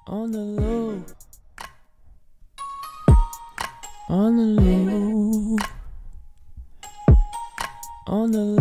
On the low, on the low, on the low.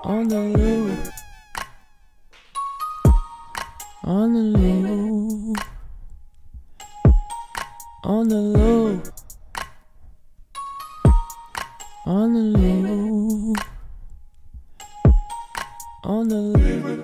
On the low, on the low, on the low, on the low, on the low.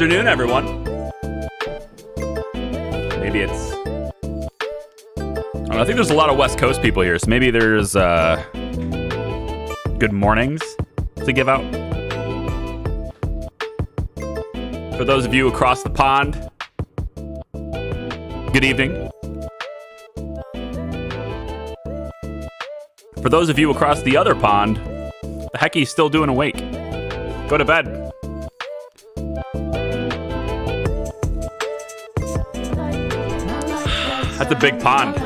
afternoon, everyone. Maybe it's... I think there's a lot of West Coast people here, so maybe there's good mornings to give out. For those of you across the pond, good evening. For those of you across the other pond, the heck are you still doing awake? Go to bed. That's a big pond.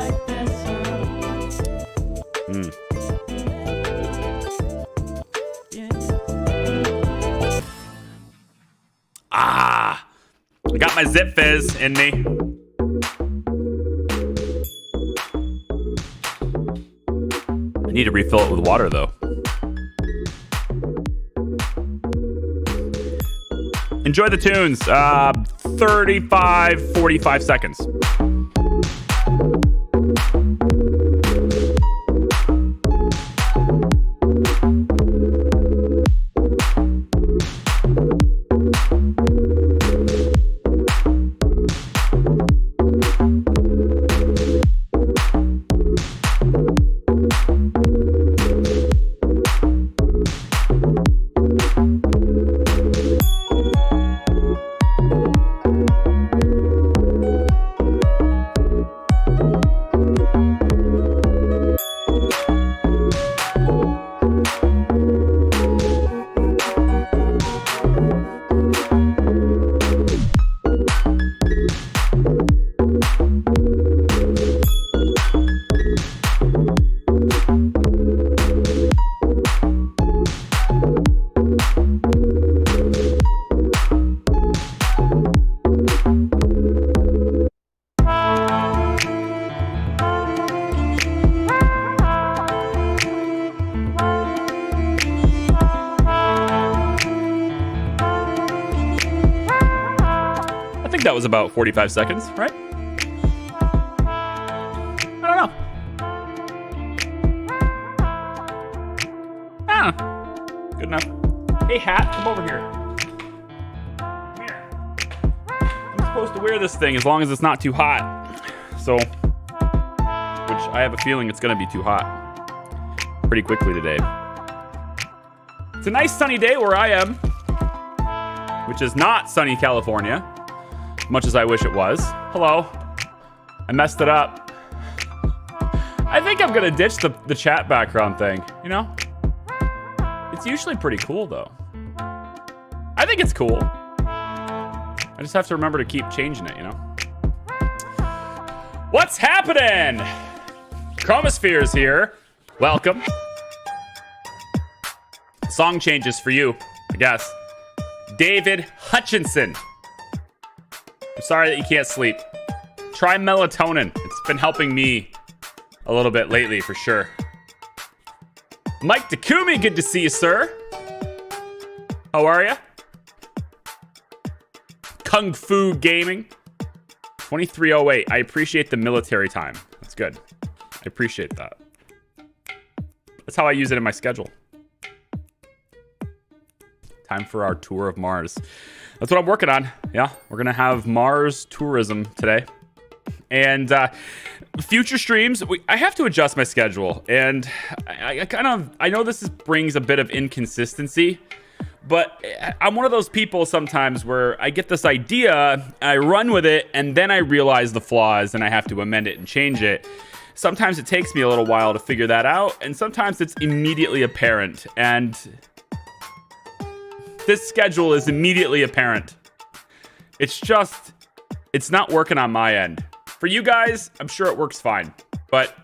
I got my Zip Fizz in me. I need to refill it with water, though. Enjoy the tunes. 35, 45 seconds. That was about 45 seconds, right? I don't know. Good enough. Hey, Hat, come over here. Come here. I'm supposed to wear this thing as long as it's not too hot. So, which I have a feeling it's going to be too hot pretty quickly today. It's a nice sunny day where I am, which is not sunny California. Much as I wish it was. Hello. I messed it up. I think I'm gonna ditch the chat background thing, you know? It's usually pretty cool, though. I think it's cool. I just have to remember to keep changing it, you know? What's happening? Chromosphere's here. Welcome. Song changes for you, I guess. David Hutchinson. I'm sorry that you can't sleep. Try melatonin. It's been helping me a little bit lately, for sure. Mike Takumi, good to see you, sir. How are you? Kung Fu Gaming. 2308. I appreciate the military time. That's good. I appreciate that. That's how I use it in my schedule. Time for our tour of Mars. That's what I'm working on. Yeah, we're going to have Mars tourism today. And future streams, I have to adjust my schedule. And I know this brings a bit of inconsistency, but I'm one of those people sometimes where I get this idea, I run with it, and then I realize the flaws and I have to amend it and change it. Sometimes it takes me a little while to figure that out, and sometimes it's immediately apparent. And this schedule is immediately apparent. It's not working on my end. For you guys, I'm sure it works fine. But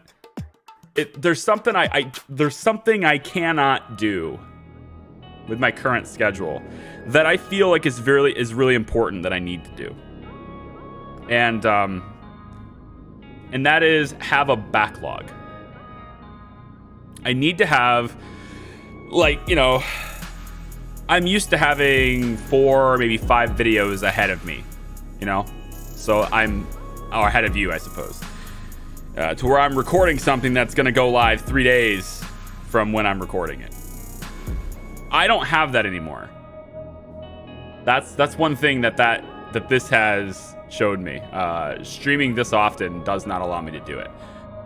there's something I cannot do with my current schedule that I feel like is really important that I need to do. And that is have a backlog. I need to have, like, you know, I'm used to having 4, maybe 5 videos ahead of me, you know? So ahead of you, I suppose. To where I'm recording something that's going to go live 3 days from when I'm recording it. I don't have that anymore. That's one thing that this has showed me. Streaming this often does not allow me to do it.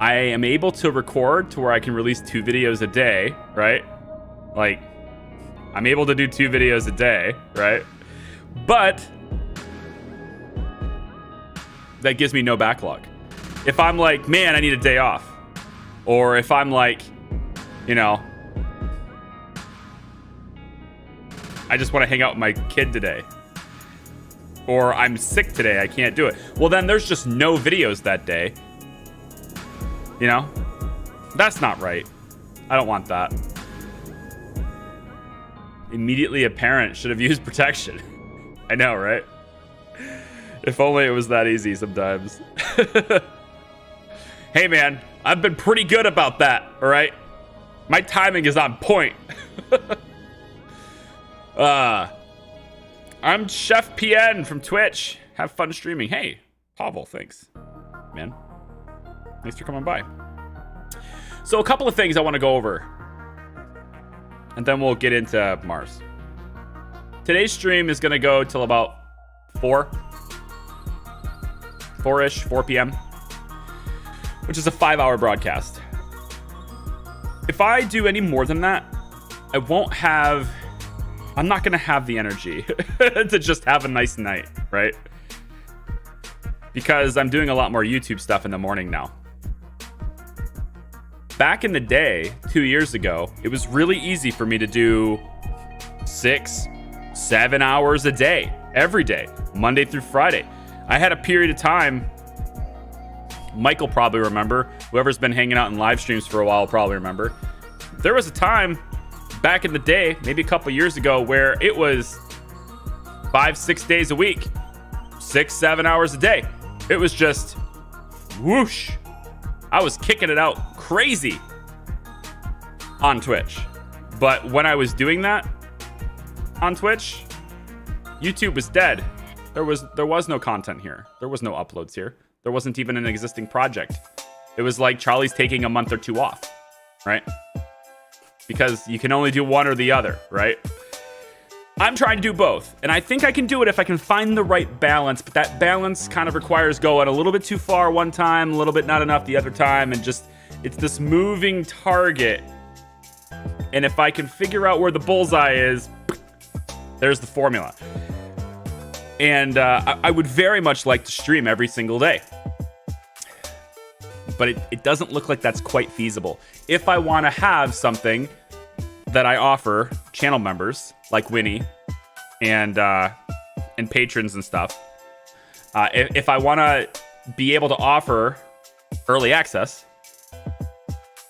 I am able to record to where I can release 2 videos a day, right? Like, I'm able to do 2 videos a day, right? But that gives me no backlog. If I'm like, man, I need a day off, or if I'm like, you know, I just want to hang out with my kid today, or I'm sick today, I can't do it. Well, then there's just no videos that day. You know? That's not right. I don't want that. Immediately apparent, should have used protection. I know, right? If only it was that easy sometimes. Hey, man, I've been pretty good about that, all right? My timing is on point. I'm Chef PN from Twitch. Have fun streaming. Hey, Pavel, thanks, man. Thanks for coming by. So a couple of things I want to go over, and then we'll get into Mars. Today's stream is going to go till about 4-ish, 4 p.m., which is a 5-hour broadcast. If I do any more than that, I'm not going to have the energy to just have a nice night, right? Because I'm doing a lot more YouTube stuff in the morning now. Back in the day, 2 years ago, it was really easy for me to do 6-7 hours a day, every day, Monday through Friday. I had a period of time, Michael probably remember, whoever's been hanging out in live streams for a while probably remember. There was a time back in the day, maybe a couple years ago, where it was 5-6 days a week, 6-7 hours a day. It was just whoosh. I was kicking it out crazy on Twitch. But when I was doing that on Twitch, YouTube was dead. There was no content here. There was no uploads here. There wasn't even an existing project. It was like Charlie's taking a month or 2 off, right? Because you can only do one or the other, right? I'm trying to do both, and I think I can do it if I can find the right balance, but that balance kind of requires going a little bit too far one time, a little bit not enough the other time, and just, it's this moving target. And if I can figure out where the bullseye is, there's the formula. And I would very much like to stream every single day. But it doesn't look like that's quite feasible. If I want to have something that I offer channel members like Winnie and patrons and stuff, if I want to be able to offer early access,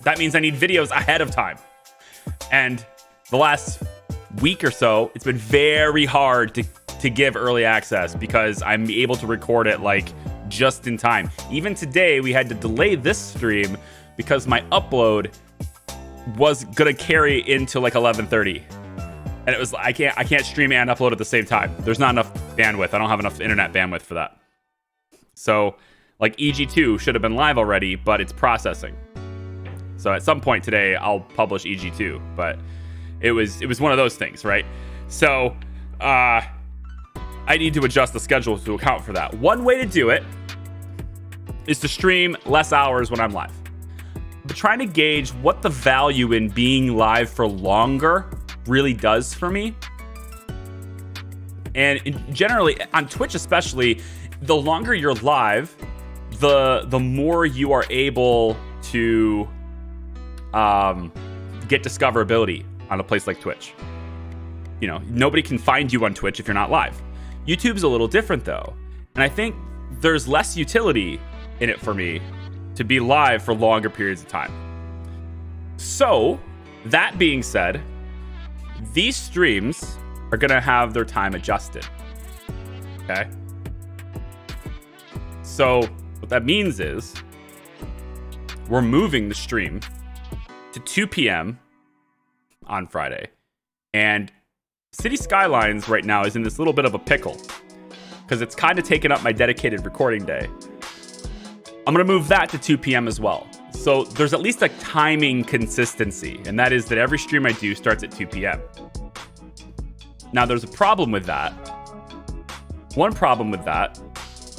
that means I need videos ahead of time. And the last week or so, it's been very hard to give early access because I'm able to record it like just in time. Even today, we had to delay this stream because my upload was gonna carry into like 11:30, and it was I can't stream and upload at the same time. There's not enough bandwidth. I don't have enough internet bandwidth for that. So like EG2 should have been live already, but it's processing. So at some point today, I'll publish EG2, but it was one of those things, right? So I need to adjust the schedule to account for that. One way to do it is to stream less hours when I'm live. But trying to gauge what the value in being live for longer really does for me. And generally, on Twitch especially, the longer you're live, the more you are able to get discoverability on a place like Twitch. You know, nobody can find you on Twitch if you're not live. YouTube's a little different though. And I think there's less utility in it for me to be live for longer periods of time. So, that being said, these streams are gonna have their time adjusted. Okay? So, what that means is we're moving the stream to 2 p.m. on Friday. And City Skylines right now is in this little bit of a pickle because it's kind of taken up my dedicated recording day. I'm going to move that to 2 p.m. as well. So there's at least a timing consistency, and that is that every stream I do starts at 2 p.m. Now, there's a problem with that, One problem with that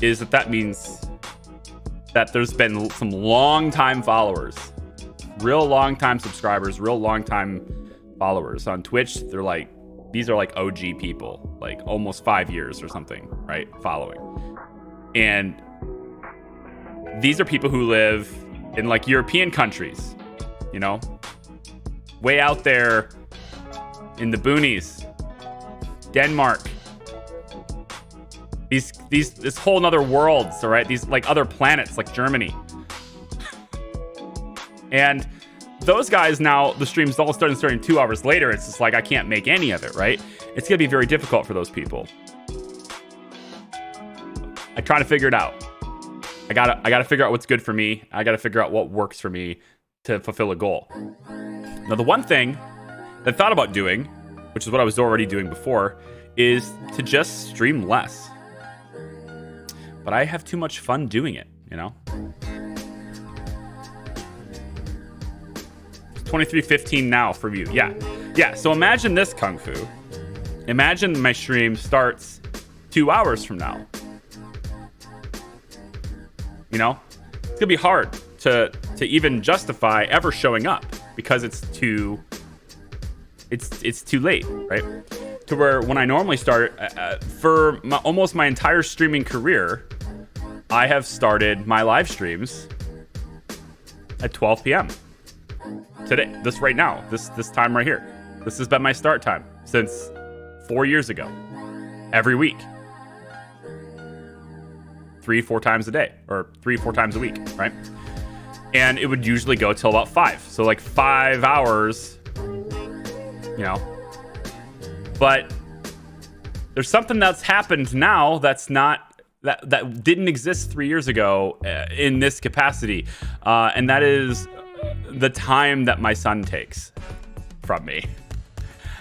is that means that there's been some long-time followers, real long-time subscribers, real long-time followers on Twitch. They're like, these are like OG people, like almost 5 years or something, right? Following. And these are people who live in like European countries, you know, way out there in the boonies, Denmark, this whole nother worlds, all right? These like other planets like Germany. And those guys now, the stream's all starting 2 hours later. It's just like, I can't make any of it, right? It's gonna be very difficult for those people. I try to figure it out. I gotta figure out what's good for me. I gotta figure out what works for me to fulfill a goal. Now, the one thing that I thought about doing, which is what I was already doing before, is to just stream less. But I have too much fun doing it, you know? 23:15 now for you. Yeah. So imagine this, Kung Fu. Imagine my stream starts 2 hours from now. You know, it's gonna be hard to even justify ever showing up because it's too late, right? To where when I normally start, for almost my entire streaming career, I have started my live streams at 12 p.m. today, this right now, this time right here. This has been my start time since 4 years ago. Every week. 3-4 times a day, or 3-4 times a week, right? And it would usually go till about 5. So like 5 hours, you know. But there's something that's happened now that's not, that didn't exist 3 years ago in this capacity. And that is the time that my son takes from me.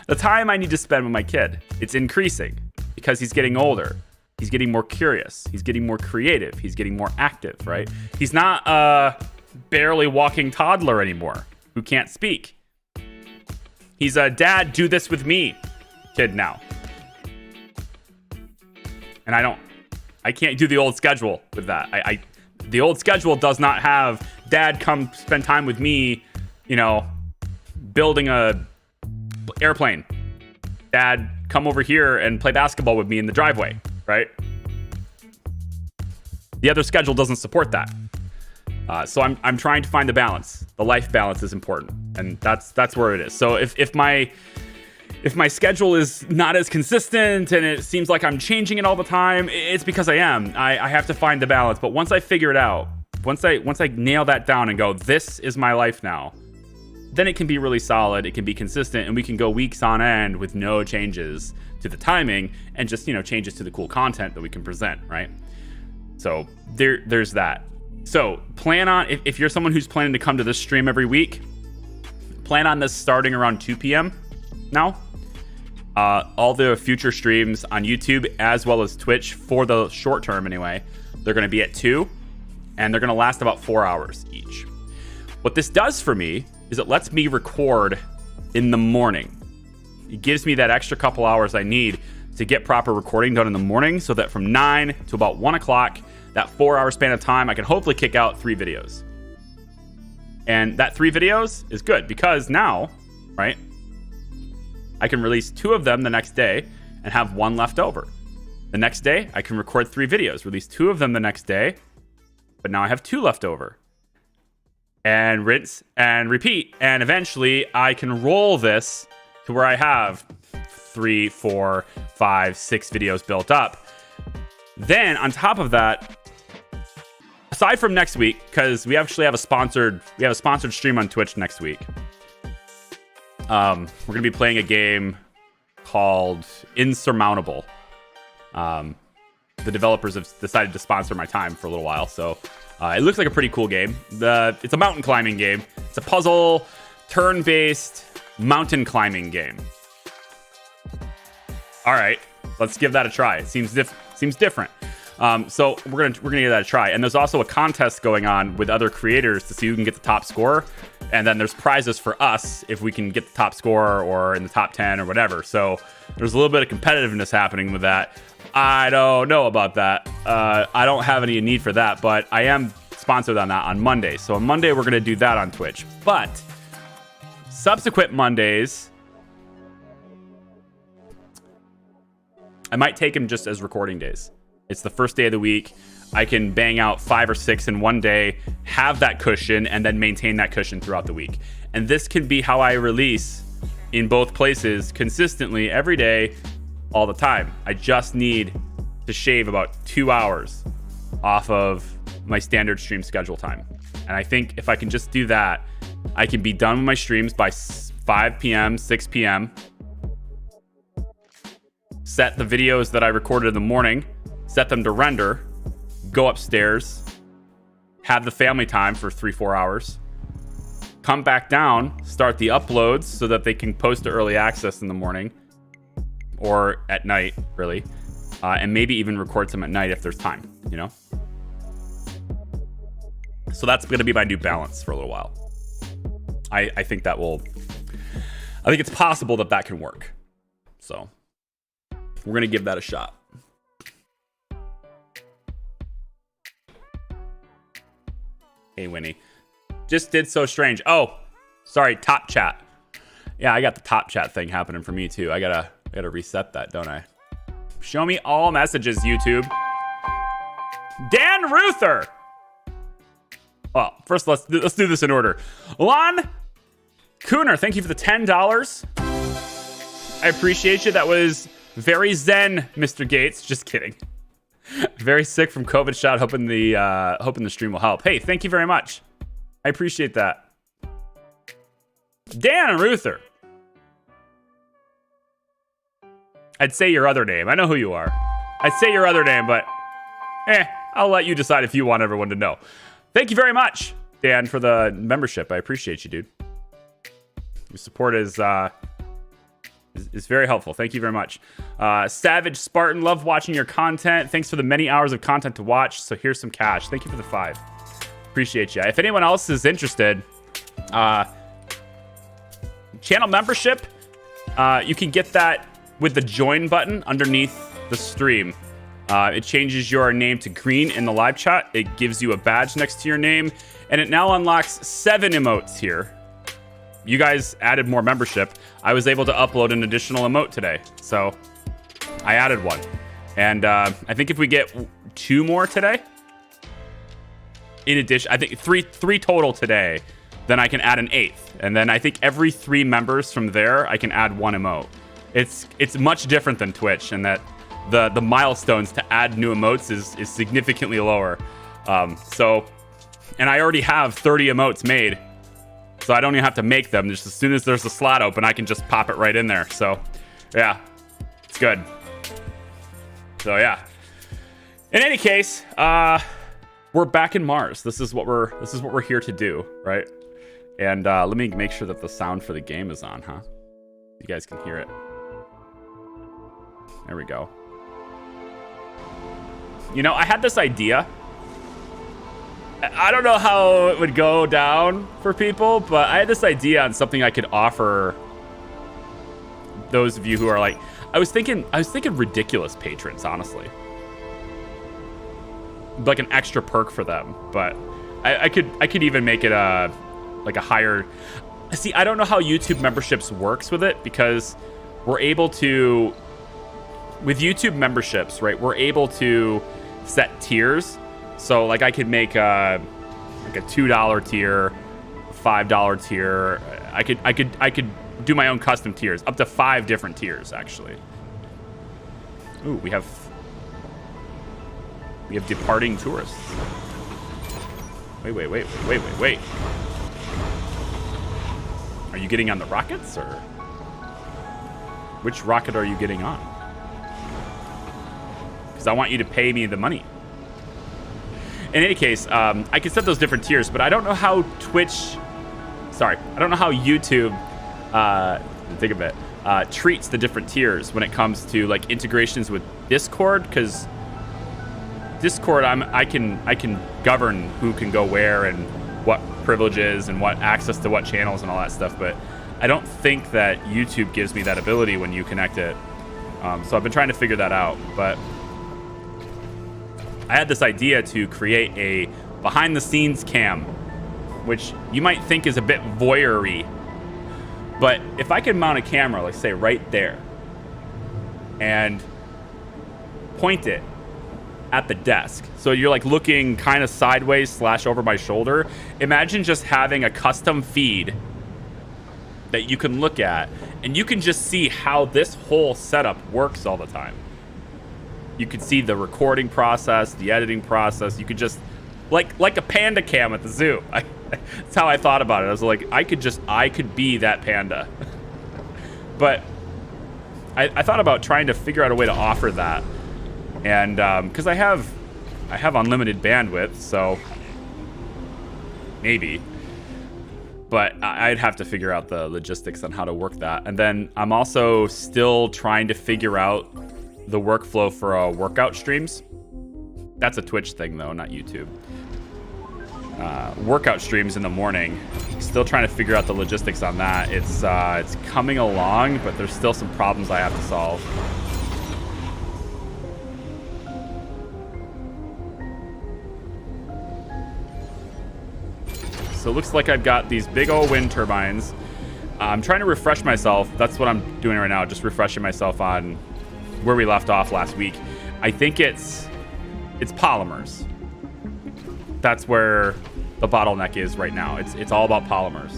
The time I need to spend with my kid. It's increasing because he's getting older. He's getting more curious. He's getting more creative. He's getting more active, right? He's not a barely walking toddler anymore who can't speak. He's a dad, do this with me kid now. And I can't do the old schedule with that. The old schedule does not have dad come spend time with me, you know, building a airplane. Dad, come over here and play basketball with me in the driveway, right? The other schedule doesn't support that. So I'm trying to find the balance. The life balance is important, and that's where it is. So if my schedule is not as consistent and it seems like I'm changing it all the time, it's because I am. I have to find the balance. But once I figure it out, once I nail that down and go, this is my life now, then it can be really solid. It can be consistent, and we can go weeks on end with no changes to the timing and just, you know, changes to the cool content that we can present, right? So there's that. So plan on, if you're someone who's planning to come to this stream every week, plan on this starting around 2 p.m. now. All the future streams on YouTube as well as Twitch, for the short term anyway, they're going to be at 2, and they're going to last about 4 hours each. What this does for me is it lets me record in the morning. It gives me that extra couple hours I need to get proper recording done in the morning, so that from 9 to about 1 o'clock, that 4 hour span of time, I can hopefully kick out 3 videos. And that 3 videos is good because now, right, I can release 2 of them the next day and have 1 left over. The next day, I can record 3 videos, release 2 of them the next day, but now I have 2 left over. And rinse and repeat. And eventually, I can roll this to where I have 3, 4, 5, 6 videos built up. Then, on top of that, aside from next week, because we actually have a sponsored stream on Twitch next week. We're gonna be playing a game called Insurmountable. The developers have decided to sponsor my time for a little while, so it looks like a pretty cool game. It's a mountain climbing game. It's a puzzle, turn-based mountain climbing game. All right, let's give that a try. It seems different. So we're gonna give that a try. And there's also a contest going on with other creators to see who can get the top score. And then there's prizes for us if we can get the top score or in the top 10 or whatever. So there's a little bit of competitiveness happening with that. I don't know about that. I don't have any need for that, but I am sponsored on that on Monday. So on Monday, we're going to do that on Twitch. But subsequent Mondays, I might take them just as recording days. It's the first day of the week. I can bang out 5 or 6 in one day, have that cushion, and then maintain that cushion throughout the week. And this can be how I release in both places consistently every day, all the time. I just need to shave about 2 hours off of my standard stream schedule time. And I think if I can just do that, I can be done with my streams by 5 p.m., 6 p.m., set the videos that I recorded in the morning, set them to render, go upstairs, have the family time for 3-4 hours, come back down, start the uploads so that they can post to early access in the morning or at night, really, and maybe even record some at night if there's time, you know? So that's going to be my new balance for a little while. I think that will, I think it's possible that that can work. So we're going to give that a shot. Hey, Winnie. Just did so strange. Oh, sorry, top chat. Yeah, I got the top chat thing happening for me too. I gotta reset that, don't I? Show me all messages, YouTube. Dan Ruther. Well, first let's do this in order. Lon Cooner, thank you for the $10. I appreciate you. That was very zen, Mr. Gates. Just kidding. Very sick from COVID shot. Hoping the stream will help. Hey, thank you very much. I appreciate that. Dan Ruther. I'd say your other name. I know who you are. I'd say your other name, but I'll let you decide if you want everyone to know. Thank you very much, Dan, for the membership. I appreciate you, dude. Your support is very helpful. Thank you very much. Savage Spartan, love watching your content. Thanks for the many hours of content to watch. So here's some cash. Thank you for the 5. Appreciate you. If anyone else is interested, channel membership, you can get that with the join button underneath the stream. It changes your name to green in the live chat. It gives you a badge next to your name, and it now unlocks 7 emotes here. You guys added more membership. I was able to upload an additional emote today, so I added one. And I think if we get 2 more today, in addition, I think three total today, then I can add an 8th. And then I think every 3 members from there, I can add 1 emote. It's much different than Twitch, in that the milestones to add new emotes is significantly lower. And I already have 30 emotes made, so I don't even have to make them. Just as soon as there's a slot open, I can just pop it right in there. So yeah, it's good. So yeah. In any case, we're back in Mars. This is what we're here to do, right? And let me make sure that the sound for the game is on, huh? You guys can hear it. There we go. You know, I had this idea. I don't know how it would go down for people, but I had this idea on something I could offer those of you who are like, I was thinking ridiculous patrons, honestly. Like an extra perk for them, but I could even make it like a higher. See, I don't know how YouTube memberships works with it, because we're able to, with YouTube memberships, right? We're able to set tiers. So like I could make like a $2 tier, $5 tier. I could do my own custom tiers, up to 5 different tiers actually. Ooh, we have departing tourists. Wait. Are you getting on the rockets, or which rocket are you getting on? Because I want you to pay me the money. In any case, I can set those different tiers, but I don't know how I don't know how YouTube, think of it, treats the different tiers when it comes to like integrations with Discord, because Discord, I can govern who can go where and privileges and what access to what channels and all that stuff, but I don't think that YouTube gives me that ability when you connect it. So I've been trying to figure that out, but I had this idea to create a behind the scenes cam, which you might think is a bit voyeur-y, but if I could mount a camera, like say right there, and point it at the desk, so you're like looking kind of sideways / over my shoulder, imagine just having a custom feed that you can look at, and you can just see how this whole setup works all the time. You could see the recording process, the editing process. You could just, like a panda cam at the zoo. That's how I thought about it. I was like, I could be that panda. But I thought about trying to figure out a way to offer that, and because I have unlimited bandwidth, so maybe. But I'd have to figure out the logistics on how to work that. And then I'm also still trying to figure out the workflow for workout streams. That's a Twitch thing, though, not YouTube. Workout streams in the morning. Still trying to figure out the logistics on that. It's coming along, but there's still some problems I have to solve. So it looks like I've got these big old wind turbines. I'm trying to refresh myself. That's what I'm doing right now, just refreshing myself on where we left off last week. I think it's polymers. That's where the bottleneck is right now. It's all about polymers.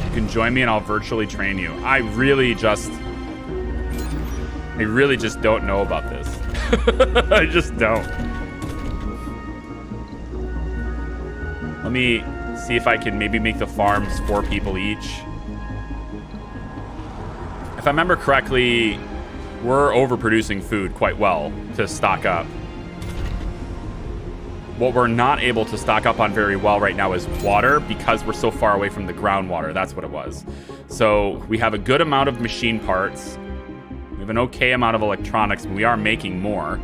You can join me and I'll virtually train you. I really just don't know about this. I just don't. Let me see if I can maybe make the farms 4 people each. If I remember correctly, we're overproducing food quite well to stock up. What we're not able to stock up on very well right now is water, because we're so far away from the groundwater. That's what it was. So we have a good amount of machine parts. We have an okay amount of electronics, and we are making more.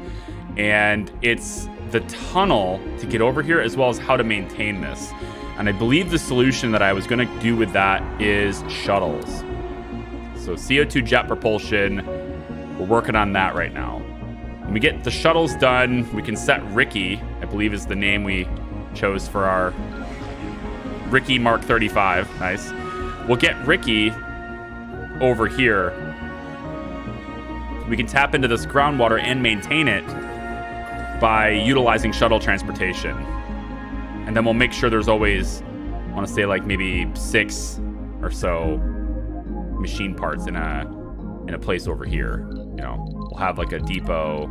And it's the tunnel to get over here, as well as how to maintain this. And I believe the solution that I was going to do with that is shuttles. So CO2 jet propulsion, we're working on that right now. When we get the shuttles done, we can set Ricky, I believe is the name we chose for our Ricky Mark 35. Nice. We'll get Ricky over here. We can tap into this groundwater and maintain it by utilizing shuttle transportation. And then we'll make sure there's always, I want to say like maybe 6 or so machine parts in a place over here. You know, we'll have like a depot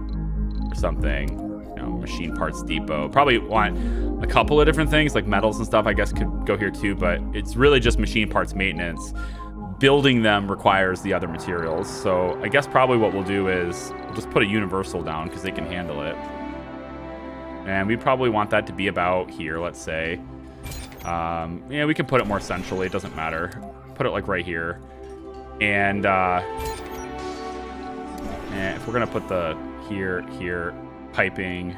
or something, you know, machine parts depot. Probably want a couple of different things like metals and stuff, I guess could go here too, but it's really just machine parts maintenance. Building them requires the other materials. So I guess probably what we'll do is we'll just put a universal down because they can handle it. And we probably want that to be about here, let's say. Yeah, we can put it more centrally. It doesn't matter. Put it like right here. And if we're going to put the here, piping,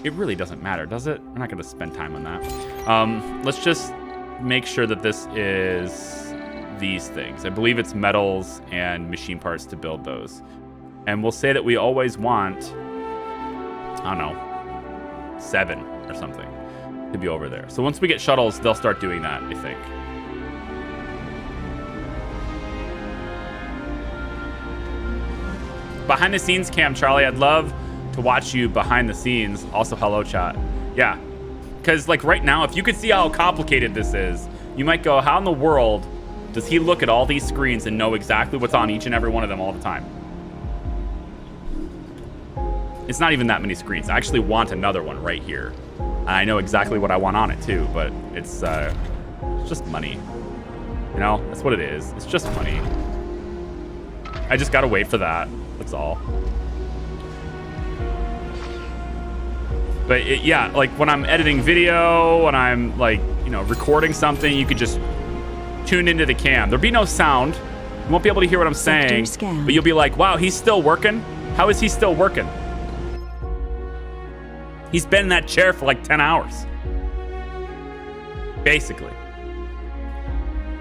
it really doesn't matter, does it? We're not going to spend time on that. Let's just make sure that this is these things. I believe it's metals and machine parts to build those. And we'll say that we always want, I don't know, 7 or something to be over there. So once we get shuttles, they'll start doing that, I think. Behind the scenes cam, Charlie, I'd love to watch you behind the scenes. Also, hello, chat. Yeah, because like right now, if you could see how complicated this is, you might go, how in the world does he look at all these screens and know exactly what's on each and every one of them all the time? It's not even that many screens. I actually want another one right here. And I know exactly what I want on it too, but it's just money. You know, that's what it is. It's just money. I just gotta wait for that. That's all. But yeah, like when I'm editing video, when I'm like, you know, recording something, you could just tune into the cam. There'd be no sound, You won't be able to hear what I'm saying, but you'll be like, wow, he's still working? How is he still working? He's been in that chair for like 10 hours. Basically.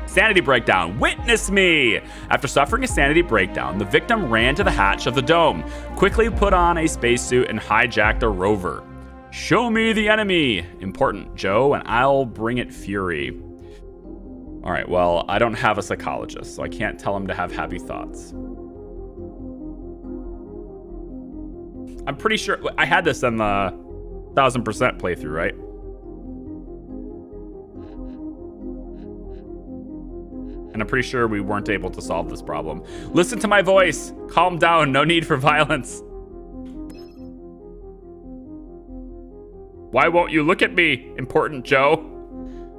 Sanity breakdown. Witness me! After suffering a sanity breakdown, the victim ran to the hatch of the dome, quickly put on a spacesuit, and hijacked a rover. Show me the enemy. Important, Joe, and I'll bring it fury. All right, well, I don't have a psychologist, so I can't tell him to have happy thoughts. I'm pretty sure I had this in the 1000% playthrough, right? And I'm pretty sure we weren't able to solve this problem. Listen to my voice. Calm down. No need for violence. Why won't you look at me, important Joe?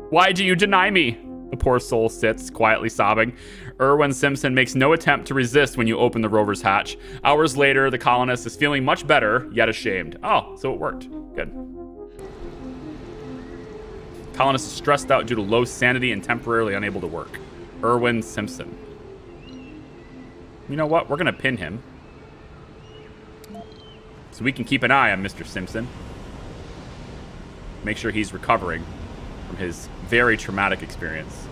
Why do you deny me? The poor soul sits, quietly sobbing. Erwin Simpson makes no attempt to resist when you open the rover's hatch. Hours later, the colonist is feeling much better, yet ashamed. Oh, so it worked. Good. Colonist is stressed out due to low sanity and temporarily unable to work. Erwin Simpson. You know what? We're going to pin him. So we can keep an eye on Mr. Simpson. Make sure he's recovering from his very traumatic experience.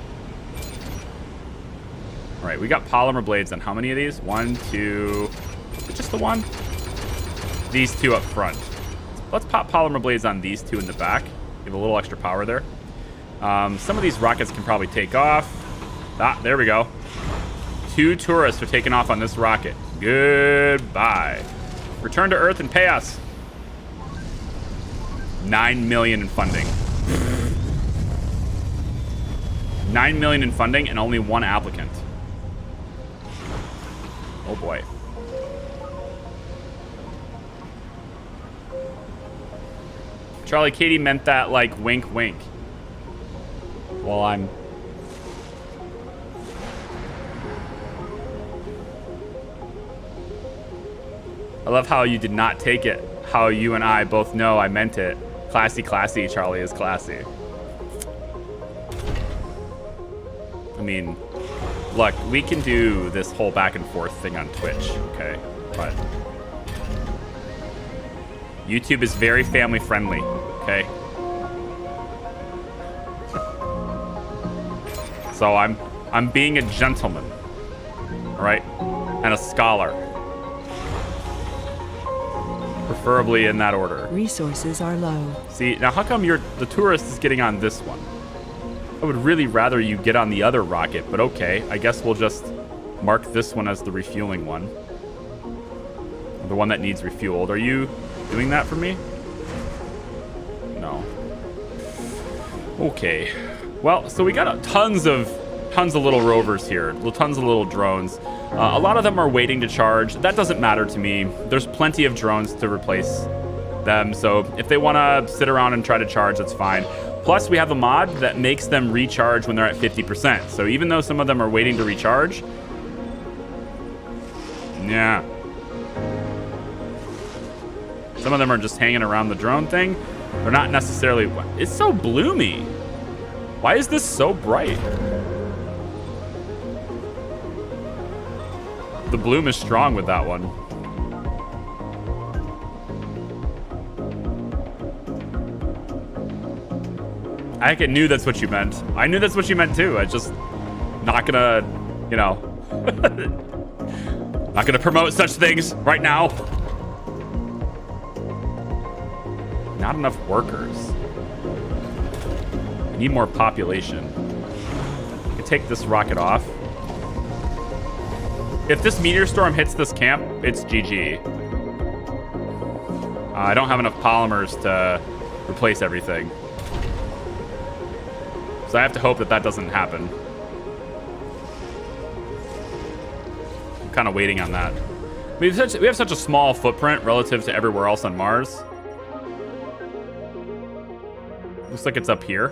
All right, we got polymer blades on how many of these? 1, 2, just the one? These two up front. Let's pop polymer blades on these two in the back. Give a little extra power there. Some of these rockets can probably take off. Ah, there we go. 2 tourists are taking off on this rocket. Goodbye. Return to Earth and pay us. 9 million in funding. 9 million in funding and only 1 applicant. Oh boy. Charlie, Katie meant that like wink wink. Well, I love how you did not take it. How you and I both know I meant it. Classy, classy. Charlie is classy. I mean, look, we can do this whole back and forth thing on Twitch, okay? But YouTube is very family friendly, okay? So I'm being a gentleman, all right? And a scholar. Preferably in that order. Resources are low. See, now how come the tourist is getting on this one? I would really rather you get on the other rocket, but okay. I guess we'll just mark this one as the refueling one. The one that needs refueled. Are you doing that for me? No. Okay. Well, so we got tons of little rovers here. Tons of little drones. A lot of them are waiting to charge. That doesn't matter to me. There's plenty of drones to replace them. So if they want to sit around and try to charge, that's fine. Plus, we have a mod that makes them recharge when they're at 50%. So even though some of them are waiting to recharge, yeah. Some of them are just hanging around the drone thing. They're not necessarily... It's so bloomy. Why is this so bright? The bloom is strong with that one. I knew that's what you meant. I knew that's what you meant too. I just not gonna, you know, not gonna promote such things right now. Not enough workers. I need more population. I could take this rocket off. If this meteor storm hits this camp, it's GG. I don't have enough polymers to replace everything. So I have to hope that that doesn't happen. I'm kind of waiting on that. We have such a small footprint relative to everywhere else on Mars. Looks like it's up here.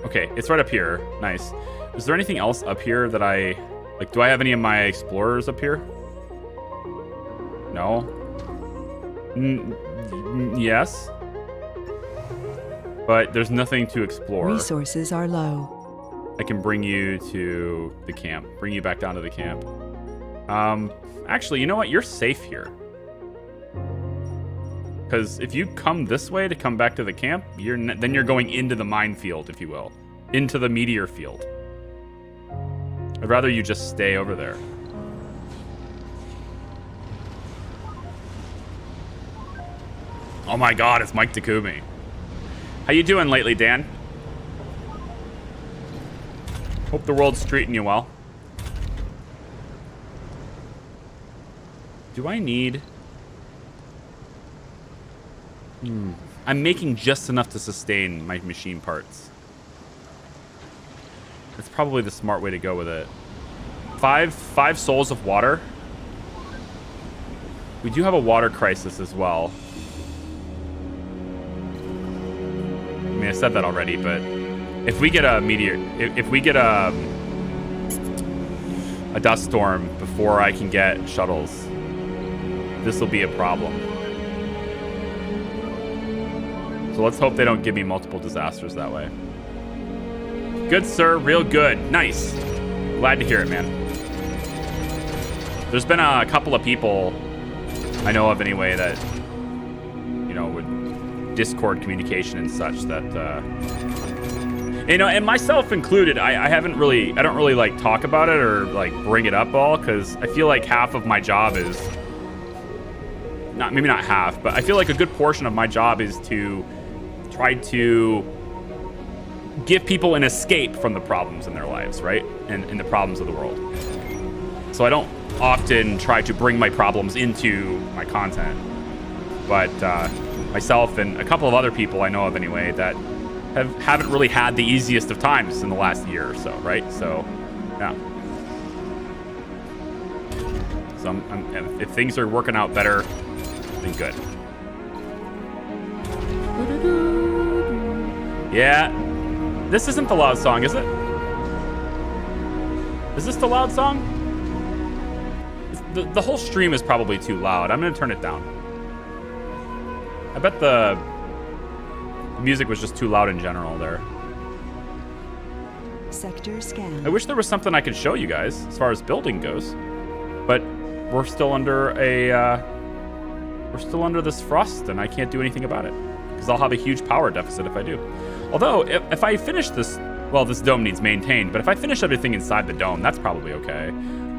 Okay, it's right up here. Nice. Is there anything else up here that I... Like, do I have any of my explorers up here? No. Yes. But there's nothing to explore. Resources are low. I can bring you to the camp. Bring you back down to the camp. Actually, you know what? You're safe here. Because if you come this way to come back to the camp, then you're going into the minefield, if you will. Into the meteor field. I'd rather you just stay over there. Oh my god, it's Mike Takumi. How you doing lately, Dan? Hope the world's treating you well. Do I need... I'm making just enough to sustain my machine parts. That's probably the smart way to go with it. Five souls of water. We do have a water crisis as well. I mean, I said that already, but if we get a meteor, if we get a dust storm before I can get shuttles, this will be a problem. So let's hope they don't give me multiple disasters that way. Good, sir. Real good. Nice. Glad to hear it, man. There's been a couple of people I know of anyway that, you know, with Discord communication and such that, you know, and myself included, I don't really like talk about it or like bring it up all, because I feel like half of my job is, maybe not half, but I feel like a good portion of my job is to try to give people an escape from the problems in their lives, right? And the problems of the world. So I don't often try to bring my problems into my content. But myself and a couple of other people I know of anyway that haven't really had the easiest of times in the last year or so, right? So, yeah. So if things are working out better, then good. Yeah. This isn't the loud song, is it? Is this the loud song? The whole stream is probably too loud. I'm going to turn it down. I bet the music was just too loud in general there. Sector scan. I wish there was something I could show you guys as far as building goes. But we're still under this frost and I can't do anything about it. Because I'll have a huge power deficit if I do. Although, if I finish this... Well, this dome needs maintained, but if I finish everything inside the dome, that's probably okay.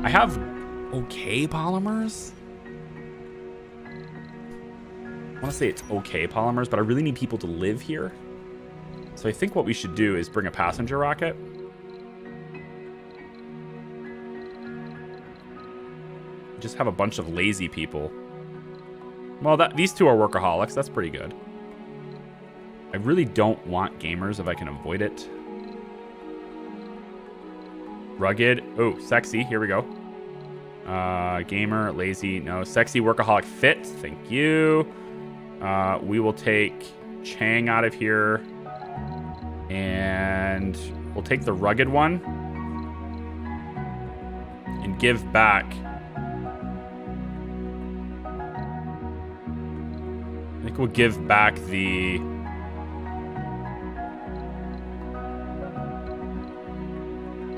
I have okay polymers? I want to say it's okay polymers, but I really need people to live here. So I think what we should do is bring a passenger rocket. Just have a bunch of lazy people. Well, these two are workaholics. That's pretty good. I really don't want gamers if I can avoid it. Rugged. Oh, sexy. Here we go. Gamer, lazy. No, sexy, workaholic, fit. Thank you. We will take Chang out of here. And we'll take the rugged one. And give back. I think we'll give back the...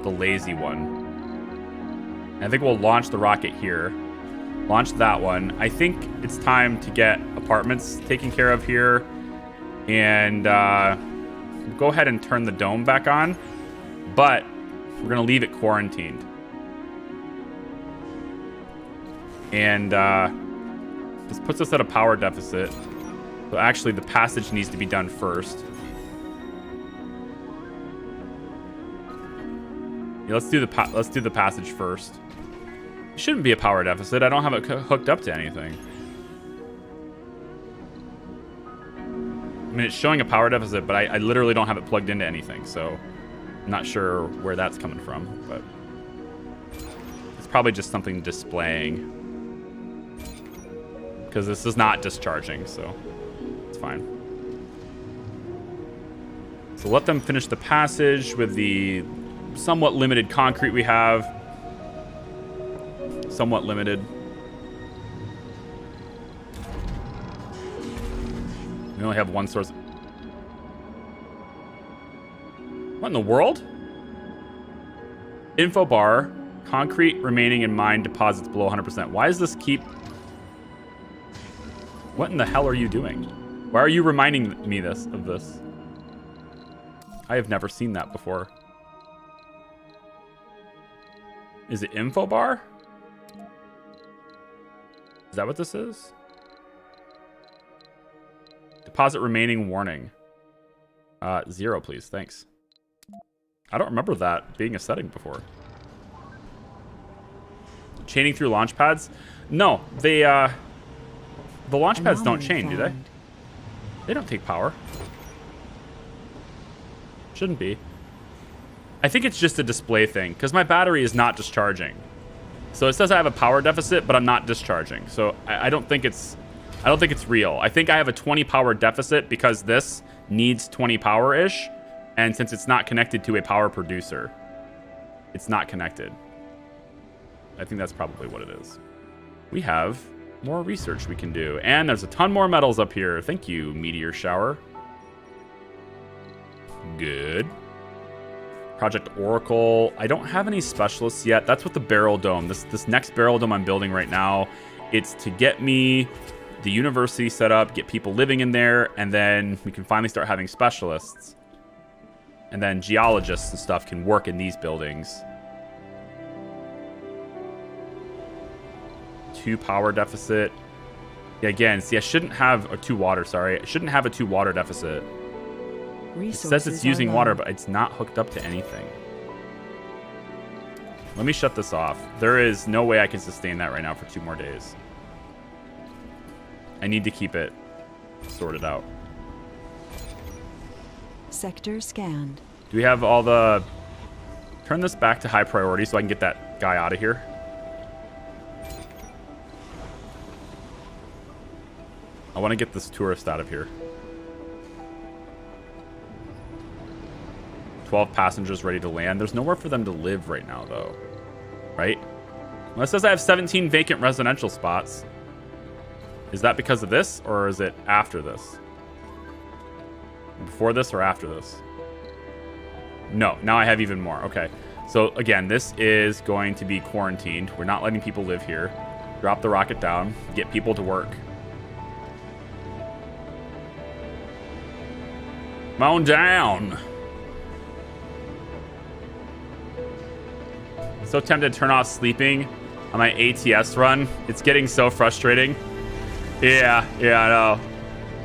lazy one. I think we'll launch the rocket here. Launch that one. I think it's time to get apartments taken care of here. And we'll go ahead and turn the dome back on. But we're going to leave it quarantined. And this puts us at a power deficit. So actually the passage needs to be done first. Yeah, let's do the passage first. It shouldn't be a power deficit. I don't have it hooked up to anything. I mean, it's showing a power deficit, but I literally don't have it plugged into anything, so I'm not sure where that's coming from, but it's probably just something displaying. Because this is not discharging, so it's fine. So let them finish the passage with the somewhat limited concrete we have. Somewhat limited. We only have one source. What in the world? Info bar. Concrete remaining in mine deposits below 100%. Why does this keep... What in the hell are you doing? Why are you reminding me of this? I have never seen that before. Is it info bar? Is that what this is? Deposit remaining warning. 0, please. Thanks. I don't remember that being a setting before. Chaining through launch pads? No, the launch pads don't chain, do they? They don't take power. Shouldn't be. I think it's just a display thing because my battery is not discharging. So it says I have a power deficit, but I'm not discharging. So I don't think it's real. I think I have a 20 power deficit because this needs 20 power-ish. And since it's not connected to a power producer, it's not connected. I think that's probably what it is. We have more research we can do. And there's a ton more metals up here. Thank you, meteor shower. Good. Project Oracle. I don't have any specialists yet. That's with the barrel dome. This next barrel dome I'm building right now, it's to get me the university set up, get people living in there, and then we can finally start having specialists. And then geologists and stuff can work in these buildings. 2 power deficit. Yeah, again, see, I shouldn't have a 2 water, sorry. I shouldn't have a 2 water deficit. It says it's using water, but it's not hooked up to anything. Let me shut this off. There is no way I can sustain that right now for 2 more days. I need to keep it sorted out. Sector scanned. Do we have all the... Turn this back to high priority so I can get that guy out of here. I want to get this tourist out of here. 12 passengers ready to land. There's nowhere for them to live right now, though. Right? Well, it says I have 17 vacant residential spots. Is that because of this, or is it after this? Before this or after this? No, now I have even more. Okay. So, again, this is going to be quarantined. We're not letting people live here. Drop the rocket down. Get people to work. Mow down. So tempted to turn off sleeping on my ATS run. It's getting so frustrating. Yeah, I know.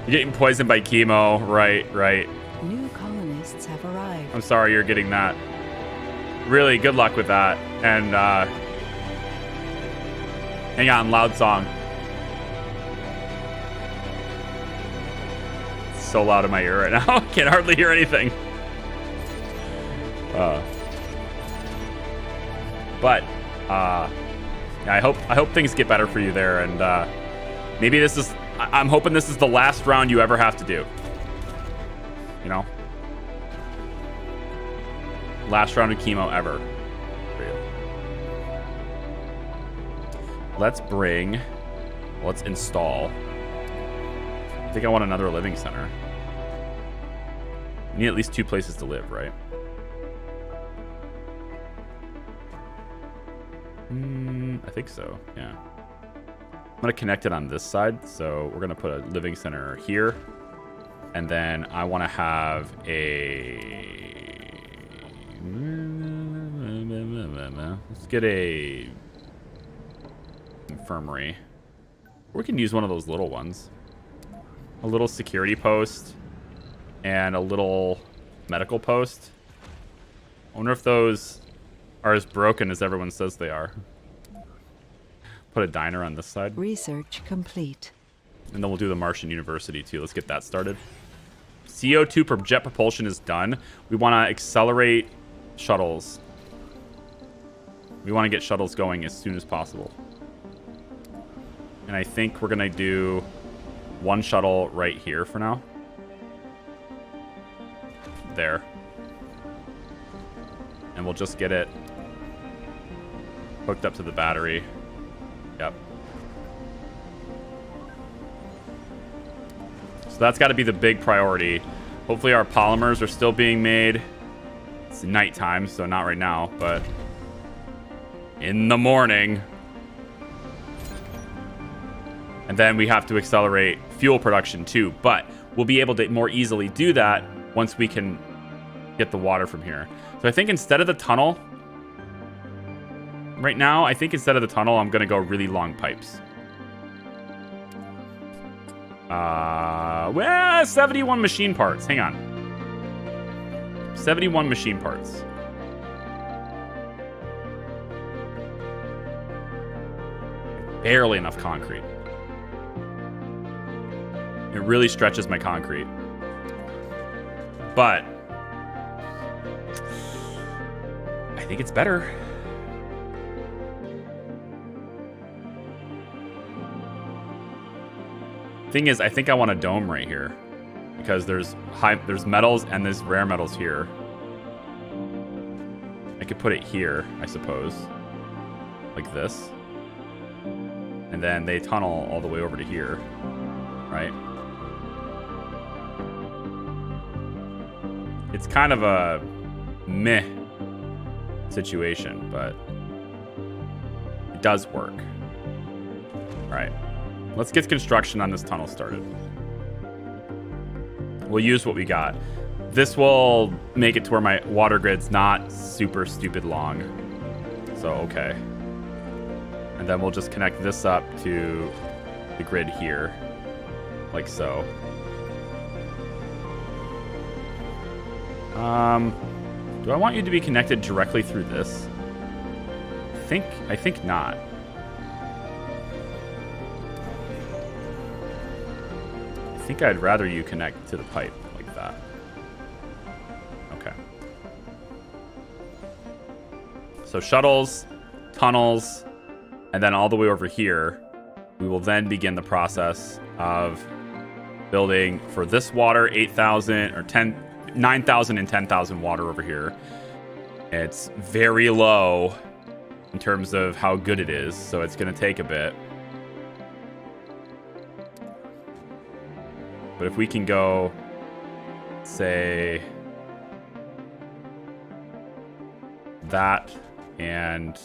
You're getting poisoned by chemo. Right. New colonists have arrived. I'm sorry you're getting that. Really, good luck with that. And, hang on, loud song. It's so loud in my ear right now. I can hardly hear anything. But I hope things get better for you there, and maybe this is... I'm hoping this is the last round you ever have to do. You know? Last round of chemo ever for you. Let's install. I think I want another living center. We need at least 2 places to live, right? I think so, yeah. I'm going to connect it on this side. So we're going to put a living center here. And then I want to have a... Let's get a infirmary. We can use one of those little ones. A little security post and a little medical post. I wonder if those are as broken as everyone says they are. Put a diner on this side. Research complete. And then we'll do the Martian University too. Let's get that started. CO2 per jet propulsion is done. We want to accelerate shuttles. We want to get shuttles going as soon as possible. And I think we're going to do 1 shuttle right here for now. There. And we'll just get it hooked up to the battery. Yep. So that's got to be the big priority. Hopefully our polymers are still being made. It's nighttime, so not right now, but in the morning. And then we have to accelerate fuel production too. But we'll be able to more easily do that once we can get the water from here. So I think instead of the tunnel, right now, I think instead of the tunnel, I'm going to go really long pipes. Well, 71 machine parts. Hang on. 71 machine parts. Barely enough concrete. It really stretches my concrete. But I think it's better. Thing is, I think I want a dome right here because there's metals and there's rare metals here. I could put it here, I suppose, like this, and then they tunnel all the way over to here, right? It's kind of a meh situation, but it does work. All right. Let's get construction on this tunnel started. We'll use what we got. This will make it to where my water grid's not super stupid long. So, okay. And then we'll just connect this up to the grid here, like so. Do I want you to be connected directly through this? I think not. I think I'd rather you connect to the pipe like that. Okay. So shuttles, tunnels, and then all the way over here, we will then begin the process of building for this water 8,000 or 9,000 and 10,000 water over here. It's very low in terms of how good it is, so it's going to take a bit. But if we can go, say, that and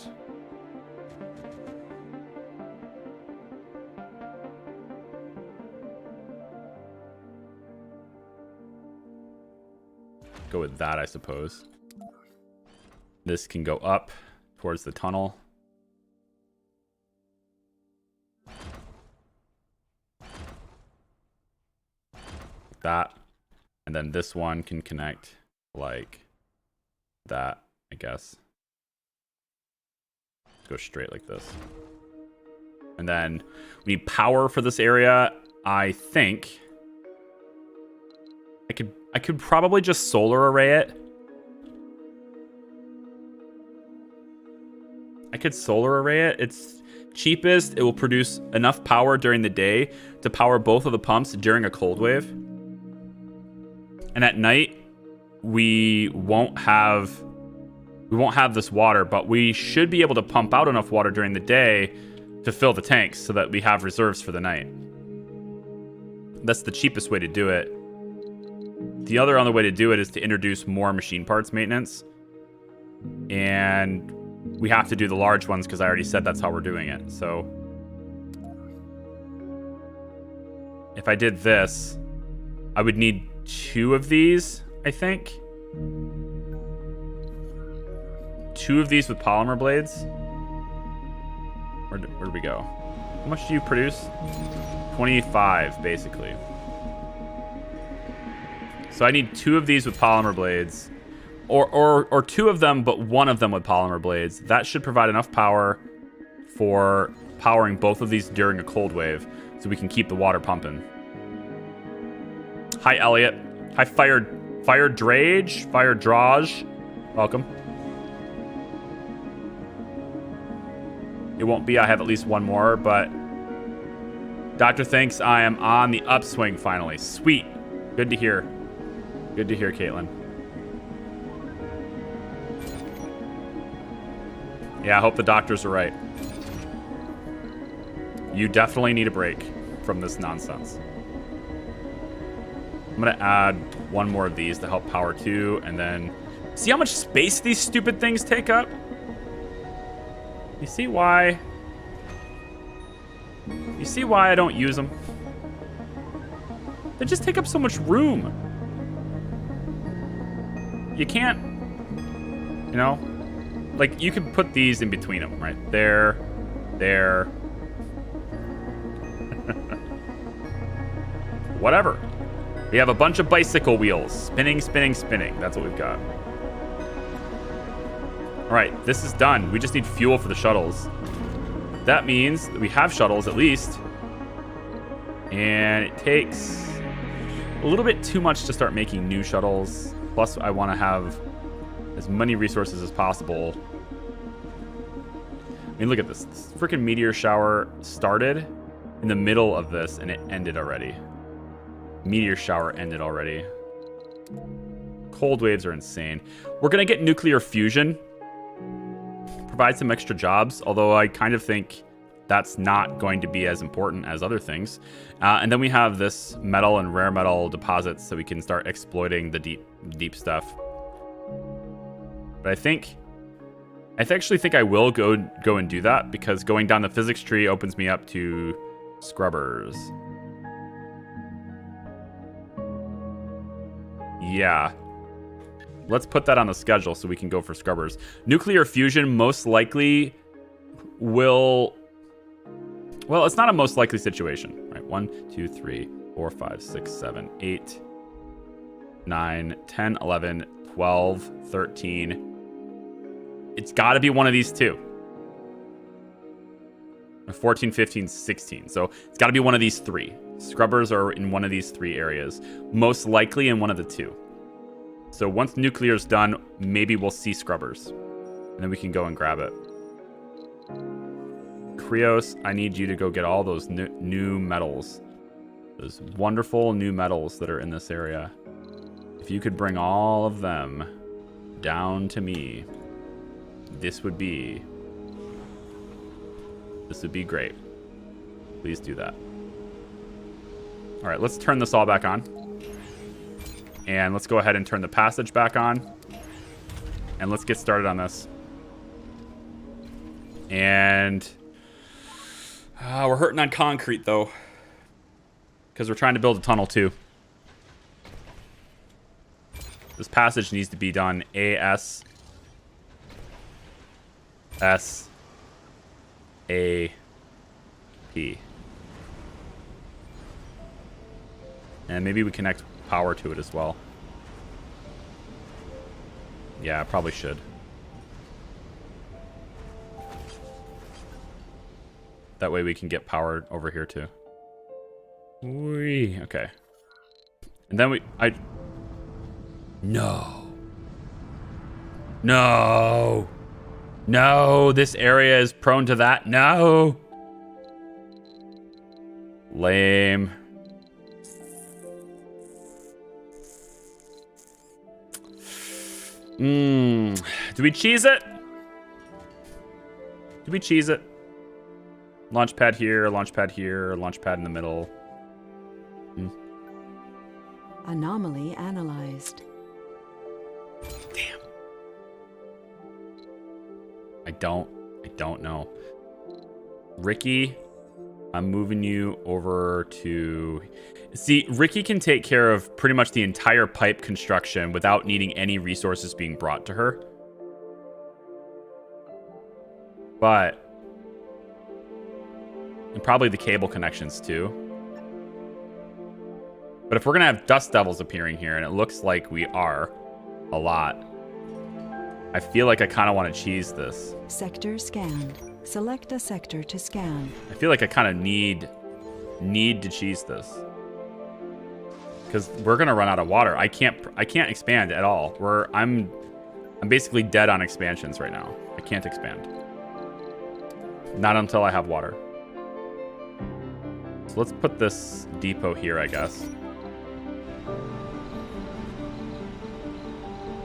go with that, I suppose. This can go up towards the tunnel. That, and then this one can connect like that, I guess. Go straight like this. And then we need power for this area. I think I could probably just solar array it. I could solar array it. It's cheapest. It will produce enough power during the day to power both of the pumps during a cold wave. And at night, we won't have this water, but we should be able to pump out enough water during the day to fill the tanks so that we have reserves for the night. That's the cheapest way to do it. The other way to do it is to introduce more machine parts maintenance. And we have to do the large ones because I already said that's how we're doing it. So if I did this, I would need 2 of these, I think. 2 of these with polymer blades. Where do we go? How much do you produce? 25, basically. So I need 2 of these with polymer blades. Or 2 of them, but 1 of them with polymer blades. That should provide enough power for powering both of these during a cold wave so we can keep the water pumping. Hi, Elliot. Hi, Fire Drage. Welcome. It won't be. I have at least 1 more, but Doctor thinks I am on the upswing finally. Sweet. Good to hear. Good to hear, Caitlin. Yeah, I hope the doctors are right. You definitely need a break from this nonsense. I'm gonna add 1 more of these to help power 2, and then see how much space these stupid things take up? You see why? You see why I don't use them? They just take up so much room. You can't, you know, like you could put these in between them, right? There. Whatever. We have a bunch of bicycle wheels. Spinning. That's what we've got. All right, this is done. We just need fuel for the shuttles. That means that we have shuttles at least. And it takes a little bit too much to start making new shuttles. Plus, I want to have as many resources as possible. I mean, look at this. This freaking meteor shower started in the middle of this, and it ended already. Meteor shower ended already. Cold waves are insane. We're going to get nuclear fusion. Provide some extra jobs, although I kind of think that's not going to be as important as other things. And then we have this metal and rare metal deposits, so we can start exploiting the deep stuff. But I actually think I will go and do that, because going down the physics tree opens me up to scrubbers. Yeah. Let's put that on the schedule so we can go for scrubbers. Nuclear fusion most likely will... Well, it's not a most likely situation, right? 1, 2, 3, 4, 5, 6, 7, 8, 9, 10, 11, 12, 13. It's got to be one of these two. 14, 15, 16. So it's got to be one of these three. Scrubbers are in one of these three areas. Most likely in one of the two. So once nuclear's done, maybe we'll see scrubbers. And then we can go and grab it. Krios, I need you to go get all those new metals. Those wonderful new metals that are in this area. If you could bring all of them down to me, this would be great. Please do that. All right, let's turn this all back on. And let's go ahead and turn the passage back on. And let's get started on this. And we're hurting on concrete, though. Because we're trying to build a tunnel, too. This passage needs to be done AS. S. A. P. And maybe we connect power to it as well. Yeah, I probably should. That way we can get power over here too. Whee. Okay. And then No. No. No, this area is prone to that. No. Lame. Do we cheese it? Do we cheese it? Launch pad here, launch pad here, launch pad in the middle. Anomaly analyzed. Damn. I don't know. Ricky, I'm moving you over to... See, Ricky can take care of pretty much the entire pipe construction without needing any resources being brought to her. But... And probably the cable connections too. But if we're gonna have dust devils appearing here, and it looks like we are a lot, I feel like I kind of want to cheese this. Sector scanned. Select a sector to scan. I feel like I kind of need to cheese this, because we're gonna run out of water. I can't expand at all. I'm basically dead on expansions right now. I can't expand. Not until I have water. So let's put this depot here, I guess.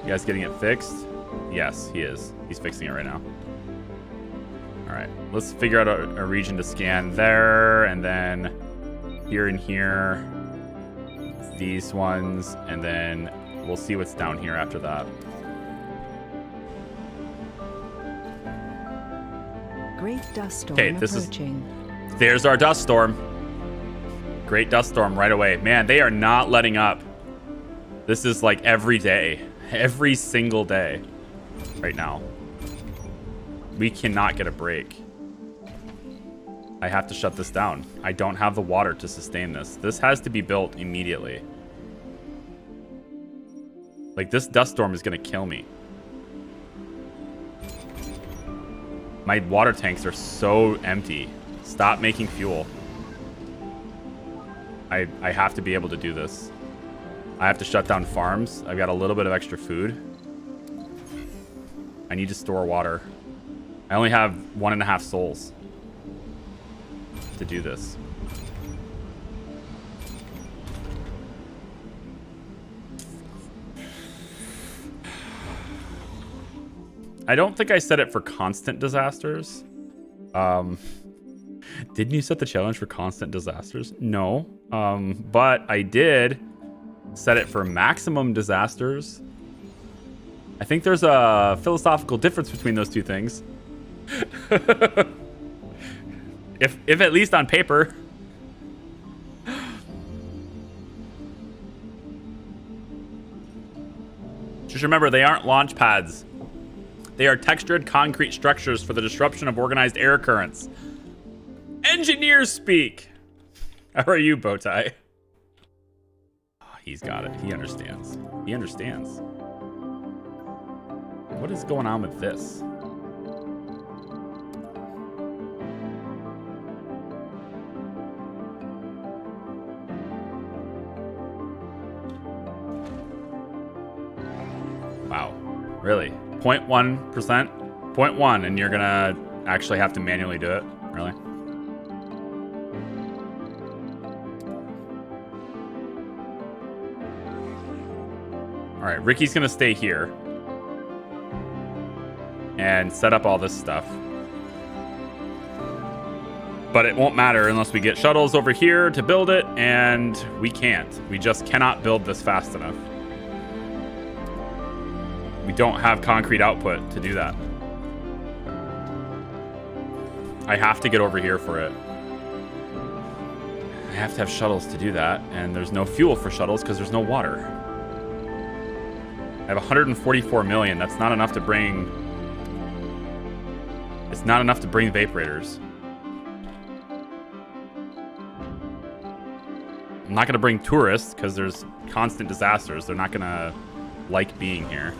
You guys getting it fixed? Yes, he is. He's fixing it right now. All right, let's figure out a region to scan there, and then here and here, these ones, and then we'll see what's down here after that. Great dust storm Okay, this is- approaching. There's our dust storm. Great dust storm right away. Man, they are not letting up. This is like every day. Every single day right now. We cannot get a break. I have to shut this down. I don't have the water to sustain this. This has to be built immediately. Like, this dust storm is going to kill me. My water tanks are so empty. Stop making fuel. I have to be able to do this. I have to shut down farms. I've got a little bit of extra food. I need to store water. I only have 1.5 souls to do this. I don't think I set it for constant disasters. Didn't you set the challenge for constant disasters? No. But I did set it for maximum disasters. I think there's a philosophical difference between those two things. if at least on paper. Just remember, they aren't launch pads. They are textured concrete structures for the disruption of organized air currents. Engineers speak. How are you, Bowtie? Oh, he's got it. He understands. He understands. What is going on with this? Wow. Really? 0.1%? 0.1, and you're gonna actually have to manually do it? Really? Alright, Ricky's gonna stay here and set up all this stuff. But it won't matter unless we get shuttles over here to build it, and we can't. We just cannot build this fast enough. We don't have concrete output to do that. I have to get over here for it. I have to have shuttles to do that, and there's no fuel for shuttles because there's no water. I have 144 million. That's not enough to bring... It's not enough to bring vaporators. I'm not going to bring tourists because there's constant disasters. They're not going to like being here.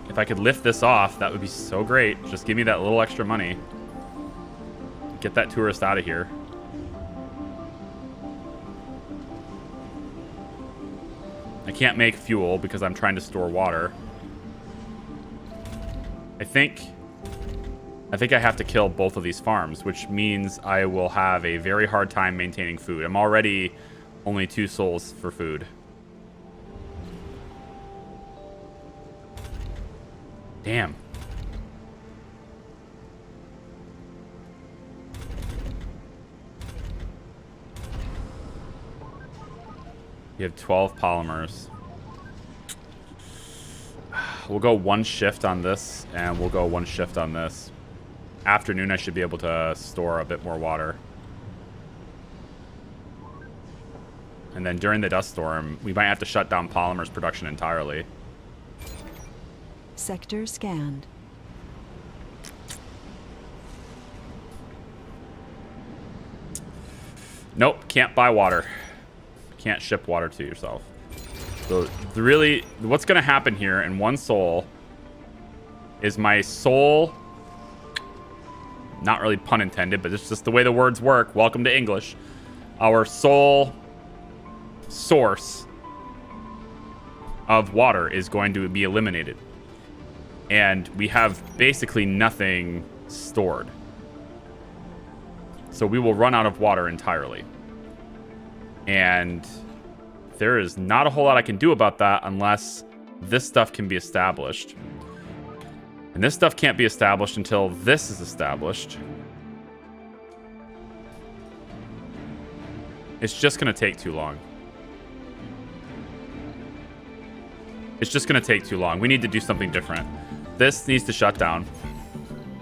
If I could lift this off, that would be so great. Just give me that little extra money. Get that tourist out of here. I can't make fuel because I'm trying to store water. I think I have to kill both of these farms, which means I will have a very hard time maintaining food. I'm already only 2 souls for food. Damn. You have 12 polymers. We'll go 1 shift on this, and we'll go 1 shift on this. Afternoon, I should be able to store a bit more water. And then during the dust storm, we might have to shut down polymers production entirely. Sector scanned. Nope, can't buy water. Can't ship water to yourself. So really, what's going to happen here in 1 soul is my soul, not really pun intended, but it's just the way the words work. Welcome to English. Our soul source of water is going to be eliminated. And we have basically nothing stored. So we will run out of water entirely. And there is not a whole lot I can do about that unless this stuff can be established. And this stuff can't be established until this is established. It's just going to take too long. It's just going to take too long. We need to do something different. This needs to shut down.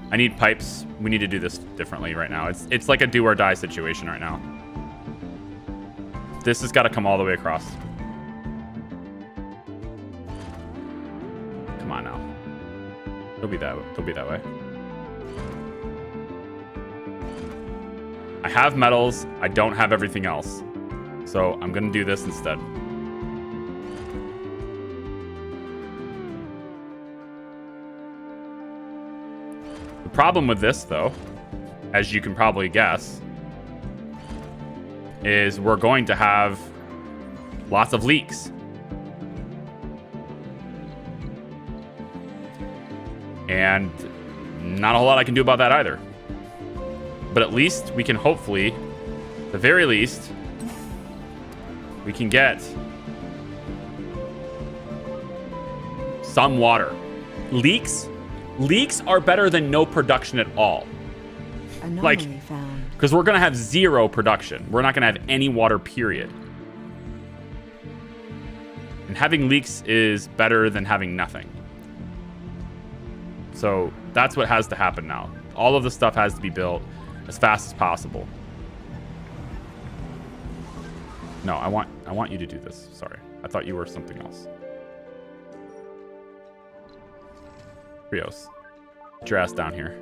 I need pipes. We need to do this differently right now. It's like a do or die situation right now. This has got to come all the way across. Come on now. Don't be that way. I have metals. I don't have everything else. So I'm going to do this instead. The problem with this, though, as you can probably guess, is we're going to have lots of leaks. And not a whole lot I can do about that either. But at least we can hopefully, at the very least, we can get some water. Leaks are better than no production at all. Anomaly found. Because we're going to have zero production. We're not going to have any water, period. And having leaks is better than having nothing. So that's what has to happen now. All of the stuff has to be built as fast as possible. No, I want you to do this. Sorry. I thought you were something else. Rios, get your ass down here.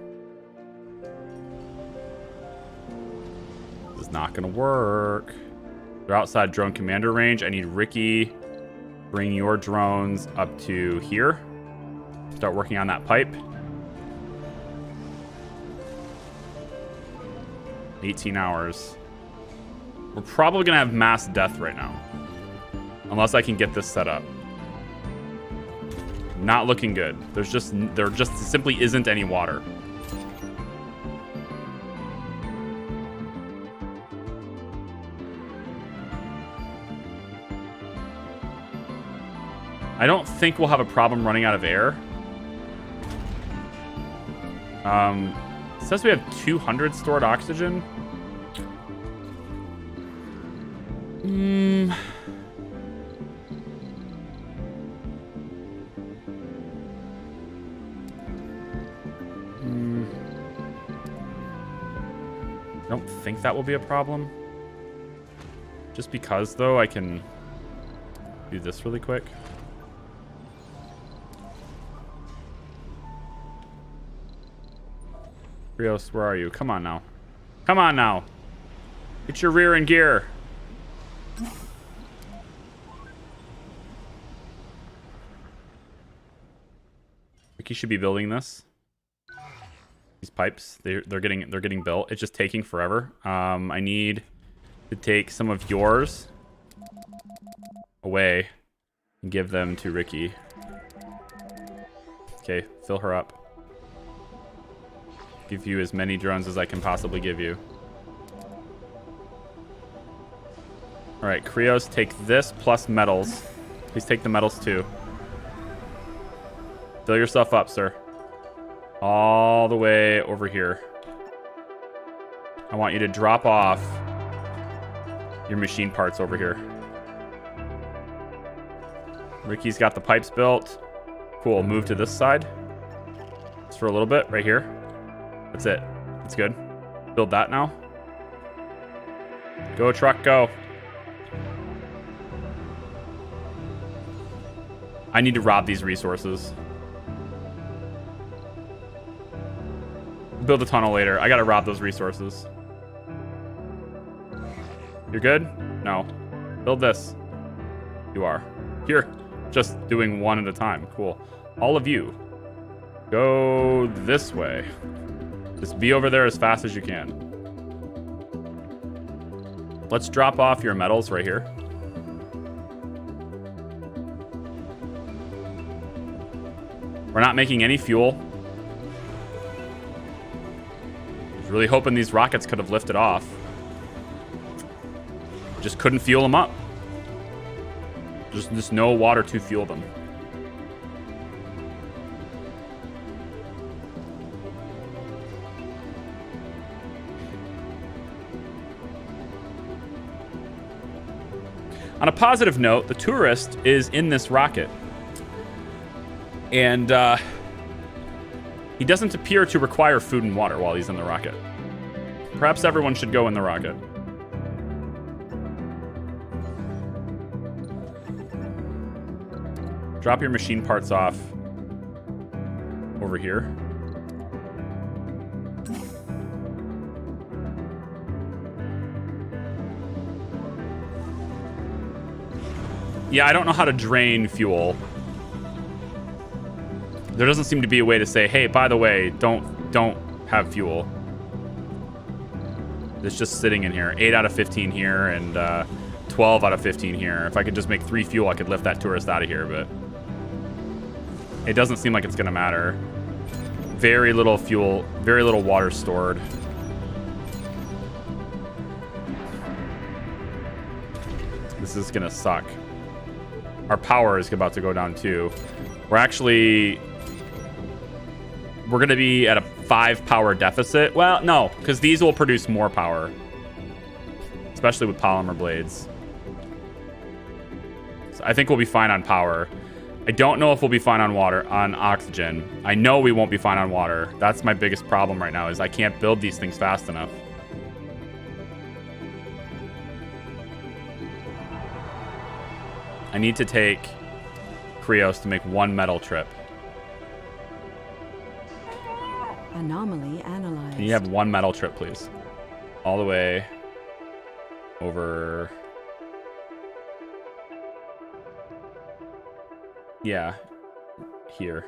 This is not gonna work. They're outside drone commander range. I need Ricky. Bring your drones up to here. Start working on that pipe. 18 hours. We're probably gonna have mass death right now. Unless I can get this set up. Not looking good. There just simply isn't any water. I don't think we'll have a problem running out of air. It says we have 200 stored oxygen. I don't think that will be a problem. Just because, though, I can do this really quick. Rios, where are you? Come on now. Come on now. Get your rear in gear. Ricky should be building this. These pipes, they're getting built. It's just taking forever. I need to take some of yours away and give them to Ricky. Okay, fill her up. Give you as many drones as I can possibly give you. All right, Krios, take this plus metals. Please take the metals too. Fill yourself up, sir. All the way over here. I want you to drop off your machine parts over here. Ricky's got the pipes built. Cool, move to this side. Just for a little bit, right here. That's it. That's good. Build that now. Go, truck, go. I need to rob these resources. Build a tunnel later. I gotta rob those resources. You're good? No. Build this. You are. You're just doing one at a time. Cool. All of you, go this way. Just be over there as fast as you can. Let's drop off your metals right here. We're not making any fuel. I was really hoping these rockets could have lifted off. Just couldn't fuel them up. Just no water to fuel them. On a positive note, the tourist is in this rocket. And He doesn't appear to require food and water while he's in the rocket. Perhaps everyone should go in the rocket. Drop your machine parts off over here. Yeah, I don't know how to drain fuel. There doesn't seem to be a way to say, hey, by the way, don't have fuel. It's just sitting in here. 8 out of 15 here and 12 out of 15 here. If I could just make 3 fuel, I could lift that tourist out of here, but it doesn't seem like it's gonna matter. Very little fuel, very little water stored. This is gonna suck. Our power is about to go down too. We're gonna be at a 5 power deficit. Well, no, because these will produce more power, especially with polymer blades. So I think we'll be fine on power. I don't know if we'll be fine on oxygen. I know we won't be fine on water. That's my biggest problem right now, is I can't build these things fast enough. I need to take Krios to make 1 metal trip. Anomaly analyzed. Can you have 1 metal trip, please? All the way over. Yeah, here.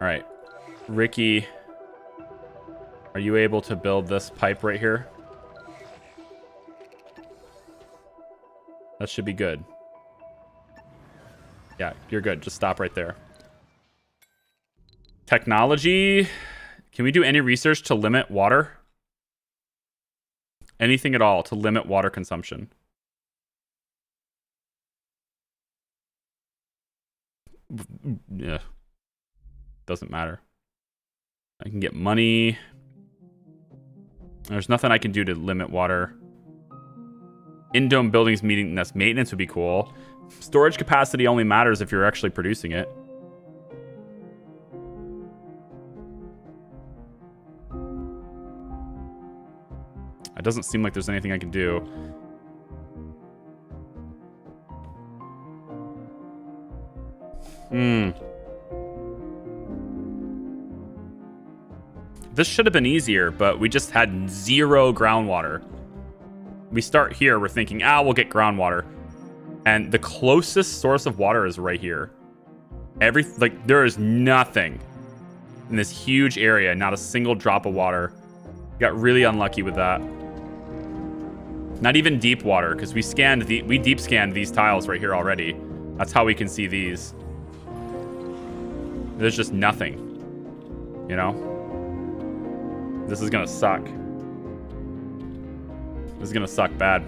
All right, Ricky, are you able to build this pipe right here? That should be good. Yeah, you're good. Just stop right there. Technology. Can we do any research to limit water? Anything at all to limit water consumption? Yeah. Doesn't matter. I can get money. There's nothing I can do to limit water. In-dome buildings meeting nest maintenance would be cool. Storage capacity only matters if you're actually producing it. It doesn't seem like there's anything I can do. This should have been easier, but we just had 0 groundwater. We start here, we're thinking, we'll get groundwater. And the closest source of water is right here. There is nothing in this huge area, not a single drop of water. Got really unlucky with that. Not even deep water, because we deep scanned these tiles right here already. That's how we can see these. There's just nothing, you know? This is gonna suck. This is gonna suck bad.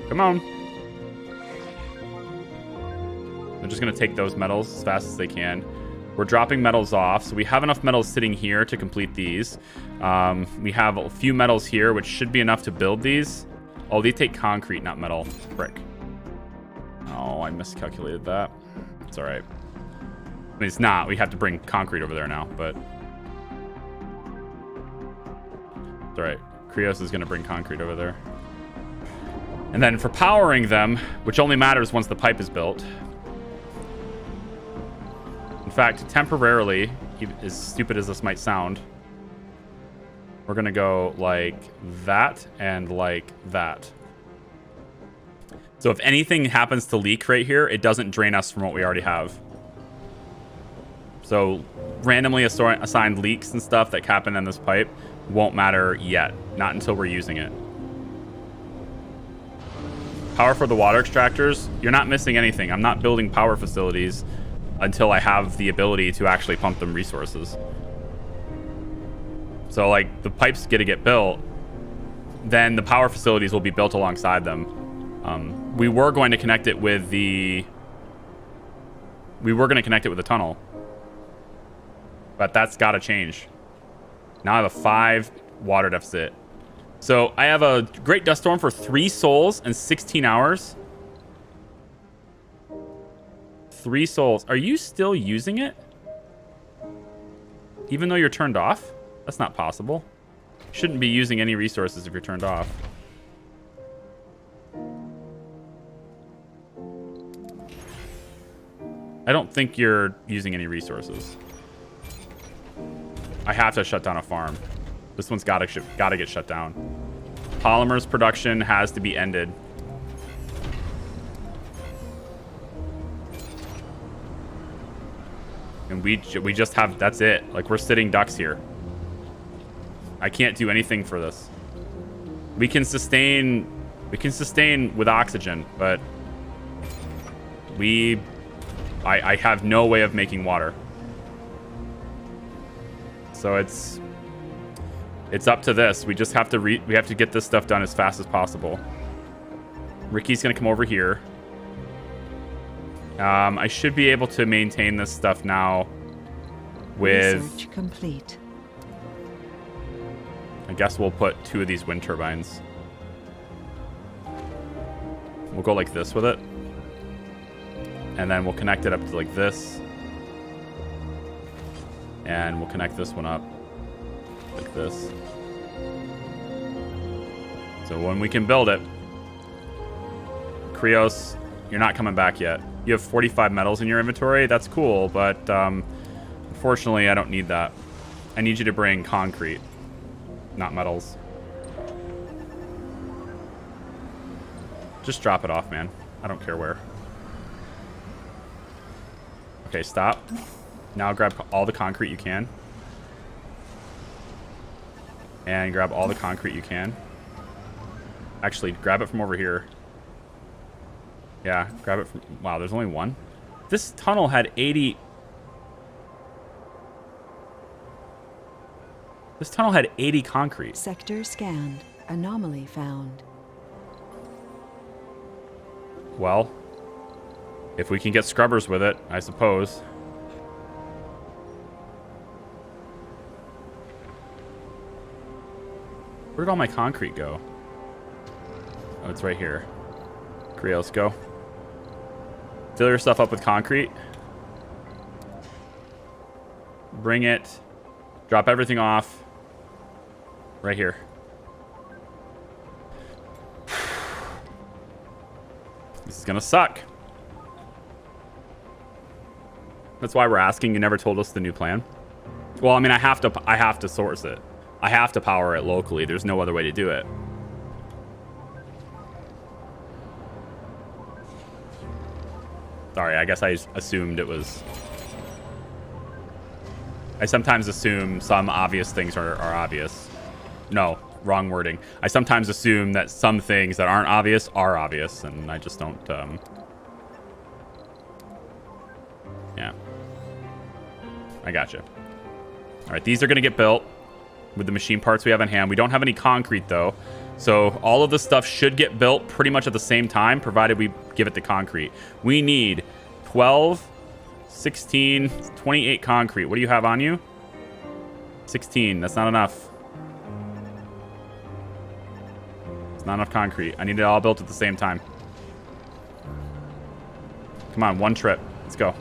Come on. They're just gonna take those metals as fast as they can. We're dropping metals off, so we have enough metals sitting here to complete these. We have a few metals here, which should be enough to build these. Oh, they take concrete, not metal. Brick. Oh, I miscalculated that. It's all right. I mean, it's not. We have to bring concrete over there now, but it's all right. Krios is going to bring concrete over there. And then for powering them, which only matters once the pipe is built. In fact, temporarily, as stupid as this might sound, we're going to go like that and like that. So if anything happens to leak right here, it doesn't drain us from what we already have. So randomly assigned leaks and stuff that happen in this pipe won't matter yet. Not until we're using it. Power for the water extractors. You're not missing anything. I'm not building power facilities until I have the ability to actually pump them resources. So like the pipes get built, then the power facilities will be built alongside them. We were going to connect it with the tunnel, but that's got to change. Now I have a 5 water deficit. So I have a great dust storm for 3 souls and 16 hours. 3 souls. Are you still using it? Even though you're turned off? That's not possible. Shouldn't be using any resources if you're turned off. I don't think you're using any resources. I have to shut down a farm. This one's gotta get shut down. Polymers production has to be ended. And we just have, that's it. Like, we're sitting ducks here. I can't do anything for this. We can sustain with oxygen, but I have no way of making water. So it's up to this. We just have to we have to get this stuff done as fast as possible. Ricky's gonna come over here. I should be able to maintain this stuff now with... Research complete. I guess we'll put 2 of these wind turbines. We'll go like this with it. And then we'll connect it up to like this. And we'll connect this one up like this. So when we can build it... Krios, you're not coming back yet. You have 45 metals in your inventory. That's cool, but unfortunately, I don't need that. I need you to bring concrete, not metals. Just drop it off, man. I don't care where. Okay, stop. Now grab all the concrete you can. And grab all the concrete you can. Actually, grab it from over here. Yeah, grab it from... Wow, there's only one? This tunnel had 80... This tunnel had 80 concrete. Sector scanned. Anomaly found. Well, if we can get scrubbers with it, I suppose. Where did all my concrete go? Oh, it's right here. Krios, go. Fill your stuff up with concrete. Bring it. Drop everything off. Right here. This is gonna suck. That's why we're asking. You never told us the new plan. Well, I mean, I have to source it. I have to power it locally. There's no other way to do it. Sorry, I guess I assumed it was... I sometimes assume some obvious things are obvious. No, wrong wording. I sometimes assume that some things that aren't obvious are obvious, and I just don't... Yeah. I gotcha. All right, these are going to get built with the machine parts we have in hand. We don't have any concrete, though. So all of this stuff should get built pretty much at the same time, provided we give it the concrete. We need 12, 16, 28 concrete. What do you have on you? 16. That's not enough. It's not enough concrete. I need it all built at the same time. Come on, one trip. Let's go.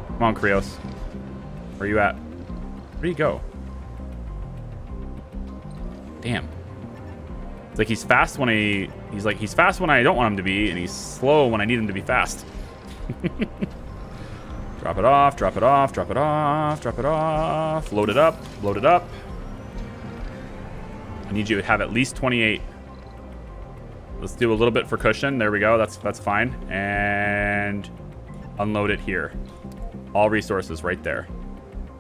Come on, Krios. Where are you at? Where do you go? Damn. It's like he's fast when he's fast when I don't want him to be, and he's slow when I need him to be fast. Drop it off, drop it off, drop it off, drop it off. Load it up, load it up. I need you to have at least 28. Let's do a little bit for cushion. There we go. That's fine. And unload it here. All resources right there.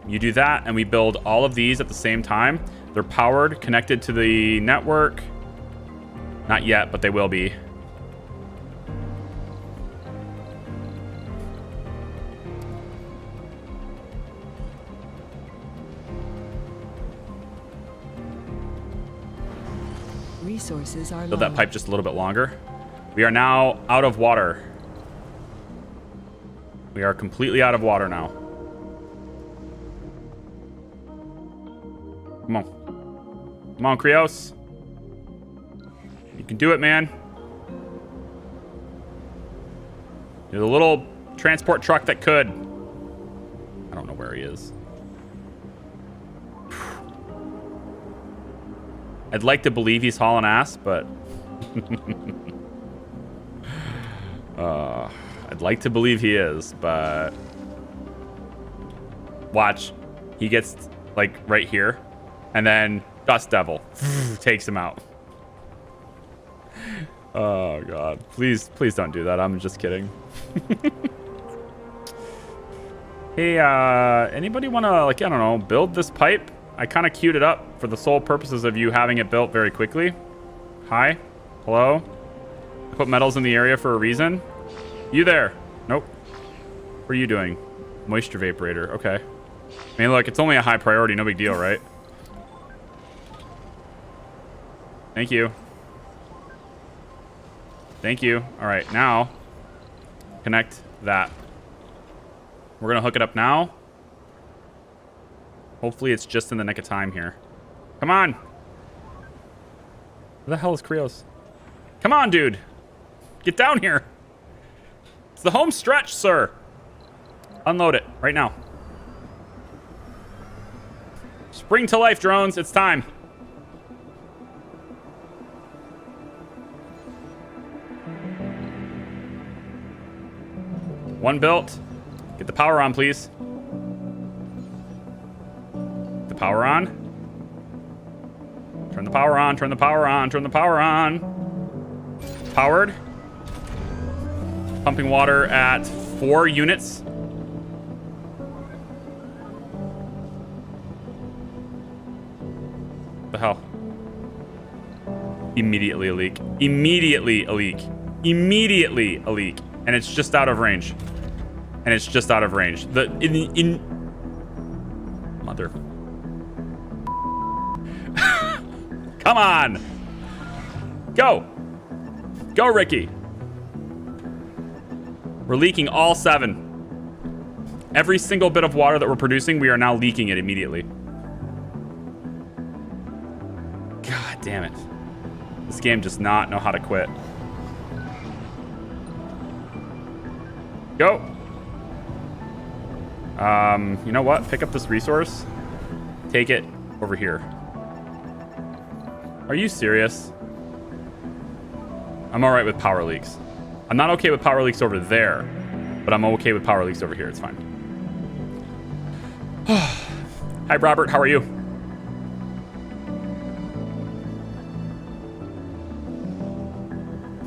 You do that, and we build all of these at the same time. They're powered, connected to the network. Not yet, but they will be. Resources are low. Build that pipe just a little bit longer. We are now out of water. We are completely out of water now. Come on. Come on, Krios. You can do it, man. You're the little transport truck that could. I don't know where he is. I'd like to believe he's hauling ass, but... I'd like to believe he is, but... Watch. He gets, like, right here. And then Dust Devil takes him out. Oh, God. Please don't do that. I'm just kidding. Hey, anybody want to, like, I don't know, build this pipe? I kind of queued it up for the sole purposes of you having it built very quickly. Hi? Hello? I put metals in the area for a reason. You there? Nope. What are you doing? Moisture vaporator. Okay. I mean, look, it's only a high priority. No big deal, right? Thank you. Thank you. All right, now connect that. We're going to hook it up now. Hopefully it's just in the nick of time here. Come on. Where the hell is Krios? Come on, dude. Get down here. It's the home stretch, sir. Unload it right now. Spring to life, drones. It's time. One built. Get the power on, please. The power on. Turn the power on, turn the power on, turn the power on. Powered. Pumping water at 4 units. What the hell? Immediately a leak. Immediately a leak. Immediately a leak. And it's just out of range. And it's just out of range. Mother. Come on. Go. Go, Ricky. We're leaking all 7. Every single bit of water that we're producing, we are now leaking it immediately. God damn it. This game does not know how to quit. Go. You know what? Pick up this resource. Take it over here. Are you serious? I'm all right with power leaks. I'm not okay with power leaks over there, but I'm okay with power leaks over here. It's fine. Hi, Robert. How are you?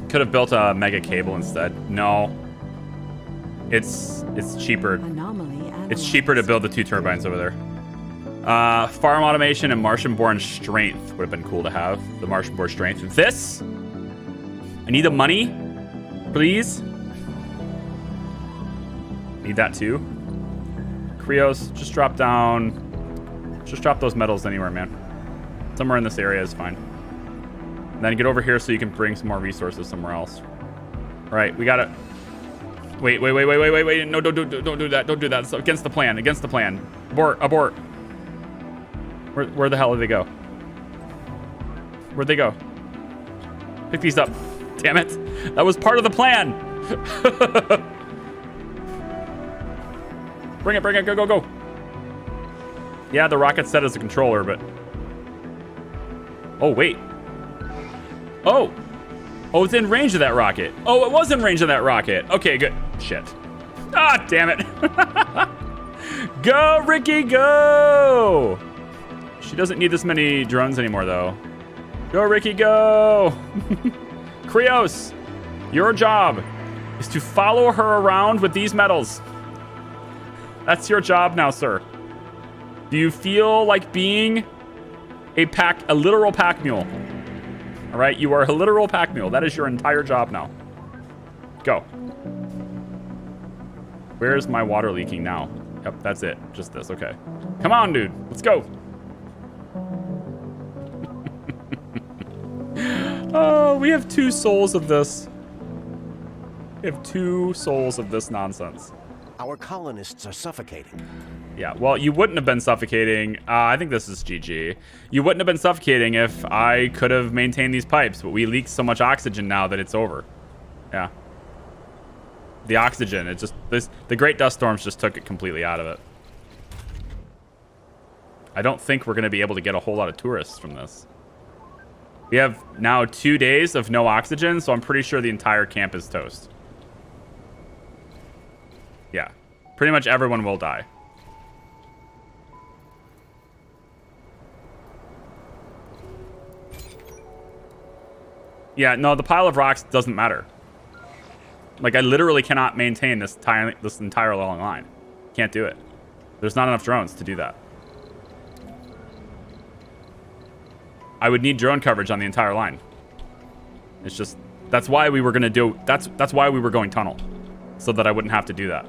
Could have built a mega cable instead. No. It's cheaper. It's cheaper to build the 2 turbines over there. Farm automation and Martian-born strength would have been cool to have. The Martian-born strength. This? I need the money, please. Need that too. Krios, just drop down. Just drop those metals anywhere, man. Somewhere in this area is fine. And then get over here so you can bring some more resources somewhere else. All right, we got it. Wait. No, don't do that. Don't do that. It's against the plan. Against the plan. Abort. Where the hell did they go? Where'd they go? Pick these up. Damn it. That was part of the plan. Bring it. Go. Yeah, the rocket's set as a controller, but... Oh, wait. Oh, it's in range of that rocket. Oh, it was in range of that rocket. Okay, good. Shit. Ah, damn it. Go, Ricky, go. She doesn't need this many drones anymore, though. Go, Ricky, go. Krios, your job is to follow her around with these metals. That's your job now, sir. Do you feel like being a literal pack mule? All right, you are a literal pack mule. That is your entire job now. Go. Where's my water leaking now? Yep, that's it. Just this. Okay. Come on, dude. Let's go. Oh, we have 2 souls of this. We have 2 souls of this nonsense. Our colonists are suffocating. Yeah, well, you wouldn't have been suffocating. I think this is GG. You wouldn't have been suffocating if I could have maintained these pipes, but we leaked so much oxygen now that it's over. Yeah. The oxygen, it just... the Great Dust Storms just took it completely out of it. I don't think we're going to be able to get a whole lot of tourists from this. We have now 2 days of no oxygen, so I'm pretty sure the entire camp is toast. Yeah. Pretty much everyone will die. Yeah, no, the pile of rocks doesn't matter. Like, I literally cannot maintain this entire long line. Can't do it. There's not enough drones to do that. I would need drone coverage on the entire line. It's just... that's why we were going to do... That's why we were going tunnel. So that I wouldn't have to do that.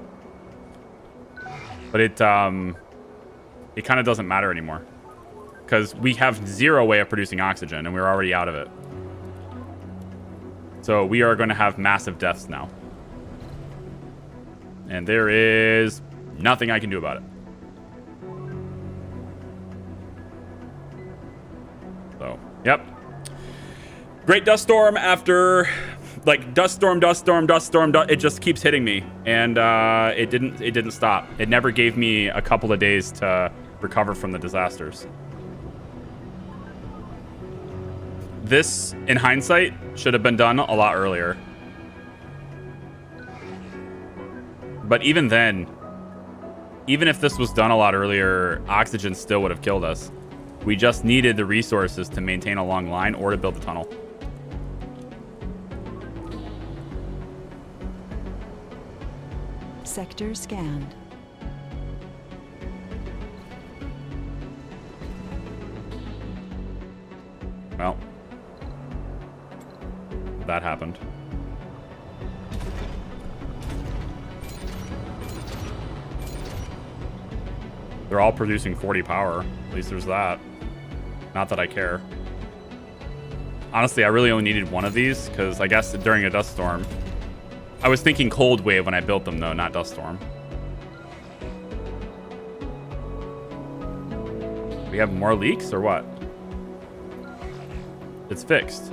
But it kind of doesn't matter anymore. Because we have zero way of producing oxygen, and we're already out of it. So we are going to have massive deaths now. And there is nothing I can do about it. So, yep. Great dust storm after... like, dust storm, it just keeps hitting me. And it didn't stop. It never gave me a couple of days to recover from the disasters. This, in hindsight, should have been done a lot earlier. But even then, even if this was done a lot earlier, oxygen still would have killed us. We just needed the resources to maintain a long line or to build the tunnel. Sector scanned. Well, that happened. They're all producing 40 power. At least there's that. Not that I care. Honestly, I really only needed one of these because I guess during a dust storm. I was thinking cold wave when I built them though, not dust storm. We have more leaks or what? It's fixed.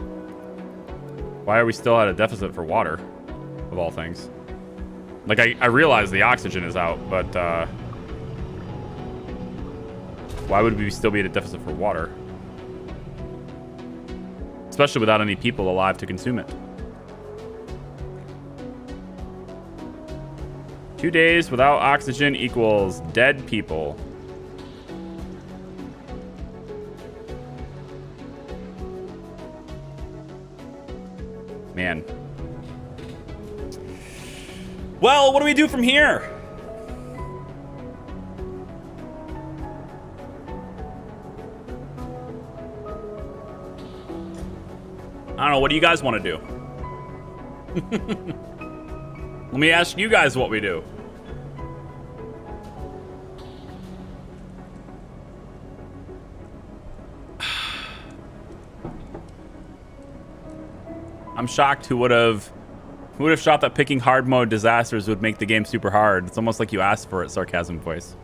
Why are we still at a deficit for water, of all things? Like, I realize the oxygen is out, but why would we still be at a deficit for water? Especially without any people alive to consume it. 2 days without oxygen equals dead people. Man. Well, what do we do from here? I don't know. What do you guys want to do? Let me ask you guys what we do. I'm shocked who would have shot that picking hard mode disasters would make the game super hard. It's almost like you asked for it, sarcasm voice.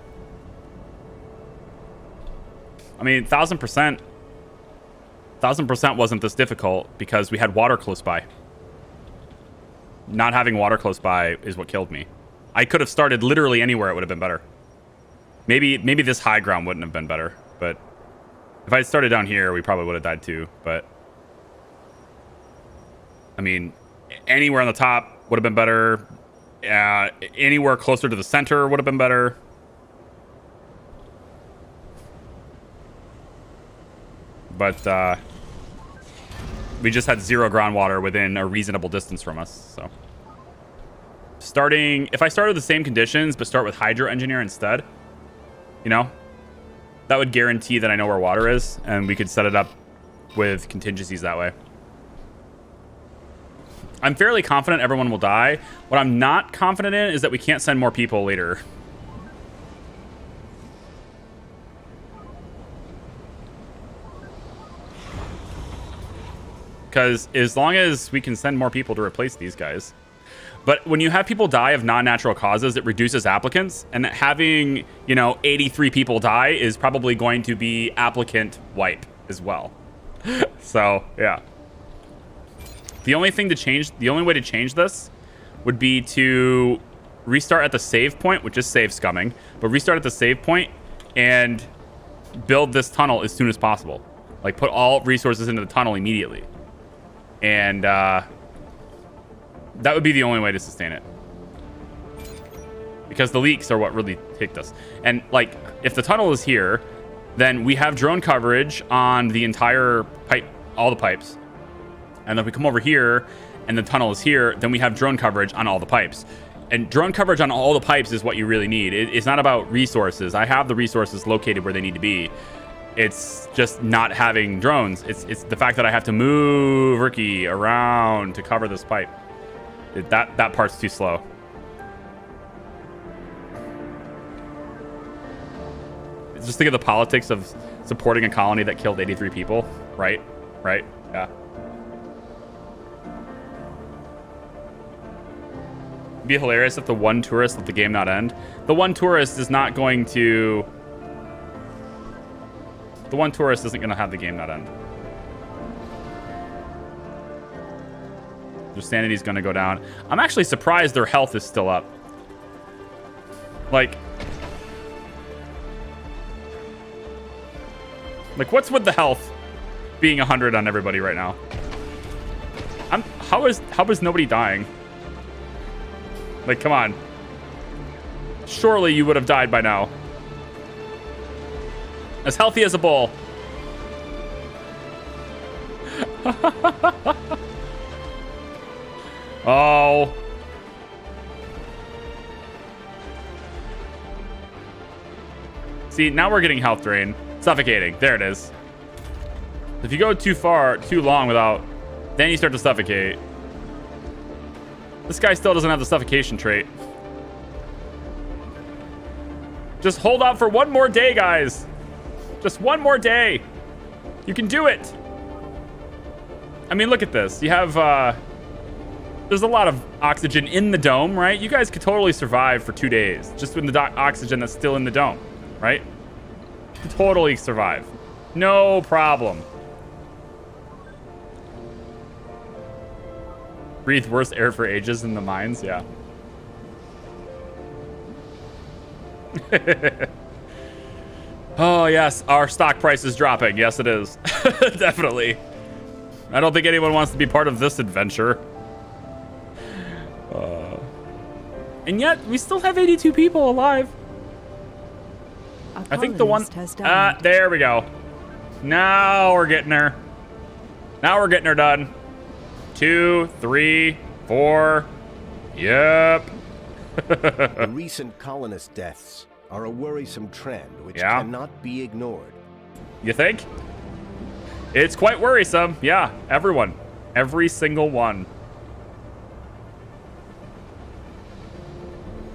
I mean, 1000% wasn't this difficult because we had water close by. Not having water close by is what killed me. I could have started literally anywhere, it would have been better. Maybe this high ground wouldn't have been better, but if I had started down here, we probably would have died too, but I mean, anywhere on the top would have been better. Anywhere closer to the center would have been better. But we just had zero groundwater within a reasonable distance from us. So if I started the same conditions, but start with hydro engineer instead, you know, that would guarantee that I know where water is and we could set it up with contingencies that way. I'm fairly confident everyone will die. What I'm not confident in is that we can't send more people later. Because as long as we can send more people to replace these guys, But when you have people die of non-natural causes, it reduces applicants. And having, 83 people die is probably going to be applicant wipe as well. So, yeah. The only way to change this would be to restart at the save point, which is save scumming, but restart at the save point and build this tunnel as soon as possible. Like, put all resources into the tunnel immediately. And, that would be the only way to sustain it. Because the leaks are what really ticked us. And, like, if the tunnel is here, then we have drone coverage on the entire pipe, all the pipes. And then we come over here, and the tunnel is here, then we have drone coverage on all the pipes. And drone coverage on all the pipes is what you really need. It's not about resources. I have the resources located where they need to be. It's just not having drones. It's the fact that I have to move Ricky around to cover this pipe. That part's too slow. Just think of the politics of supporting a colony that killed 83 people. Right? Yeah. It'd be hilarious if the one tourist let the game not end. The one tourist is not going to... The one tourist isn't going to have the game not end. Their sanity's going to go down. I'm actually surprised their health is still up. Like, what's with the health being 100 on everybody right now? How is nobody dying? Like, come on. Surely you would have died by now. As healthy as a bull. Oh. See, now we're getting health drain. Suffocating. There it is. If you go too long without... Then you start to suffocate. This guy still doesn't have the suffocation trait. Just hold out for one more day, guys. Just one more day. You can do it. I mean, look at this. You have... There's a lot of oxygen in the dome, right? You guys could totally survive for 2 days. Just with the oxygen that's still in the dome, right? You could totally survive. No problem. Breathe worst air for ages in the mines, yeah. Oh, yes, our stock price is dropping. Yes, it is. Definitely. I don't think anyone wants to be part of this adventure. And yet, we still have 82 people alive. I think the one... there we go. Now we're getting her. Now we're getting her done. 2, 3, 4. Yep. The recent colonist deaths are a worrisome trend which cannot be ignored. You think? It's quite worrisome. Yeah, everyone. Every single one.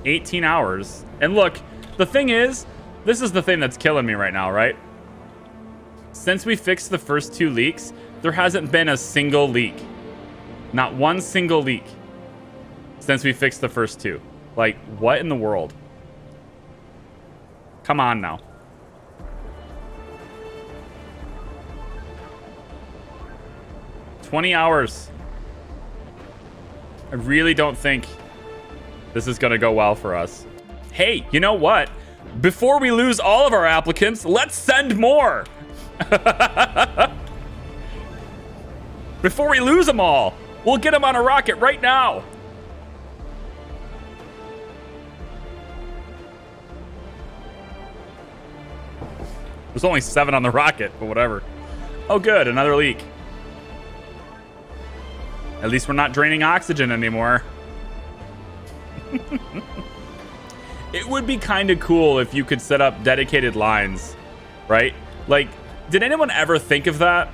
18 hours. And look, the thing is, this is the thing that's killing me right now, right? Since we fixed the first 2 leaks, there hasn't been a single leak. Not one single leak since we fixed the first 2. Like, what in the world? Come on now. $20 hours. I really don't think this is going to go well for us. Hey, you know what? Before we lose all of our applicants, let's send more. Before we lose them all, we'll get them on a rocket right now. There's only 7 on the rocket, but whatever. Oh, good. Another leak. At least we're not draining oxygen anymore. It would be kind of cool if you could set up dedicated lines, right? Like, did anyone ever think of that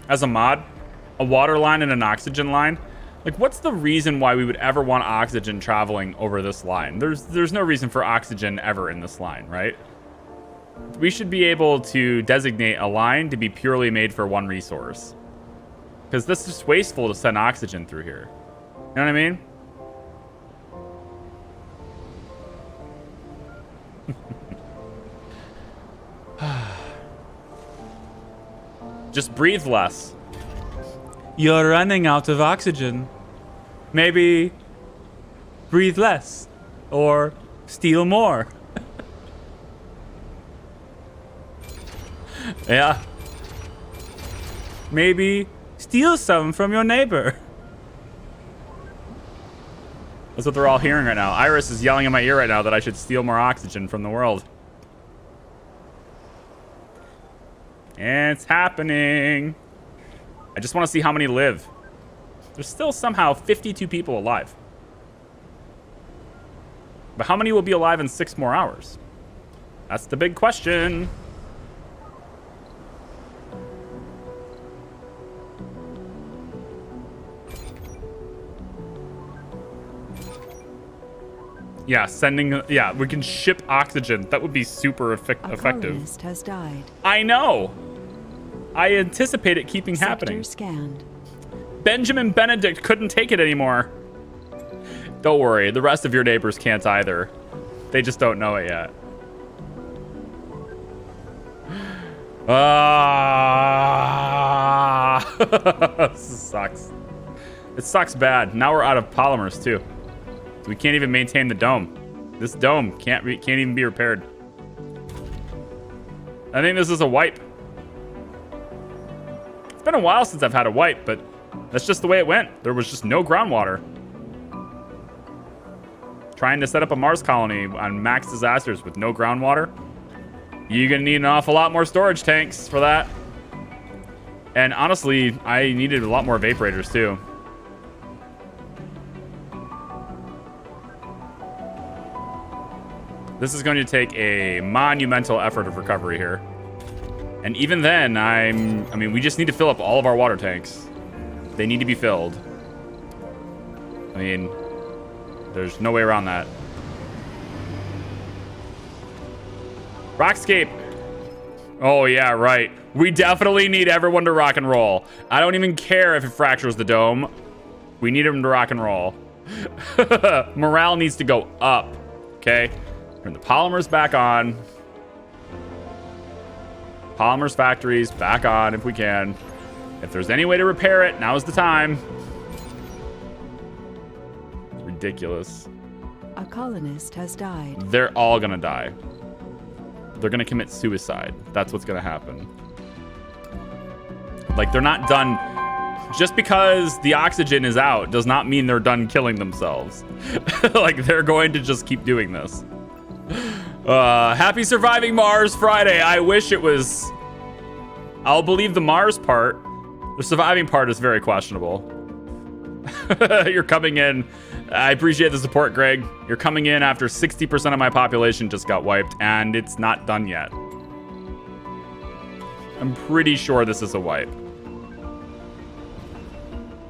as a mod? A water line and an oxygen line? Like, what's the reason why we would ever want oxygen traveling over this line? There's no reason for oxygen ever in this line, right? We should be able to designate a line to be purely made for one resource. Because this is wasteful to send oxygen through here. what I mean? Just breathe less. You're running out of oxygen. Maybe breathe less or steal more. Yeah. Maybe steal some from your neighbor. That's what they're all hearing right now. Iris is yelling in my ear right now that I should steal more oxygen from the world. It's happening. I just want to see how many live. There's still somehow 52 people alive. But how many will be alive in 6 more hours? That's the big question. Yeah, yeah, we can ship oxygen. That would be super effective. A colonist has died. I know. I anticipate it keeping happening. Sector scanned. Benjamin Benedict couldn't take it anymore. Don't worry, the rest of your neighbors can't either. They just don't know it yet. This sucks. It sucks bad. Now we're out of polymers too. So we can't even maintain the dome. This dome can't even be repaired. I think this is a wipe. It's been a while since I've had a wipe, but that's just the way it went. There was just no groundwater. Trying to set up a Mars colony on max disasters with no groundwater. You're gonna need an awful lot more storage tanks for that. And honestly, I needed a lot more evaporators too. This is going to take a monumental effort of recovery here. And even then, I mean, we just need to fill up all of our water tanks. They need to be filled. I mean, there's no way around that. Rockscape. Oh, yeah, right. We definitely need everyone to rock and roll. I don't even care if it fractures the dome. We need them to rock and roll. Morale needs to go up, okay? Turn the polymers back on. Polymers factories back on if we can. If there's any way to repair it, now's the time. It's ridiculous. A colonist has died. They're all gonna die. They're gonna commit suicide. That's what's gonna happen. Like, they're not done. Just because the oxygen is out does not mean they're done killing themselves. Like, they're going to just keep doing this. Happy surviving Mars Friday. I wish it was. I'll believe the Mars part. The surviving part is very questionable. You're coming in. I appreciate the support, Greg. You're coming in after 60% of my population just got wiped, and it's not done yet. I'm pretty sure this is a wipe.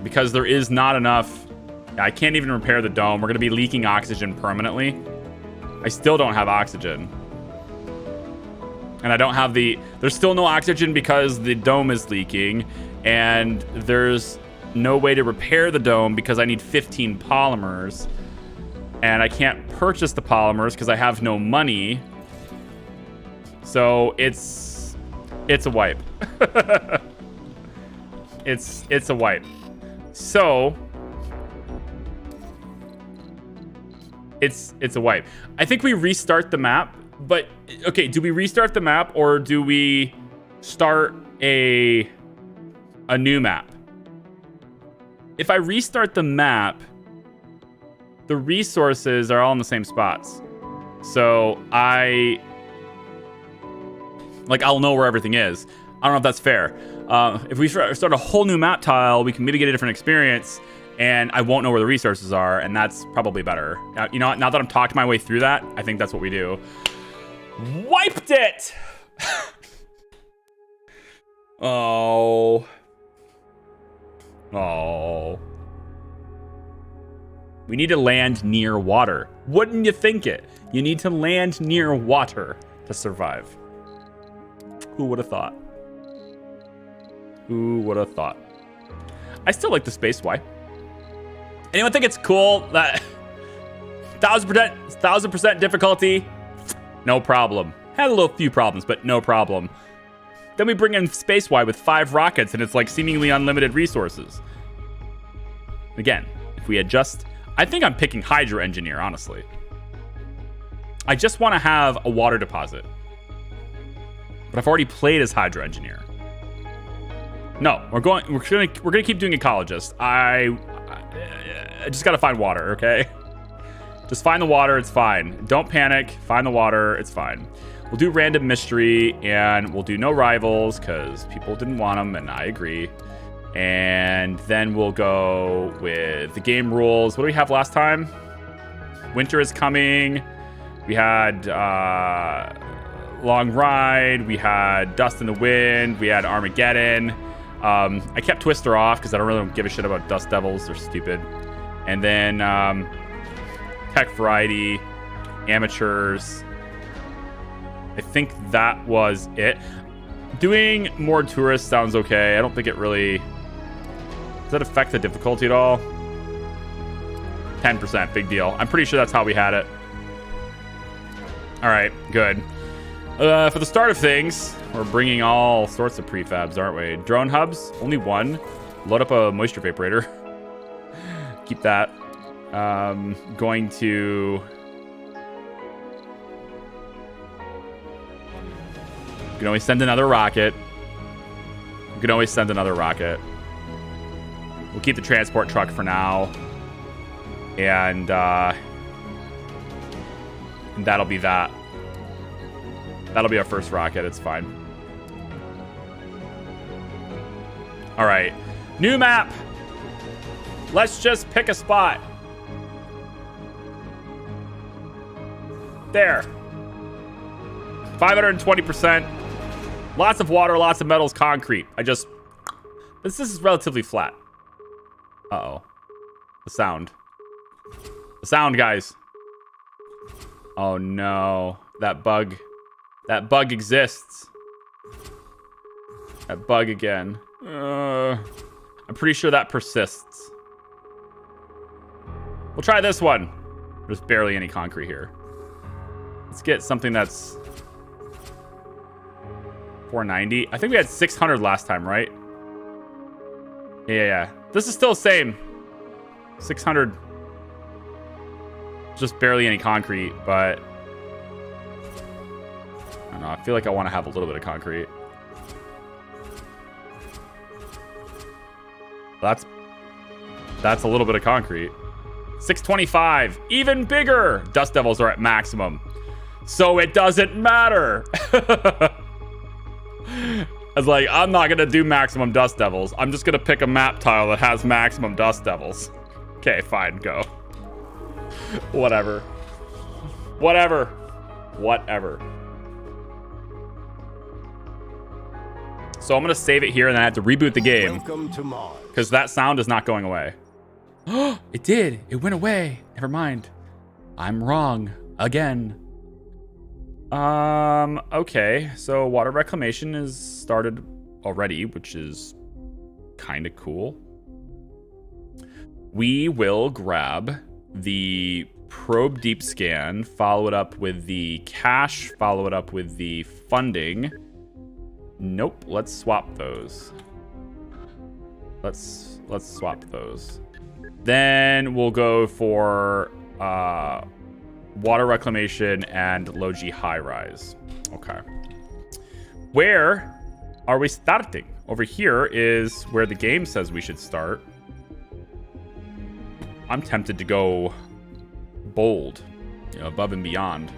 Because there is not enough. I can't even repair the dome. We're going to be leaking oxygen permanently. I still don't have oxygen. And I don't have there's still no oxygen because the dome is leaking. And there's no way to repair the dome because I need 15 polymers. And I can't purchase the polymers because I have no money. So it's a wipe. It's a wipe. So it's a wipe. I think we restart the map, but okay, do we restart the map or do we start a new map? If I restart the map, the resources are all in the same spots. So I'll know where everything is. I don't know if that's fair. If we start a whole new map tile, we can maybe get a different experience, and I won't know where the resources are, and that's probably better. You know, now that I'm talked my way through that, I think that's what we do. Wiped it! Oh. We need to land near water. Wouldn't you think it? You need to land near water to survive. Who would have thought? Who would have thought? I still like the space. Why? Anyone think it's cool that 1000% difficulty? No problem. Had a little few problems, but no problem. Then we bring in Space-Y with 5 rockets, and it's like seemingly unlimited resources. Again, if we had just... I think I'm picking Hydro Engineer, honestly. I just want to have a water deposit. But I've already played as Hydro Engineer. No, we're gonna keep doing Ecologist. I just gotta find water, okay? Just find the water, it's fine. Don't panic, find the water, it's fine. We'll do Random Mystery, and we'll do No Rivals, because people didn't want them, and I agree. And then we'll go with the game rules. What do we have last time? Winter is coming. We had Long Ride. We had Dust in the Wind. We had Armageddon. I kept Twister off because I don't really give a shit about Dust Devils. They're stupid. And then Tech Variety, Amateurs. I think that was it. Doing more tourists sounds okay. I don't think it really... Does that affect the difficulty at all? 10%, big deal. I'm pretty sure that's how we had it. All right, good. For the start of things, we're bringing all sorts of prefabs, aren't we? Drone hubs, only 1. Load up a moisture vaporator. Keep that. Going to... We can always send another rocket. We can always send another rocket. We'll keep the transport truck for now. And that'll be that. That'll be our first rocket. It's fine. All right. New map. Let's just pick a spot. There. 520%. Lots of water, lots of metals, concrete. This is relatively flat. Uh-oh. The sound. The sound, guys. Oh, no. That bug. That bug exists. That bug again. I'm pretty sure that persists. We'll try this one. There's barely any concrete here. Let's get something that's 490. I think we had 600 last time, right? Yeah. This is still the same. 600. Just barely any concrete, but I don't know. I feel like I want to have a little bit of concrete. That's a little bit of concrete. 625, even bigger. Dust Devils are at maximum, so it doesn't matter. I was like, I'm not gonna do maximum Dust Devils. I'm just gonna pick a map tile that has maximum Dust Devils. Okay, fine, go. Whatever. So I'm gonna save it here, and then I have to reboot the game. Welcome to Mars. Because that sound is not going away. Oh, it did. It went away. Never mind. I'm wrong again. Okay. So water reclamation is started already, which is kind of cool. We will grab the probe deep scan, follow it up with the cache, follow it up with the funding. Nope. Let's swap those. Let's swap those. Then we'll go for water reclamation and low-G high-rise. Okay. Where are we starting? Over here is where the game says we should start. I'm tempted to go bold, above and beyond.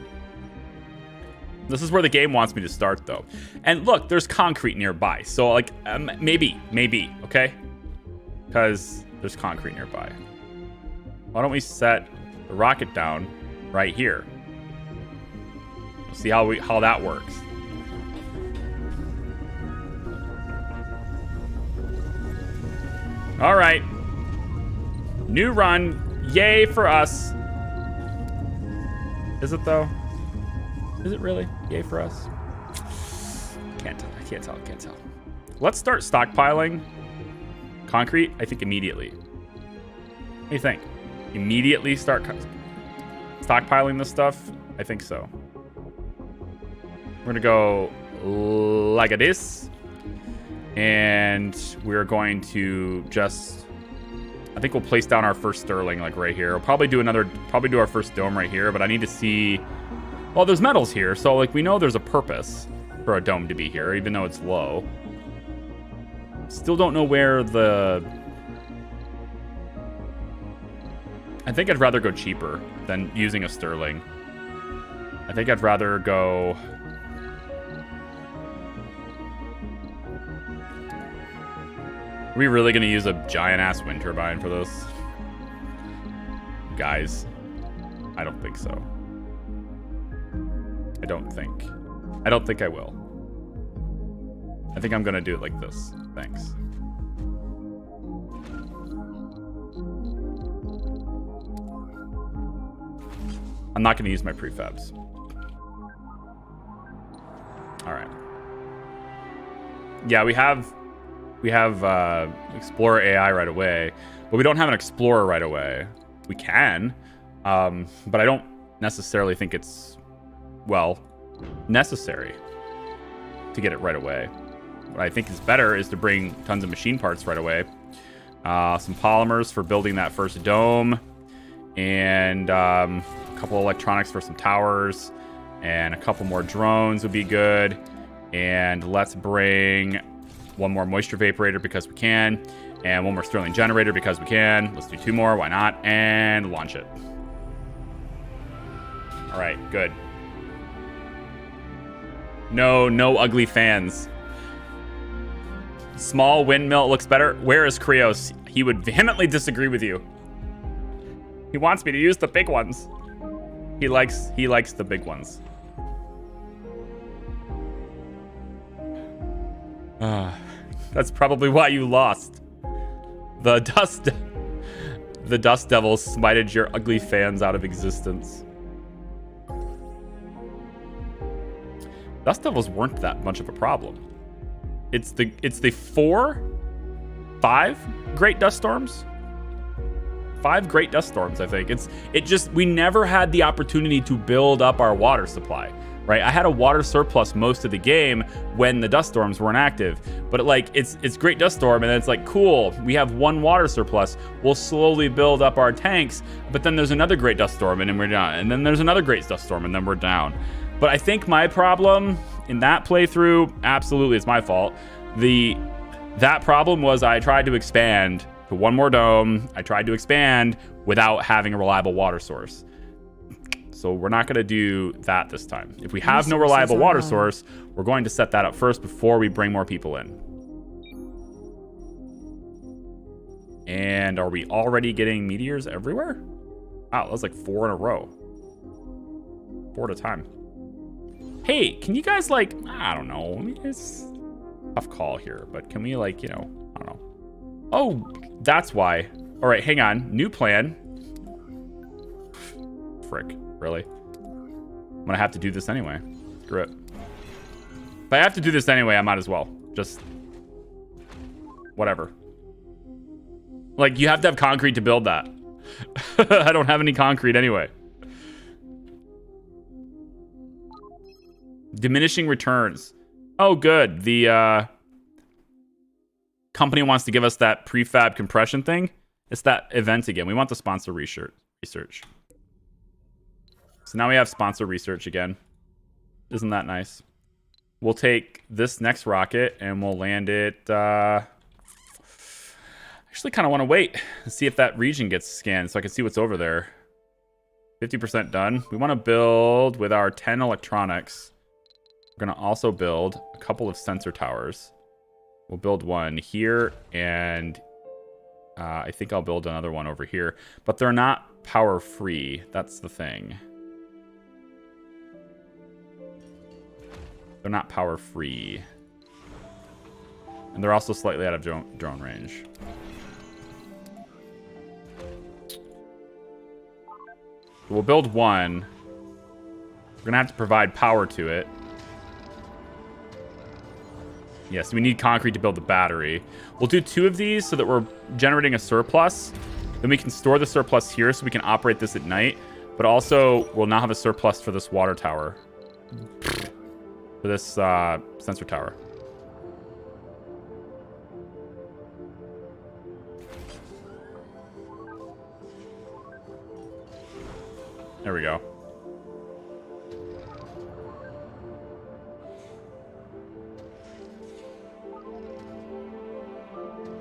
This is where the game wants me to start, though. And look, there's concrete nearby. So, like, maybe, okay? Because there's concrete nearby. Why don't we set the rocket down right here? We'll see how that works. All right. New run. Yay for us. Is it, though? Is it really? Yay for us? Can't tell. Let's start stockpiling concrete, I think, immediately. do you think? Immediately start stockpiling this stuff? I think so. We're gonna go like this, and we're going to just, I think we'll place down our first sterling like right here. We'll probably do our first dome right here, but I need to see, well, there's metals here, so like we know there's a purpose for a dome to be here, even though it's low. Still don't know where the, I think I'd rather go cheaper than using a sterling. I think I'd rather go, are we really going to use a giant-ass wind turbine for this? Guys, I don't think so. I don't think I will. I think I'm going to do it like this. Thanks. I'm not going to use my prefabs. All right. Yeah, we have Explorer AI right away, but we don't have an Explorer right away. We can, but I don't necessarily think it's, well, necessary to get it right away. What I think is better is to bring tons of machine parts right away. Some polymers for building that first dome, and a couple of electronics for some towers, and a couple more drones would be good. And let's bring one more moisture vaporator because we can, and one more Stirling generator because we can. Let's do 2 more, why not? And launch it. All right, good. No ugly fans. Small windmill looks better. Where is Krios? He would vehemently disagree with you. He wants me to use the big ones. He likes the big ones. That's probably why you lost. The dust devils smited your ugly fans out of existence. Dust devils weren't that much of a problem. It's the 5 great dust storms. 5 great dust storms, I think. We never had the opportunity to build up our water supply, right? I had a water surplus most of the game when the dust storms weren't active. But it's great dust storm, and then it's like, cool, we have 1 water surplus. We'll slowly build up our tanks, but then there's another great dust storm, and then we're down. And then there's another great dust storm, and then we're down. But I think my problem in that playthrough, absolutely, it's my fault. That problem was I tried to expand to 1 more dome. I tried to expand without having a reliable water source. So we're not going to do that this time. If we have no reliable water source, we're going to set that up first before we bring more people in. And are we already getting meteors everywhere? Wow, that was like 4 in a row. 4 at a time. Hey, can you guys I don't know. It's a tough call here, but can we I don't know. Oh, that's why. All right, hang on. New plan. Frick, really? I'm gonna have to do this anyway. Screw it. If I have to do this anyway, I might as well. Just whatever. You have to have concrete to build that. I don't have any concrete anyway. Diminishing returns. Oh, good. The company wants to give us that prefab compression thing. It's that event again. We want the sponsor research. So now we have sponsor research again. Isn't that nice? We'll take this next rocket and we'll land it. Actually, kind of want to wait and see if that region gets scanned so I can see what's over there. 50% done. We want to build with our 10 electronics. We're going to also build a couple of sensor towers. We'll build one here, and I think I'll build another one over here. But they're not power free. That's the thing. They're not power free. And they're also slightly out of drone range. So we'll build one. We're going to have to provide power to it. Yes, we need concrete to build the battery. We'll do 2 of these so that we're generating a surplus. Then we can store the surplus here so we can operate this at night. But also, we'll now have a surplus for this water tower. For this sensor tower. There we go.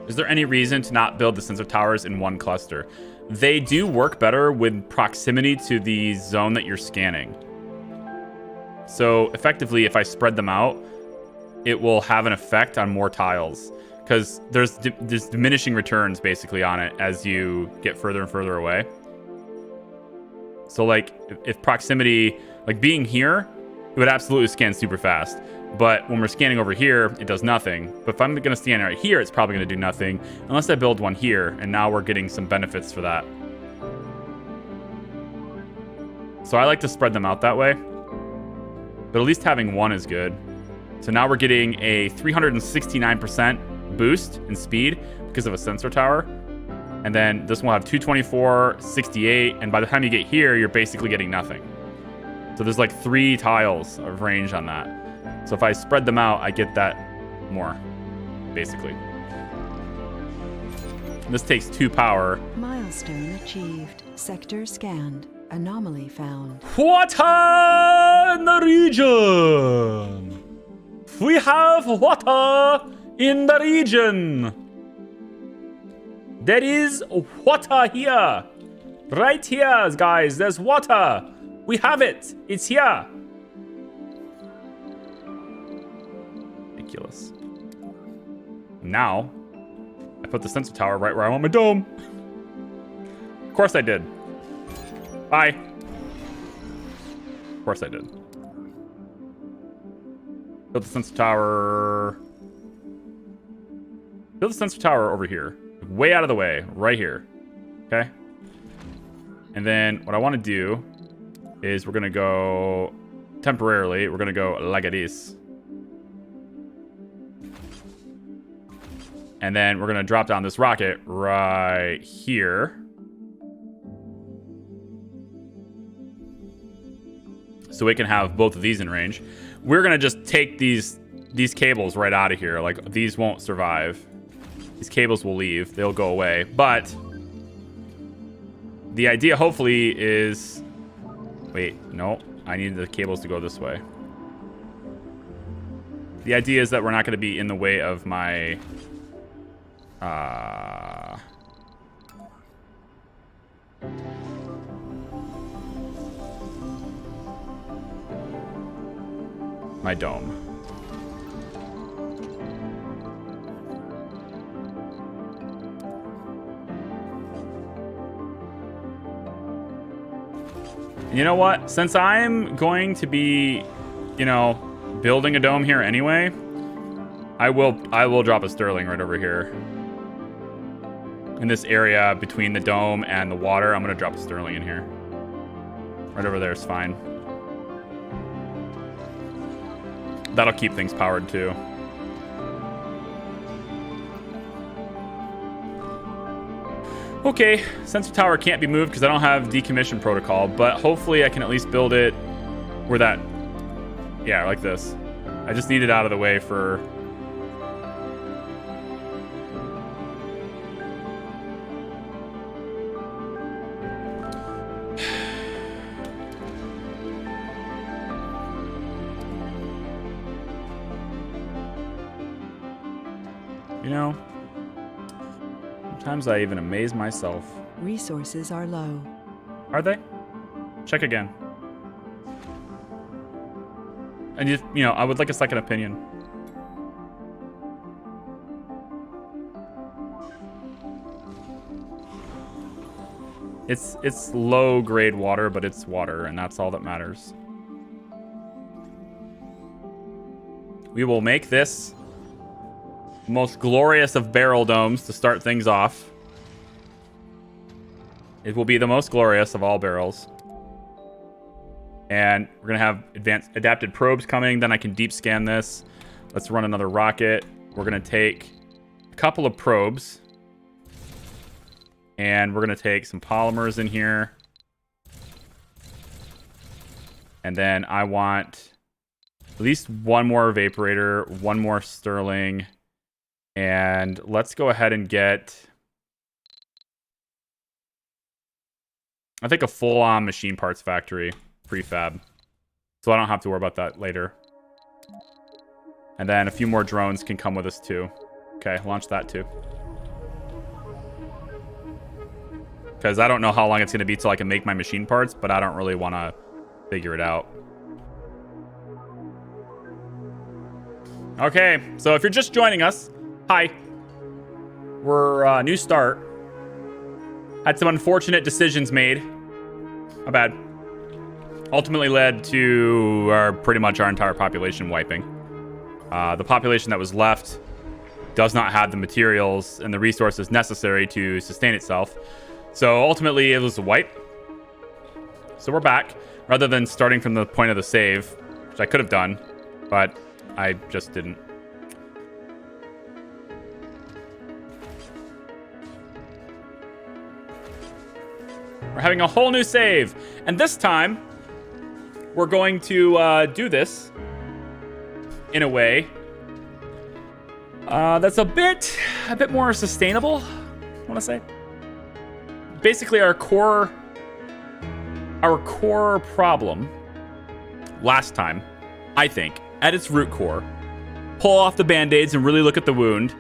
Is there any reason to not build the sensor towers in one cluster? They do work better with proximity to the zone that you're scanning. So effectively, if I spread them out, it will have an effect on more tiles. Because there's diminishing returns basically on it as you get further and further away. So like if proximity, like being here, it would absolutely scan super fast. But when we're scanning over here, it does nothing. But if I'm going to scan right here, it's probably going to do nothing. Unless I build one here, and now we're getting some benefits for that. So I like to spread them out that way. But at least having one is good. So now we're getting a 369% boost in speed because of a sensor tower. And then this one will have 224, 68, and by the time you get here, you're basically getting nothing. So there's like 3 tiles of range on that. So if I spread them out, I get that more, basically. This takes 2 power. Milestone achieved. Sector scanned. Anomaly found. Water in the region! We have water in the region! There is water here! Right here, guys, there's water! We have it! It's here! Ridiculous. Now, I put the sensor tower right where I want my dome. Of course I did. Bye. Of course I did. Build the sensor tower. Build the sensor tower over here. Way out of the way. Right here. Okay? And then what I want to do is we're going to go temporarily. We're going to go like this. And then we're going to drop down this rocket right here. So we can have both of these in range. We're going to just take these cables right out of here. Like, these won't survive. These cables will leave. They'll go away. But the idea, hopefully, is... Wait, no. I need the cables to go this way. The idea is that we're not going to be in the way of my... my dome. You know what? Since I'm going to be, you know, building a dome here anyway, I will drop a sterling right over here. In this area between the dome and the water, I'm going to drop a sterling in here. Right over there is fine. That'll keep things powered too. Okay, sensor tower can't be moved because I don't have decommission protocol, but hopefully I can at least build it where that... Yeah, like this. I just need it out of the way for... You know, sometimes I even amaze myself. Resources are low. Are they? Check again. And you know, I would like a second opinion. It's low grade water, but it's water, and that's all that matters. We will make this most glorious of barrel domes to start things off. It will be the most glorious of all barrels. And we're going to have advanced adapted probes coming. Then I can deep scan this. Let's run another rocket. We're going to take a couple of probes. And we're going to take some polymers in here. And then I want at least one more evaporator, one more sterling. And let's go ahead and get, I think, a full-on machine parts factory prefab. So I don't have to worry about that later. And then a few more drones can come with us too. Okay, launch that too. Because I don't know how long it's going to be till I can make my machine parts, but I don't really want to figure it out. Okay, so if you're just joining us, hi. We're new start. Had some unfortunate decisions made. My bad. Ultimately led to pretty much our entire population wiping. The population that was left does not have the materials and the resources necessary to sustain itself. So ultimately, it was a wipe. So we're back, rather than starting from the point of the save, which I could have done, but I just didn't. We're having a whole new save, and this time, we're going to do this in a way that's a bit more sustainable, I want to say. Basically, our core problem last time, I think, at its root core, pull off the band-aids and really look at the wound,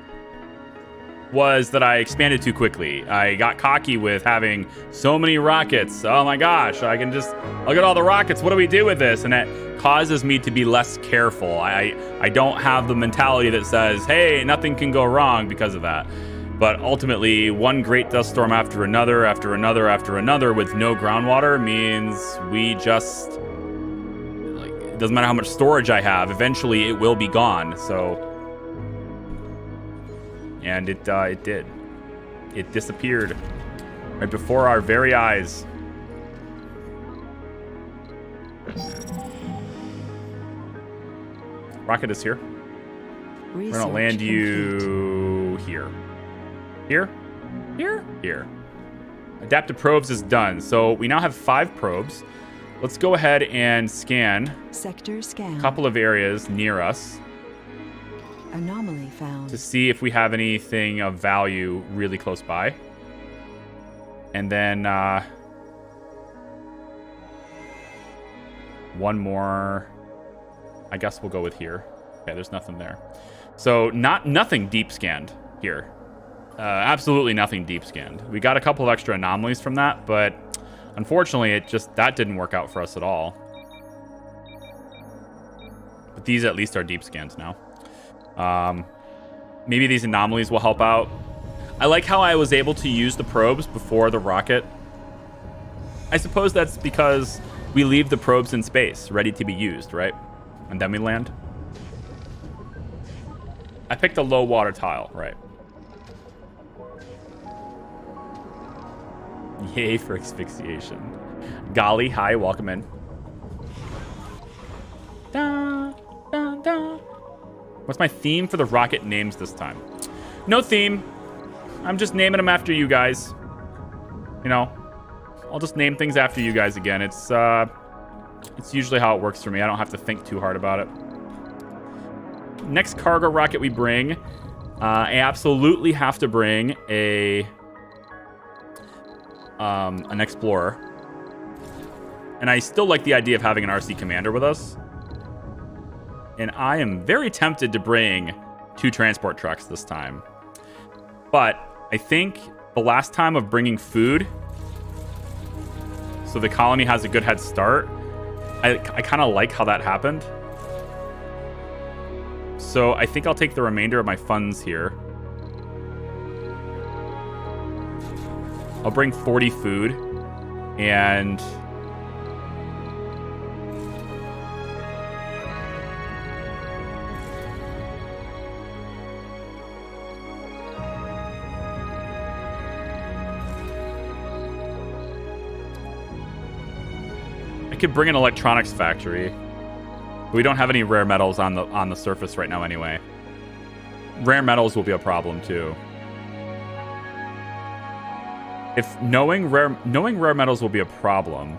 was that I expanded too quickly. I got cocky with having so many rockets. Oh my gosh, I can just look at all the rockets. What do we do with this? And that causes me to be less careful. I don't have the mentality that says, hey, nothing can go wrong because of that. But ultimately, one great dust storm after another, after another, after another with no groundwater means we just, like, it doesn't matter how much storage I have, eventually it will be gone. So, and it did. It disappeared right before our very eyes. Rocket is here. We're gonna land you here. Here, here, here. Adaptive probes is done. So we now have 5 probes. Let's go ahead and scan Sector scan. A couple of areas near us. Anomaly found. To see if we have anything of value really close by. And then one more. I guess we'll go with here. Okay, there's nothing there. So nothing deep scanned here. Absolutely nothing deep scanned. We got a couple of extra anomalies from that, but unfortunately, that didn't work out for us at all. But these at least are deep scans now. Maybe these anomalies will help out. I like how I was able to use the probes before the rocket. I suppose that's because we leave the probes in space, ready to be used, right? And then we land. I picked a low water tile, right? Yay for asphyxiation. Golly, hi, welcome in. Da, da, da. What's my theme for the rocket names this time? No theme. I'm just naming them after you guys. You know, I'll just name things after you guys again. It's usually how it works for me. I don't have to think too hard about it. Next cargo rocket we bring, I absolutely have to bring an explorer. And I still like the idea of having an RC commander with us. And I am very tempted to bring 2 transport trucks this time. But I think the last time of bringing food, so the colony has a good head start, I kind of like how that happened. So I think I'll take the remainder of my funds here. I'll bring 40 food and I could bring an electronics factory. We don't have any rare metals on the surface right now anyway. Rare metals will be a problem too. If knowing rare metals will be a problem,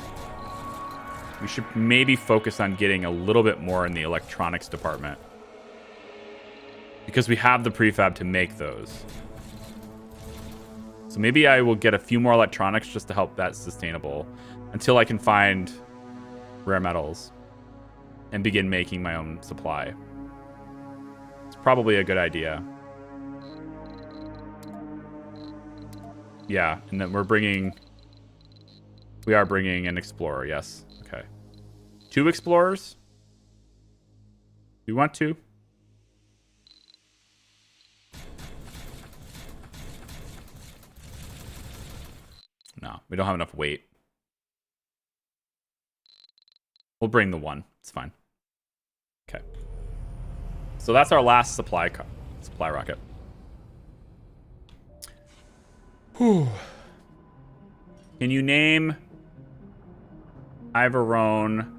we should maybe focus on getting a little bit more in the electronics department. Because we have the prefab to make those. So maybe I will get a few more electronics just to help that sustainable until I can find rare metals and begin making my own supply. It's probably a good idea. Yeah, and then we are bringing an explorer, yes. Okay. 2 explorers? Do you want 2? No, we don't have enough weight. We'll bring the 1. It's fine. Okay. So that's our last supply rocket. Whew. Can you name Ivorone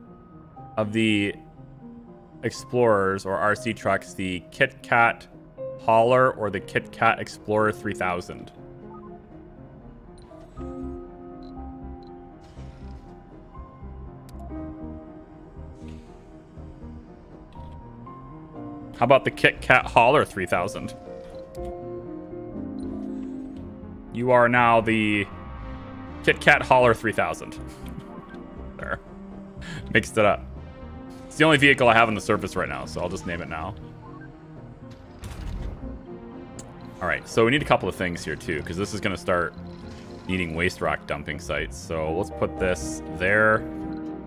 of the explorers or RC trucks the Kit Kat Hauler or the Kit Kat Explorer 3000? How about the Kit Kat Hauler 3000? You are now the Kit Kat Hauler 3000. There. Mixed it up. It's the only vehicle I have on the surface right now, so I'll just name it now. Alright, so we need a couple of things here too, because this is going to start needing waste rock dumping sites. So let's put this there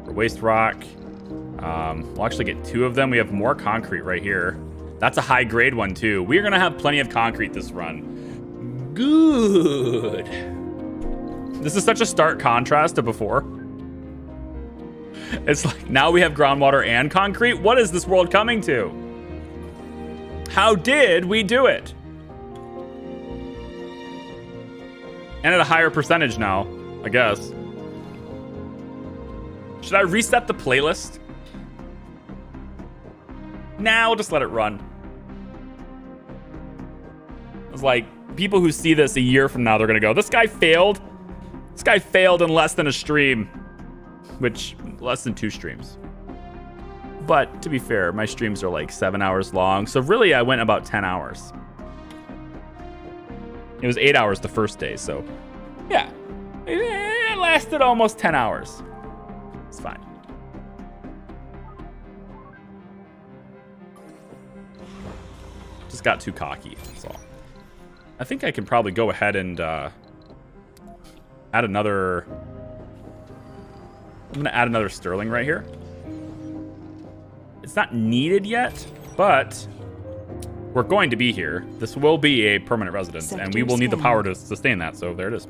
for waste rock. We'll actually get 2 of them. We have more concrete right here. That's a high grade one too. We're going to have plenty of concrete this run. Good. This is such a stark contrast to before. It's like now we have groundwater and concrete. What is this world coming to? How did we do it? And at a higher percentage now, I guess. Should I reset the playlist? Nah, we'll just let it run. It's like, people who see this a year from now, they're going to go, this guy failed. This guy failed in less than a stream. Which, less than 2 streams. But, to be fair, my streams are like 7 hours long. So really, I went about 10 hours. It was 8 hours the first day, so... yeah. It lasted almost 10 hours. It's fine. Just got too cocky, that's all. I think I can probably go ahead and add another... I'm going to add another Sterling right here. It's not needed yet, but we're going to be here. This will be a permanent residence, and we will need the power to sustain that, so there it is.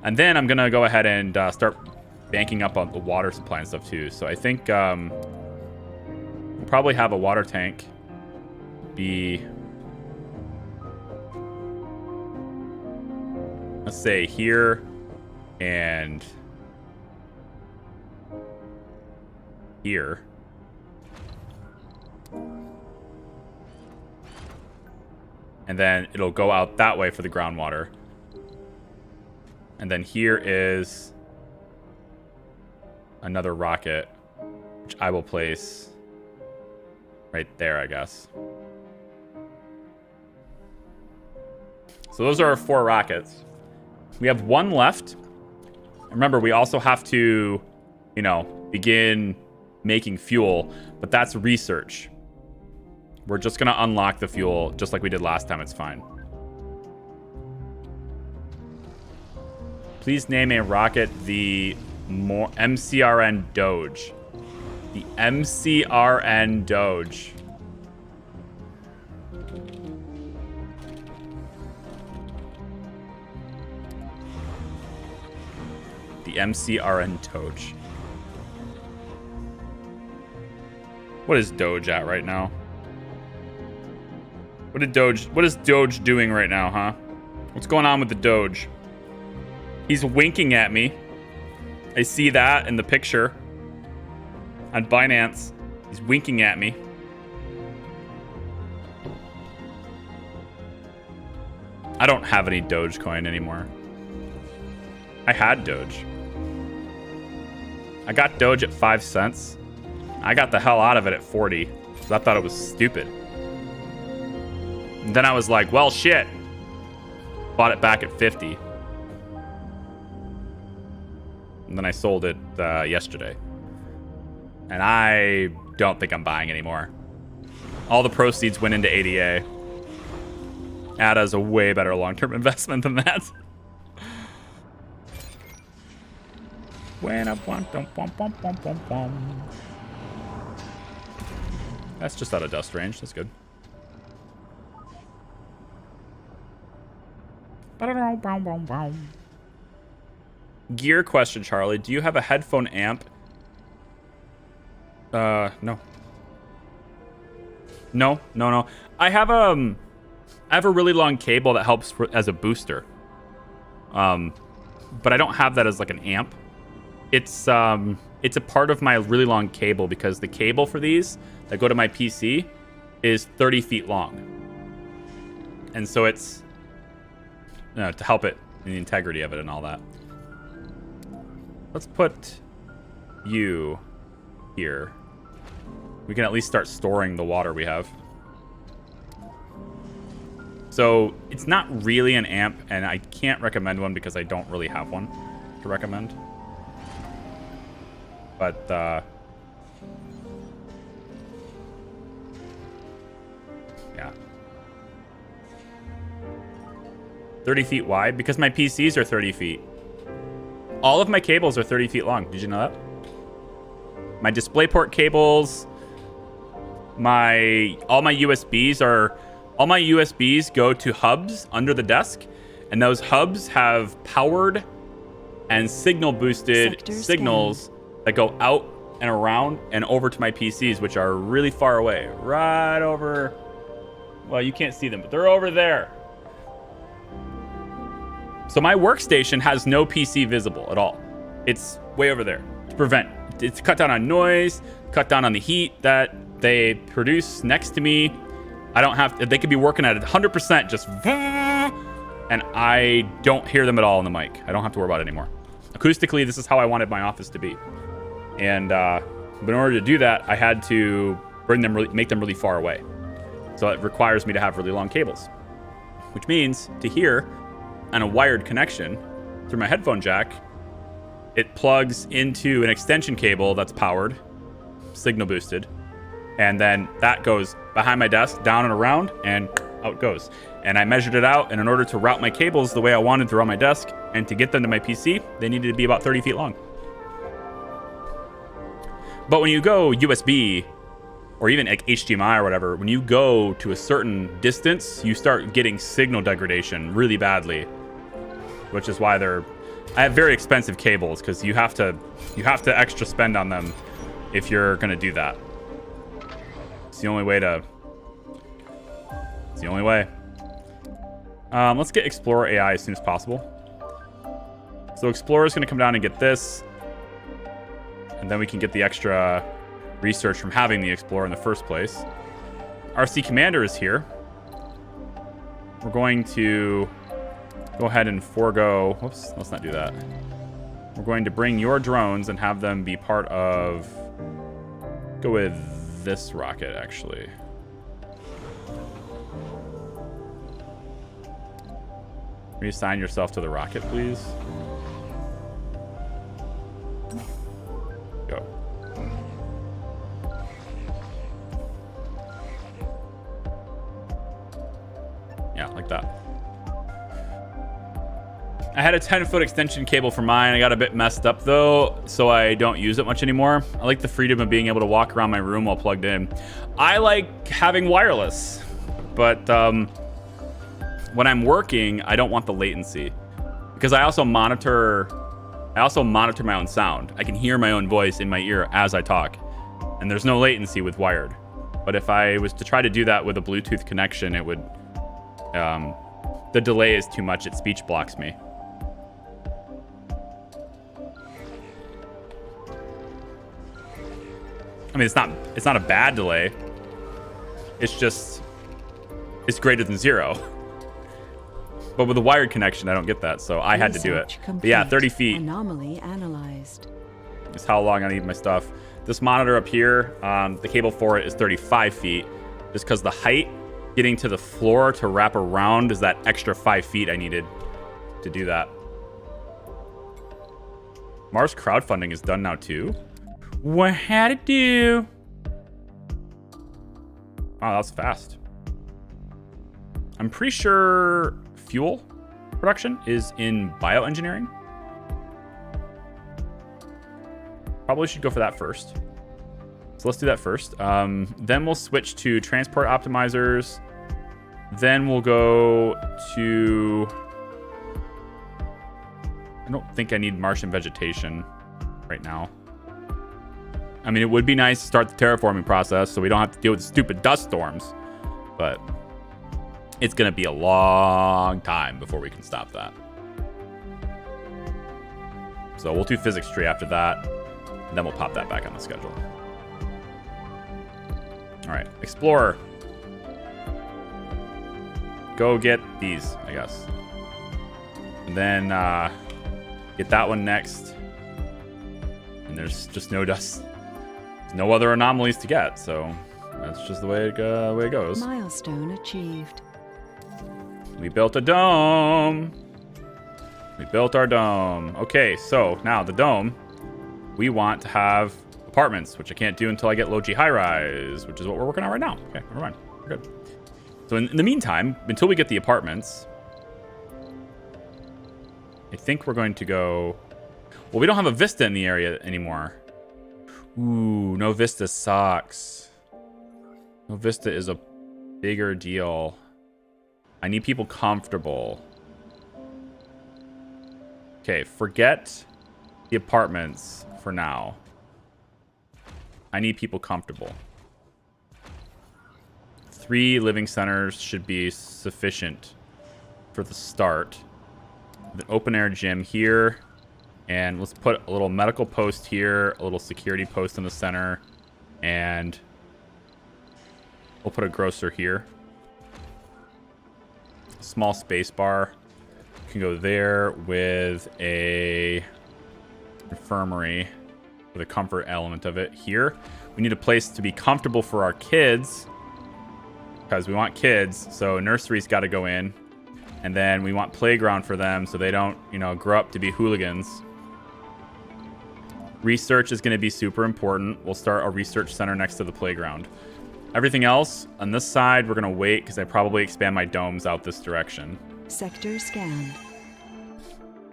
And then I'm going to go ahead and start banking up on the water supply and stuff too. So I think we'll probably have a water tank be... let's say here and here. And then it'll go out that way for the groundwater. And then here is another rocket, which I will place right there, I guess. So those are our 4 rockets. We have 1 left. Remember, we also have to, you know, begin making fuel, but that's research. We're just going to unlock the fuel just like we did last time. It's fine. Please name a rocket the MCRN Doge. The MCRN Doge. The MCRN Doge. What is Doge at right now? What is Doge doing right now, huh? What's going on with the Doge? He's winking at me. I see that in the picture on Binance. He's winking at me. I don't have any Dogecoin anymore. I had Doge. I got Doge at 5 cents. I got the hell out of it at 40 because I thought it was stupid. And then I was like, well, shit. Bought it back at 50. And then I sold it yesterday. And I don't think I'm buying anymore. All the proceeds went into ADA. ADA's a way better long-term investment than that. That's just out of dust range. That's good. Gear question, Charlie. Do you have a headphone amp? No. No. I have a really long cable that helps as a booster. But I don't have that as like an amp. It's a part of my really long cable because the cable for these that go to my PC is 30 feet long. And so it's to help it in the integrity of it and all that. Let's put you here. We can at least start storing the water we have. So it's not really an amp, and I can't recommend one because I don't really have one to recommend. But yeah. 30 feet wide because my PCs are 30 feet. All of my cables are 30 feet long. Did you know that? My DisplayPort cables, all my USBs go to hubs under the desk, and those hubs have powered and signal boosted signals that go out and around and over to my PCs, which are really far away. Right over, well, you can't see them, but they're over there. So my workstation has no PC visible at all. It's way over there it's cut down on noise, cut down on the heat that they produce next to me. I don't have, they could be working at 100% just, and I don't hear them at all on the mic. I don't have to worry about it anymore. Acoustically, this is how I wanted my office to be. And but in order to do that, I had to make them really far away. So it requires me to have really long cables, which means to hear on a wired connection through my headphone jack, it plugs into an extension cable that's powered, signal boosted, and then that goes behind my desk, down and around, and out it goes. And I measured it out, and in order to route my cables the way I wanted through on my desk and to get them to my PC, they needed to be about 30 feet long. But when you go USB, or even like HDMI or whatever, when you go to a certain distance, you start getting signal degradation really badly, which is why I have very expensive cables because you have to extra spend on them if you're gonna do that. It's the only way. Let's get Explorer AI as soon as possible. So Explorer's gonna come down and get this, and then we can get the extra research from having the Explorer in the first place. RC Commander is here. We're going to go ahead and forego, whoops, let's not do that. We're going to bring your drones and have them be part of, go with this rocket actually. Reassign yourself to the rocket, please. Go. Yeah, like that. I had a 10-foot extension cable for mine. I got a bit messed up though, so I don't use it much anymore. I like the freedom of being able to walk around my room while plugged in. I like having wireless, but when I'm working, I don't want the latency because I also monitor my own sound. I can hear my own voice in my ear as I talk, and there's no latency with wired. But if I was to try to do that with a Bluetooth connection, it would, the delay is too much. It speech blocks me. I mean, it's not a bad delay. It's just, it's greater than 0. But with a wired connection, I don't get that, so I had to do it. Research But yeah, complete. 30 feet Anomaly analyzed. is how long I need my stuff. This monitor up here, the cable for it is 35 feet. Just because the height getting to the floor to wrap around is that extra 5 feet I needed to do that. Mars crowdfunding is done now too. What had it do? Wow, that's fast. I'm pretty sure fuel production is in bioengineering. Probably should go for that first. So let's do that first. Then we'll switch to transport optimizers. Then we'll go to... I don't think I need Martian vegetation right now. I mean, it would be nice to start the terraforming process so we don't have to deal with stupid dust storms. But it's going to be a long time before we can stop that. So we'll do physics tree after that. And then we'll pop that back on the schedule. All right, Explorer. Go get these, I guess. And then get that one next. And there's just no dust. There's no other anomalies to get, so that's just the way it goes. Milestone achieved. We built a dome. We built our dome. Okay, so now the dome, we want to have apartments, which I can't do until I get low G high rise, which is what we're working on right now. Okay, never mind. We're good. So in the meantime, until we get the apartments, I think we're going to go... Well, we don't have a Vista in the area anymore. Ooh, no Vista sucks. No Vista is a bigger deal. I need people comfortable. Okay, forget the apartments for now. I need people comfortable. 3 living centers should be sufficient for the start. The open air gym here. And let's put a little medical post here, a little security post in the center, and we'll put a grocer here. A small space bar can go there with a infirmary with a comfort element of it here. We need a place to be comfortable for our kids because we want kids. So nursery's got to go in, and then we want playground for them so they don't, grow up to be hooligans. Research is going to be super important. We'll start a research center next to the playground. Everything else on this side, we're going to wait because I probably expand my domes out this direction. Sector scanned.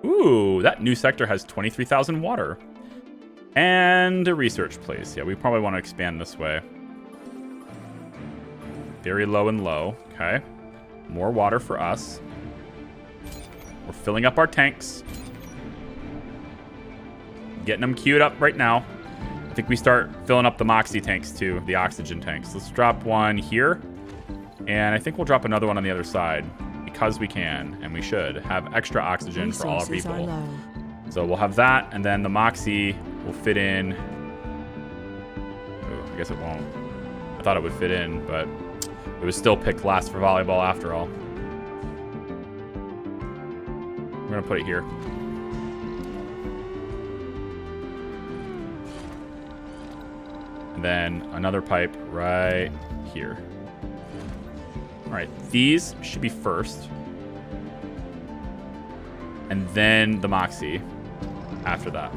Ooh, that new sector has 23,000 water. And a research place. Yeah, we probably want to expand this way. Very low and low. Okay. More water for us. We're filling up our tanks. Getting them queued up right now. I think we start filling up the Moxie tanks too, the oxygen tanks. Let's drop one here. And I think we'll drop another one on the other side because we can, and we should have extra oxygen for all our Resources are people. low. So we'll have that, and then the Moxie will fit in. Oh, I guess it won't. I thought it would fit in, but it was still picked last for volleyball after all. We're gonna put it here. And then another pipe right here. All right, these should be first. And then the Moxie after that.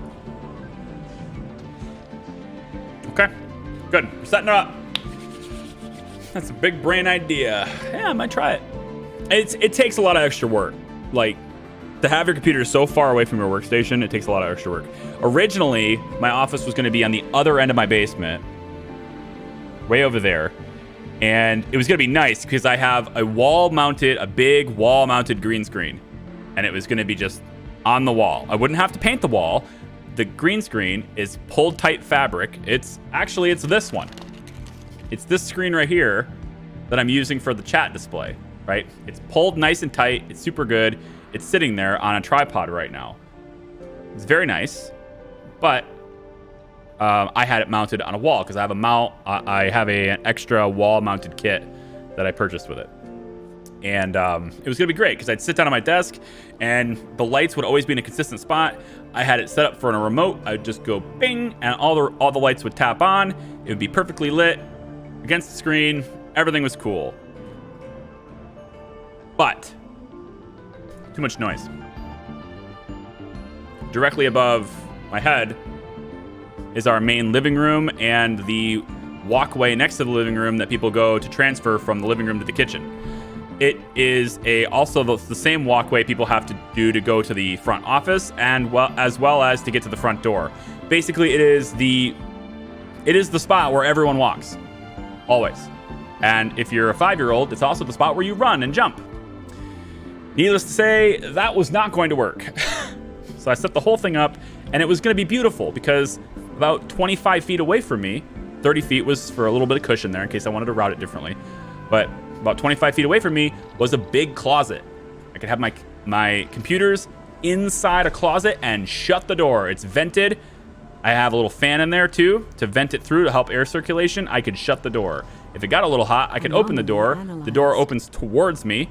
Okay, good. We're setting it up. That's a big brain idea. Yeah, I might try it. It takes a lot of extra work. Like, to have your computer so far away from your workstation, it takes a lot of extra work. Originally, my office was going to be on the other end of my basement, way over there. And it was going to be nice because I have a big wall-mounted green screen. And it was going to be just on the wall. I wouldn't have to paint the wall. The green screen is pulled tight fabric. It's this one. It's this screen right here that I'm using for the chat display, right? It's pulled nice and tight. It's super good. It's sitting there on a tripod right now. It's very nice, but I had it mounted on a wall because I have an extra wall-mounted kit that I purchased with it. And it was gonna be great because I'd sit down at my desk and the lights would always be in a consistent spot. I had it set up for a remote. I'd just go bing and all the lights would tap on. It would be perfectly lit against the screen. Everything was cool. But too much noise. Directly above my head is our main living room and the walkway next to the living room that people go to transfer from the living room to the kitchen. It is also the same walkway people have to do to go to the front office and as well as to get to the front door. Basically, it is the spot where everyone walks, always. And if you're a 5-year-old, it's also the spot where you run and jump. Needless to say, that was not going to work. So I set the whole thing up, and it was going to be beautiful because about 25 feet away from me, 30 feet was for a little bit of cushion there in case I wanted to route it differently, but about 25 feet away from me was a big closet. I could have my computers inside a closet and shut the door. It's vented. I have a little fan in there too to vent it through to help air circulation. I could shut the door. If it got a little hot, I could open the door. The door opens towards me.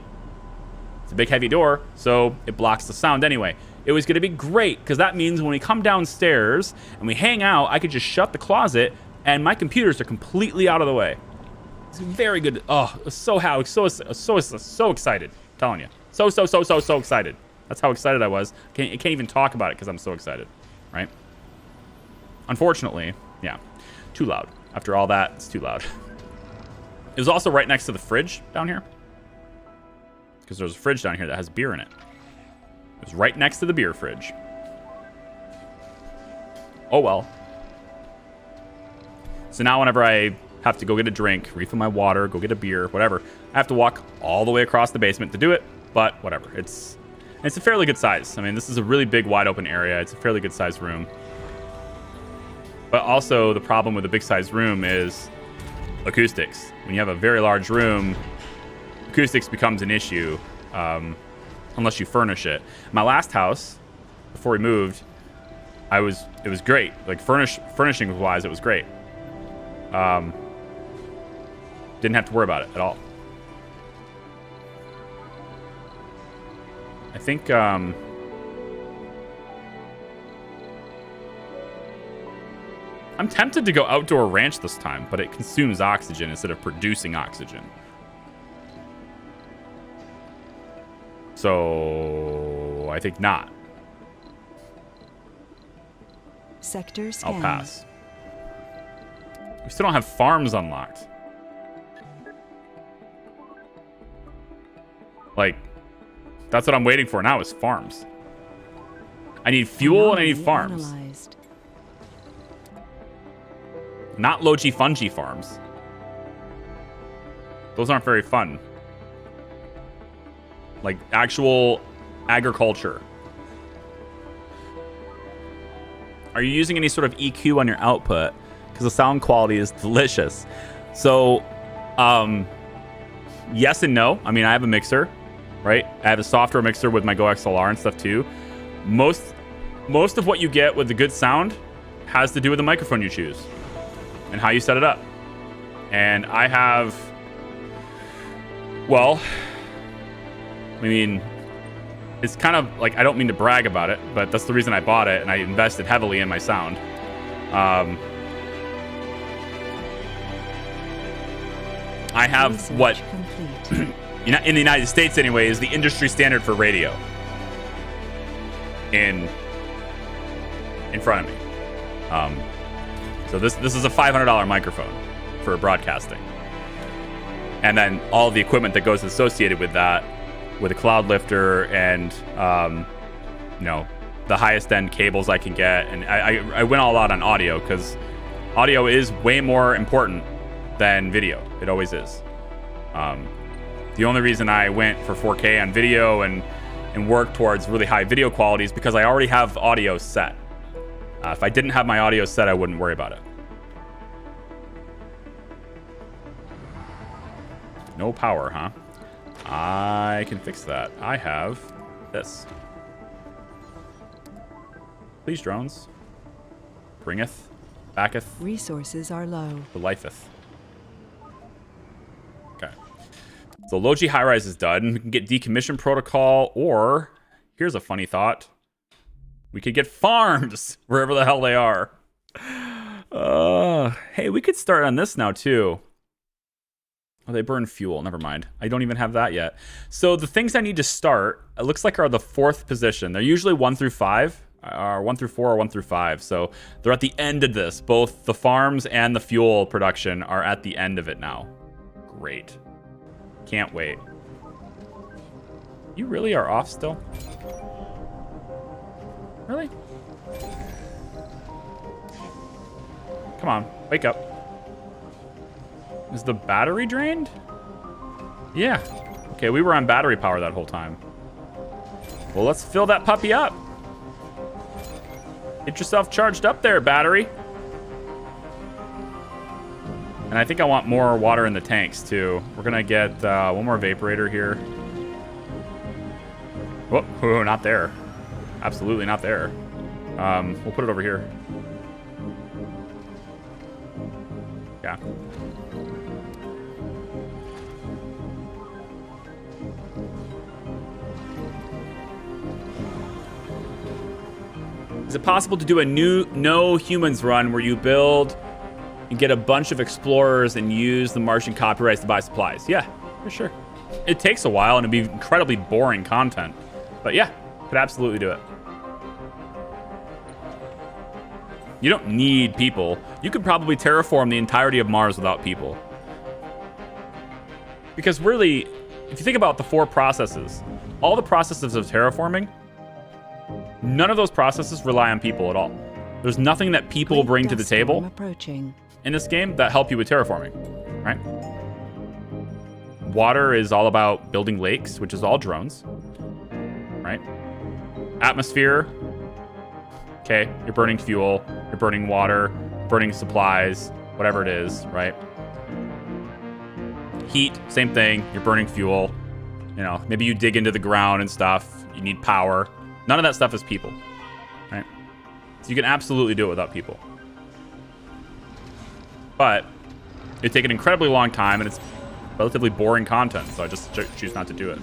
It's a big heavy door, so it blocks the sound anyway. It was gonna be great because that means when we come downstairs and we hang out, I could just shut the closet and my computers are completely out of the way. It's very good. Oh, so excited. I'm telling you. So excited. That's how excited I was. I can't even talk about it because I'm so excited, right? Unfortunately, yeah, too loud. After all that, it's too loud. It was also right next to the fridge down here because there's a fridge down here that has beer in it. It was right next to the beer fridge. Oh well. So now whenever I have to go get a drink, refill my water, go get a beer, whatever, I have to walk all the way across the basement to do it, but whatever. It's a fairly good size. I mean, this is a really big, wide open area. It's a fairly good sized room. But also the problem with a big sized room is acoustics. When you have a very large room, acoustics becomes an issue unless you furnish it. My last house, before we moved, it was great. Like furnishing wise, it was great. Didn't have to worry about it at all. I think I'm tempted to go outdoor ranch this time, but it consumes oxygen instead of producing oxygen. So I think not. Sector scan. I'll pass. We still don't have farms unlocked. Like, that's what I'm waiting for now is farms. I need fuel and I need farms. Analyzed. Not logi fungi farms. Those aren't very fun. Like actual agriculture. Are you using any sort of EQ on your output? Because the sound quality is delicious. So, yes and no. I mean, I have a mixer, right? I have a software mixer with my Go XLR and stuff too. Most of what you get with the good sound has to do with the microphone you choose and how you set it up. And I have, well, I mean, it's kind of like, I don't mean to brag about it, but that's the reason I bought it and I invested heavily in my sound. I have Research what, complete. in the United States anyway, is the industry standard for radio in front of me. So this is a $500 microphone for broadcasting. And then all the equipment that goes associated with that, with a cloud lifter and, you know, the highest end cables I can get. And I went all out on audio because audio is way more important than video. It always is. The only reason I went for 4K on video and worked towards really high video quality is because I already have audio set. If I didn't have my audio set, I wouldn't worry about it. No power, huh? I can fix that. I have this. Please, drones. Bringeth, backeth, Resources are low. belifeth. Okay. So Logi High Rise is done. We can get Decommission Protocol, or here's a funny thought. We could get farms wherever the hell they are. Hey, we could start on this now too. Oh, they burn fuel. Never mind. I don't even have that yet. So the things I need to start, it looks like, are the 4th position. They're usually 1 through 5, or 1 through 4, or 1 through 5. So they're at the end of this. Both the farms and the fuel production are at the end of it now. Great. Can't wait. You really are off still? Really? Come on, wake up. Is the battery drained? Yeah. Okay, we were on battery power that whole time. Well, let's fill that puppy up. Get yourself charged up there, battery. And I think I want more water in the tanks, too. We're going to get one more evaporator here. Whoa, not there. Absolutely not there. We'll put it over here. Yeah. Is it possible to do a new no humans run where you build and get a bunch of explorers and use the Martian copyrights to buy supplies? Yeah, for sure. It takes a while and it'd be incredibly boring content. But yeah, could absolutely do it. You don't need people. You could probably terraform the entirety of Mars without people. Because really, if you think about the 4 processes, all the processes of terraforming, none of those processes rely on people at all. There's nothing that people bring to the table in this game that help you with terraforming, right? Water is all about building lakes, which is all drones, right? Atmosphere, okay, you're burning fuel, you're burning water, burning supplies, whatever it is, right? Heat, same thing, you're burning fuel. You know, maybe you dig into the ground and stuff, you need power. None of that stuff is people, right? So you can absolutely do it without people. But it'd take an incredibly long time and it's relatively boring content, so I just choose not to do it.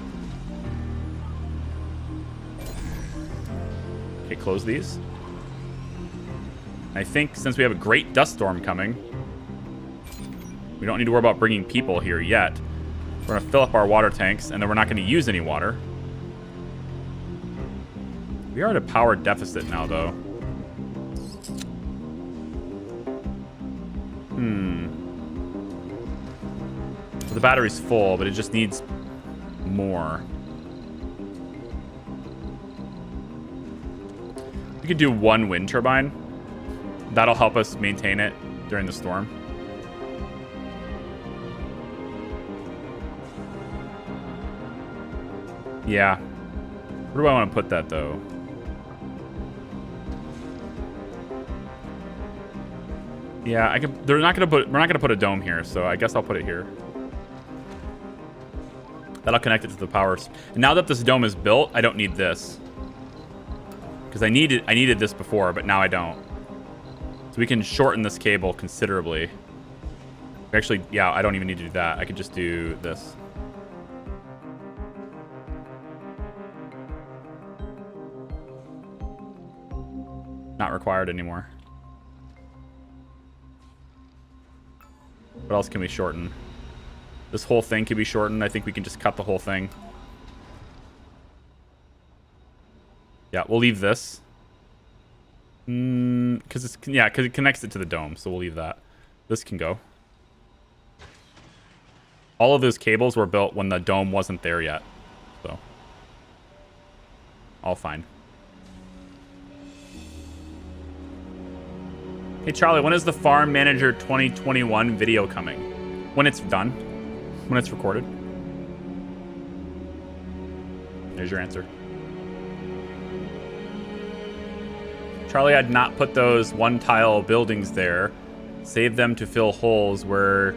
Okay, close these. I think since we have a great dust storm coming, we don't need to worry about bringing people here yet. We're going to fill up our water tanks, and then we're not going to use any water. We are at a power deficit now, though. So the battery's full, but it just needs more. We could do 1 wind turbine. That'll help us maintain it during the storm. Yeah. Where do I want to put that, though? Yeah, I can. We're not gonna put a dome here, so I guess I'll put it here. That'll connect it to the power. And now that this dome is built, I don't need this. Because I needed this before, but now I don't. So we can shorten this cable considerably. Actually, yeah, I don't even need to do that. I could just do this. Not required anymore. What else can we shorten? This whole thing can be shortened. I think we can just cut the whole thing. Yeah, we'll leave this. Because it connects it to the dome, so we'll leave that. This can go. All of those cables were built when the dome wasn't there yet. So, all fine. Hey Charlie, when is the Farm Manager 2021 video coming? When it's done. When it's recorded. There's your answer. Charlie had not put those 1-tile buildings there. Save them to fill holes where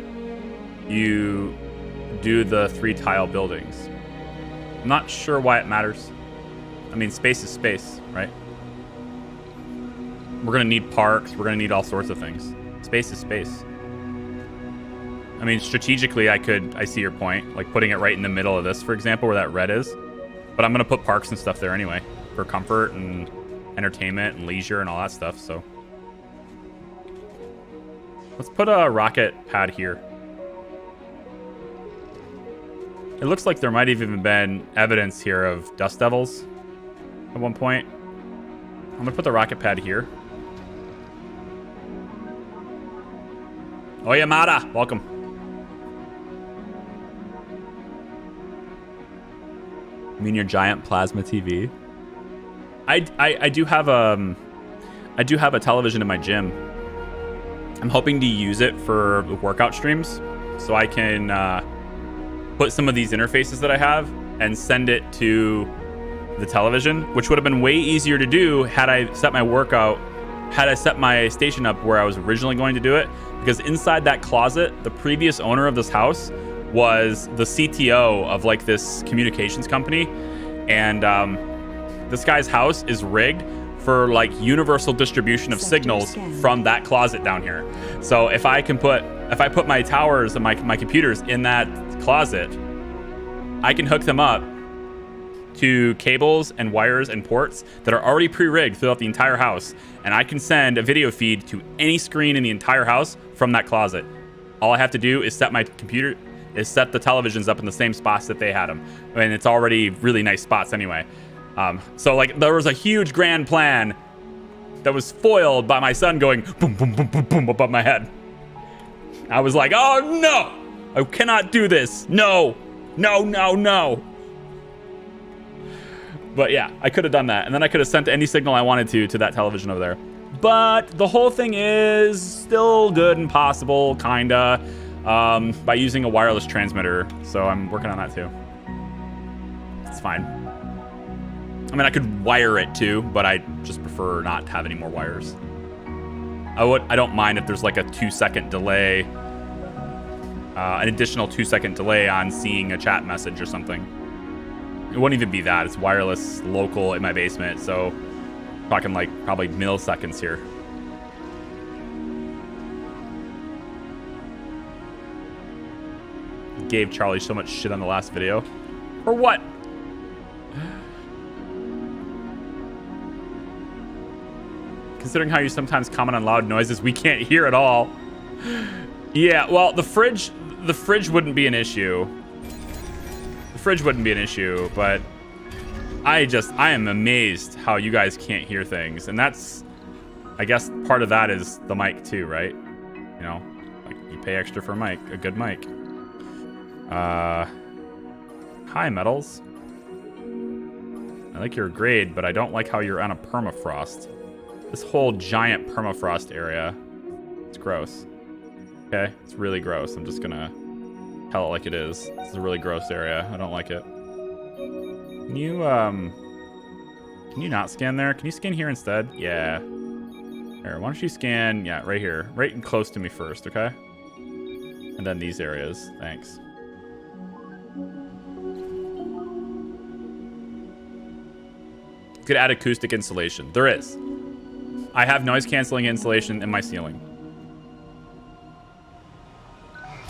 you do the 3-tile buildings. I'm not sure why it matters. I mean, space is space, right? We're going to need parks. We're going to need all sorts of things. Space is space. I mean, strategically, I see your point. Like putting it right in the middle of this, for example, where that red is. But I'm going to put parks and stuff there anyway for comfort and entertainment and leisure and all that stuff. So let's put a rocket pad here. It looks like there might have even been evidence here of dust devils at one point. I'm going to put the rocket pad here. Oh, Yamada, welcome. You mean your giant plasma TV? I do have a television in my gym. I'm hoping to use it for workout streams, so I can put some of these interfaces that I have and send it to the television, which would have been way easier to do had I set my station up where I was originally going to do it. Because inside that closet, the previous owner of this house was the CTO of like this communications company. And this guy's house is rigged for like universal distribution of signals from that closet down here. So if I put my towers and my computers in that closet, I can hook them up to cables and wires and ports that are already pre-rigged throughout the entire house, and I can send a video feed to any screen in the entire house from that closet. All I have to do is set the televisions up in the same spots that they had them, and it's already really nice spots anyway. So like there was a huge grand plan that was foiled by my son going boom boom boom boom boom above my head. I was like, oh no, I cannot do this. No. But yeah, I could have done that. And then I could have sent any signal I wanted to that television over there. But the whole thing is still good and possible, kinda, by using a wireless transmitter. So I'm working on that too. It's fine. I mean, I could wire it too, but I just prefer not to have any more wires. I don't mind if there's like a 2-second delay, an additional 2-second delay on seeing a chat message or something. It wouldn't even be that. It's wireless, local in my basement, so talking like probably milliseconds here. Gave Charlie so much shit on the last video. For what? Considering how you sometimes comment on loud noises we can't hear at all. Yeah, well, the fridge wouldn't be an issue. The fridge wouldn't be an issue, but I am amazed how you guys can't hear things. And that's, I guess part of that is the mic too, right? You know, like you pay extra for a good mic. Hi, Metals. I like your grade, but I don't like how you're on a permafrost. This whole giant permafrost area, it's gross. Okay, it's really gross. I'm just gonna tell it like it is. This is a really gross area. I don't like it. Can you not scan there? Can you scan here instead? Yeah. Here, why don't you scan, yeah, right here. Right and close to me first, okay? And then these areas. Thanks. Could add acoustic insulation. There is. I have noise canceling insulation in my ceiling.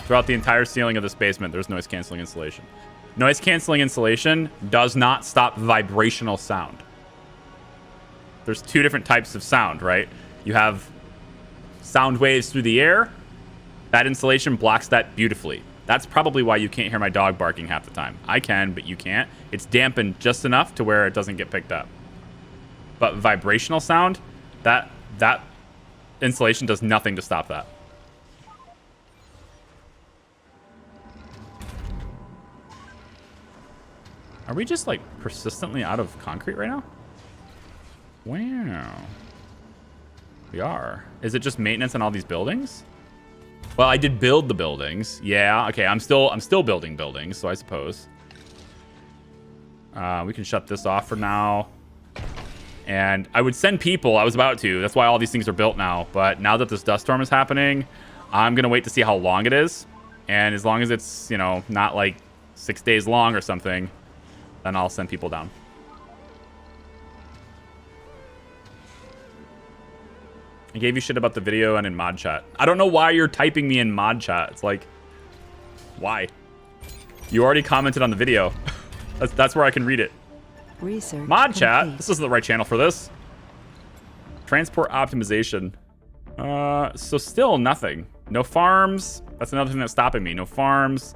Throughout the entire ceiling of this basement, there's noise canceling insulation. Noise canceling insulation does not stop vibrational sound. There's two different types of sound, right? You have sound waves through the air. That insulation blocks that beautifully. That's probably why you can't hear my dog barking half the time. I can, but you can't. It's dampened just enough to where it doesn't get picked up. But vibrational sound, that insulation does nothing to stop that. Are we just like persistently out of concrete right now? Wow. We are. Is it just maintenance on all these buildings? Well, I did build the buildings. Yeah, okay, I'm still building buildings, so I suppose. We can shut this off for now. And I would send people. I was about to. That's why all these things are built now. But now that this dust storm is happening, I'm going to wait to see how long it is. And as long as it's, you know, not like 6 days long or something, then I'll send people down. I gave you shit about the video and in mod chat. I don't know why you're typing me in mod chat. It's like, Why? You already commented on the video. That's where I can read it. Research Mod chat. complete. This isn't the right channel for this. Transport optimization. So still nothing. No farms. That's another thing that's stopping me. No farms.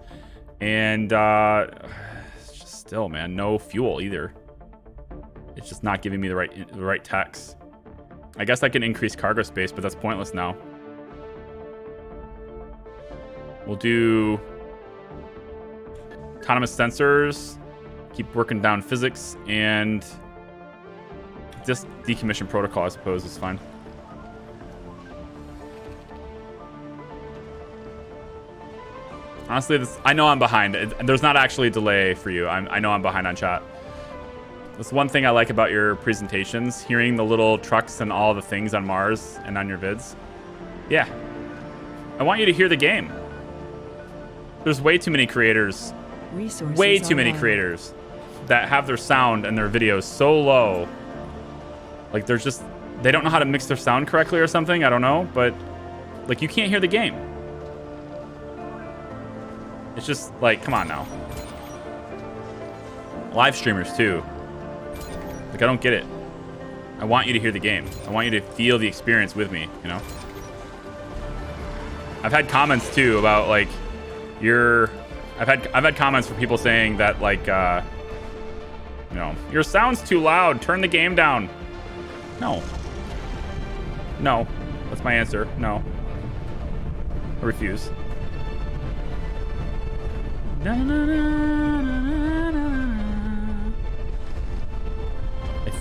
And it's just still, man, no fuel either. It's just not giving me the right text. I guess I can increase cargo space, but that's pointless now. We'll do autonomous sensors, keep working down physics, and just decommission protocol, I suppose, is fine. Honestly, I know I'm behind. There's not actually a delay for you. I know I'm behind on chat. That's one thing I like about your presentations, hearing the little trucks and all the things on Mars and on your vids. Yeah. I want you to hear the game. There's way too many creators. Resources Way too are many low. creators that have their sound and their videos so low. Like there's just, they don't know how to mix their sound correctly or something. I don't know, but like you can't hear the game. It's just like, come on now. Live streamers too. Like I don't get it. I want you to hear the game. I want you to feel the experience with me, you know? I've had comments too about like I've had comments from people saying that like you know, your sound's too loud, turn the game down. No. That's my answer. No. I refuse. I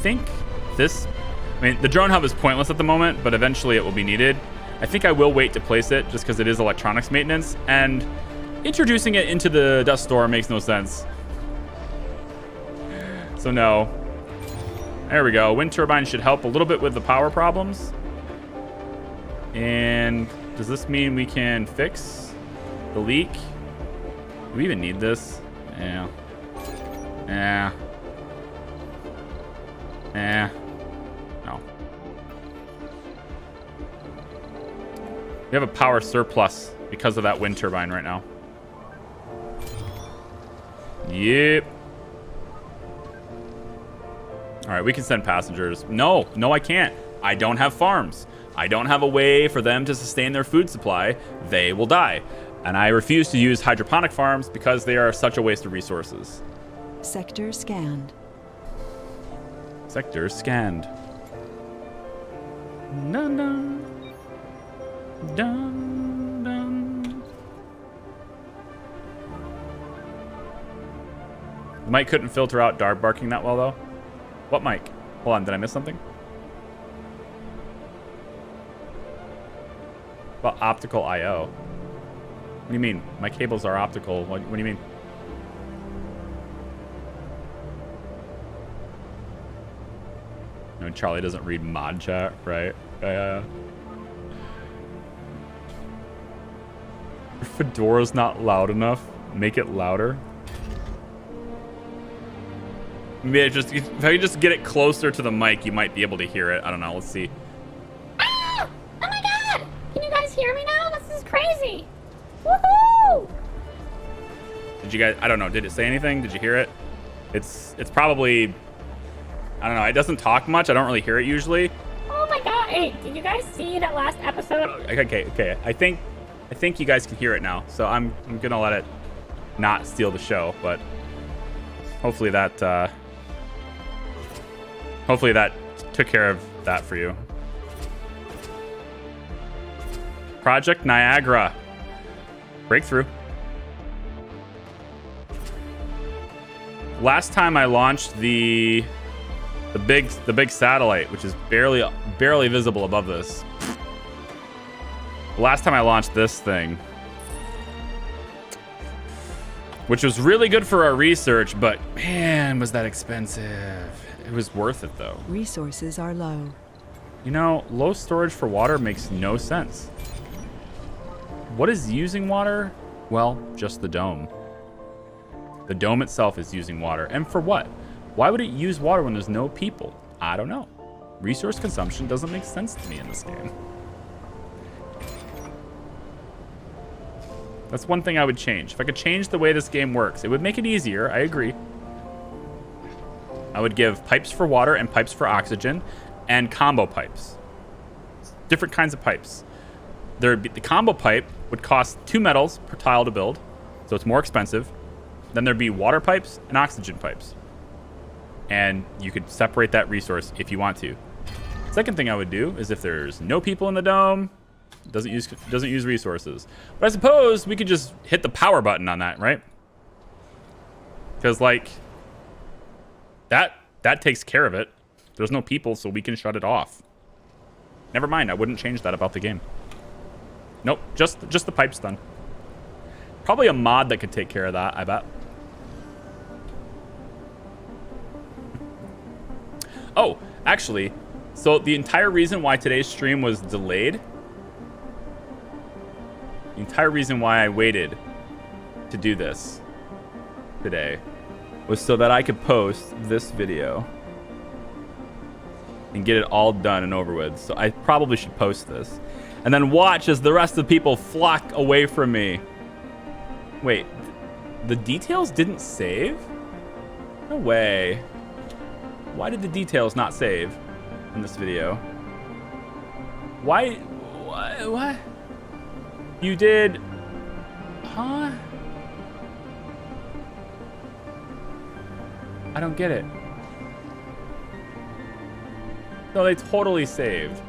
think this, I mean, the drone hub is pointless at the moment, but eventually it will be needed. I think I will wait to place it just because it is electronics maintenance, and introducing it into the dust store makes no sense. So no. There we go. Wind turbine should help a little bit with the power problems. And does this mean we can fix the leak? Do we even need this? Yeah. No. We have a power surplus because of that wind turbine right now. Yep. All right, we can send passengers. No, I can't. I don't have farms. I don't have a way for them to sustain their food supply. They will die. And I refuse to use hydroponic farms because they are such a waste of resources. Sector scanned. Sector scanned. Dun dun. Dun dun. The mic couldn't filter out dog barking that well though. What mic? Hold on, did I miss something? Well, optical I/O. What do you mean? My cables are optical. What do you mean? No, Charlie doesn't read mod chat, right? Your fedora's not loud enough. Make it louder. Maybe if I just get it closer to the mic, you might be able to hear it. I don't know. Let's see. Ah! Oh my god! Can you guys hear me now? This is crazy. Woohoo! Did you guys? I don't know. Did it say anything? Did you hear it? It's probably. I don't know. It doesn't talk much. I don't really hear it usually. Oh my god! Hey, did you guys see that last episode? Okay. I think you guys can hear it now. So I'm gonna let it not steal the show, but hopefully that took care of that for you. Project Niagara. Breakthrough. Last time I launched the big satellite, which is barely visible above this. Last time I launched this thing, which was really good for our research, but man, was that expensive. It was worth it though. Resources are low. You know, low storage for water makes no sense. What is using water? Well, just the dome. The dome itself is using water. And for what? Why would it use water when there's no people? I don't know. Resource consumption doesn't make sense to me in this game. That's one thing I would change. If I could change the way this game works, it would make it easier. I agree. I would give pipes for water and pipes for oxygen and combo pipes. Different kinds of pipes. The combo pipe would cost 2 metals per tile to build, so it's more expensive. Then there'd be water pipes and oxygen pipes. And you could separate that resource if you want to. Second thing I would do is if there's no people in the dome, doesn't use resources. But I suppose we could just hit the power button on that, right? Because like that takes care of it. There's no people, so we can shut it off. Never mind, I wouldn't change that about the game. Nope, just the pipes done. Probably a mod that could take care of that, I bet. Oh, actually, so the entire reason why today's stream was delayed, the entire reason why I waited to do this today was so that I could post this video and get it all done and over with. So I probably should post this and then watch as the rest of the people flock away from me. Wait, the details didn't save? No way. Why did the details not save in this video? Why? What? You did? Huh? I don't get it. No, they totally saved.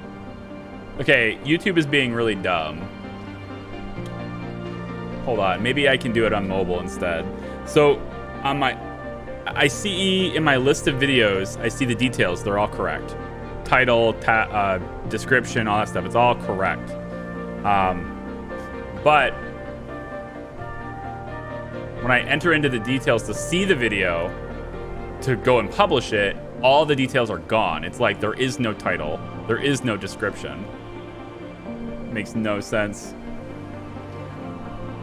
Okay, YouTube is being really dumb. Hold on, maybe I can do it on mobile instead. So, on my... I see in my list of videos, I see the details. They're all correct. Title, description, all that stuff. It's all correct. But when I enter into the details to see the video, to go and publish it, all the details are gone. It's like there is no title. There is no description. Makes no sense.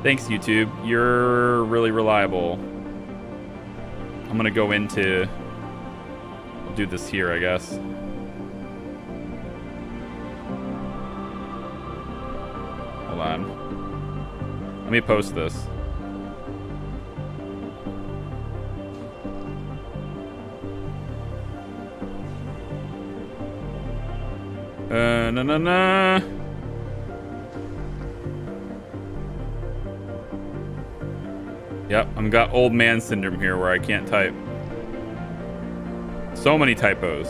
Thanks, YouTube. You're really reliable. I'm gonna go into... I'll do this here, I guess. Hold on. Let me post this. Na. Yep, I've got old man syndrome here where I can't type. So many typos.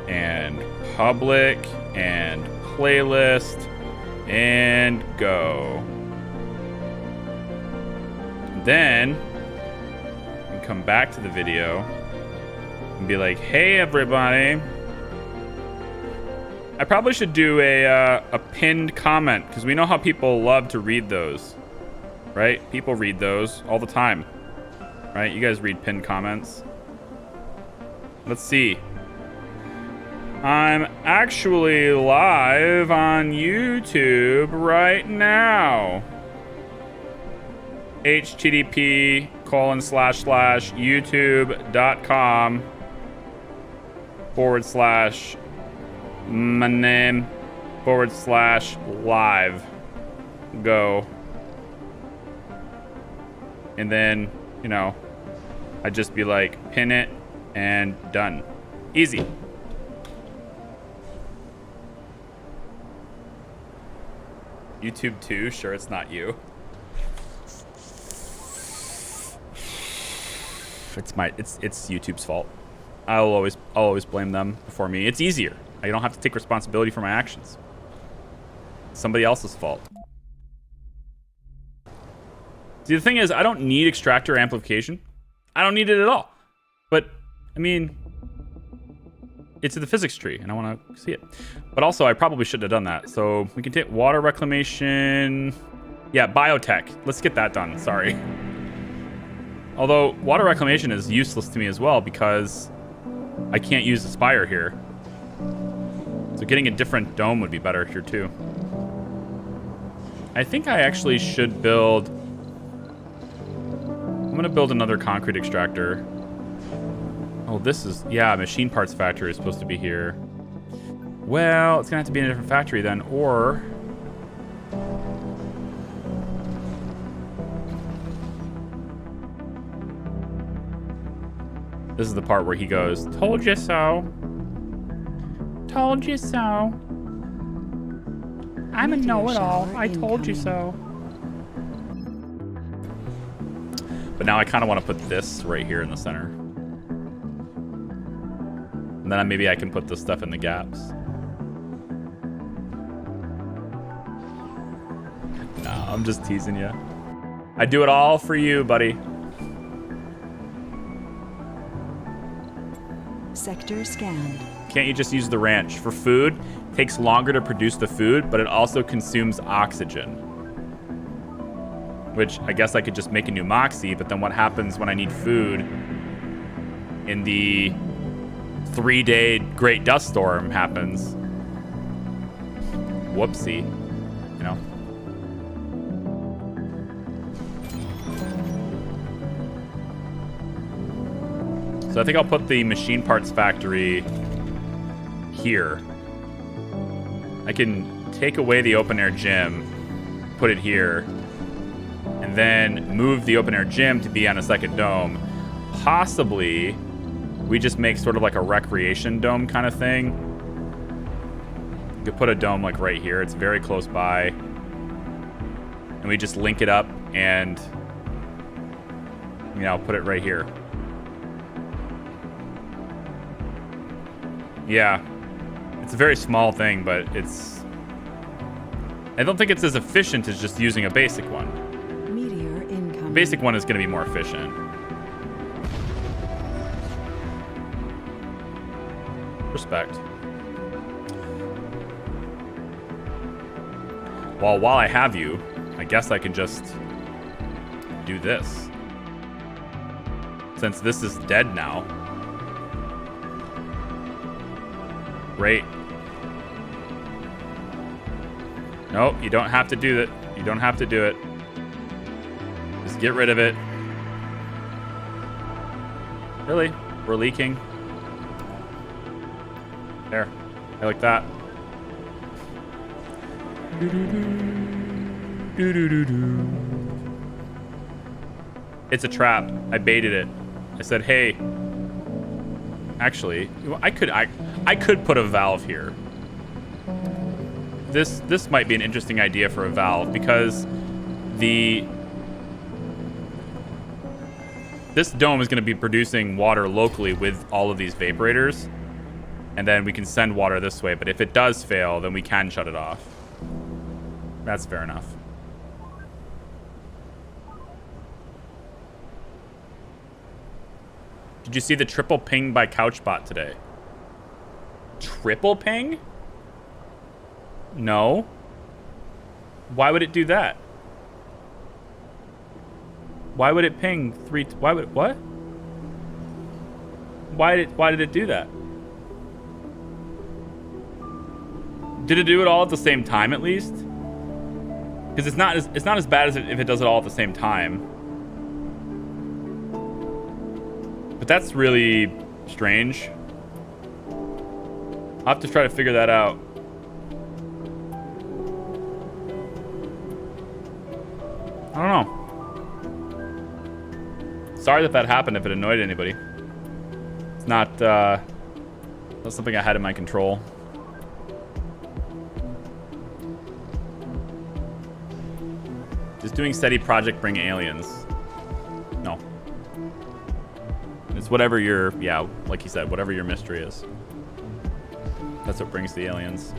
And public and playlist and go. Then we can come back to the video and be like, hey everybody. I probably should do a pinned comment because we know how people love to read those, right? People read those all the time, right? You guys read pinned comments. Let's see. I'm actually live on YouTube right now. http://youtube.com/ my name /live go, and then, you know, I'd just be like, pin it and done. Easy. YouTube 2, sure it's not you. It's YouTube's fault. I'll always blame them before me. It's easier. I don't have to take responsibility for my actions. It's somebody else's fault. See, the thing is, I don't need extractor amplification. I don't need it at all. But, I mean, it's in the physics tree, and I want to see it. But also, I probably shouldn't have done that. So, we can take water reclamation. Yeah, biotech. Let's get that done. Sorry. Although, water reclamation is useless to me as well because I can't use the spire here. So getting a different dome would be better here too. I think I actually should build... I'm going to build another concrete extractor. Oh, this is... Yeah, machine parts factory is supposed to be here. Well, it's going to have to be in a different factory then, or... This is the part where he goes, "Told you so. Told you so. I'm a know-it-all. I told you so." But now I kind of want to put this right here in the center. And then maybe I can put this stuff in the gaps. No, I'm just teasing you. I do it all for you, buddy. Sector scanned. Can't you just use the ranch? For food, it takes longer to produce the food, but it also consumes oxygen. Which I guess I could just make a new Moxie, but then what happens when I need food in the 3-day Great Dust Storm happens? Whoopsie, you know? So I think I'll put the machine parts factory here. I can take away the open air gym, put it here, and then move the open air gym to be on a second dome. Possibly, we just make sort of like a recreation dome kind of thing. You could put a dome like right here. It's very close by. And we just link it up and, you know, put it right here. Yeah, it's a very small thing, but I don't think it's as efficient as just using a basic one. Meteor incoming. Basic one is going to be more efficient. Respect. Well, while I have you, I guess I can just do this. Since this is dead now. Great. Nope, you don't have to do that. You don't have to do it. Just get rid of it. Really? We're leaking. There. I like that. It's a trap. I baited it. I said, hey. Actually, I could put a valve here. This might be an interesting idea for a valve because this dome is going to be producing water locally with all of these vaporators, and then we can send water this way. But if it does fail, then we can shut it off. That's fair enough. Did you see the triple ping by Couchbot today? Triple ping? No. Why would it do that? Why would it ping three? Why would what? Why did it do that? Did it do it all at the same time at least? Because it's not as bad as if it does it all at the same time. But that's really strange. I'll have to try to figure that out. I don't know. Sorry that happened if it annoyed anybody. It's not something I had in my control. Just doing steady project bring aliens. No. It's whatever your, yeah, like you said, whatever your mystery is. That's what brings the aliens.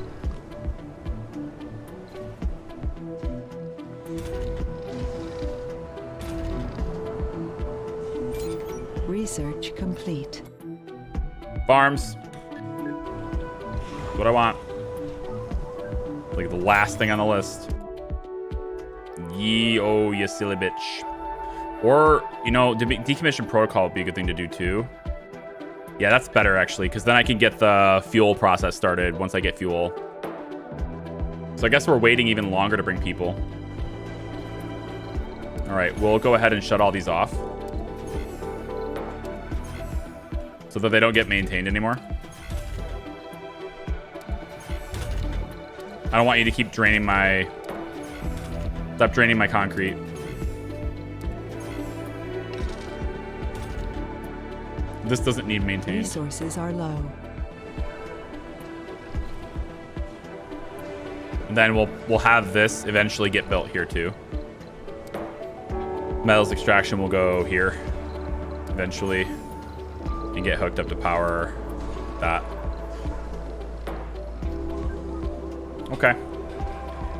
Research complete. Farms. What I want. Like the last thing on the list. Ye, oh, you silly bitch. Or, you know, decommission protocol would be a good thing to do too. Yeah, that's better actually, because then I can get the fuel process started once I get fuel. So I guess we're waiting even longer to bring people. All right, we'll go ahead and shut all these off so that they don't get maintained anymore. I don't want you to keep draining my... Stop draining my concrete. This doesn't need maintained. Resources are low. And then we'll have this eventually get built here too. Metals extraction will go here eventually and get hooked up to power that. Okay.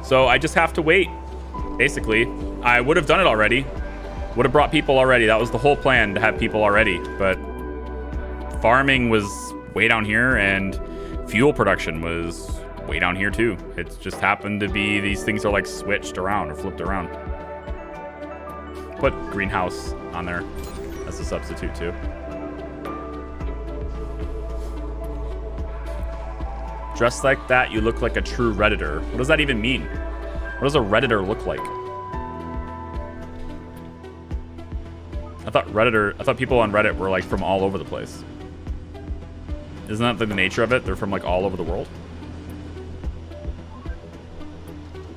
So I just have to wait. Basically, I would have done it already. Would have brought people already. That was the whole plan, to have people already. But farming was way down here, and fuel production was way down here too. It just happened to be these things are like switched around or flipped around. Put greenhouse on there as a substitute too. Dressed like that, you look like a true Redditor. What does that even mean? What does a Redditor look like? I thought people on Reddit were like from all over the place. Isn't that the nature of it? They're from like all over the world.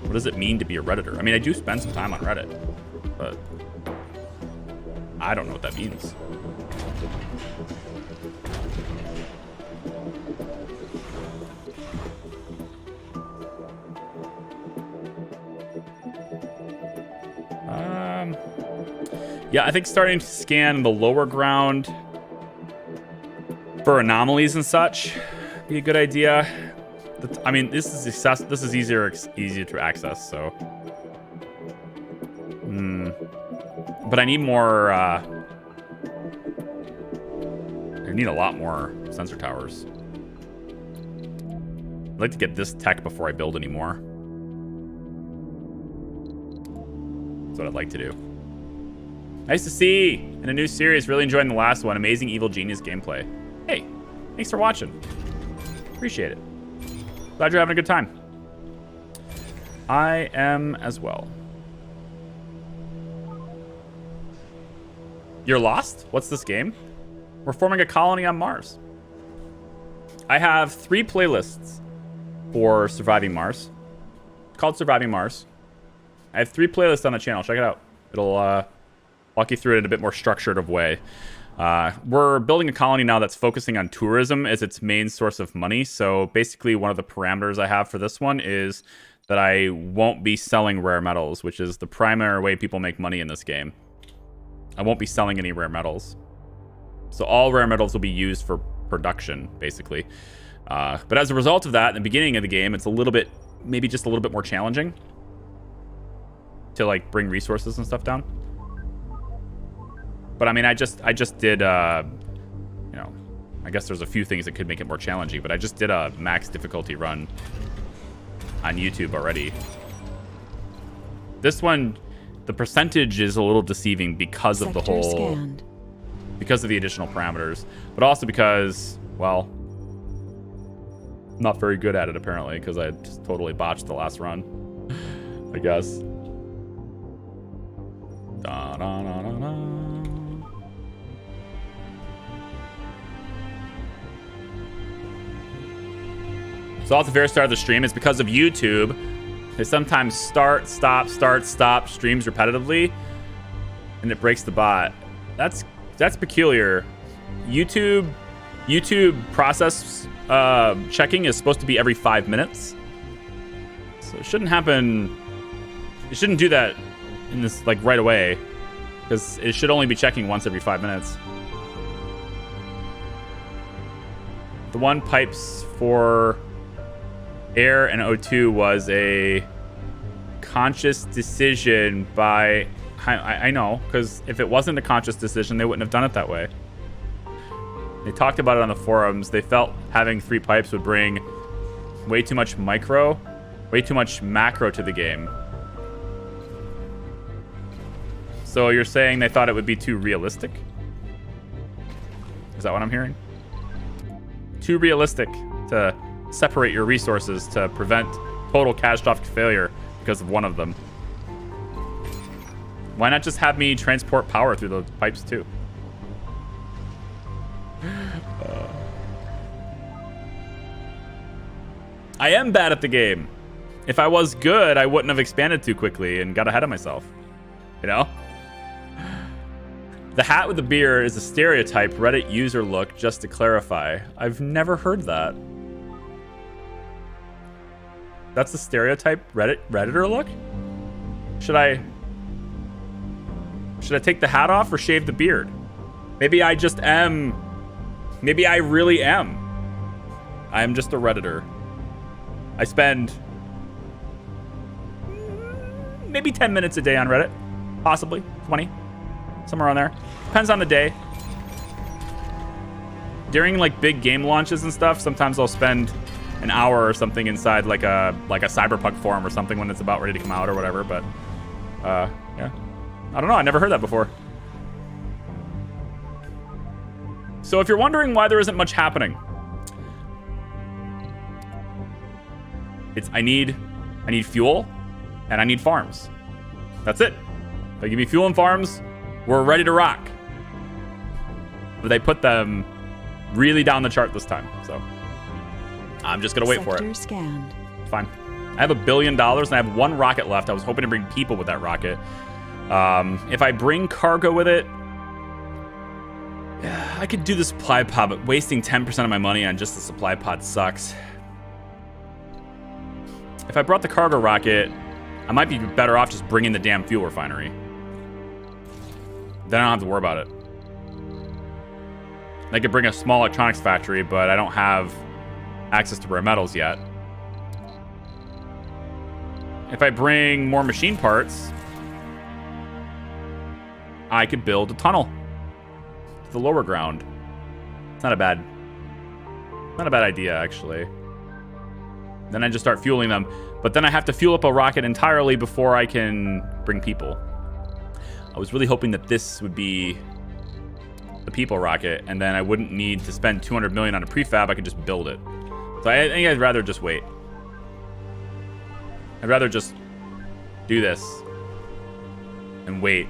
What does it mean to be a Redditor? I mean, I do spend some time on Reddit, but I don't know what that means. Yeah, I think starting to scan the lower ground for anomalies and such be a good idea. I mean, this is easier to access, so. But I need more. I need a lot more sensor towers. I'd like to get this tech before I build any more. That's what I'd like to do. Nice to see in a new series. Really enjoying the last one. Amazing Evil Genius gameplay. Hey, thanks for watching. Appreciate it. Glad you're having a good time. I am as well. You're lost? What's this game? We're forming a colony on Mars. I have 3 playlists for Surviving Mars. It's called Surviving Mars. I have 3 playlists on the channel. Check it out. It'll walk you through it in a bit more structured of way. We're building a colony now that's focusing on tourism as its main source of money. So basically one of the parameters I have for this one is that I won't be selling rare metals, which is the primary way people make money in this game. I won't be selling any rare metals. So all rare metals will be used for production, basically. But as a result of that, in the beginning of the game, it's a little bit, maybe just a little bit more challenging to like bring resources and stuff down. But I mean, I just did, you know, I guess there's a few things that could make it more challenging, but I just did a max difficulty run on YouTube already. This one, the percentage is a little deceiving because of the whole, scanned. Because of the additional parameters, but also because, well, I'm not very good at it apparently, because I just totally botched the last run, I guess. Da, da, da, da, da. So at the very start of the stream, it's because of YouTube. They sometimes start, stop streams repetitively, and it breaks the bot. That's peculiar. YouTube process checking is supposed to be every 5 minutes, so it shouldn't happen. It shouldn't do that in this like right away, because it should only be checking once every 5 minutes. The one pipes for air and O2 was a conscious decision by, I know, because if it wasn't a conscious decision, they wouldn't have done it that way. They talked about it on the forums. They felt having 3 pipes would bring way too much macro to the game. So you're saying they thought it would be too realistic? Is that what I'm hearing? Too realistic to separate your resources to prevent total catastrophic failure because of one of them. Why not just have me transport power through those pipes too? I am bad at the game. If I was good, I wouldn't have expanded too quickly and got ahead of myself. You know? The hat with the beard is a stereotype Reddit user look, just to clarify. I've never heard that. That's the stereotype Redditor look? Should I take the hat off or shave the beard? Maybe I just am. Maybe I really am. I am just a Redditor. I spend maybe 10 minutes a day on Reddit. Possibly 20. Somewhere on there. Depends on the day. During like big game launches and stuff, sometimes I'll spend an hour or something inside like a Cyberpunk forum or something when it's about ready to come out or whatever, but yeah. I don't know, I never heard that before. So if you're wondering why there isn't much happening, it's I need fuel and I need farms. That's it. If they give me fuel and farms, we're ready to rock. But they put them really down the chart this time, so I'm just gonna wait for it. Scanned. Fine. I have $1 billion and I have 1 rocket left. I was hoping to bring people with that rocket. If I bring cargo with it, yeah, I could do the supply pod, but wasting 10% of my money on just the supply pod sucks. If I brought the cargo rocket, I might be better off just bringing the damn fuel refinery. Then I don't have to worry about it. I could bring a small electronics factory, but I don't have access to rare metals yet. If I bring more machine parts, I could build a tunnel to the lower ground. It's not a bad idea, actually. Then I just start fueling them. But then I have to fuel up a rocket entirely before I can bring people. I was really hoping that this would be the people rocket, and then I wouldn't need to spend 200 million on a prefab. I could just build it. So I think I'd rather just wait. I'd rather just do this and wait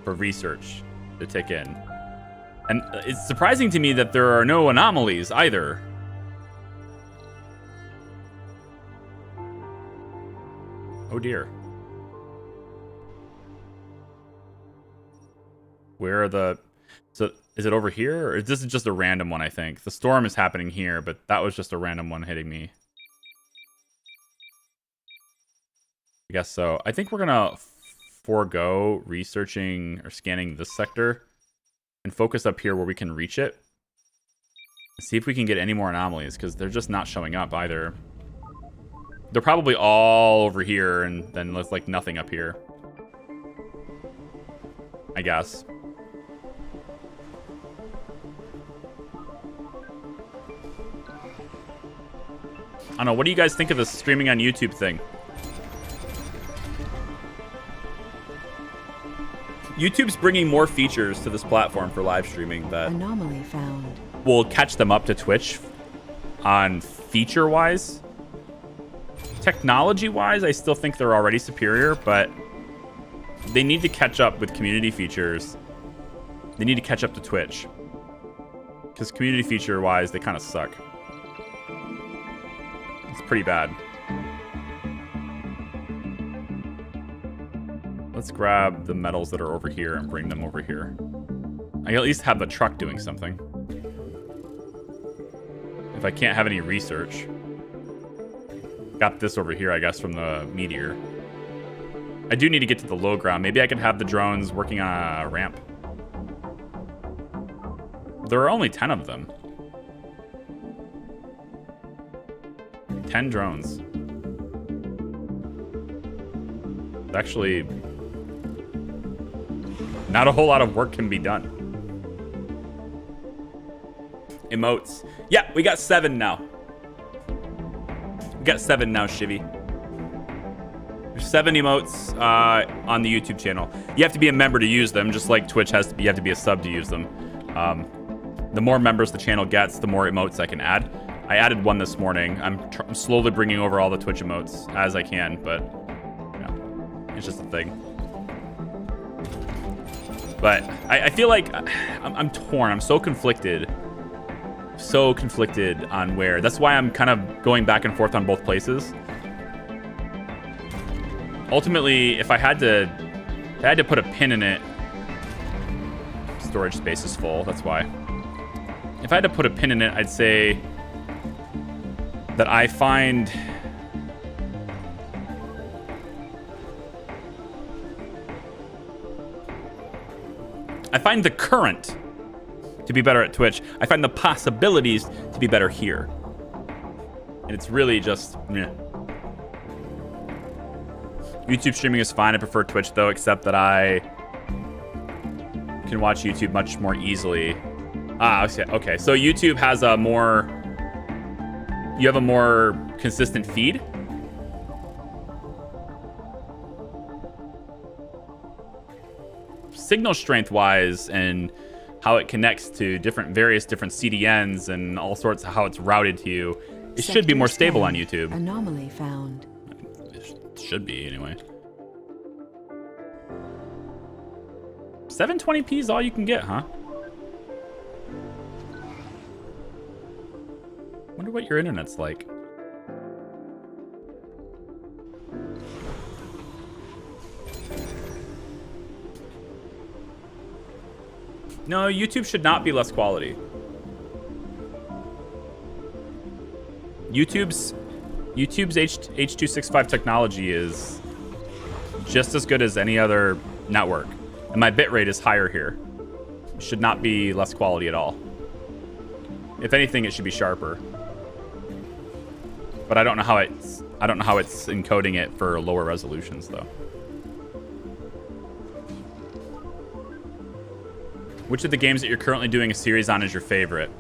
for research to tick in. And it's surprising to me that there are no anomalies either. Oh dear. Where are the... So is it over here? Or this is just a random one, I think. The storm is happening here, but that was just a random one hitting me. I guess so. I think we're gonna forego researching or scanning this sector and focus up here where we can reach it. See if we can get any more anomalies, because they're just not showing up either. They're probably all over here, and then there's like nothing up here, I guess. I don't know. What do you guys think of this streaming on YouTube thing? YouTube's bringing more features to this platform for live streaming that Anomaly found. will catch them up to Twitch on feature-wise. Technology-wise, I still think they're already superior, but they need to catch up with community features. They need to catch up to Twitch. Because community feature-wise, they kind of suck. It's pretty bad. Let's grab the metals that are over here and bring them over here. I at least have the truck doing something. If I can't have any research. Got this over here, I guess, from the meteor. I do need to get to the low ground. Maybe I can have the drones working on a ramp. There are only 10 of them. 10 drones. Actually, not a whole lot of work can be done. Emotes. Yeah, we got 7 now. We got 7 now, Shivy. There's 7 emotes on the YouTube channel. You have to be a member to use them, just like Twitch has to be. You have to be a sub to use them. The more members the channel gets, the more emotes I can add. I added 1 this morning. I'm slowly bringing over all the Twitch emotes as I can, but you know, it's just a thing. But I feel like I'm torn. I'm so conflicted. So conflicted on where. That's why I'm kind of going back and forth on both places. Ultimately, if I had to put a pin in it, storage space is full. That's why. If I had to put a pin in it, I'd say that I find the current to be better at Twitch. I find the possibilities to be better here. And it's really just, meh. YouTube streaming is fine. I prefer Twitch though, except that I can watch YouTube much more easily. Okay. So YouTube has you have a more consistent feed. Signal strength wise and how it connects to various different CDNs and all sorts of how it's routed to you. It should be more stable on YouTube. Anomaly found. It should be anyway. 720p is all you can get, huh? Wonder what your internet's like. No, YouTube should not be less quality. YouTube's H.265 technology is just as good as any other network. And my bitrate is higher here. It should not be less quality at all. If anything, it should be sharper. But I don't know how it's encoding it for lower resolutions though. Which of the games that you're currently doing a series on is your favorite?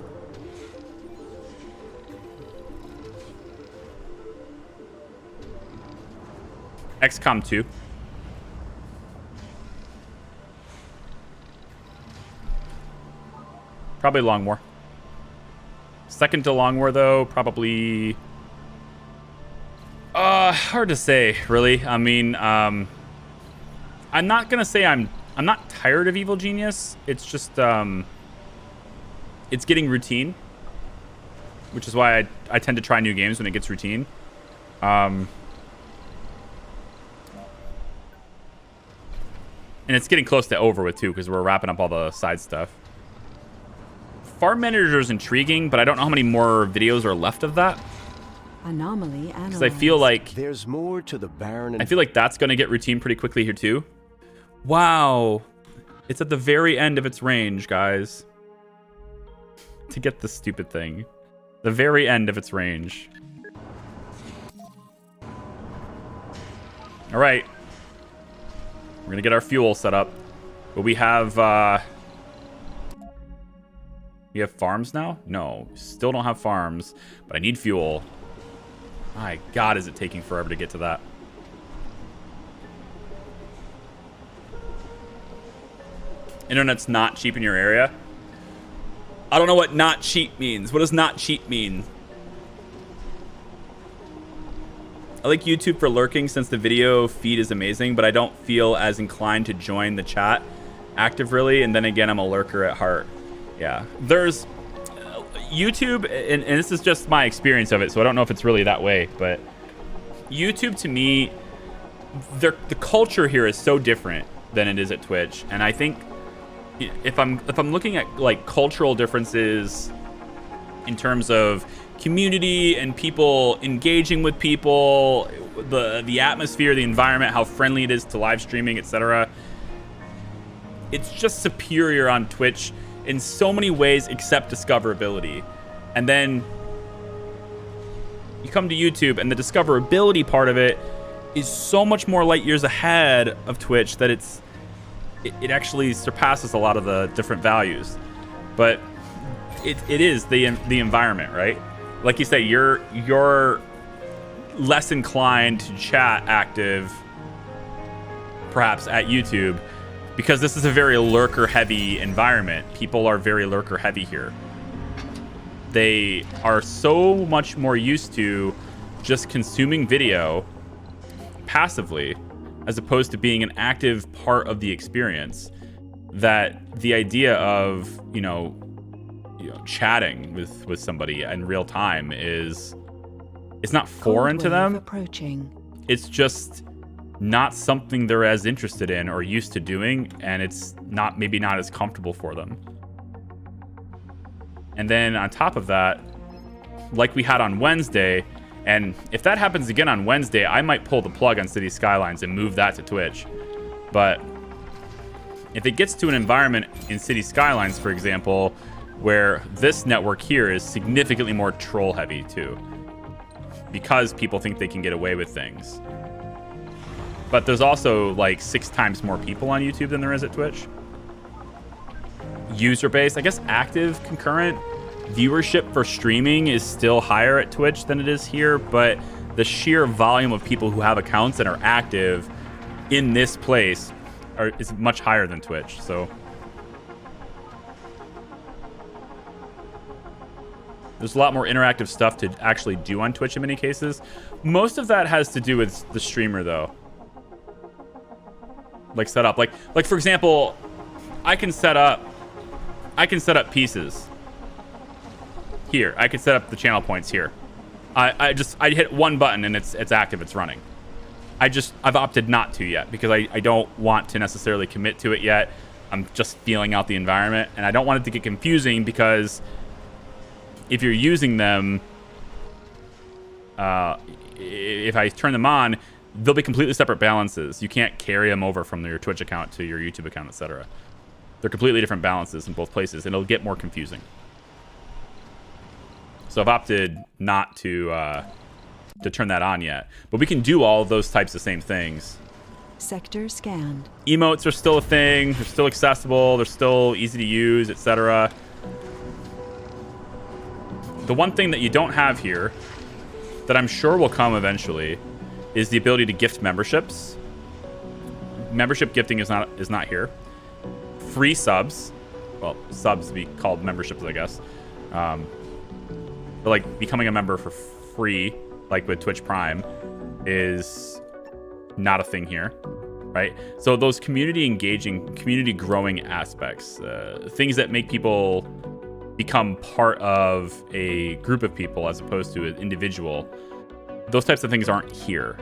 XCOM 2. Probably Longmore. Second to Longmore though, probably hard to say, really. I mean, I'm not gonna say I'm not tired of Evil Genius. It's just it's getting routine, which is why I tend to try new games when it gets routine. And it's getting close to over with too, because we're wrapping up all the side stuff. Farm Manager is intriguing, but I don't know how many more videos are left of that. Anomaly analyzed. Because I feel like there's more to the barren. I feel like that's going to get routine pretty quickly here too. Wow, it's at the very end of its range, guys. To get this stupid thing, the very end of its range. All right, we're gonna get our fuel set up, but we have farms now? No, still don't have farms, but I need fuel. My God, is it taking forever to get to that? Internet's not cheap in your area? I don't know what not cheap means. What does not cheap mean? I like YouTube for lurking since the video feed is amazing, but I don't feel as inclined to join the chat active really, and then again, I'm a lurker at heart. Yeah, there's YouTube, and this is just my experience of it, so I don't know if it's really that way, but YouTube to me, the culture here is so different than it is at Twitch, and I think if I'm looking at like cultural differences in terms of community and people engaging with people, the atmosphere, the environment, how friendly it is to live streaming, etc., it's just superior on Twitch in so many ways except discoverability. And then you come to YouTube and the discoverability part of it is so much more light years ahead of Twitch that it actually surpasses a lot of the different values. But it is the environment, right? Like you say, you're less inclined to chat active perhaps at YouTube because this is a very lurker heavy environment. People are very lurker heavy here. They are so much more used to just consuming video passively as opposed to being an active part of the experience, that the idea of, you know, chatting with somebody in real time it's not foreign to them. Approaching. It's just not something they're as interested in or used to doing, and it's maybe not as comfortable for them. And then on top of that, like we had on Wednesday, and if that happens again on Wednesday, I might pull the plug on City Skylines and move that to Twitch. But if it gets to an environment in City Skylines, for example, where this network here is significantly more troll heavy too, because people think they can get away with things. But there's also like 6 times more people on YouTube than there is at Twitch. User base, I guess active concurrent viewership for streaming is still higher at Twitch than it is here, but the sheer volume of people who have accounts and are active in this place is much higher than Twitch. So there's a lot more interactive stuff to actually do on Twitch in many cases. Most of that has to do with the streamer though. Like setup, like for example, I can set up pieces here. I can set up the channel points here. I hit one button and it's active, it's running. I've opted not to yet because I don't want to necessarily commit to it yet. I'm just feeling out the environment, and I don't want it to get confusing because if you're using them, if I turn them on, they'll be completely separate balances. You can't carry them over from your Twitch account to your YouTube account, etc. They're completely different balances in both places, and it'll get more confusing. So I've opted not to turn that on yet. But we can do all of those types of same things. Sector scanned. Emotes are still a thing. They're still accessible. They're still easy to use, etc. The one thing that you don't have here that I'm sure will come eventually is the ability to gift memberships. Membership gifting is not here. Free subs, well, subs be called memberships, I guess. But like becoming a member for free, like with Twitch Prime, is not a thing here, right? So those community engaging, community growing aspects, things that make people become part of a group of people as opposed to an individual, those types of things aren't here.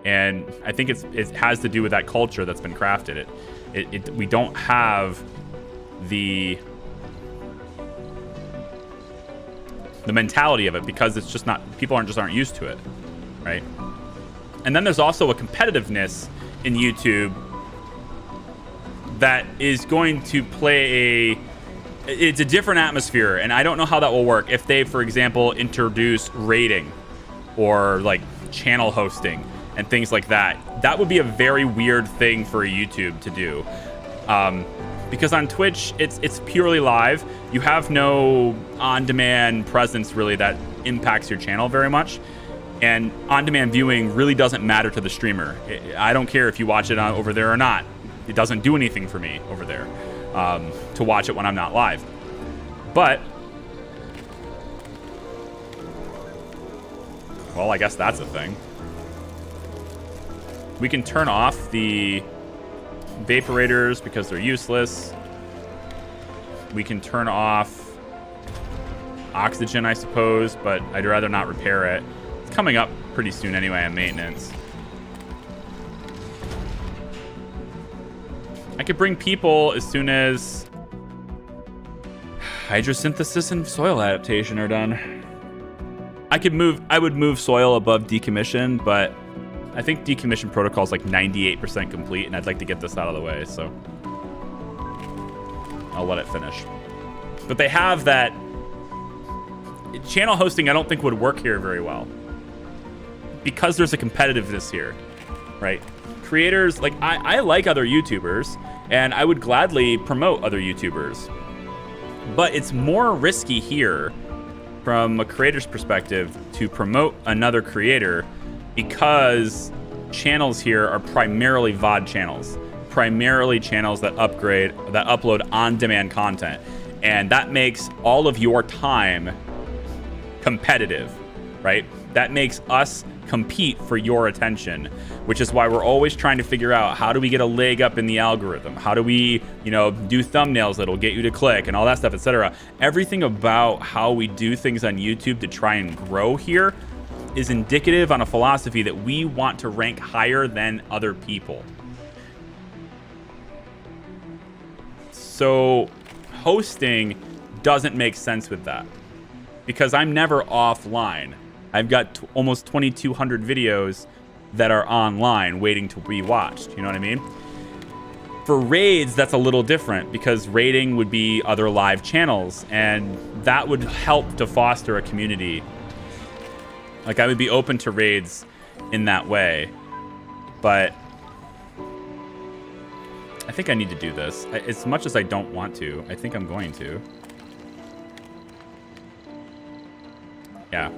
And I think it has to do with that culture that's been crafted. We don't have the mentality of it because it's just not, people aren't used to it, right? And then there's also a competitiveness in YouTube that is going to play it's a different atmosphere, and I don't know how that will work if they, for example, introduce rating or like channel hosting and things like that. That would be a very weird thing for YouTube to do. Because on Twitch, it's purely live. You have no on-demand presence really that impacts your channel very much. And on-demand viewing really doesn't matter to the streamer. I don't care if you watch it over there or not. It doesn't do anything for me over there to watch it when I'm not live. But, well, I guess that's a thing. We can turn off the vaporators because they're useless. We can turn off oxygen, I suppose, but I'd rather not repair it. It's coming up pretty soon anyway on maintenance. I could bring people as soon as hydrosynthesis and soil adaptation are done. I would move soil above decommission, but I think decommission protocol is like 98% complete, and I'd like to get this out of the way, so I'll let it finish. But they have that channel hosting. I don't think would work here very well because there's a competitiveness here, right? Creators, like I like other YouTubers, and I would gladly promote other YouTubers, but it's more risky here from a creator's perspective to promote another creator because channels here are primarily VOD channels, primarily channels that upload on-demand content, and that makes all of your time competitive, right? That makes us compete for your attention, which is why we're always trying to figure out how do we get a leg up in the algorithm? How do we, do thumbnails that'll get you to click and all that stuff, etc. Everything about how we do things on YouTube to try and grow here is indicative on a philosophy that we want to rank higher than other people. So hosting doesn't make sense with that because I'm never offline. I've got almost 2,200 videos that are online waiting to be watched. You know what I mean? For raids, that's a little different because raiding would be other live channels, and that would help to foster a community. Like, I would be open to raids in that way, but I think I need to do this. As much as I don't want to, I think I'm going to. Yeah.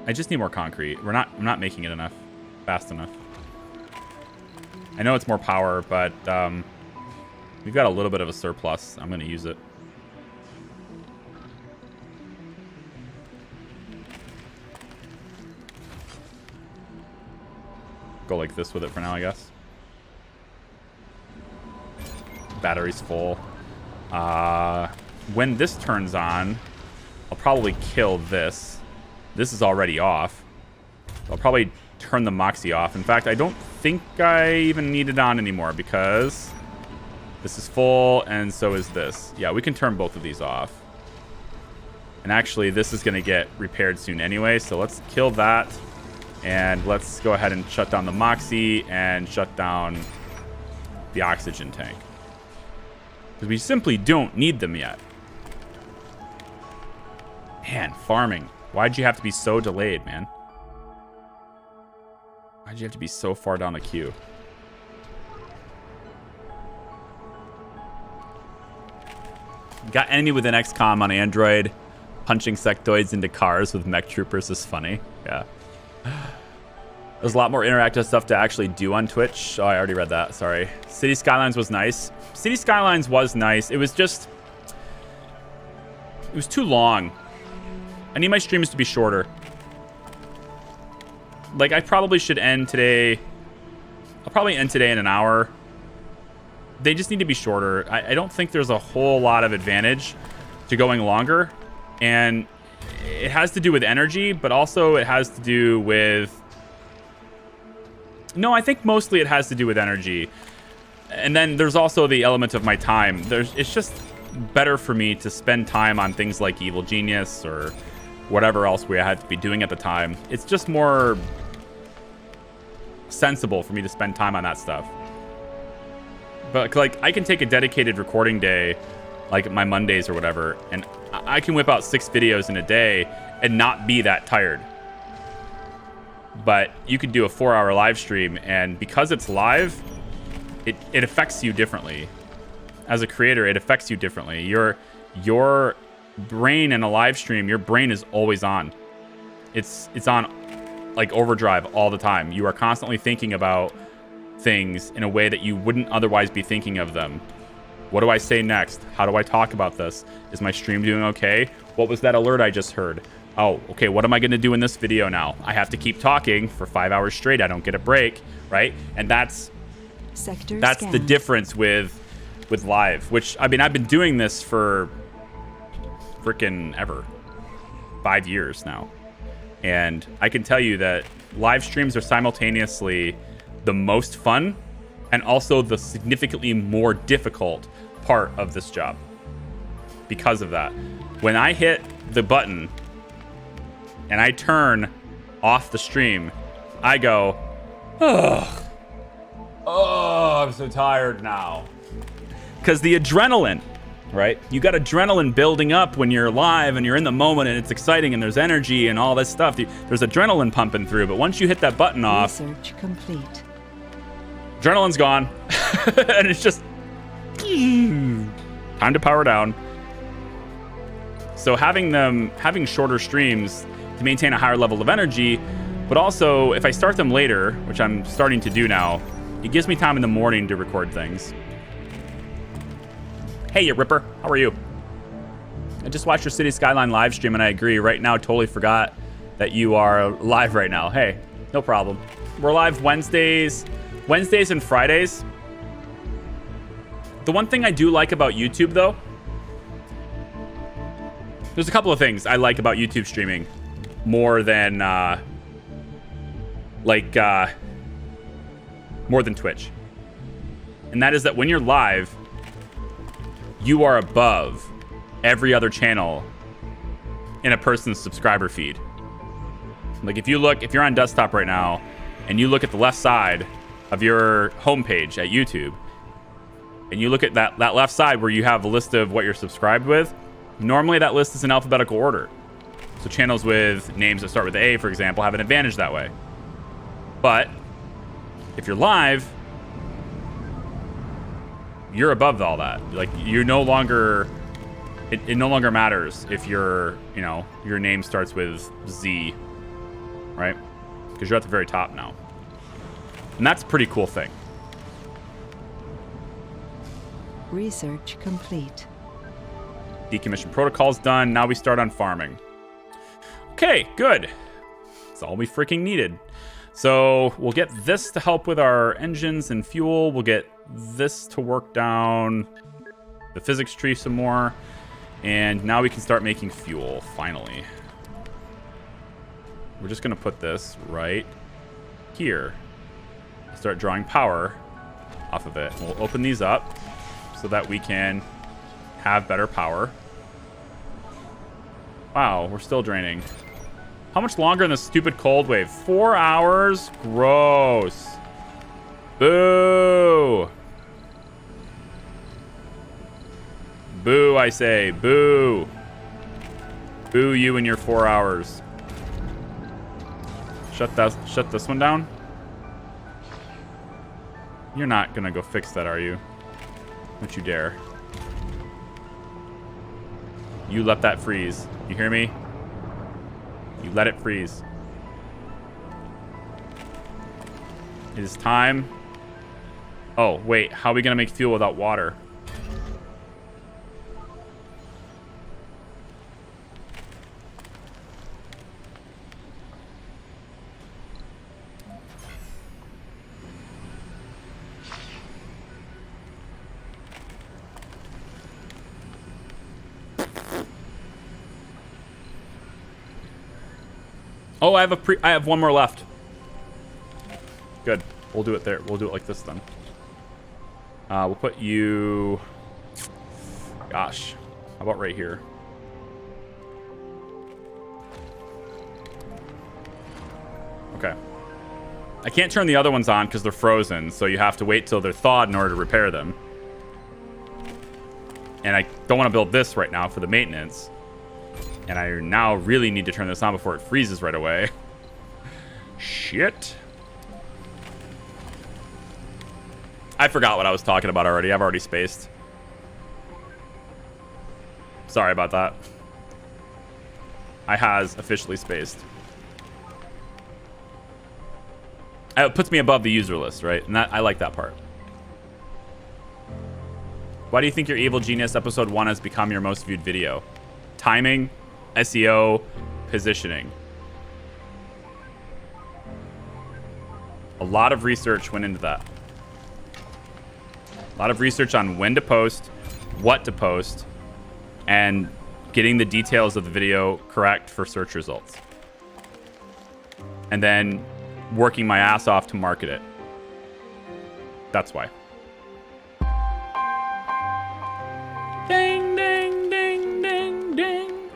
I just need more concrete. I'm not making it enough, fast enough. I know it's more power, but we've got a little bit of a surplus. I'm going to use it. Go like this with it for now, I guess. Battery's full. When this turns on, I'll probably kill this. This is already off. I'll probably turn the Moxie off. In fact, I don't think I even need it on anymore because this is full and so is this. Yeah, we can turn both of these off. And actually, this is going to get repaired soon anyway, so let's kill that. And let's go ahead and shut down the Moxie and shut down the oxygen tank. Because we simply don't need them yet. Man, farming. Why'd you have to be so delayed, man? Why'd you have to be so far down the queue? Got enemy with an XCOM on Android. Punching sectoids into cars with mech troopers is funny. Yeah. There's a lot more interactive stuff to actually do on Twitch. Oh, I already read that. Sorry. City Skylines was nice. City Skylines was nice. It was just... It was too long. I need my streams to be shorter. Like, I probably should end today... I'll probably end today in an hour. They just need to be shorter. I don't think there's a whole lot of advantage to going longer. And it has to do with energy, but also it has to do with... No, I think mostly it has to do with energy. And then there's also the element of my time. It's just better for me to spend time on things like Evil Genius or whatever else we had to be doing at the time. It's just more sensible for me to spend time on that stuff. But like, I can take a dedicated recording day, like my Mondays or whatever, and I can whip out 6 videos in a day and not be that tired. But you could do a 4-hour live stream, and because it's live, it affects you differently. As a creator, it affects you differently. Your brain in a live stream, your brain is always on. It's on like overdrive all the time. You are constantly thinking about things in a way that you wouldn't otherwise be thinking of them. What do I say next? How do I talk about this? Is my stream doing okay? What was that alert I just heard? Oh, okay, what am I going to do in this video now? I have to keep talking for 5 hours straight. I don't get a break, right? And that's the difference with live, which, I mean, I've been doing this for freaking ever. 5 years now. And I can tell you that live streams are simultaneously the most fun and also the significantly more difficult part of this job. Because of that. When I hit the button and I turn off the stream, I go, ugh. Oh, I'm so tired now. Because the adrenaline, right? You got adrenaline building up when you're live and you're in the moment and it's exciting and there's energy and all this stuff. There's adrenaline pumping through, but once you hit that button off, research complete. Adrenaline's gone. And it's just time to power down. So having shorter streams to maintain a higher level of energy, but also if I start them later, which I'm starting to do now, it gives me time in the morning to record things. Hey, you Ripper, how are you? I just watched your City Skyline live stream and I agree. Right now, totally forgot that you are live right now. Hey, no problem. We're live Wednesdays and Fridays. The one thing I do like about YouTube, though, there's a couple of things I like about YouTube streaming. more than more than Twitch. And that is that when you're live, you are above every other channel in a person's subscriber feed. Like if you're on desktop right now and you look at the left side of your homepage at YouTube and you look at that left side where you have a list of what you're subscribed with, normally that list is in alphabetical order. So channels with names that start with A, for example, have an advantage that way. But if you're live, you're above all that. Like you no longer, it no longer matters if your name starts with Z, right? Because you're at the very top now. And that's a pretty cool thing. Research complete. Decommission protocol's done. Now we start on farming. Okay, good. That's all we freaking needed. So we'll get this to help with our engines and fuel. We'll get this to work down the physics tree some more. And now we can start making fuel, finally. We're just going to put this right here. Start drawing power off of it. We'll open these up so that we can have better power. Wow, we're still draining. How much longer in this stupid cold wave? 4 hours? Gross. Boo. Boo, I say. Boo. Boo you and your 4 hours. Shut this one down. You're not gonna go fix that, are you? Don't you dare. You let that freeze. You hear me? You let it freeze. It is time. Oh, wait. How are we going to make fuel without water? Oh, I have one more left. Good. We'll do it there. We'll do it like this then. We'll put you... Gosh. How about right here? Okay. I can't turn the other ones on because they're frozen, so you have to wait till they're thawed in order to repair them. And I don't want to build this right now for the maintenance. And I now really need to turn this on before it freezes right away. Shit. I forgot what I was talking about already. I've already spaced. Sorry about that. I has officially spaced. It puts me above the user list, right? And I like that part. Why do you think your Evil Genius episode 1 has become your most viewed video? Timing, SEO, positioning. A lot of research went into that. A lot of research on when to post, what to post, and getting the details of the video correct for search results. And then working my ass off to market it. That's why. Ding, ding, ding, ding, ding.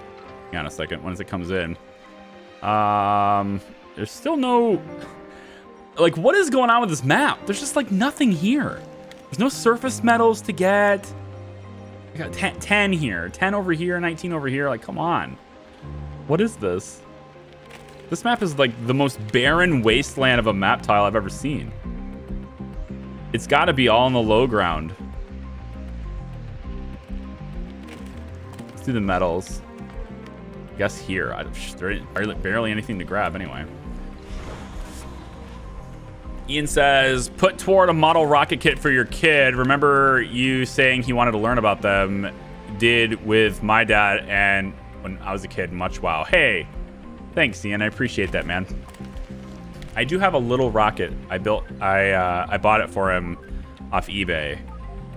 Hang on a second. When it comes in. There's still no... Like, what is going on with this map? There's just, like, nothing here. There's no surface metals to get. I got 10 here. 10 over here, 19 over here. Like, come on. What is this? This map is, like, the most barren wasteland of a map tile I've ever seen. It's got to be all in the low ground. Let's do the metals. I guess here. There's barely anything to grab anyway. Ian says, put toward a model rocket kit for your kid. Remember you saying he wanted to learn about them. Did with my dad and when I was a kid. Much wow. Hey, thanks, Ian. I appreciate that, man. I do have a little rocket I bought it for him off eBay.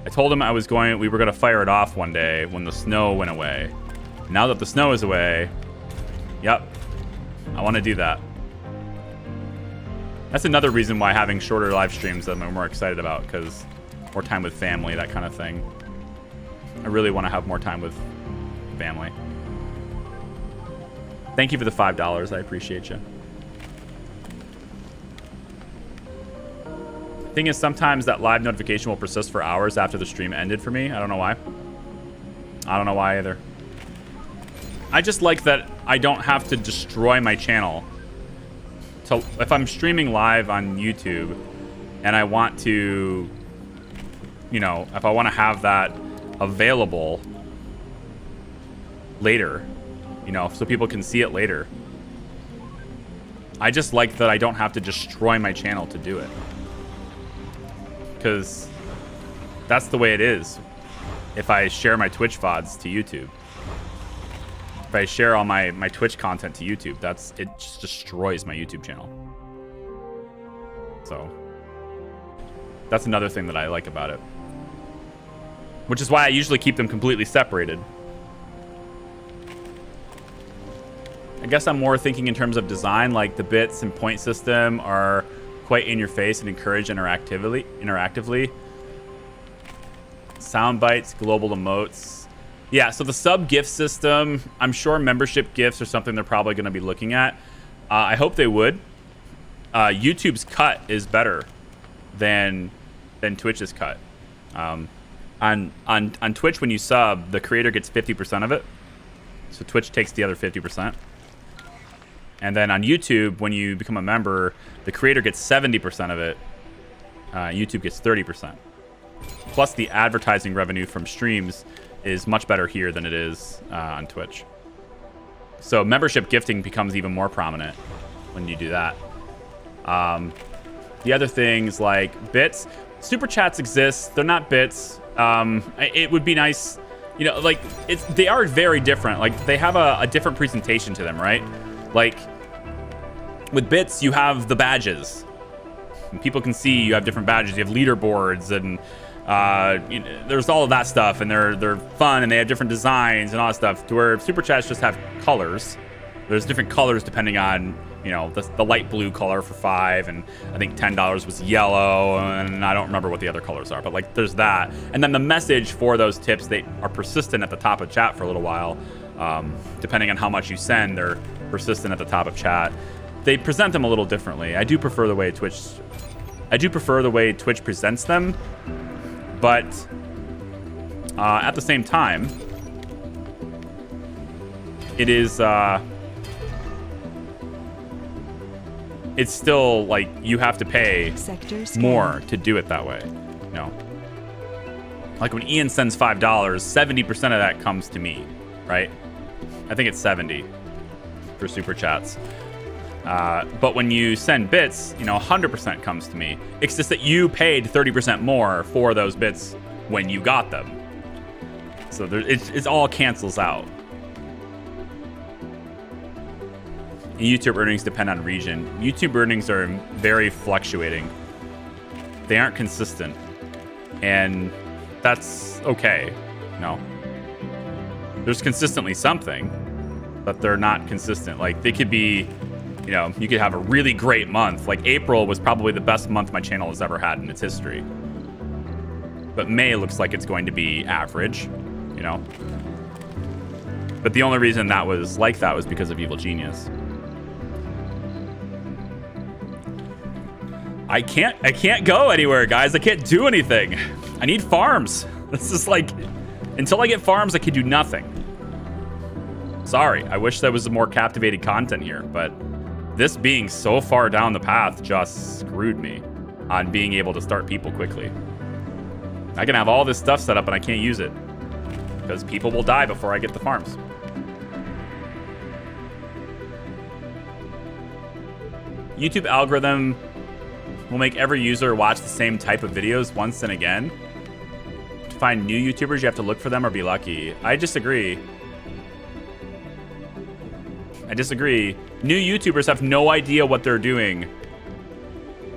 I told him we were going to fire it off one day when the snow went away. Now that the snow is away, yep, I want to do that. That's another reason why having shorter live streams that I'm more excited about, because more time with family, that kind of thing. I really want to have more time with family. Thank you for the $5. I appreciate you. Thing is, sometimes that live notification will persist for hours after the stream ended for me. I don't know why. I don't know why either. I just like that I don't have to destroy my channel. So if I'm streaming live on YouTube and I want to, you know, if I want to have that available later, you know, so people can see it later. I just like that I don't have to destroy my channel to do it. Because that's the way it is if I share my Twitch VODs to YouTube. If I share all my Twitch content to YouTube, it just destroys my YouTube channel. So that's another thing that I like about it. Which is why I usually keep them completely separated. I guess I'm more thinking in terms of design, like the bits and point system are quite in your face and encourage interactively. Sound bites, global emotes. Yeah, so the sub gift system, I'm sure membership gifts are something they're probably going to be looking at. I hope they would. YouTube's cut is better than Twitch's cut. On Twitch, when you sub, the creator gets 50% of it. So Twitch takes the other 50%. And then on YouTube, when you become a member, the creator gets 70% of it. YouTube gets 30%. Plus the advertising revenue from streams is much better here than it is on Twitch. So membership gifting becomes even more prominent when you do that. The other things like bits, super chats exist. They're not bits. It would be nice, you know, like they are very different. Like they have a different presentation to them, right? Like with bits, you have the badges. And people can see you have different badges. You have leaderboards and you know, there's all of that stuff, and they're fun and they have different designs and all that stuff. To where super chats just have colors. There's different colors depending on, you know, the light blue color for $5, and I think $10 was yellow, and I don't remember what the other colors are, but like there's that. And then the message for those tips, they are persistent at the top of chat for a little while. Depending on how much you send, they're persistent at the top of chat. They present them a little differently. I do prefer the way Twitch presents them, but at the same time, it is it's still like you have to pay more to do it that way. You know, like when Ian sends $5, 70% of that comes to me, right? I think it's 70 for super chats. But when you send bits, you know, 100% comes to me. It's just that you paid 30% more for those bits when you got them. So it all cancels out. And YouTube earnings depend on region. YouTube earnings are very fluctuating. They aren't consistent. And that's okay. No. There's consistently something, but they're not consistent. Like they could be, you know, you could have a really great month. Like April was probably the best month my channel has ever had in its history. But May looks like it's going to be average, you know. But the only reason that was like that was because of Evil Genius. I can't go anywhere, guys. I can't do anything. I need farms. This is like, until I get farms, I can do nothing. Sorry, I wish there was more captivating content here, but this being so far down the path just screwed me on being able to start people quickly. I can have all this stuff set up and I can't use it because people will die before I get the farms. YouTube algorithm will make every user watch the same type of videos once and again. To find new YouTubers, you have to look for them or be lucky. I disagree. I disagree. New YouTubers have no idea what they're doing.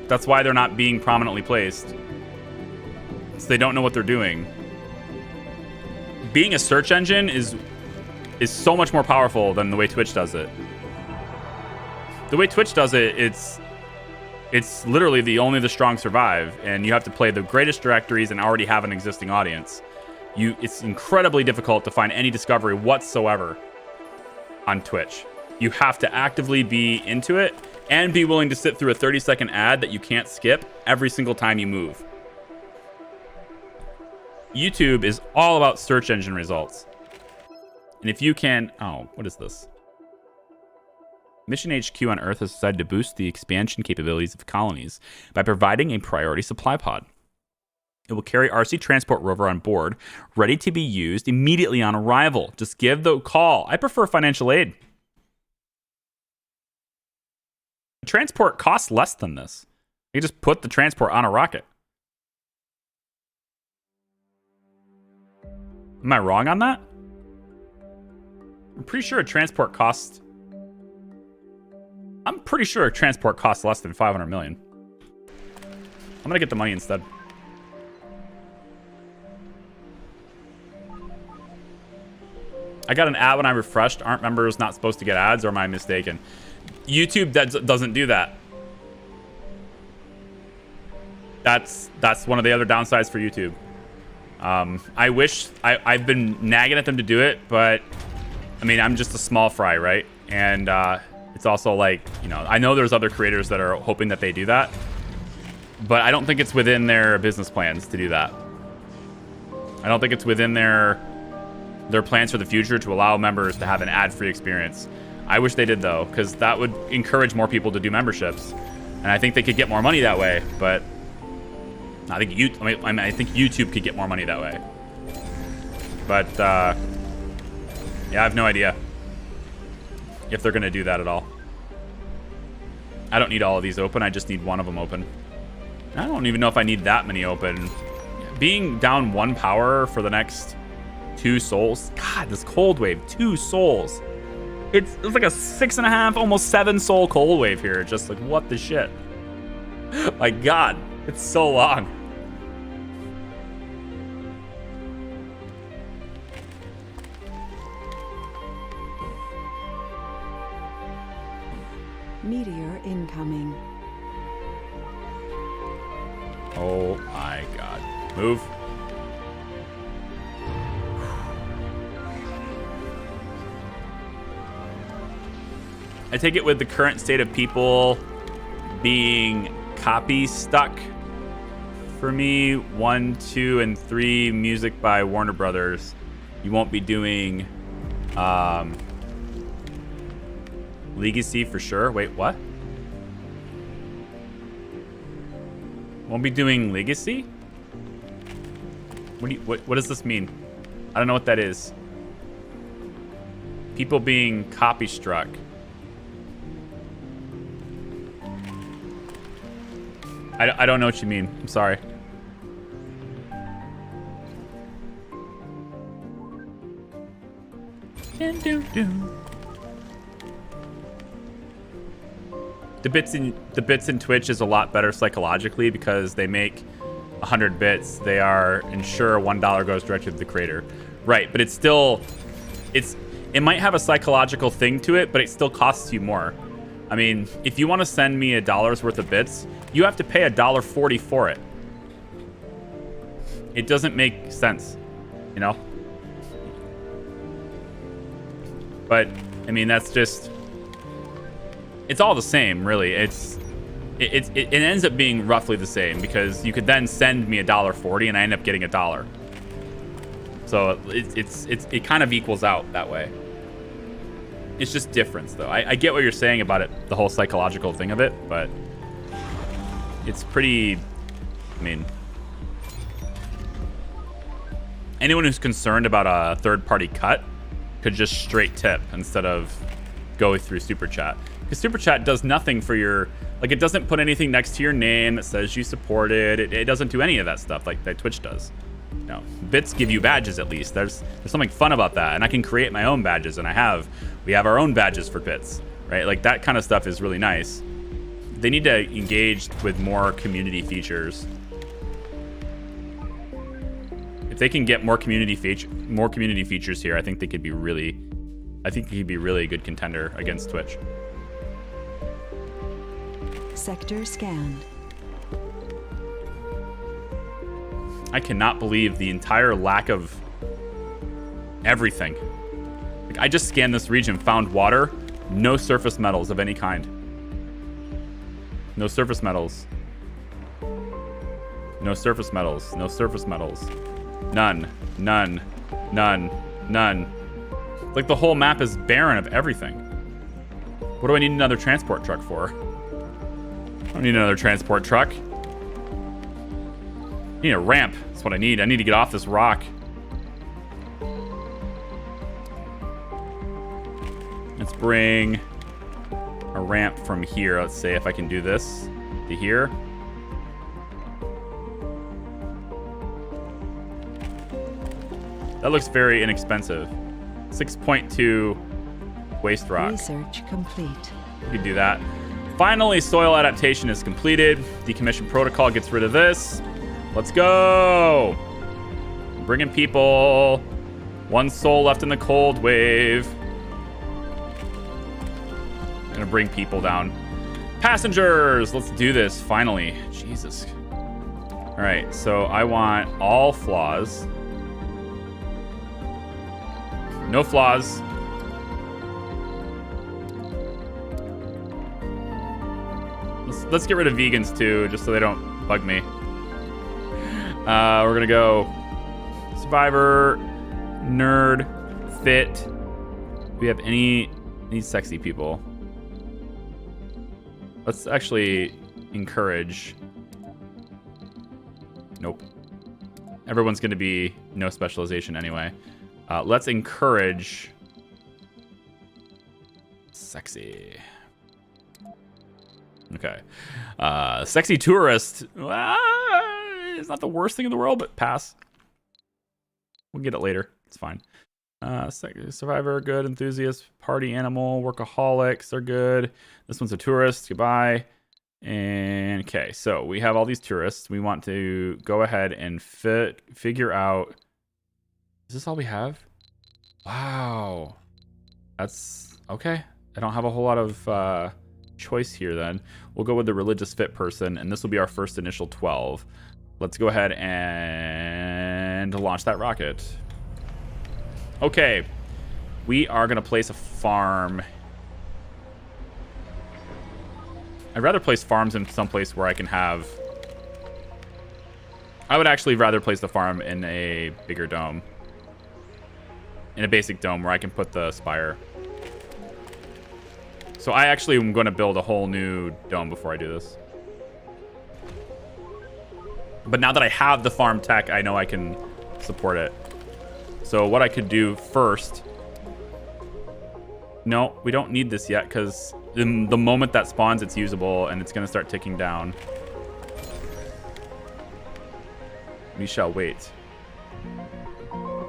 That's why they're not being prominently placed. So they don't know what they're doing. Being a search engine is so much more powerful than the way Twitch does it. The way Twitch does it, it's literally only the strong survive, and you have to play the greatest directories and already have an existing audience. It's incredibly difficult to find any discovery whatsoever on Twitch. You have to actively be into it and be willing to sit through a 30-second ad that you can't skip every single time you move. YouTube is all about search engine results. And if you can... Oh, what is this? Mission HQ on Earth has decided to boost the expansion capabilities of colonies by providing a priority supply pod. It will carry RC Transport Rover on board, ready to be used immediately on arrival. Just give the call. I prefer financial aid. Transport costs less than this. You just put the transport on a rocket. Am I wrong on that? I'm pretty sure a transport costs... I'm pretty sure a transport costs less than 500 million. I'm gonna get the money instead. I got an ad when I refreshed. Aren't members not supposed to get ads, or am I mistaken? YouTube doesn't do that. That's one of the other downsides for YouTube. I wish I've been nagging at them to do it, but I mean, I'm just a small fry, right? And it's also like, you know, I know there's other creators that are hoping that they do that, but I don't think it's within their business plans to do that. I don't think it's within their plans for the future to allow members to have an ad-free experience. I wish they did, though, because that would encourage more people to do memberships, and I think they could get more money that way. But I think I think YouTube could get more money that way. But yeah, I have no idea if they're gonna do that at all. I don't need all of these open. I just need one of them open. I don't even know if I need that many open. Being down 1 power for the next 2 souls. God, this cold wave, 2 souls. It's like a 6.5, almost 7 soul cold wave here. Just like, what the shit? My God, it's so long. Meteor incoming. Oh my God. Move. I take it with the current state of people being copy stuck. For me, 1, 2, and 3 music by Warner Brothers. You won't be doing Legacy for sure. Wait, what? Won't be doing Legacy? What does this mean? I don't know what that is. People being copy struck. I don't know what you mean. I'm sorry. The bits in Twitch is a lot better psychologically because they make 100 bits. They are ensure $1 goes directly to the creator. Right, but it's still it might have a psychological thing to it, but it still costs you more. I mean, if you want to send me $1's worth of bits, you have to pay $1.40 for it. It doesn't make sense, you know? But, I mean, that's just... It's all the same, really. It ends up being roughly the same because you could then send me $1.40 and I end up getting $1. So it kind of equals out that way. It's just difference, though. I get what you're saying about it, the whole psychological thing of it, but it's pretty... I mean... Anyone who's concerned about a third-party cut could just straight tip instead of go through Super Chat. Because Super Chat does nothing for your... Like, it doesn't put anything next to your name that says you support it. It doesn't do any of that stuff like that Twitch does. You know, bits give you badges at least. There's something fun about that. And I can create my own badges, and we have our own badges for bits, right? Like, that kind of stuff is really nice. They need to engage with more community features. If they can get more community features here, I think they could be really a good contender against Twitch. Sector scanned. I cannot believe the entire lack of everything. Like, I just scanned this region, found water, no surface metals of any kind. No surface metals. No surface metals. No surface metals. None. None. None. None. Like the whole map is barren of everything. What do I need another transport truck for? I don't need another transport truck. I need a ramp. That's what I need. I need to get off this rock. Let's bring a ramp from here. Let's say if I can do this to here. That looks very inexpensive. 6.2 waste rock. Research complete. We can do that. Finally, soil adaptation is completed. Decommission protocol gets rid of this. Let's go. Bringing people. One soul left in the cold wave. Gonna bring people down. Passengers, let's do this finally. Jesus. All right, so I want all flaws. No flaws. Let's get rid of vegans too, just so they don't bug me. We're gonna go survivor, nerd, fit. Do we have any sexy people? Let's actually encourage. Nope. Everyone's gonna be no specialization anyway. Let's encourage sexy. Okay. Sexy tourist. It's not the worst thing in the world, but pass. We'll get it later. It's fine. Survivor, good. Enthusiast, party animal, workaholics, they're good. This one's a tourist. Goodbye. And okay, so we have all these tourists. We want to go ahead and figure out. Is this all we have? Wow. That's okay. I don't have a whole lot of choice here then. We'll go with the religious fit person, and this will be our first initial 12. Let's go ahead and launch that rocket. Okay. We are going to place a farm. I'd rather place farms in some place where I can have... I would actually rather place the farm in a bigger dome. In a basic dome where I can put the spire. So I actually am going to build a whole new dome before I do this. But now that I have the farm tech, I know I can support it. So what I could do first... No, we don't need this yet because the moment that spawns, it's usable and it's going to start ticking down. We shall wait.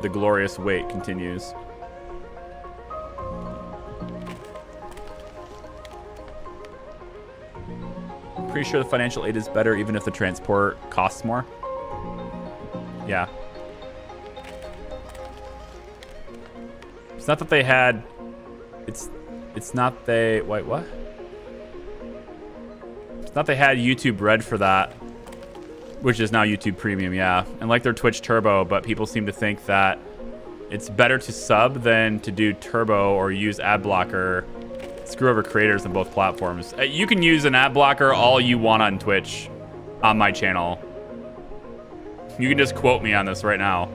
The glorious wait continues. Pretty sure the financial aid is better even if the transport costs more. Yeah. It's not that they had... It's not they... Wait, what? It's not they had YouTube Red for that. Which is now YouTube Premium, yeah. And like their Twitch Turbo, but people seem to think that it's better to sub than to do Turbo or use ad blocker. Screw over creators on both platforms. You can use an ad blocker all you want on Twitch on my channel. You can just quote me on this right now.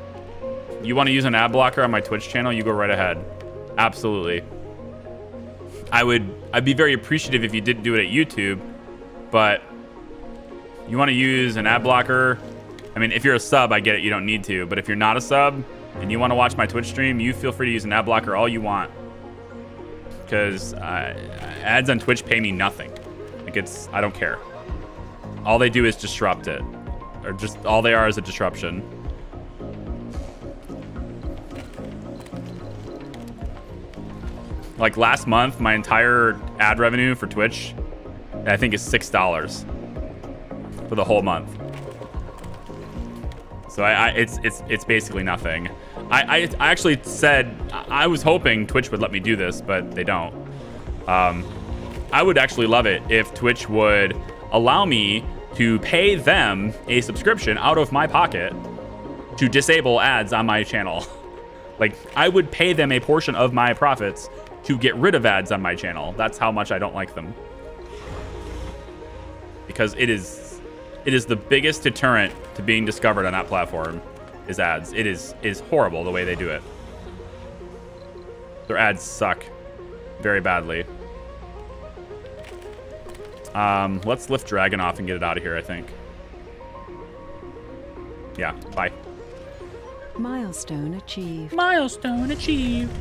You want to use an ad blocker on my Twitch channel, you go right ahead. Absolutely. I'd be very appreciative if you didn't do it at YouTube, but you want to use an ad blocker. I mean, if you're a sub, I get it, you don't need to, but if you're not a sub and you want to watch my Twitch stream, you feel free to use an ad blocker all you want. Because ads on Twitch pay me nothing. Like I don't care. All they do is disrupt it. Or just, all they are is a disruption. Like last month, my entire ad revenue for Twitch, I think is $6 for the whole month. So it's basically nothing. I actually said I was hoping Twitch would let me do this, but they don't. I would actually love it if Twitch would allow me to pay them a subscription out of my pocket to disable ads on my channel. Like, I would pay them a portion of my profits to get rid of ads on my channel. That's how much I don't like them. Because it is the biggest deterrent to being discovered on that platform is ads. It is horrible the way they do it. Their ads suck very badly. Let's lift Dragon off and get it out of here, I think. Yeah, bye. Milestone achieved. Milestone achieved.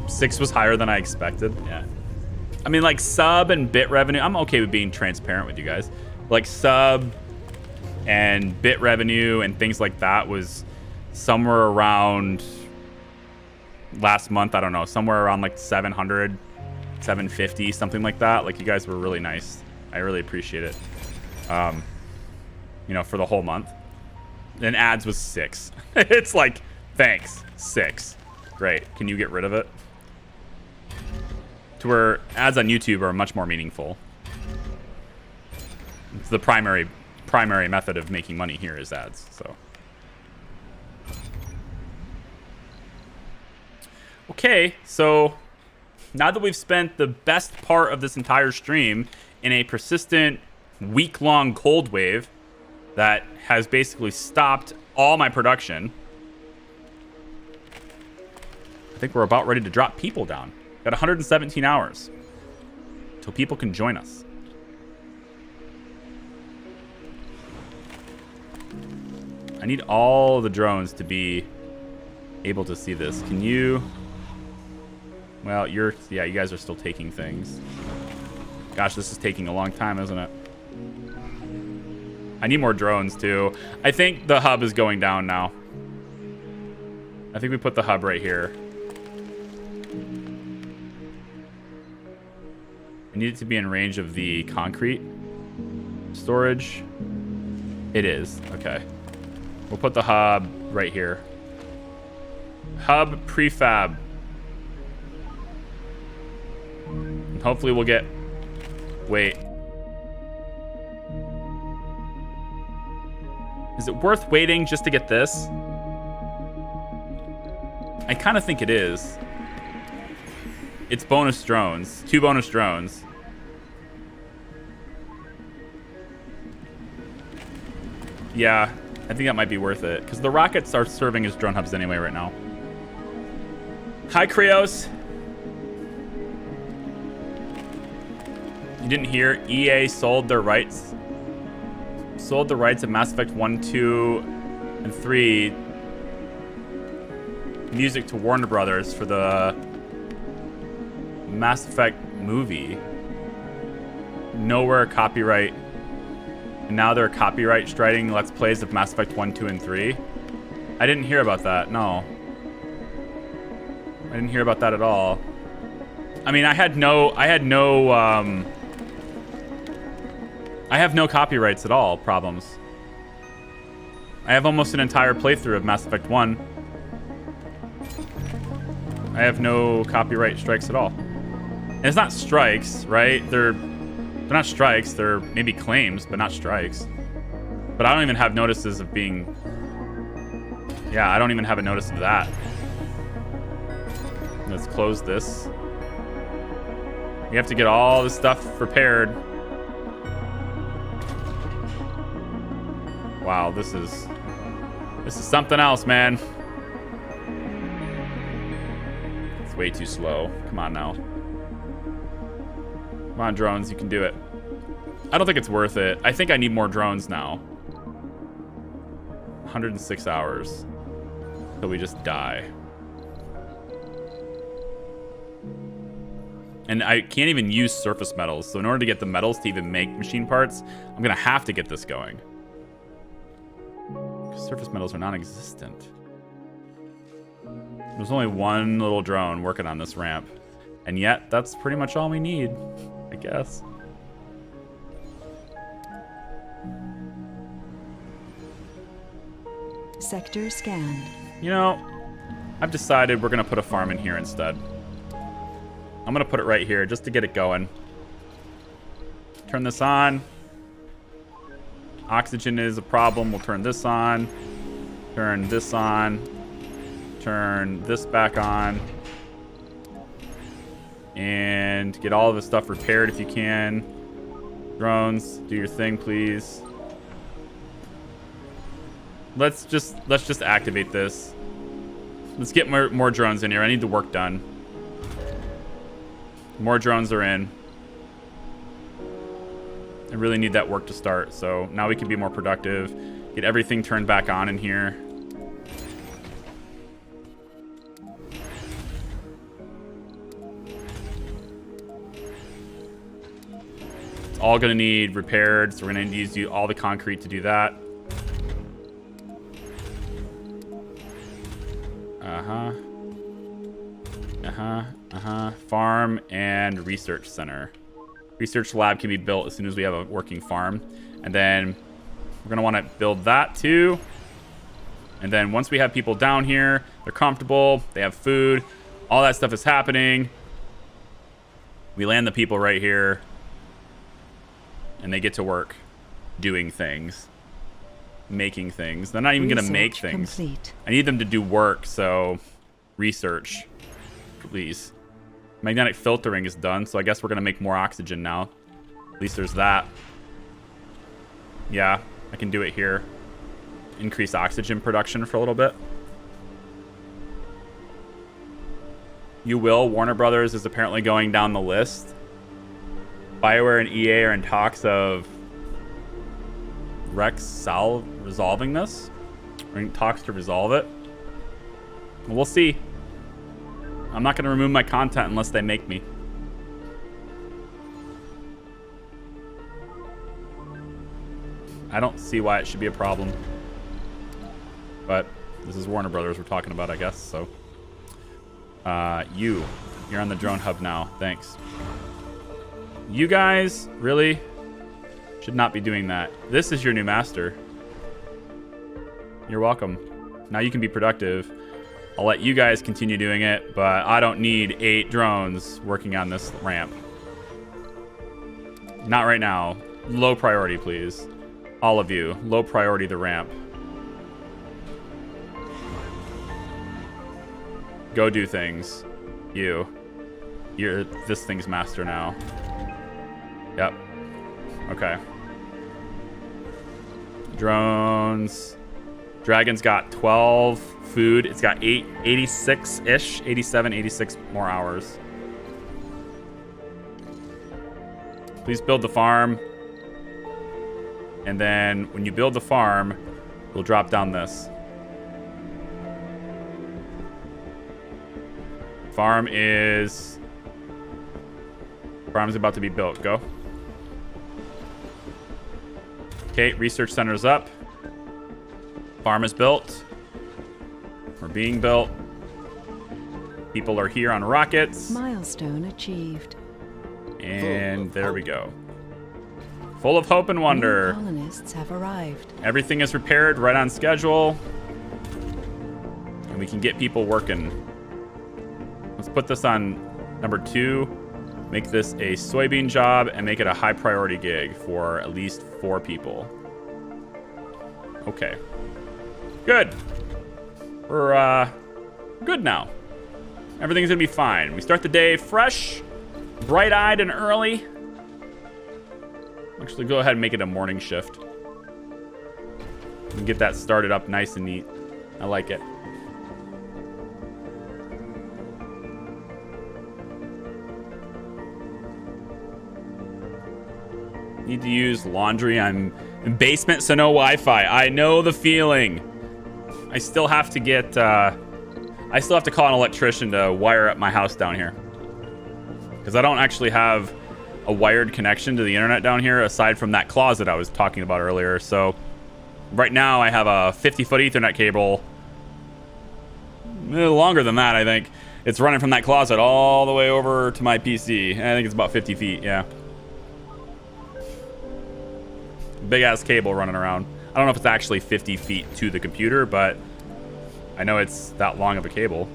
6 was higher than I expected. Yeah. I mean, like, sub and bit revenue. I'm okay with being transparent with you guys. Like, sub and bit revenue and things like that was somewhere around last month. I don't know. Somewhere around like 700, 750, something like that. Like, you guys were really nice. I really appreciate it. You know, for the whole month. And ads was 6. It's like, thanks, 6. Great. Can you get rid of it? To where ads on YouTube are much more meaningful. It's the primary method of making money here is ads. So, okay, so now that we've spent the best part of this entire stream in a persistent week-long cold wave that has basically stopped all my production, I think we're about ready to drop people down. Got 117 hours till people can join us. I need all the drones to be able to see this. Can you? Well, you guys are still taking things. Gosh, this is taking a long time, isn't it? I need more drones too. I think the hub is going down now. I think we put the hub right here. I need it to be in range of the concrete storage. It is. Okay. We'll put the hub right here. Hub prefab. And hopefully we'll get... Wait. Is it worth waiting just to get this? I kind of think it is. It's bonus drones. 2 bonus drones. Yeah, I think that might be worth it. Because the rockets are serving as drone hubs anyway right now. Hi, Krios. You didn't hear? EA sold their rights. Sold the rights of Mass Effect 1, 2, and 3 music to Warner Brothers for the Mass Effect movie. Nowhere copyright. And now they're copyright striking Let's Plays of Mass Effect 1, 2, and 3. I didn't hear about that. No. I didn't hear about that at all. I mean, I have no copyrights at all problems. I have almost an entire playthrough of Mass Effect 1. I have no copyright strikes at all. And it's not strikes, right? They're not strikes. They're maybe claims, but not strikes. But I don't even have notices of being... Yeah, I don't even have a notice of that. Let's close this. We have to get all this stuff prepared. Wow, this is something else, man. It's way too slow. Come on now. Come on, drones, you can do it. I don't think it's worth it. I think I need more drones now. 106 hours. Till we just die. And I can't even use surface metals. So in order to get the metals to even make machine parts, I'm gonna have to get this going. Surface metals are non-existent. There's only one little drone working on this ramp. And yet, that's pretty much all we need, I guess. Sector scanned. You know, I've decided we're going to put a farm in here instead. I'm gonna put it right here just to get it going. Turn this on. Oxygen is a problem. We'll turn this on. Turn this on. Turn this back on. And get all of the stuff repaired if you can. Drones, do your thing, please. Let's just activate this. Let's get more drones in here. I need the work done. More drones are in. I really need that work to start. So now we can be more productive. Get everything turned back on in here. It's all going to need repaired. So we're going to need to use all the concrete to do that. Farm and research center. Research lab can be built as soon as we have a working farm. And then we're going to want to build that too. And then once we have people down here, they're comfortable, they have food, all that stuff is happening. We land the people right here. And they get to work doing things. Making things. They're not even going to make things. Complete. I need them to do work, so research, please. Magnetic filtering is done, so I guess we're going to make more oxygen now. At least there's that. Yeah, I can do it here. Increase oxygen production for a little bit. You will. Warner Brothers is apparently going down the list. BioWare and EA are in talks of resolving this. We're in talks to resolve it. We'll see. I'm not going to remove my content unless they make me. I don't see why it should be a problem. But this is Warner Brothers we're talking about, I guess. So, you're on the drone hub now. Thanks. You guys really should not be doing that. This is your new master. You're welcome. Now you can be productive. I'll let you guys continue doing it, but I don't need 8 drones working on this ramp. Not right now. Low priority, please. All of you. Low priority the ramp. Go do things. You're this thing's master now. Yep. Okay. Drones. Dragon's got 12 food. It's got 86-ish, 87, 86 more hours. Please build the farm. And then when you build the farm, we'll drop down this. Farm's about to be built. Go. Okay, research center's up. Farm is built. We're being built. People are here on rockets. Milestone achieved. And there we go. Full of hope and wonder. New colonists have arrived. Everything is repaired right on schedule. And we can get people working. Let's put this on number 2. Make this a soybean job and make it a high priority gig for at least 4 people. Okay. Good. We're good now. Everything's gonna be fine. We start the day fresh, bright-eyed and early. Actually, go ahead and make it a morning shift. And get that started up nice and neat. I like it. Need to use laundry. I'm in basement, so no Wi-Fi. I know the feeling. I still have to get, I still have to call an electrician to wire up my house down here. Because I don't actually have a wired connection to the internet down here, aside from that closet I was talking about earlier. So right now I have a 50-foot Ethernet cable. Longer than that, I think. It's running from that closet all the way over to my PC. I think it's about 50 feet, yeah. Big ass cable running around. I don't know if it's actually 50 feet to the computer, but I know it's that long of a cable.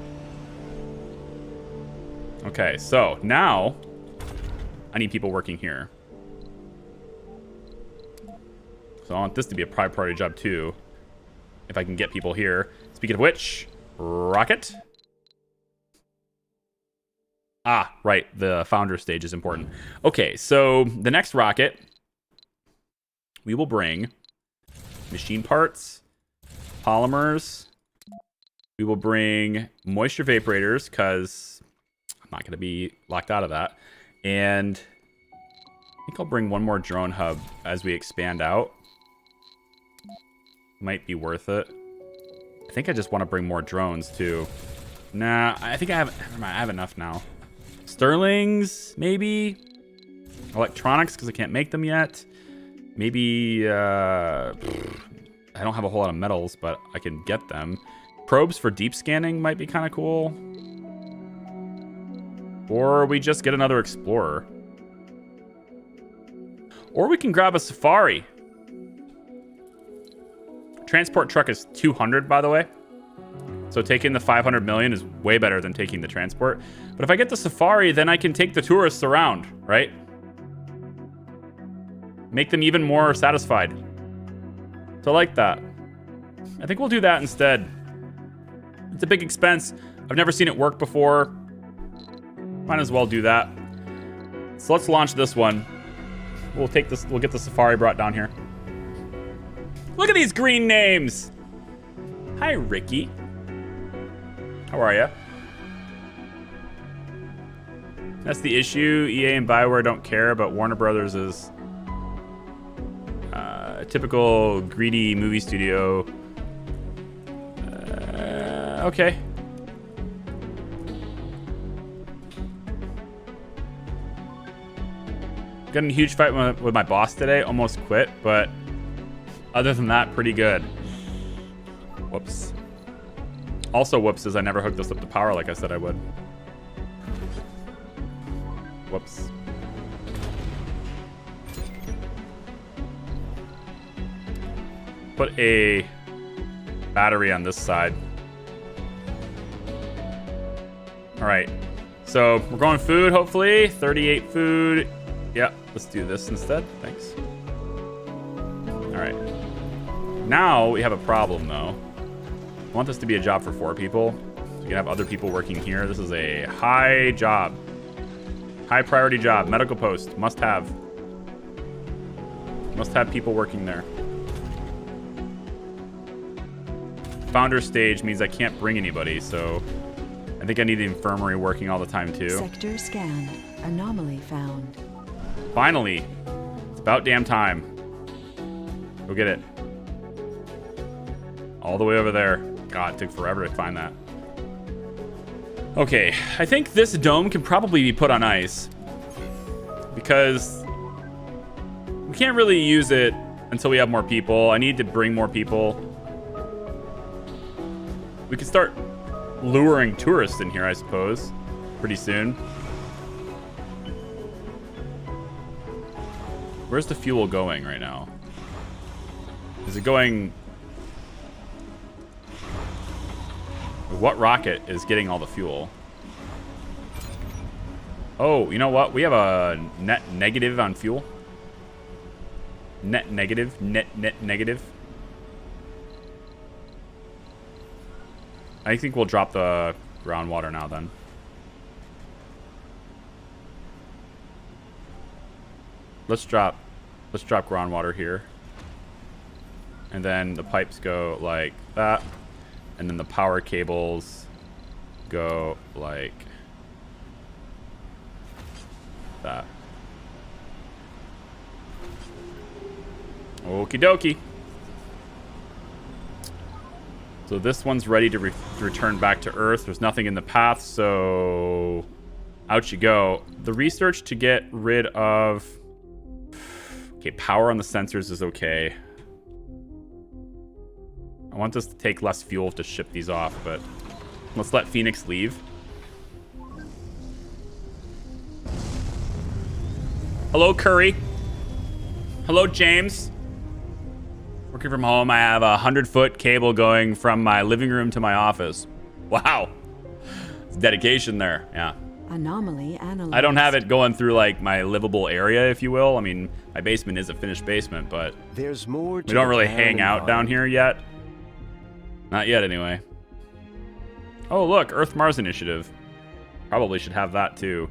Okay, so now I need people working here. So I want this to be a priority job too, if I can get people here. Speaking of which, rocket. Ah, right, the founder stage is important. Okay, so the next rocket, we will bring machine parts, polymers. We will bring moisture vaporators, because I'm not going to be locked out of that. And I think I'll bring one more drone hub as we expand out. Might be worth it. I think I just want to bring more drones too. Nah, I think I have enough now. Sterlings, maybe. Electronics, because I can't make them yet. Maybe, I don't have a whole lot of metals, but I can get them. Probes for deep scanning might be kind of cool. Or we just get another explorer. Or we can grab a safari. Transport truck is 200, by the way. So taking the 500 million is way better than taking the transport. But if I get the safari, then I can take the tourists around, right? Make them even more satisfied. So I like that. I think we'll do that instead. It's a big expense. I've never seen it work before. Might as well do that. So let's launch this one. We'll take this. We'll get the safari brought down here. Look at these green names. Hi, Ricky. How are ya? That's the issue. EA and Bioware don't care, but Warner Brothers is a typical greedy movie studio. Okay. Got in a huge fight with my boss today. Almost quit, but other than that, pretty good. Whoops. Also, whoops is I never hooked this up to power like I said I would. Whoops. Put a battery on this side. All right. So we're going food, hopefully. 38 food. Yeah, let's do this instead. Thanks. All right. Now we have a problem, though. I want this to be a job for 4 people. So you can have other people working here. This is a high job. High priority job. Medical post. Must have. Must have people working there. Founder stage means I can't bring anybody, so I think I need the infirmary working all the time, too. Sector scanned. Anomaly found. Finally. It's about damn time. Go get it. All the way over there. God, it took forever to find that. Okay, I think this dome can probably be put on ice. Because we can't really use it until we have more people. I need to bring more people. We could start luring tourists in here, I suppose, pretty soon. Where's the fuel going right now? Is it going... What rocket is getting all the fuel? Oh, you know what? We have a net negative on fuel. Net negative. Net negative. I think we'll drop the groundwater now then. Let's drop groundwater here. And then the pipes go like that. And then the power cables go like that. Okie dokie. So this one's ready to return back to Earth. There's nothing in the path, so out you go. The research to get rid of... Okay, power on the sensors is okay. I want this to take less fuel to ship these off, but let's let Phoenix leave. Hello, Curry. Hello, James. Working from home, I have a 100-foot cable going from my living room to my office. Wow. It's dedication there, yeah. Anomaly analyzed. I don't have it going through like my livable area, if you will. I mean, my basement is a finished basement, but there's more to we don't the really town hang out down here yet. Not yet, anyway. Oh, look, Earth-Mars Initiative. Probably should have that, too.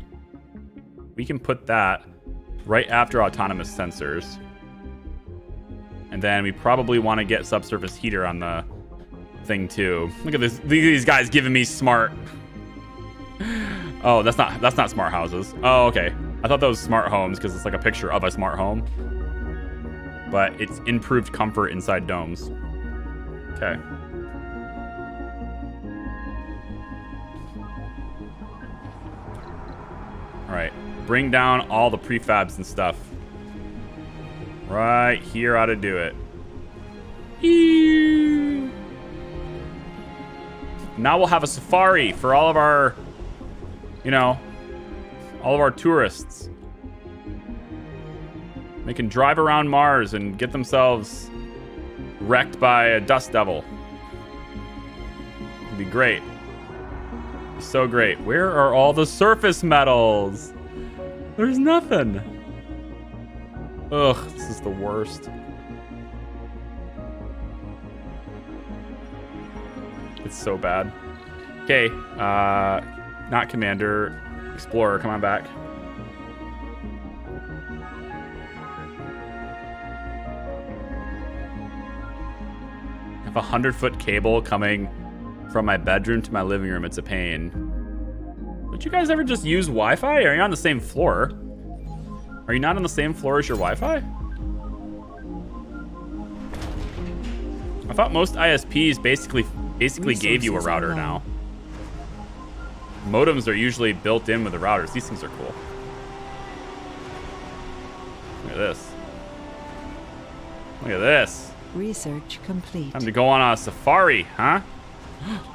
We can put that right after autonomous sensors. And then we probably want to get subsurface heater on the thing, too. Look at this. Look at these guys giving me smart. Oh, that's not smart houses. Oh, okay. I thought that was smart homes because it's like a picture of a smart home. But it's improved comfort inside domes. Okay. Alright. Bring down all the prefabs and stuff. Right here ought to do it. Eee. Now we'll have a safari for all of our, you know, all of our tourists. They can drive around Mars and get themselves wrecked by a dust devil. It'd be great. It'd be so great. Where are all the surface metals? There's nothing. Ugh, this is the worst. It's so bad. Okay, not Commander. Explorer, come on back. I have a 100-foot cable coming from my bedroom to my living room. It's a pain. Don't you guys ever just use Wi-Fi? Are you on the same floor? Are you not on the same floor as your Wi-Fi? I thought most ISPs basically gave you a router now. Modems are usually built in with the routers. These things are cool. Look at this. Look at this. Research complete. Time to go on a safari, huh?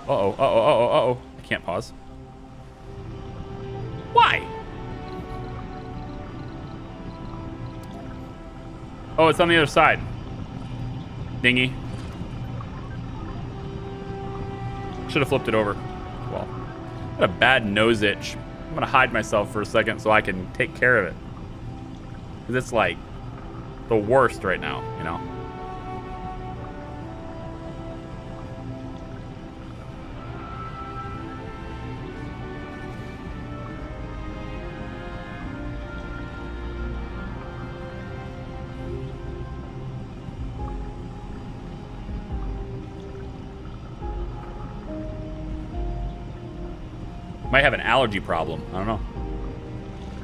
Uh-oh, uh-oh, uh-oh, uh-oh. I can't pause. Why? Oh, it's on the other side. Dingy. Should have flipped it over. Well, I got a bad nose itch. I'm gonna hide myself for a second so I can take care of it. Cause it's like the worst right now, you know? Might have an allergy problem. I don't know.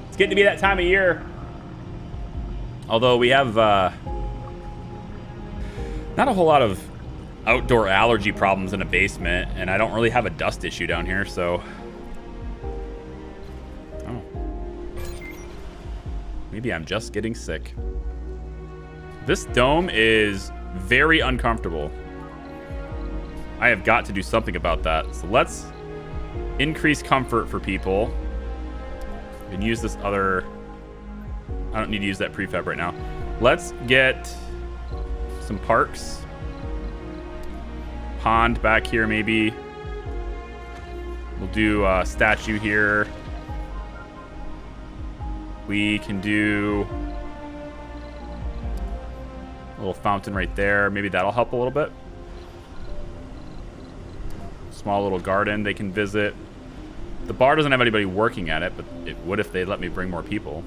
It's getting to be that time of year. Although we have not a whole lot of outdoor allergy problems in a basement, and I don't really have a dust issue down here, so. Oh. Maybe I'm just getting sick. This dome is very uncomfortable. I have got to do something about that. So let's increase comfort for people. And use this other. I don't need to use that prefab right now. Let's get some parks. Pond back here, maybe. We'll do a statue here. We can do a little fountain right there. Maybe that'll help a little bit. Small little garden they can visit. The bar doesn't have anybody working at it, but it would if they let me bring more people.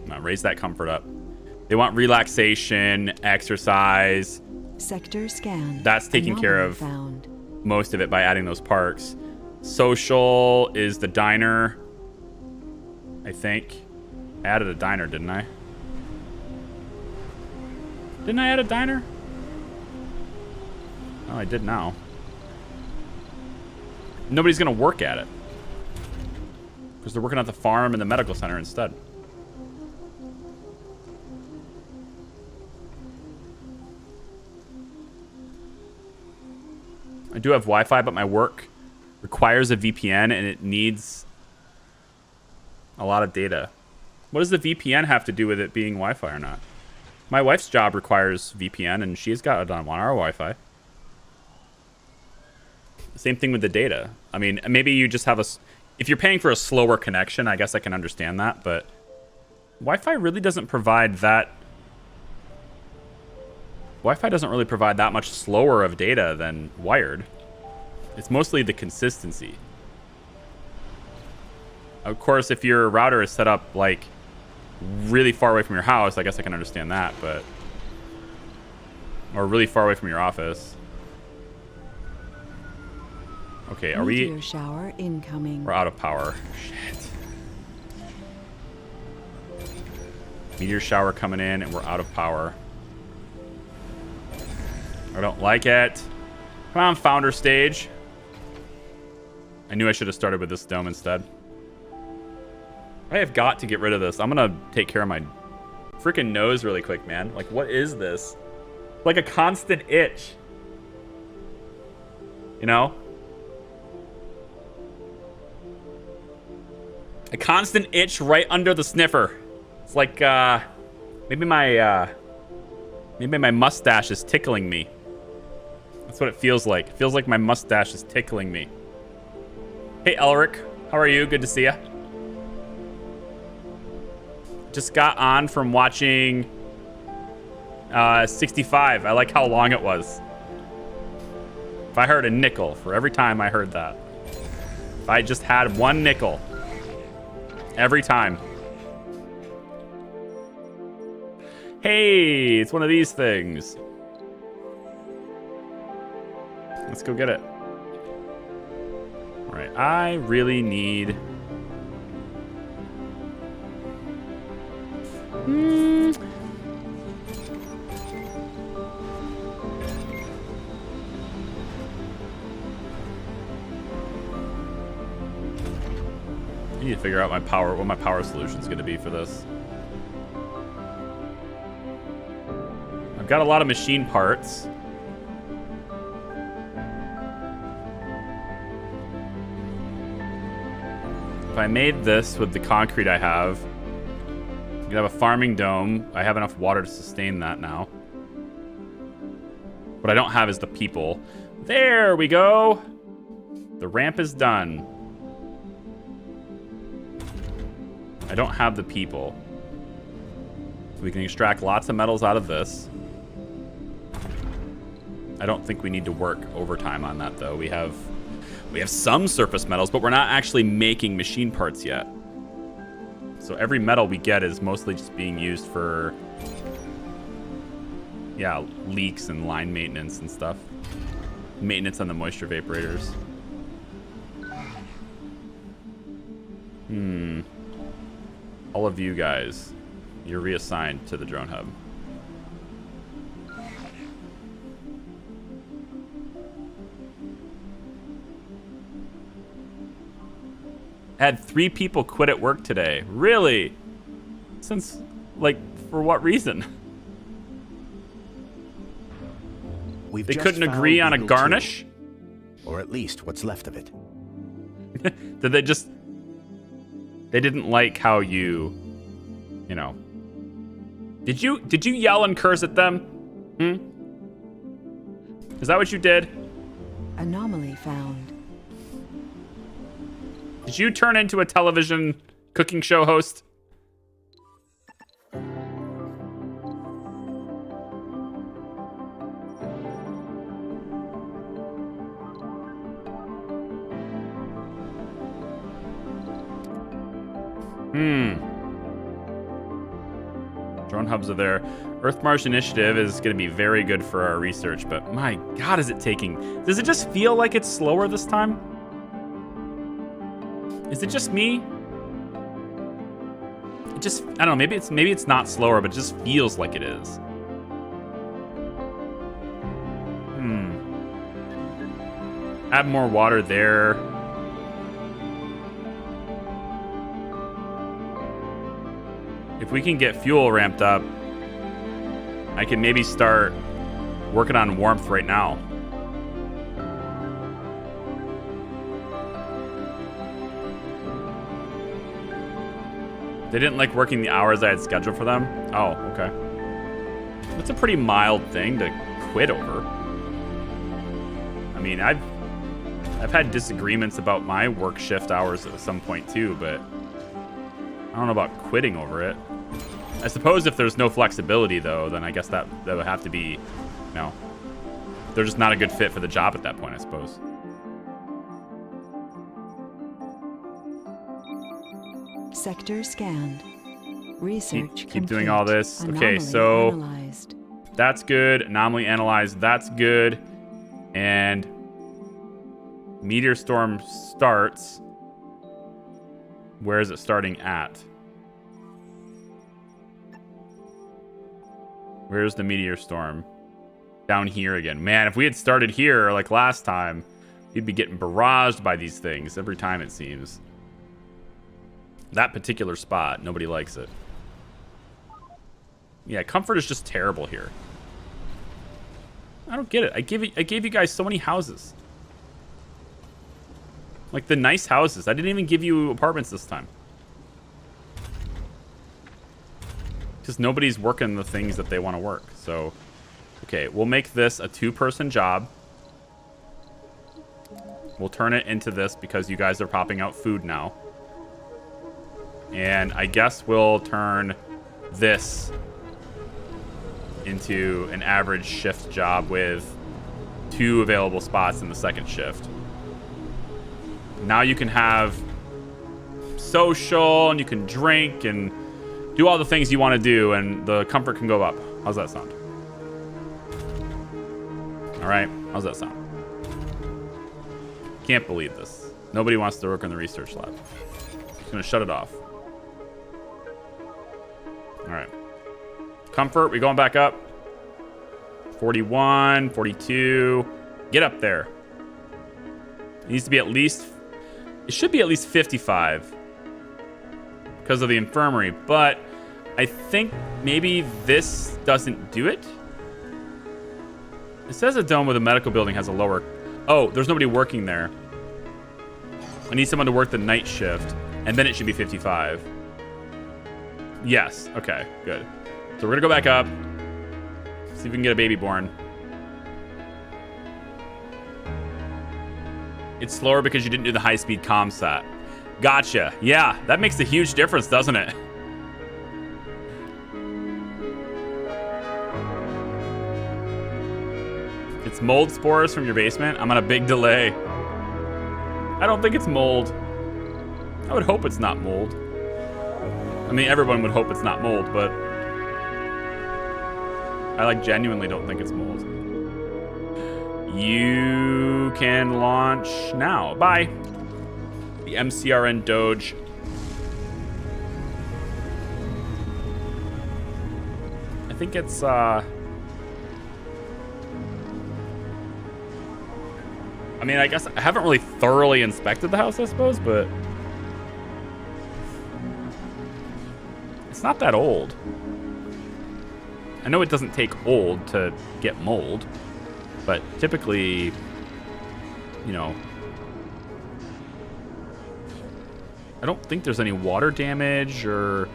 Now, raise that comfort up. They want relaxation, exercise. Sector scan. That's taking care of found. Most of it by adding those parks. Social is the diner, I think. I added a diner, didn't I? Didn't I add a diner? Oh, I did now. Nobody's gonna work at it. Because they're working at the farm and the medical center instead. I do have Wi-Fi, but my work requires a VPN and it needs a lot of data. What does the VPN have to do with it being Wi-Fi or not? My wife's job requires VPN and she's got it on our Wi-Fi. Same thing with the data. I mean, maybe you just have if you're paying for a slower connection, I guess I can understand that, but Wi-Fi really doesn't provide that. Wi-Fi doesn't really provide that much slower of data than wired. It's mostly the consistency. Of course, if your router is set up like really far away from your house, I guess I can understand that, but or really far away from your office. Okay, are Meteor shower incoming. We're out of power. Shit. Meteor shower coming in, and we're out of power. I don't like it. Come on, founder stage. I knew I should have started with this dome instead. I have got to get rid of this. I'm gonna take care of my freaking nose really quick, man. Like, what is this? Like a constant itch. You know? A constant itch right under the sniffer. It's like, maybe my mustache is tickling me. That's what it feels like. It feels like my mustache is tickling me. Hey, Elric. How are you? Good to see ya. Just got on from watching 65. I like how long it was. If I heard a nickel for every time I heard that. If I just had one nickel. Every time. Hey, it's one of these things. Let's go get it. All right, I really need... I need to figure out what my power solution is going to be for this. I've got a lot of machine parts. If I made this with the concrete I have, I could have a farming dome. I have enough water to sustain that now. What I don't have is the people. There we go. The ramp is done. I don't have the people. We can extract lots of metals out of this. I don't think we need to work overtime on that, though. We have some surface metals, but we're not actually making machine parts yet. So every metal we get is mostly just being used for, yeah, leaks and line maintenance and stuff. Maintenance on the moisture vaporators. All of you guys, you're reassigned to the drone hub. Had 3 people quit at work today. Really? Since, like, for what reason? They couldn't agree on a garnish? Or at least what's left of it. Did they just... They didn't like how you know. Did you yell and curse at them? Is that what you did? Anomaly found. Did you turn into a television cooking show host? Drone hubs are there. Earth-Mars Initiative is going to be very good for our research, but my God, is it taking... Does it just feel like it's slower this time? Is it just me? It just... I don't know, maybe it's not slower, but it just feels like it is. Add more water there. If we can get fuel ramped up, I can maybe start working on warmth right now. They didn't like working the hours I had scheduled for them? Oh, okay. That's a pretty mild thing to quit over. I mean, I've I've had disagreements about my work shift hours at some point too, but I don't know about quitting over it. I suppose if there's no flexibility though, then I guess that would have to be, you know, they're just not a good fit for the job at that point, I suppose. Sector scanned. Research Keep doing all this. Anomaly Okay, so analyzed. that's good. Anomaly analyzed. That's good. And meteor storm starts. Where is it starting at? Where's the meteor storm? Down here again. Man, if we had started here like last time, we'd be getting barraged by these things every time, it seems. That particular spot, nobody likes it. Yeah, comfort is just terrible here. I don't get it. I gave you guys so many houses. Like the nice houses. I didn't even give you apartments this time. Because nobody's working the things that they want to work. So, okay, we'll make this a 2-person job. We'll turn it into this because you guys are popping out food now. And I guess we'll turn this into an average shift job with 2 available spots in the second shift. Now you can have social and you can drink and do all the things you want to do, and the comfort can go up. How's that sound? All right, how's that sound? Can't believe this. Nobody wants to work in the research lab. Just gonna shut it off. All right. Comfort, we going back up. 41, 42. Get up there. It needs to be at least, it should be at least 55 because of the infirmary, but I think maybe this doesn't do it. It says a dome with a medical building has a lower, oh, there's nobody working there. I need someone to work the night shift, and then it should be 55. Yes, okay, good. So we're gonna go back up, see if we can get a baby born. It's slower because you didn't do the high-speed comm set. Gotcha. Yeah, that makes a huge difference, doesn't it? It's mold spores from your basement. I'm on a big delay. I don't think it's mold. I would hope it's not mold. I mean, everyone would hope it's not mold, but I like genuinely don't think it's mold. You can launch now. Bye. The MCRN Doge. I think it's I mean, I guess I haven't really thoroughly inspected the house, I suppose, but it's not that old. I know it doesn't take old to get mold, but typically, you know, I don't think there's any water damage or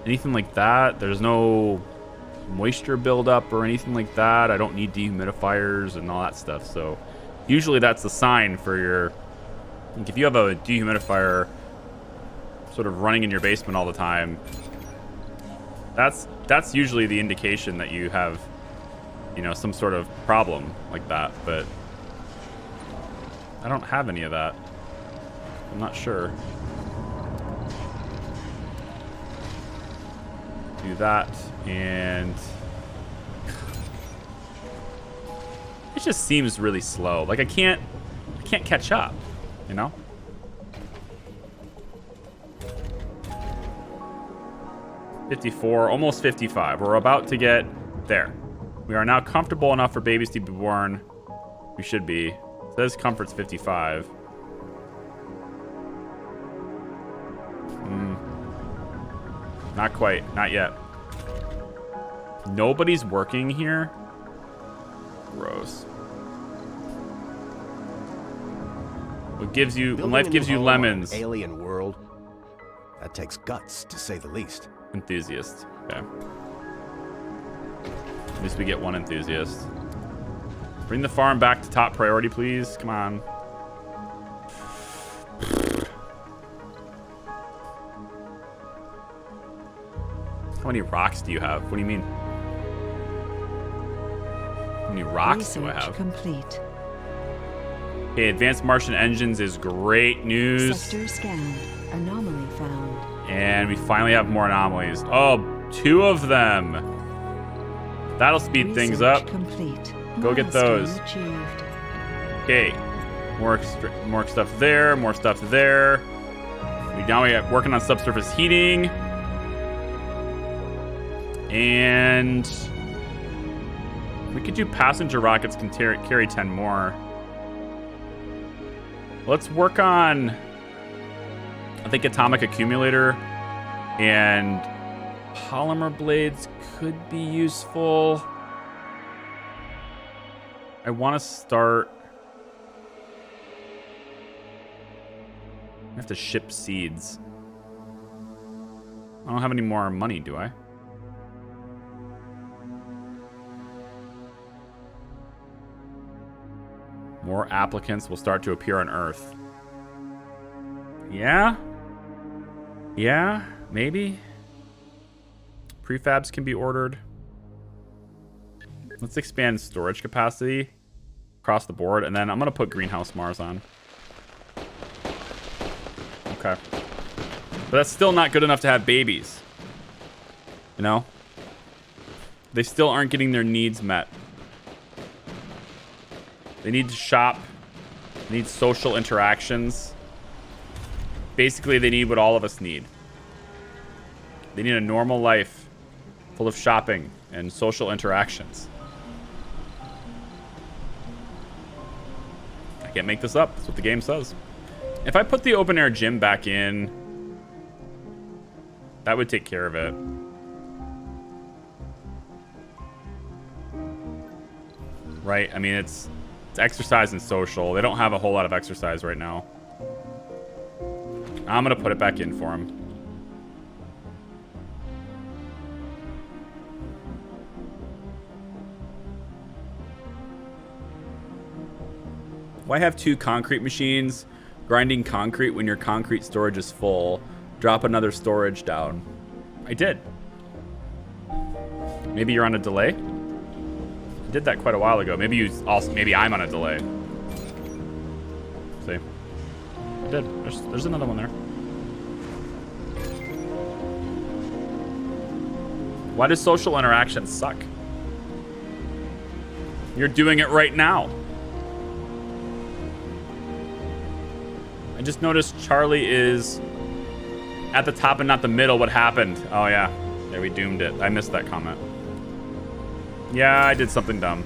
anything like that. There's no moisture buildup or anything like that. I don't need dehumidifiers and all that stuff. So usually that's a sign for your, like if you have a dehumidifier sort of running in your basement all the time, that's usually the indication that you have, you know, some sort of problem like that. But I don't have any of that. I'm not sure. Do that, and it just seems really slow. Like I can't catch up, you know? $54, almost 55. We're about to get there. We are now comfortable enough for babies to be born. We should be. It says comfort's 55. Not quite. Not yet. Nobody's working here. Gross. What gives you, when life gives you lemons. Alien world. That takes guts, to say the least. Enthusiast. Okay. At least we get one enthusiast. Bring the farm back to top priority, please. Come on. How many rocks do you have? What do you mean? How many rocks do I Research have? complete. Okay, advanced Martian engines is great news. Sector scanned. Anomaly found. And we finally have more anomalies. Oh, 2 of them. That'll speed things Research up. complete. Go get those. Milestone achieved. Okay, more stuff there, more stuff there. Now we are working on subsurface heating. And we could do passenger rockets can carry 10 more. Let's work on, I think, atomic accumulator and polymer blades could be useful. I want to start. I have to ship seeds. I don't have any more money, do I? More applicants will start to appear on Earth. Yeah? Yeah, maybe. Prefabs can be ordered. Let's expand storage capacity across the board, and then I'm gonna put Greenhouse Mars on. Okay. But that's still not good enough to have babies. You know? They still aren't getting their needs met. They need to shop. They need social interactions. Basically, they need what all of us need. They need a normal life full of shopping and social interactions. I can't make this up. That's what the game says. If I put the open air gym back in, that would take care of it. Right? I mean, it's exercise and social. They don't have a whole lot of exercise right now. I'm going to put it back in for them. Why have 2 concrete machines grinding concrete when your concrete storage is full? Drop another storage down. I did. Maybe you're on a delay? I did that quite a while ago. Maybe I'm on a delay. See? I did. There's another one there. Why does social interaction suck? You're doing it right now. I just noticed Charlie is at the top and not the middle. What happened? Oh, yeah. Yeah, we doomed it. I missed that comment. Yeah, I did something dumb.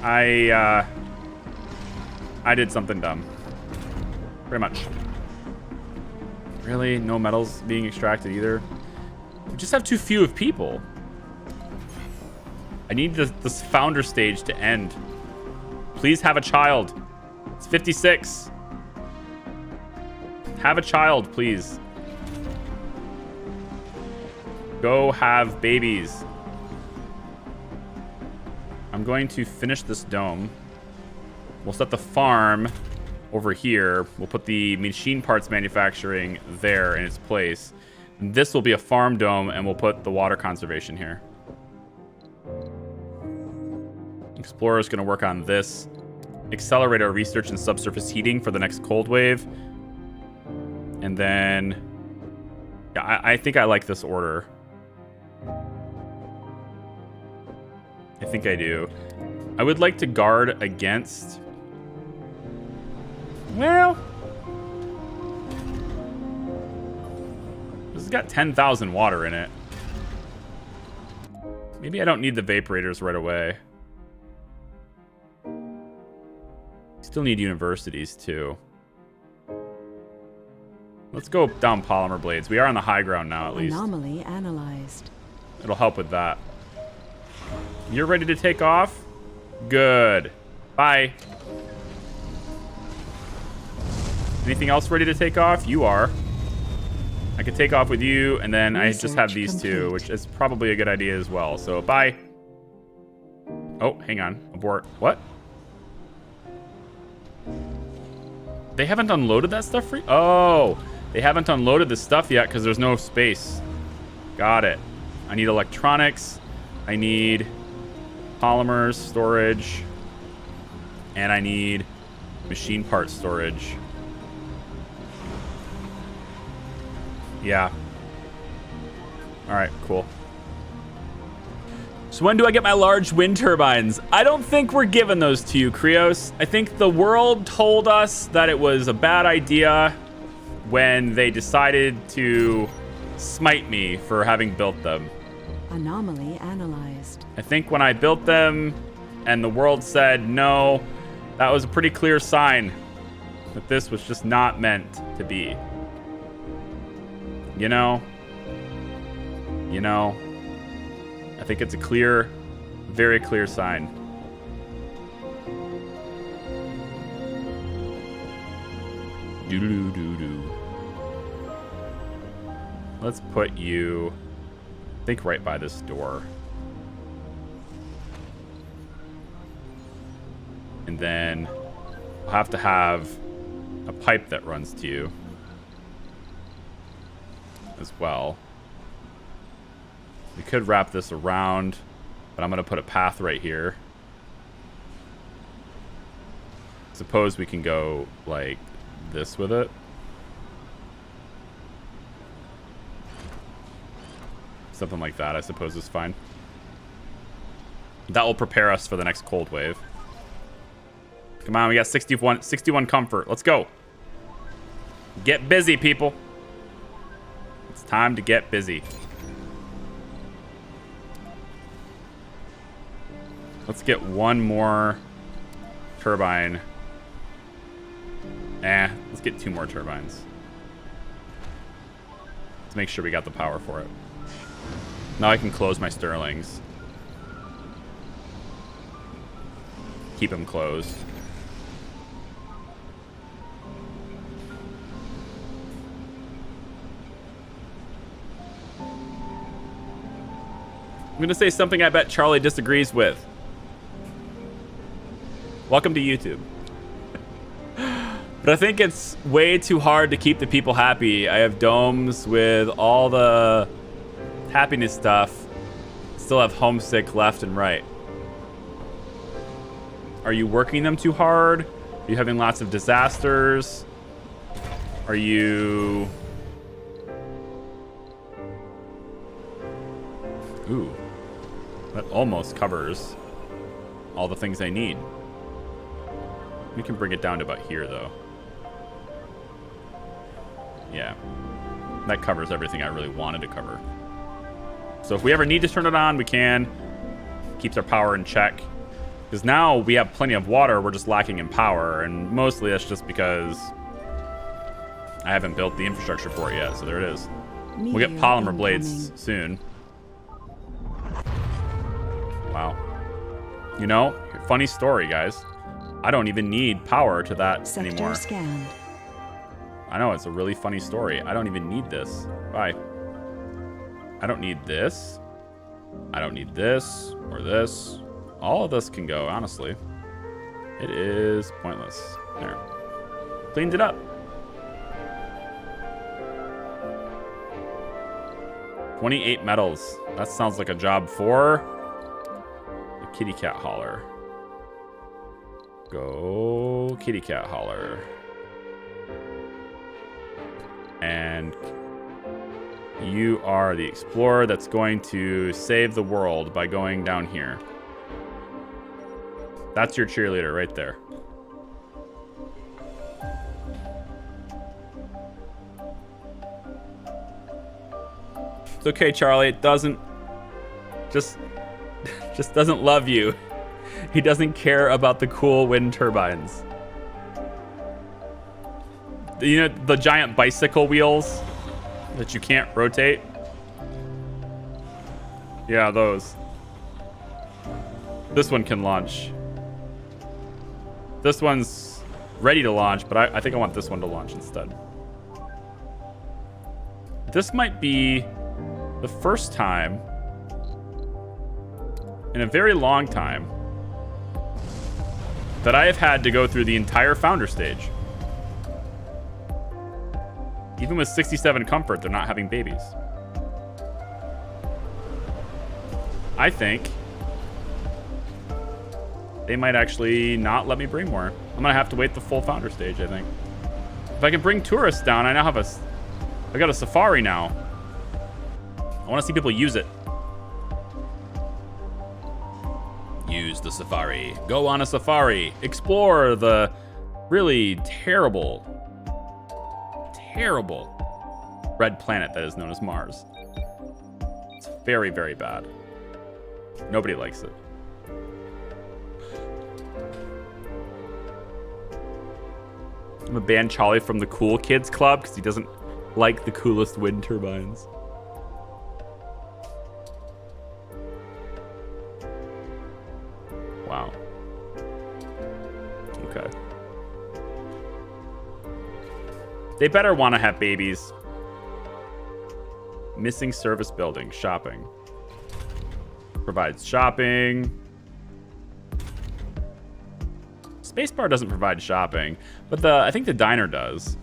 I did something dumb. Pretty much. Really? No metals being extracted either? We just have too few of people. I need this founder stage to end. Please have a child. It's 56. Have a child, please. Go have babies. I'm going to finish this dome. We'll set the farm over here. We'll put the machine parts manufacturing there in its place. And this will be a farm dome, and we'll put the water conservation here. Explorer's going to work on this. Accelerate our research in subsurface heating for the next cold wave. And then, yeah, I think I like this order. I think I do. I would like to guard against... Well... This has got 10,000 water in it. Maybe I don't need the vaporators right away. Still need universities, too. Let's go down polymer blades. We are on the high ground now, at least. Anomaly analyzed. It'll help with that. You're ready to take off? Good. Bye. Anything else ready to take off? You are. I could take off with you, and then I just have these two, which is probably a good idea as well. So, bye. Oh, hang on. Abort. What? They haven't unloaded that stuff for you? Oh, they haven't unloaded the stuff yet because there's no space. Got it. I need electronics. I need polymers storage. And I need machine part storage. Yeah. All right, cool. So when do I get my large wind turbines? I don't think we're giving those to you, Krios. I think the world told us that it was a bad idea when they decided to smite me for having built them. Anomaly analyzed. I think when I built them and the world said no, that was a pretty clear sign that this was just not meant to be. You know, I think it's a clear, very clear sign. Doo-doo-doo-doo. Let's put you, I think, right by this door. And then I'll have to have a pipe that runs to you as well. We could wrap this around, but I'm going to put a path right here. Suppose we can go like this with it. Something like that, I suppose, is fine. That will prepare us for the next cold wave. Come on, we got 61 comfort. Let's go. Get busy, people. It's time to get busy. Let's get one more turbine. Let's get 2 more turbines. Let's make sure we got the power for it. Now I can close my Stirlings. Keep them closed. I'm going to say something I bet Charlie disagrees with. Welcome to YouTube. But I think it's way too hard to keep the people happy. I have domes with all the happiness stuff. Still have homesick left and right. Are you working them too hard? Are you having lots of disasters? Are you... Ooh. That almost covers all the things I need. We can bring it down to about here, though. Yeah. That covers everything I really wanted to cover. So if we ever need to turn it on, we can. Keeps our power in check. Because now we have plenty of water, we're just lacking in power. And mostly that's just because I haven't built the infrastructure for it yet. So there it is. We'll get polymer blades soon. Wow. You know, funny story, guys. I don't even need power to that anymore. Scanned. I know, it's a really funny story. I don't even need this. Bye. I don't need this. I don't need this or this. All of this can go, honestly. It is pointless. There. Cleaned it up. 28 metals. That sounds like a job for the kitty cat hauler. Go kitty cat hauler. And you are the explorer that's going to save the world by going down here. That's your cheerleader right there. It's okay, Charlie. It doesn't just doesn't love you. He doesn't care about the cool wind turbines. You know, the giant bicycle wheels that you can't rotate? Yeah, those. This one can launch. This one's ready to launch, but I think I want this one to launch instead. This might be the first time in a very long time that I have had to go through the entire founder stage. Even with 67 comfort, they're not having babies. I think they might actually not let me bring more. I'm gonna have to wait the full founder stage, I think. If I can bring tourists down, I now have I got a safari now. I want to see people use it. Use the safari. Go on a safari. Explore the really terrible red planet that is known as Mars. It's very, very bad. Nobody likes it. I'm gonna ban Charlie from the cool kids club because he doesn't like the coolest wind turbines. Wow. Okay. They better want to have babies. Missing service building. Shopping. Provides shopping. Spacebar doesn't provide shopping, but I think the diner does.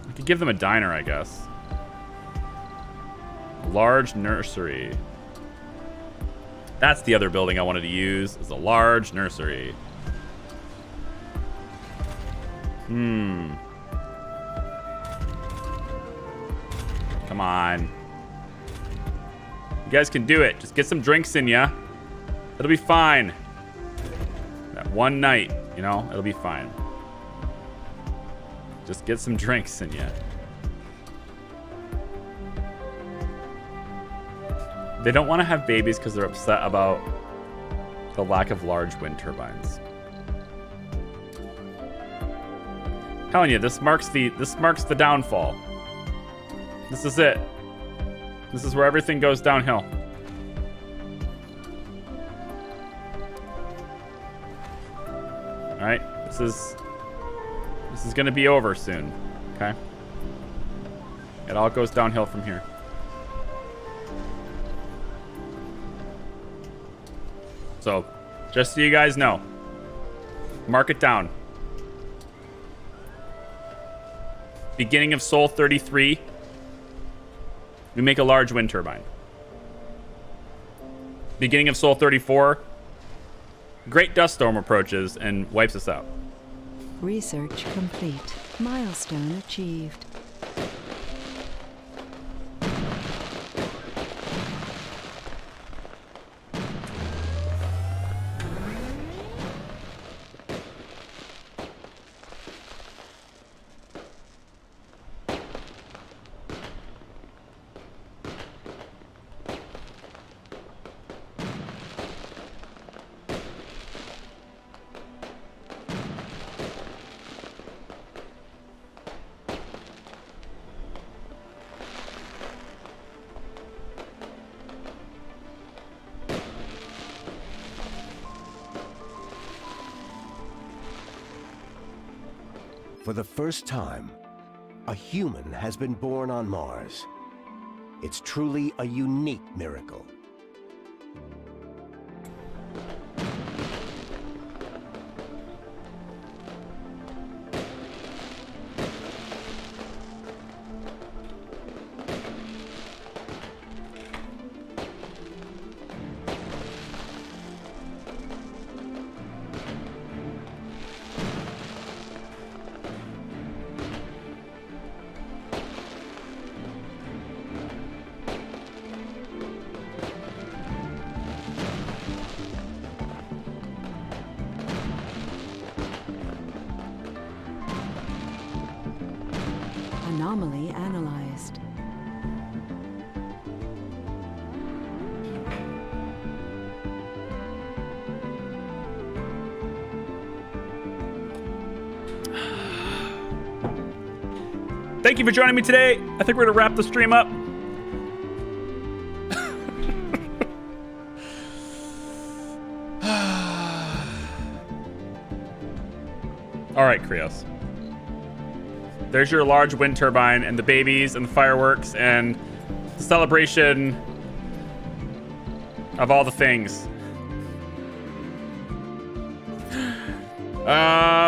I could give them a diner, I guess. Large nursery. That's the other building I wanted to use, is a large nursery. Come on. You guys can do it. Just get some drinks in ya. It'll be fine. That one night, you know, it'll be fine. Just get some drinks in ya. They don't want to have babies because they're upset about the lack of large wind turbines. Telling you, this marks the downfall. This is it. This is where everything goes downhill. All right, this is gonna be over soon. Okay, it all goes downhill from here. So, just so you guys know, mark it down. Beginning of Sol 33, we make a large wind turbine. Beginning of Sol 34, great dust storm approaches and wipes us out. Research complete. Milestone achieved. For the first time, a human has been born on Mars. It's truly a unique miracle. Anomaly analyzed. Thank you for joining me today. I think we're gonna wrap the stream up. All right, Krios. There's your large wind turbine and the babies and the fireworks and the celebration of all the things.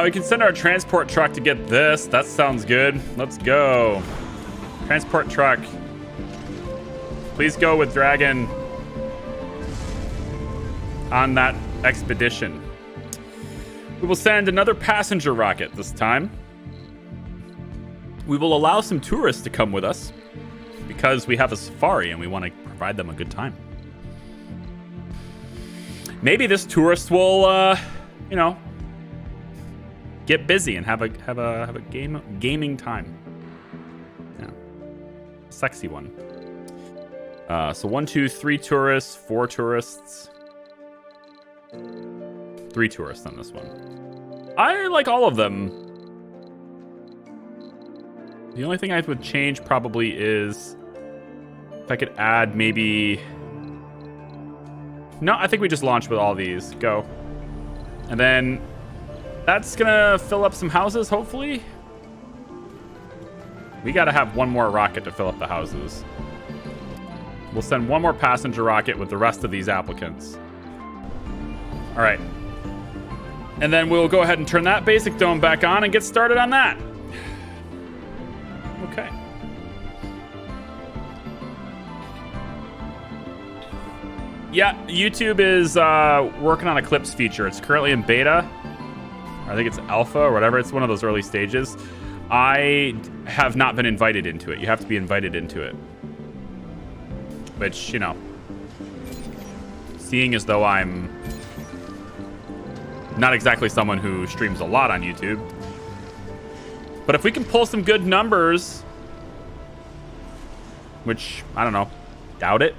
We can send our transport truck to get this. That sounds good. Let's go. Transport truck. Please go with Dragon. on that expedition. We will send another passenger rocket this time. We will allow some tourists to come with us because we have a safari and we want to provide them a good time. Maybe this tourist will, you know, get busy and have a gaming time. Yeah, sexy one. So 1, 2, 3 tourists, 4 tourists, 3 tourists on this one. I like all of them. The only thing I would change probably is if I could add maybe. No, I think we just launch with all these. Go. And then that's gonna fill up some houses, hopefully. We gotta have one more rocket to fill up the houses. We'll send one more passenger rocket with the rest of these applicants. All right. And then we'll go ahead and turn that basic dome back on and get started on that. Okay. Yeah, YouTube is working on Eclipse feature. It's currently in beta. I think it's alpha or whatever. It's one of those early stages. I have not been invited into it. You have to be invited into it. Which, you know, seeing as though I'm not exactly someone who streams a lot on YouTube. But if we can pull some good numbers, which, I don't know, doubt it.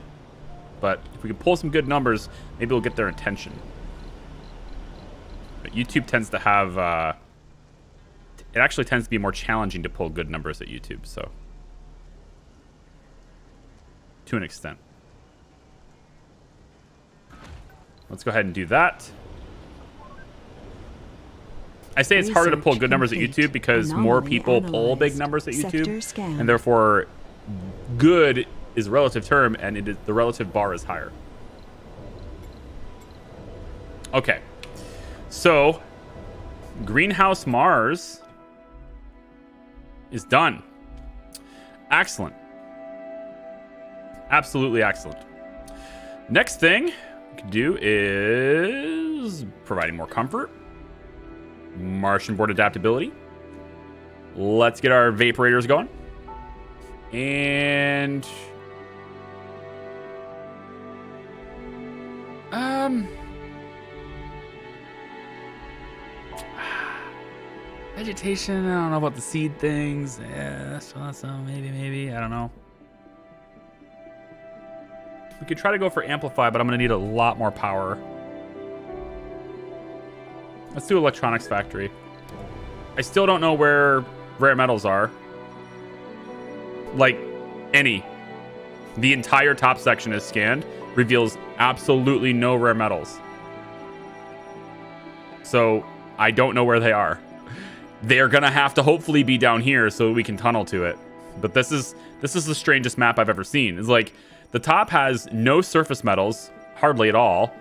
But if we can pull some good numbers, maybe we'll get their attention. But YouTube tends to have, it actually tends to be more challenging to pull good numbers at YouTube, so. To an extent. Let's go ahead and do that. I say it's harder to pull good numbers at YouTube because more people pull big numbers at YouTube. And therefore, good is a relative term, and it is, the relative bar is higher. Okay. So, Greenhouse Mars is done. Excellent. Absolutely excellent. Next thing we can do is providing more comfort. Martian board adaptability. Let's get our vaporators going. And vegetation, I don't know about the seed things. Yeah, so maybe, I don't know. We could try to go for amplify, but I'm gonna need a lot more power. Let's do electronics factory. I still don't know where rare metals are. Like, any. The entire top section is scanned, reveals absolutely no rare metals. So, I don't know where they are. They're gonna have to hopefully be down here so we can tunnel to it. But this is the strangest map I've ever seen. It's like, the top has no surface metals, hardly at all.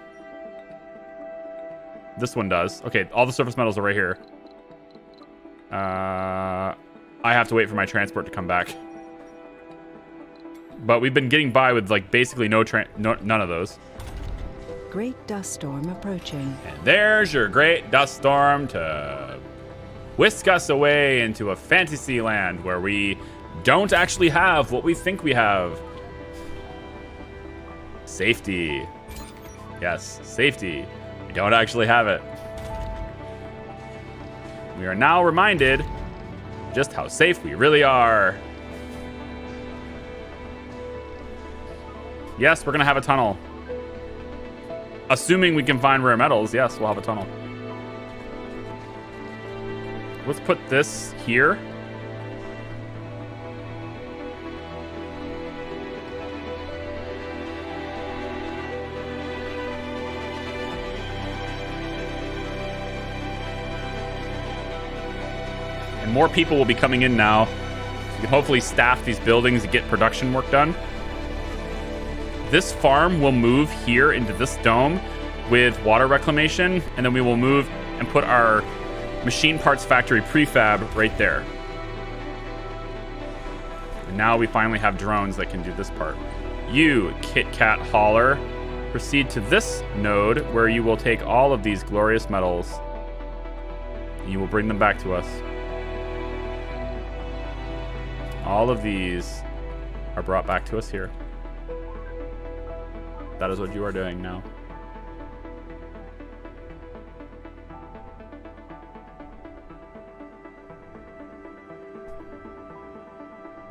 This one does. Okay, all the surface metals are right here. I have to wait for my transport to come back. But we've been getting by with like basically none of those. Great dust storm approaching. And there's your great dust storm to whisk us away into a fantasy land where we don't actually have what we think we have. Safety. Yes, safety. We don't actually have it. We are now reminded just how safe we really are. Yes, we're gonna have a tunnel. Assuming we can find rare metals, yes, we'll have a tunnel. Let's put this here. And more people will be coming in now. We can hopefully staff these buildings and get production work done. This farm will move here into this dome with water reclamation, and then we will move and put our machine parts factory prefab right there. And now we finally have drones that can do this part. You, Kit Kat Hauler, proceed to this node where you will take all of these glorious metals and you will bring them back to us. All of these are brought back to us here. That is what you are doing now.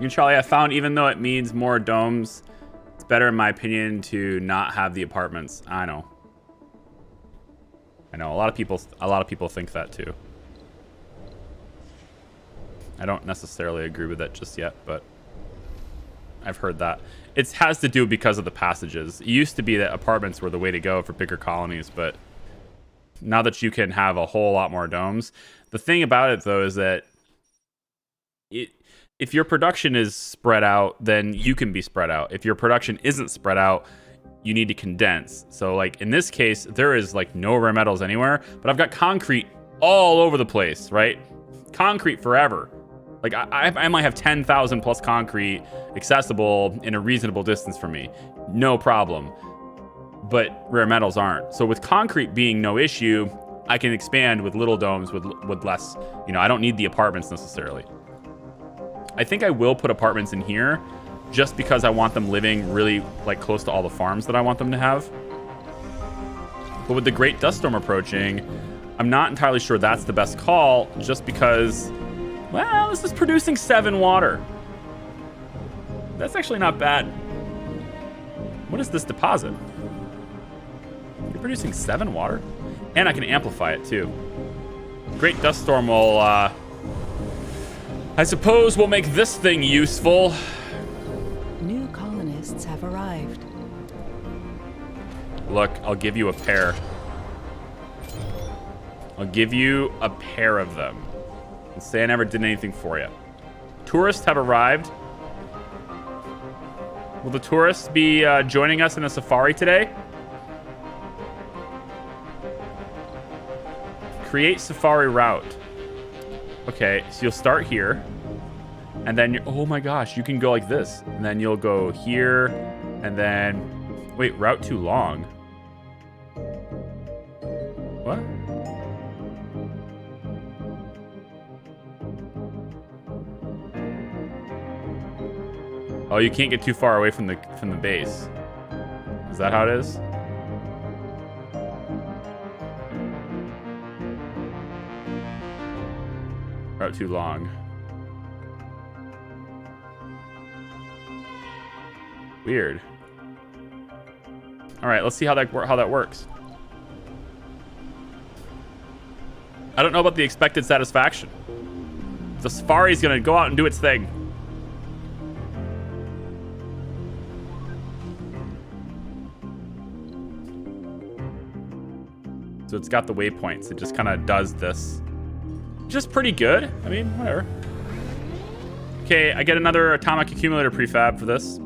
You, Charlie, I found even though it means more domes, it's better in my opinion to not have the apartments. I know. A lot of people think that too. I don't necessarily agree with it just yet, but I've heard that. It has to do because of the passages. It used to be that apartments were the way to go for bigger colonies, but now that you can have a whole lot more domes, the thing about it though is that if your production is spread out, then you can be spread out. If your production isn't spread out, you need to condense. So like in this case, there is like no rare metals anywhere, but I've got concrete all over the place, right? Concrete forever. Like I might have 10,000 plus concrete accessible in a reasonable distance from me. No problem. But rare metals aren't. So with concrete being no issue, I can expand with little domes with less, I don't need the apartments necessarily. I think I will put apartments in here just because I want them living really like close to all the farms that I want them to have. But with the Great Dust Storm approaching, I'm not entirely sure that's the best call just because, well, this is producing 7 water. That's actually not bad. What is this deposit? You're producing 7 water? And I can amplify it too. Great Dust Storm will, I suppose we'll make this thing useful. New colonists have arrived. Look, I'll give you a pair. I'll give you a pair of them. And say I never did anything for you. Tourists have arrived. Will the tourists be joining us in a safari today? Create safari route. Okay, so you'll start here. And then, oh my gosh, you can go like this. And then you'll go here. And then, wait, route too long. What? Oh, you can't get too far away from the base. Is that how it is? Route too long. Weird. All right, let's see how that works. I don't know about the expected satisfaction. The safari's gonna go out and do its thing. So it's got the waypoints. It just kind of does this. Just pretty good. I mean, whatever. Okay, I get another atomic accumulator prefab for this.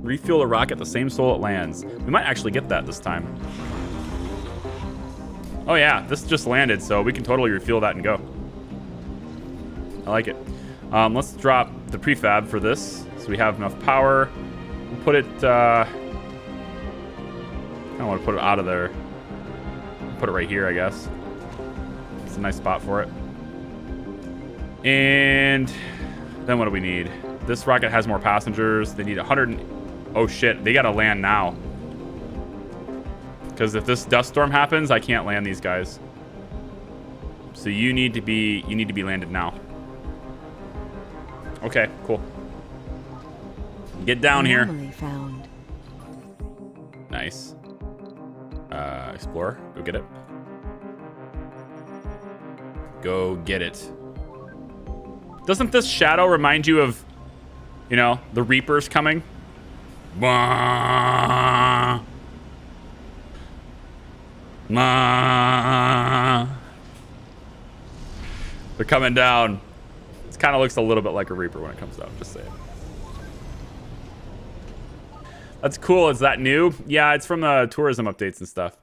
Refuel a rocket the same soul it lands. We might actually get that this time. Oh yeah, this just landed, so we can totally refuel that and go. I like it. Let's drop the prefab for this, so we have enough power. We'll put it, I don't want to put it out of there. Put it right here, I guess. It's a nice spot for it. And then what do we need? This rocket has more passengers. They need 100. Oh shit, they gotta land now. Because if this dust storm happens, I can't land these guys. So you need to be landed now. Okay, cool. Get down here. Anomaly found. Nice. Explorer, go get it. Go get it. Doesn't this shadow remind you of, the Reapers coming? They're coming down. It kind of looks a little bit like a Reaper when it comes down, just saying. That's cool. Is that new? Yeah, it's from the tourism updates and stuff.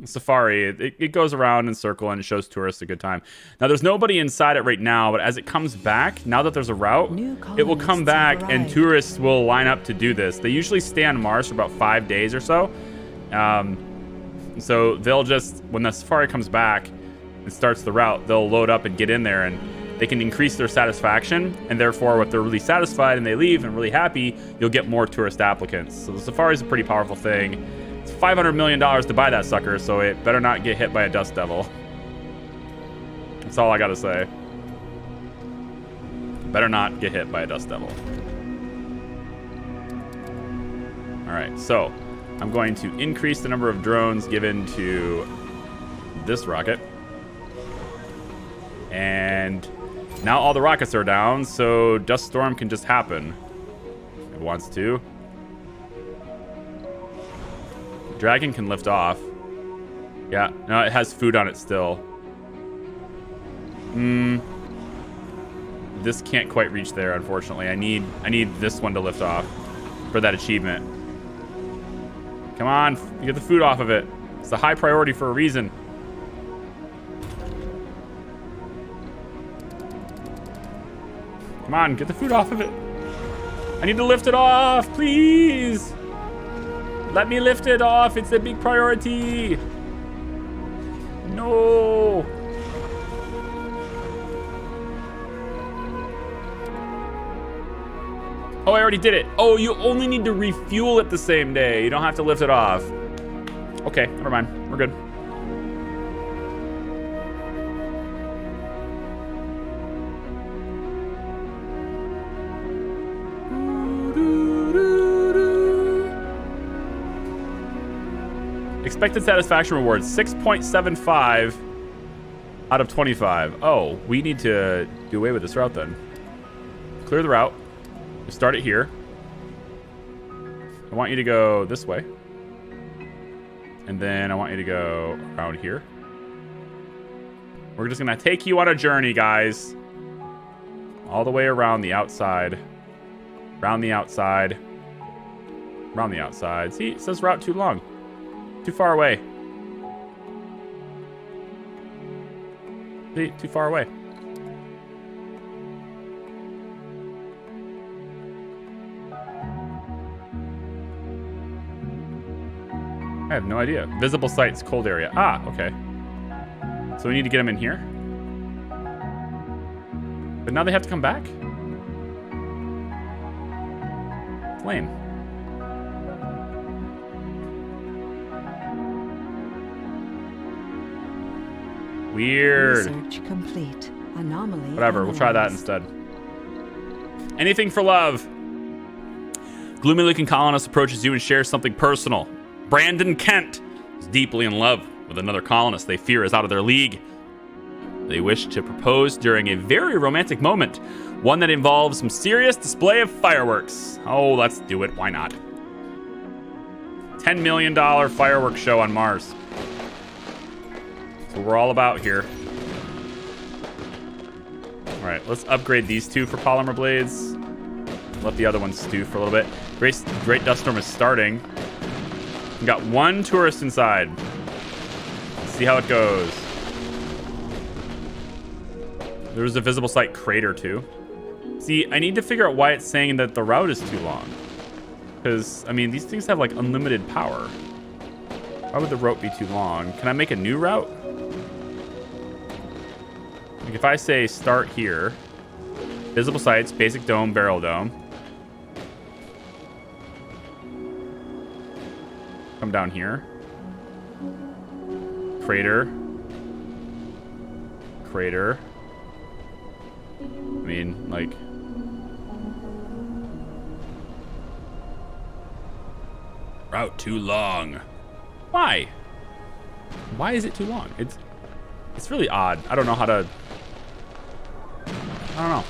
Safari, it goes around in circle and shows tourists a good time. Now, there's nobody inside it right now, but as it comes back, now that there's a route, it will come back and tourists will line up to do this. They usually stay on Mars for about 5 days or so. So they'll just, when the Safari comes back and starts the route, they'll load up and get in there, and they can increase their satisfaction, and therefore if they're really satisfied and they leave and really happy, you'll get more tourist applicants. So the Safari is a pretty powerful thing. It's $500 million to buy that sucker, so it better not get hit by a dust devil. That's all I gotta say. Better not get hit by a dust devil. Alright, so I'm going to increase the number of drones given to this rocket. And now all the rockets are down, so dust storm can just happen if it wants to. Dragon can lift off. Yeah, no, it has food on it still. This can't quite reach there, unfortunately. I need this one to lift off for that achievement. Come on, get the food off of it. It's a high priority for a reason. Come on, get the food off of it. I need to lift it off, please. Let me lift it off. It's a big priority. No. Oh, I already did it. Oh, you only need to refuel it the same day. You don't have to lift it off. Okay, never mind. We're good. Expected satisfaction reward, 6.75 out of 25. Oh, we need to do away with this route then. Clear the route. Start it here. I want you to go this way. And then I want you to go around here. We're just gonna take you on a journey, guys. All the way around the outside. Around the outside. Around the outside. See, it says route too long. Too far away. See, too far away. I have no idea. Visible sites, cold area. Ah, okay. So we need to get them in here. But now they have to come back? It's lame. Weird. Research complete. Anomaly. Whatever, we'll try that instead. Anything for love. Gloomy-looking colonist approaches you and shares something personal. Brandon Kent is deeply in love with another colonist they fear is out of their league. They wish to propose during a very romantic moment, one that involves some serious display of fireworks. Oh, let's do it. Why not? $10 million fireworks show on Mars. That's what we're all about here. All right, let's upgrade these two for polymer blades. Let the other ones stew for a little bit. Great dust storm is starting. We got one tourist inside. Let's see how it goes. There's a visible site crater too. See, I need to figure out why it's saying that the route is too long. Because, I mean, these things have like unlimited power. Why would the route be too long? Can I make a new route? Like if I say start here, visible sites, basic dome, barrel dome. Come down here. Crater. Crater. I mean, like... Route too long. Why? Why is it too long? It's really odd. I don't know how to... I don't know.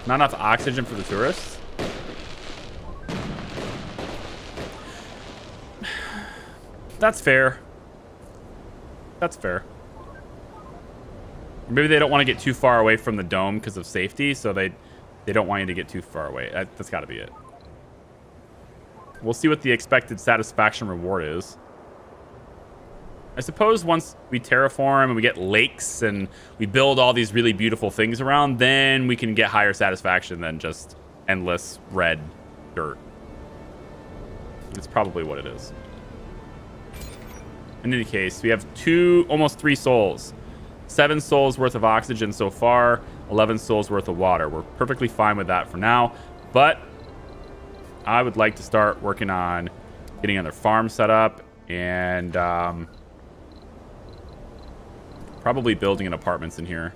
Not enough oxygen for the tourists? That's fair. That's fair. Maybe they don't want to get too far away from the dome because of safety, so they don't want you to get too far away. That's got to be it. We'll see what the expected satisfaction reward is. I suppose once we terraform and we get lakes and we build all these really beautiful things around, then we can get higher satisfaction than just endless red dirt. It's probably what it is. In any case, we have almost 3 souls. 7 souls worth of oxygen so far, 11 souls worth of water. We're perfectly fine with that for now, but I would like to start working on getting another farm set up and probably building an apartments in here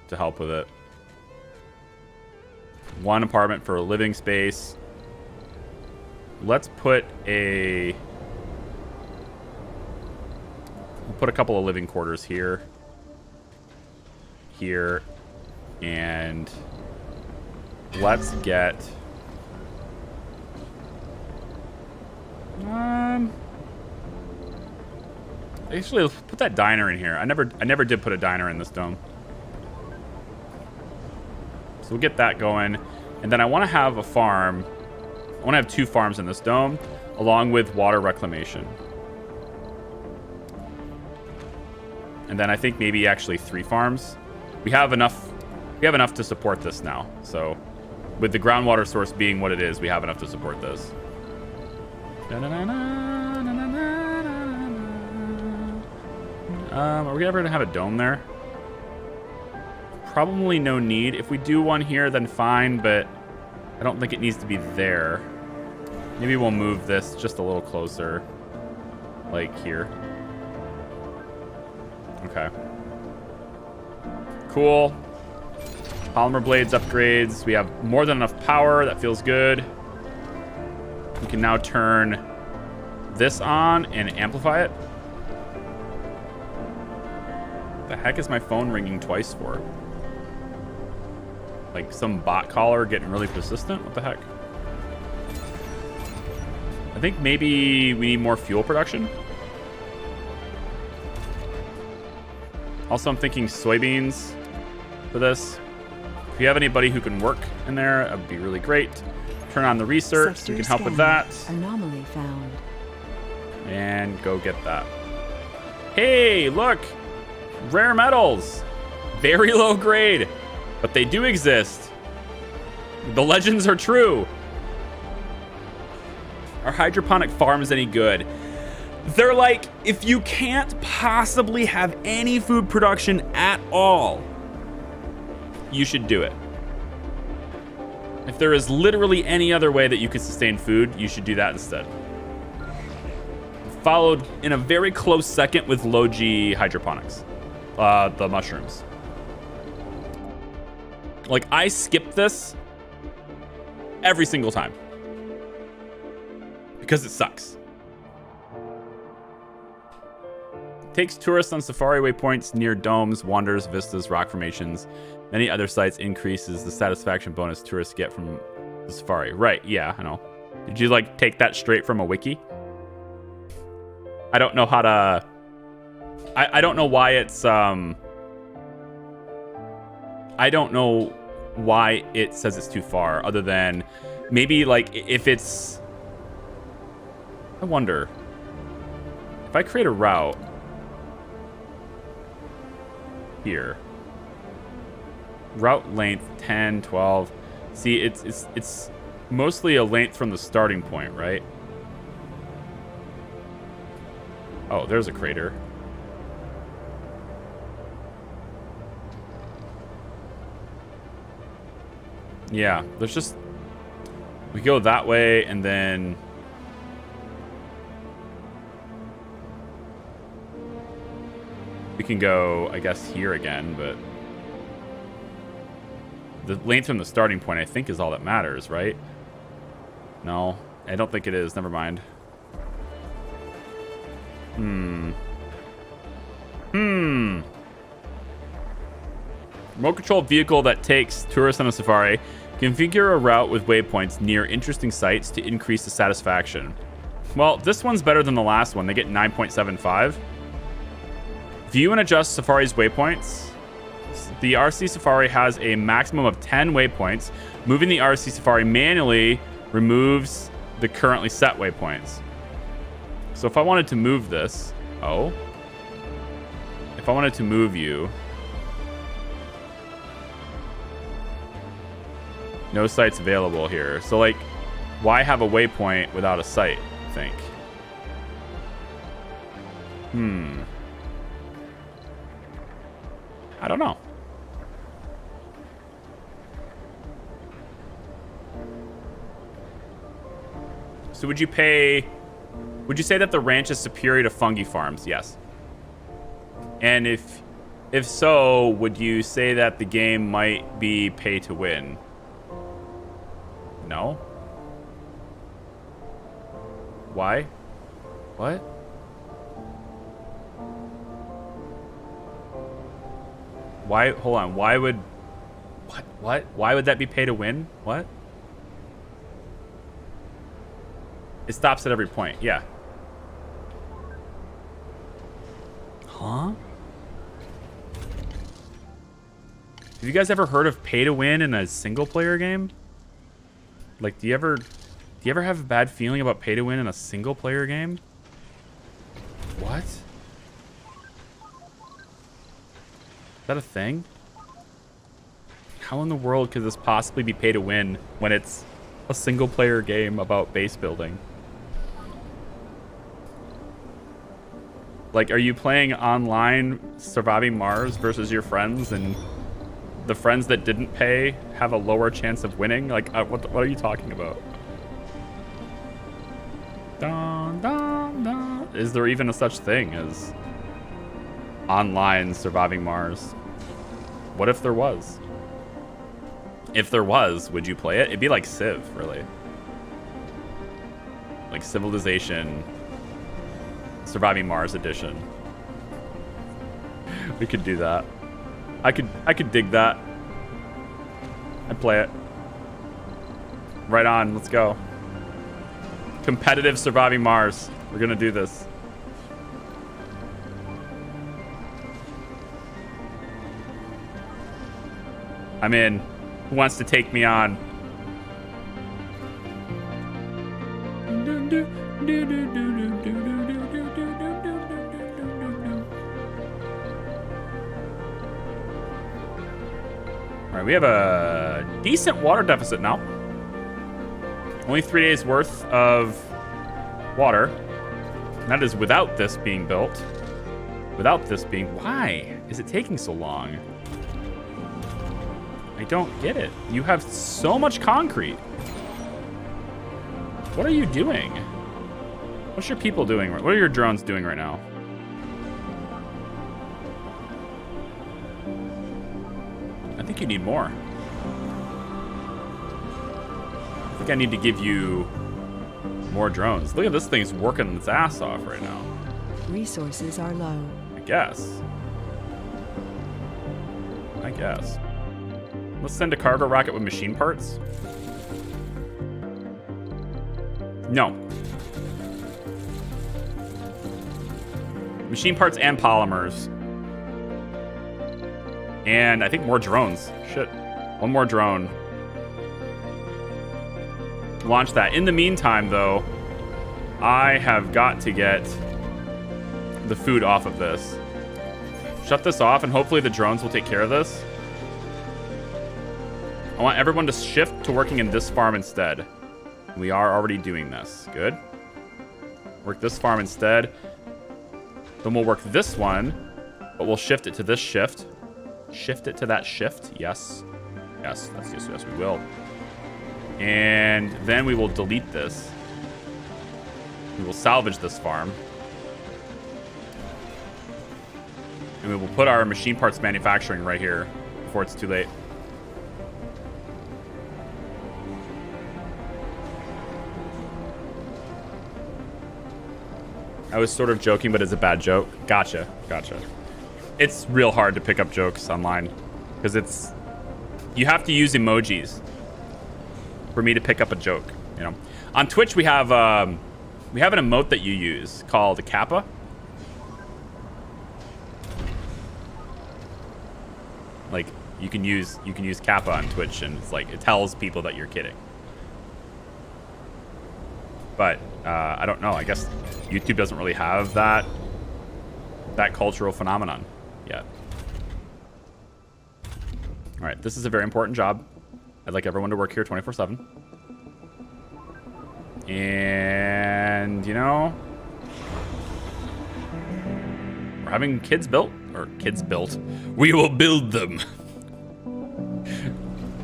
to help with it. 1 apartment for a living space. Let's put a couple of living quarters here, and let's get actually let's put that diner in here. I never did put a diner in this dome, so we'll get that going. And then I want to have a farm. I want to have 2 farms in this dome, along with water reclamation. And then I think maybe actually 3 farms. We have enough to support this now. So with the groundwater source being what it is, we have enough to support this. Are we ever gonna have a dome there? Probably no need. If we do one here, then fine, but I don't think it needs to be there. Maybe we'll move this just a little closer, like here. Okay. Cool. Polymer blades upgrades. We have more than enough power. That feels good. We can now turn this on and amplify it. The heck is my phone ringing twice for? Like some bot caller getting really persistent? What the heck? I think maybe we need more fuel production. Also, I'm thinking soybeans for this. If you have anybody who can work in there, that would be really great. Turn on the research so you can help with that. Anomaly found. And go get that. Hey, look! Rare metals! Very low grade, but they do exist. The legends are true. Are hydroponic farms any good? They're like, if you can't possibly have any food production at all, you should do it. If there is literally any other way that you could sustain food, you should do that instead. Followed in a very close second with low G hydroponics. The mushrooms. Like, I skip this every single time because it sucks. Takes tourists on safari waypoints near domes, wonders, vistas, rock formations, many other sites. Increases the satisfaction bonus tourists get from the safari. Right, yeah, I know. Did you like take that straight from a wiki? I don't know how to... I don't know why it's... I don't know why it says it's too far, other than maybe like if it's... I wonder. If I create a route... here, route length 10, 12. See, it's mostly a length from the starting point, right? Oh, there's a crater. Yeah, there's just, we go that way and then we can go, I guess, here again, but the length from the starting point, I think, is all that matters, right? No, I don't think it is. Never mind. Remote control vehicle that takes tourists on a safari. Configure a route with waypoints near interesting sites to increase the satisfaction. Well, this one's better than the last one. They get 9.75. View and adjust Safari's waypoints. The RC Safari has a maximum of 10 waypoints. Moving the RC Safari manually removes the currently set waypoints. So if I wanted to move this, oh, if I wanted to move you, no sites available here. So like, why have a waypoint without a site, I think? I don't know. So would you say that the ranch is superior to fungi farms? Yes. And if so, would you say that the game might be pay to win? No. Why? What? Why? Hold on. Why would... What? Why would that be pay to win? What? It stops at every point. Yeah. Huh? Have you guys ever heard of pay to win in a single player game? Like, do you ever have a bad feeling about pay to win in a single player game? What? Is that a thing? How in the world could this possibly be pay to win when it's a single player game about base building? Like, are you playing online Surviving Mars versus your friends, and the friends that didn't pay have a lower chance of winning? Like, what are you talking about? Dun, dun, dun. Is there even a such thing as online Surviving Mars? What if there was? If there was, would you play it? It'd be like Civ, really. Like Civilization Surviving Mars edition. We could do that. I could dig that. I'd play it. Right on, let's go. Competitive Surviving Mars. We're gonna do this. I'm in. Who wants to take me on? All right, we have a decent water deficit now. Only 3 days worth of water. And that is without this being built. Without this being... Why is it taking so long? I don't get it. You have so much concrete. What are you doing? What's your people doing? What are your drones doing right now? I think you need more. I think I need to give you more drones. Look at this thing's working its ass off right now. Resources are low. I guess. Let's send a cargo rocket with machine parts. No. Machine parts and polymers. And I think more drones. Shit. One more drone. Launch that. In the meantime, though, I have got to get the food off of this. Shut this off, and hopefully the drones will take care of this. I want everyone to shift to working in this farm instead. We are already doing this. Good. Work this farm instead. Then we'll work this one, but we'll shift it to this shift. Shift it to that shift. Yes. Yes, yes, we will. And then we will delete this. We will salvage this farm. And we will put our machine parts manufacturing right here before it's too late. I was sort of joking, but it's a bad joke. Gotcha. It's real hard to pick up jokes online because you have to use emojis for me to pick up a joke. You know, on Twitch we have an emote that you use called Kappa. Like you can use Kappa on Twitch, and it's like it tells people that you're kidding. But I don't know. I guess YouTube doesn't really have that cultural phenomenon yet. All right, this is a very important job. I'd like everyone to work here 24/7. And, you know, we're having kids built. We will build them.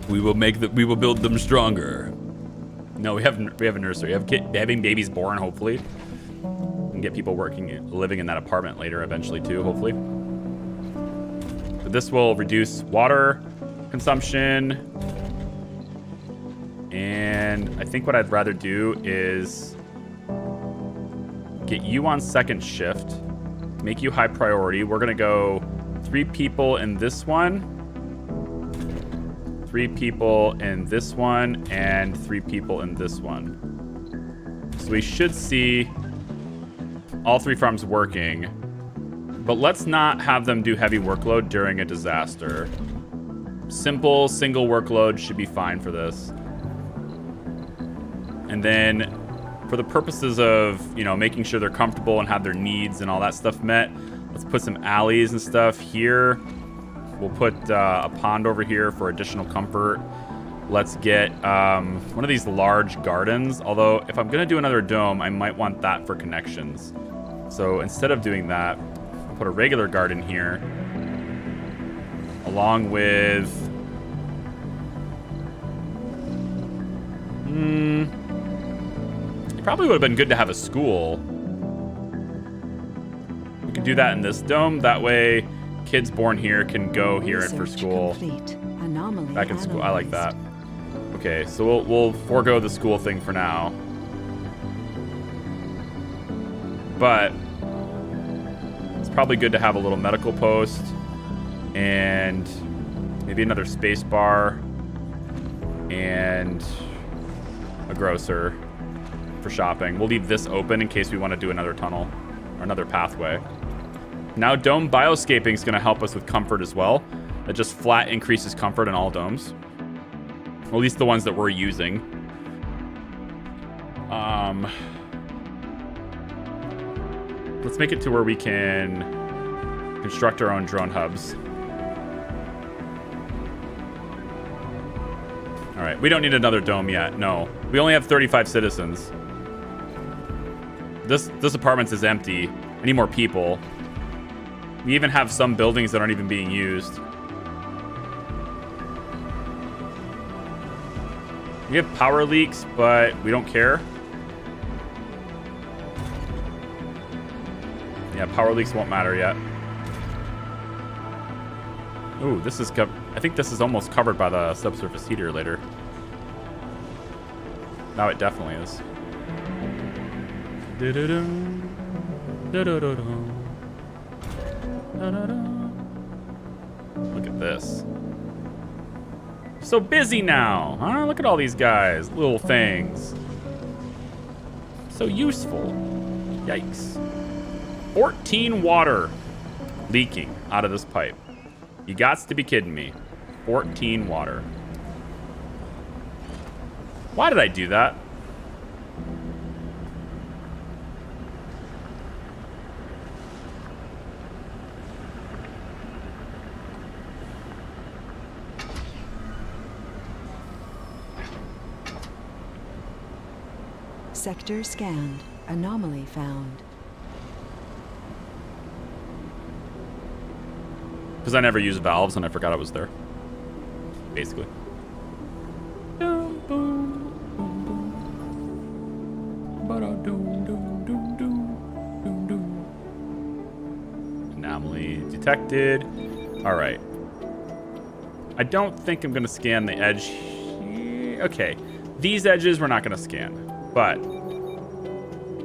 We will build them stronger. No, we have a nursery. Having babies born, hopefully. And get people living in that apartment later eventually too, hopefully. But this will reduce water consumption. And I think what I'd rather do is get you on second shift, make you high priority. We're gonna go 3 people in this one, 3 people in this one, and 3 people in this one. So we should see all 3 farms working, but let's not have them do heavy workload during a disaster. Simple single workload should be fine for this. And then for the purposes of, you know, making sure they're comfortable and have their needs and all that stuff met, let's put some alleys and stuff here. We'll put a pond over here for additional comfort. Let's get one of these large gardens. Although if I'm gonna do another dome, I might want that for connections. So instead of doing that, I'll put a regular garden here along with it probably would have been good to have a school. We can do that in this dome. That way kids born here can go here and for school. Back in school. I like that. Okay, so we'll forego the school thing for now. But it's probably good to have a little medical post and maybe another space bar and a grocer for shopping. We'll leave this open in case we want to do another tunnel or another pathway. Now dome bioscaping is going to help us with comfort as well. It just flat increases comfort in all domes. Or at least the ones that we're using. Let's make it to where we can construct our own drone hubs. All right, we don't need another dome yet. No, we only have 35 citizens. This apartment is empty. I need more people. We even have some buildings that aren't even being used. We have power leaks, but we don't care. Yeah, power leaks won't matter yet. Ooh, this is I think this is almost covered by the subsurface heater later. Now it definitely is. Look at this. So busy now, huh? Look at all these guys, little things. So useful. Yikes. 14 water leaking out of this pipe. You gots to be kidding me. 14 water. Why did I do that? Sector scanned. Anomaly found. Because I never use valves and I forgot it was there. Basically. Anomaly detected. All right. I don't think I'm going to scan the edge. Okay. These edges we're not going to scan, but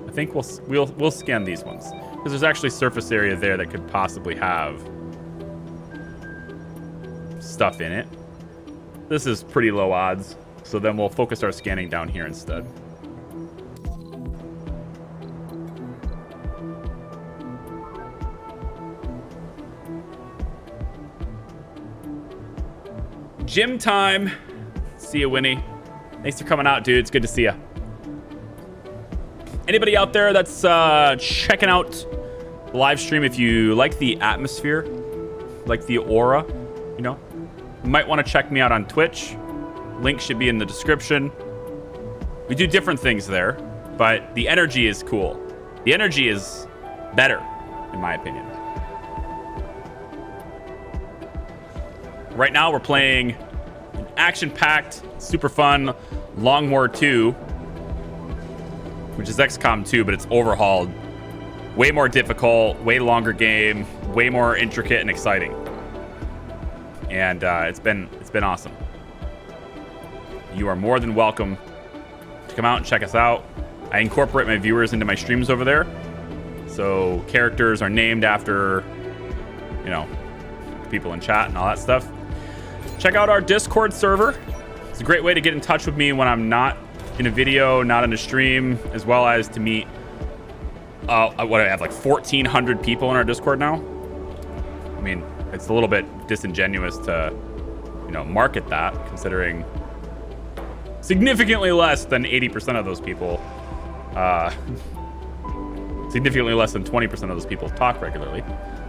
I think we'll scan these ones because there's actually surface area there that could possibly have stuff in it. This is pretty low odds, so then we'll focus our scanning down here instead. Gym time. See you, Winnie. Thanks for coming out, dude. It's good to see you. Anybody out there that's checking out the live stream, if you like the atmosphere, like the aura, you know, you might want to check me out on Twitch. Link should be in the description. We do different things there, but the energy is cool. The energy is better, in my opinion. Right now, we're playing an action-packed, super fun Long War 2, which is XCOM 2, but it's overhauled. Way more difficult, way longer game, way more intricate and exciting. And it's been awesome. You are more than welcome to come out and check us out. I incorporate my viewers into my streams over there. So characters are named after, you know, people in chat and all that stuff. Check out our Discord server. It's a great way to get in touch with me when I'm not in a video, not in a stream, as well as to meet, what do I have, like 1,400 people in our Discord now? I mean, it's a little bit disingenuous to, you know, market that, considering significantly less than 80% of those people, significantly less than 20% of those people talk regularly.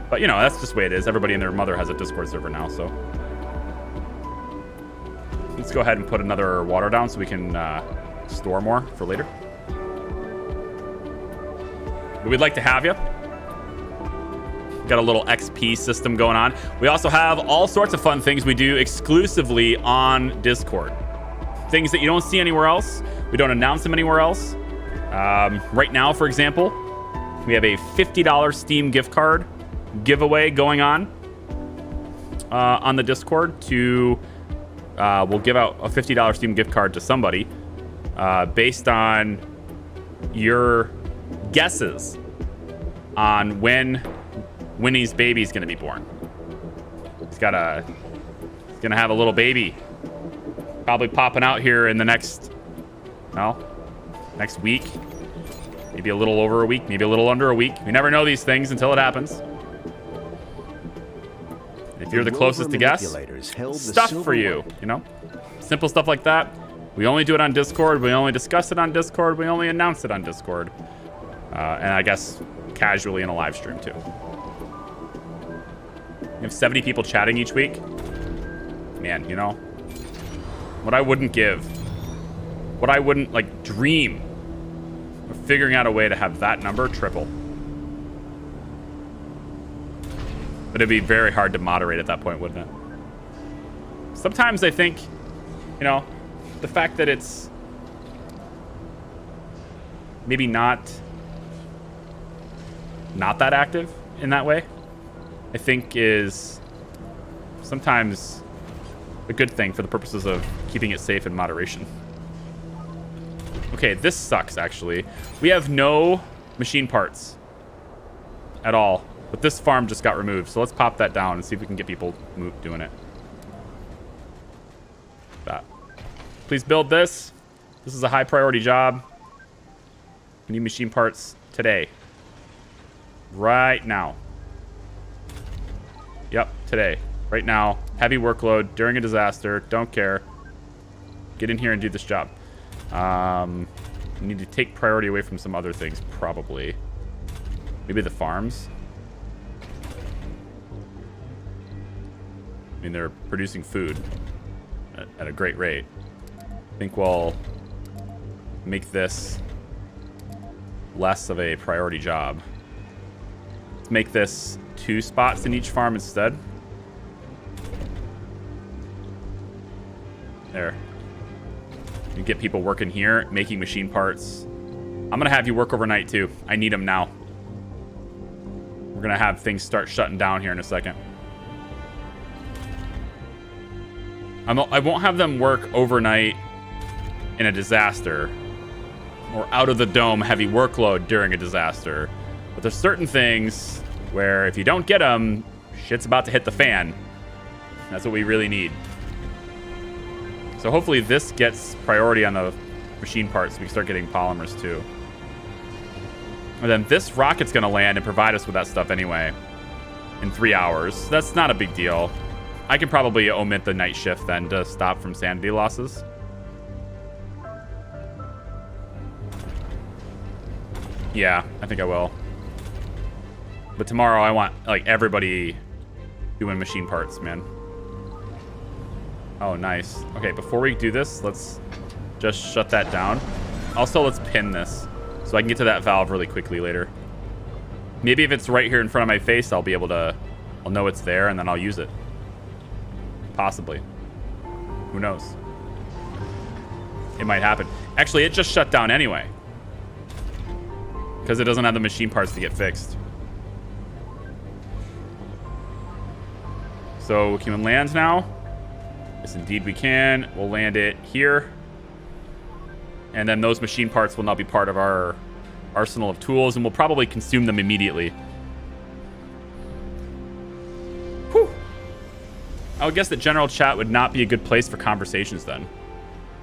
But, you know, that's just the way it is. Everybody and their mother has a Discord server now, so. Let's go ahead and put another water down so we can store more for later. But we'd like to have you. Got a little XP system going on. We also have all sorts of fun things we do exclusively on Discord. Things that you don't see anywhere else. We don't announce them anywhere else. Right now, for example, we have a $50 Steam gift card giveaway going on the Discord to... we'll give out a $50 Steam gift card to somebody based on your guesses on when Winnie's baby is going to be born. He's gonna have a little baby probably popping out here in the next week. Maybe a little over a week, maybe a little under a week. We never know these things until it happens. If you're the closest to guess, stuff for you, you know? Simple stuff like that. We only do it on Discord. We only discuss it on Discord. We only announce it on Discord. And I guess casually in a live stream too. You have 70 people chatting each week. Man, you know, what I wouldn't give, what I wouldn't like dream of figuring out a way to have that number triple. But it'd be very hard to moderate at that point, wouldn't it? Sometimes I think, you know, the fact that it's maybe not that active in that way, I think is sometimes a good thing for the purposes of keeping it safe in moderation. Okay, this sucks, actually. We have no machine parts at all. But this farm just got removed, so let's pop that down and see if we can get people doing it. That. Please build this. This is a high priority job. We need machine parts today. Right now. Yep, today. Right now. Heavy workload during a disaster. Don't care. Get in here and do this job. We need to take priority away from some other things, probably. Maybe the farms. I mean, they're producing food at a great rate. I think we'll make this less of a priority job. Let's make this 2 spots in each farm instead. There. You get people working here, making machine parts. I'm going to have you work overnight, too. I need them now. We're going to have things start shutting down here in a second. I won't have them work overnight in a disaster or out of the dome heavy workload during a disaster. But there's certain things where if you don't get them, shit's about to hit the fan. That's what we really need. So hopefully this gets priority on the machine parts so we can start getting polymers too. And then this rocket's going to land and provide us with that stuff anyway in 3 hours. That's not a big deal. I can probably omit the night shift then to stop from sanity losses. Yeah, I think I will. But tomorrow I want like everybody doing machine parts, man. Oh, nice. Okay, before we do this, let's just shut that down. Also, let's pin this so I can get to that valve really quickly later. Maybe if it's right here in front of my face, I'll know it's there and then I'll use it. Possibly. Who knows? It might happen. Actually, it just shut down anyway. Because it doesn't have the machine parts to get fixed. So, can we land now? Yes, indeed we can. We'll land it here. And then those machine parts will now be part of our arsenal of tools, and we'll probably consume them immediately. Whew. I would guess that general chat would not be a good place for conversations then.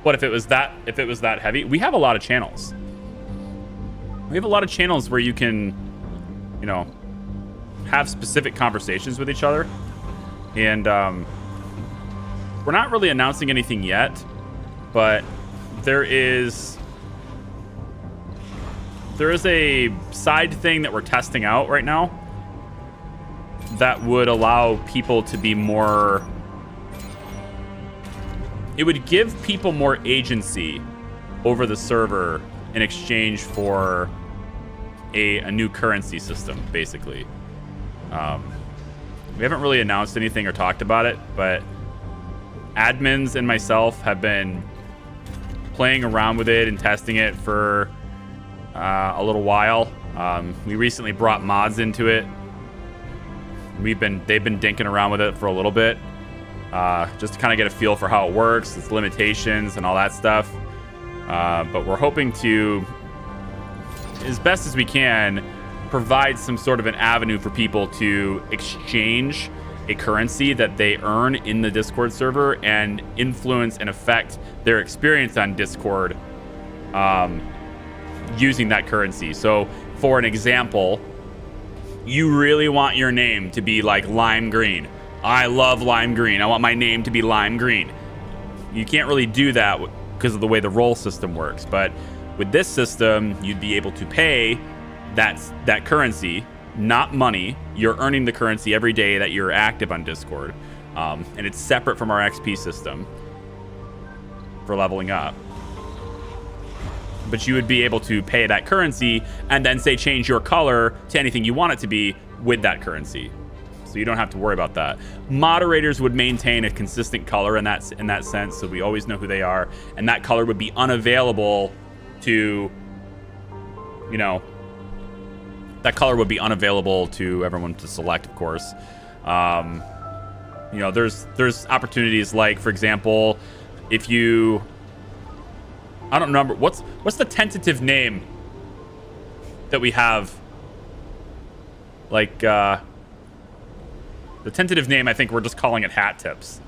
What if it was that heavy? We have a lot of channels. We have a lot of channels where you can, you know, have specific conversations with each other. And we're not really announcing anything yet, but there is a side thing that we're testing out right now that would allow people to be more... It would give people more agency over the server in exchange for a new currency system, basically. We haven't really announced anything or talked about it, but admins and myself have been playing around with it and testing it for a little while. We recently brought mods into it. They've been dinking around with it for a little bit, just to kind of get a feel for how it works, its limitations, and all that stuff. But we're hoping to, as best as we can, provide some sort of an avenue for people to exchange a currency that they earn in the Discord server and influence and affect their experience on Discord using that currency. So, for an example, you really want your name to be like lime green. I love lime green. I want my name to be lime green. You can't really do that because of the way the role system works. But with this system, you'd be able to pay that currency, not money. You're earning the currency every day that you're active on Discord. And it's separate from our XP system for leveling up. But you would be able to pay that currency and then say change your color to anything you want it to be with that currency. So you don't have to worry about that. Moderators would maintain a consistent color in that sense, so we always know who they are, and that color would be unavailable to, you know, that color would be unavailable to everyone to select, of course. You know, there's opportunities like, for example, if you, I don't remember what's the tentative name that we have, like the tentative name, I think we're just calling it Hat Tips.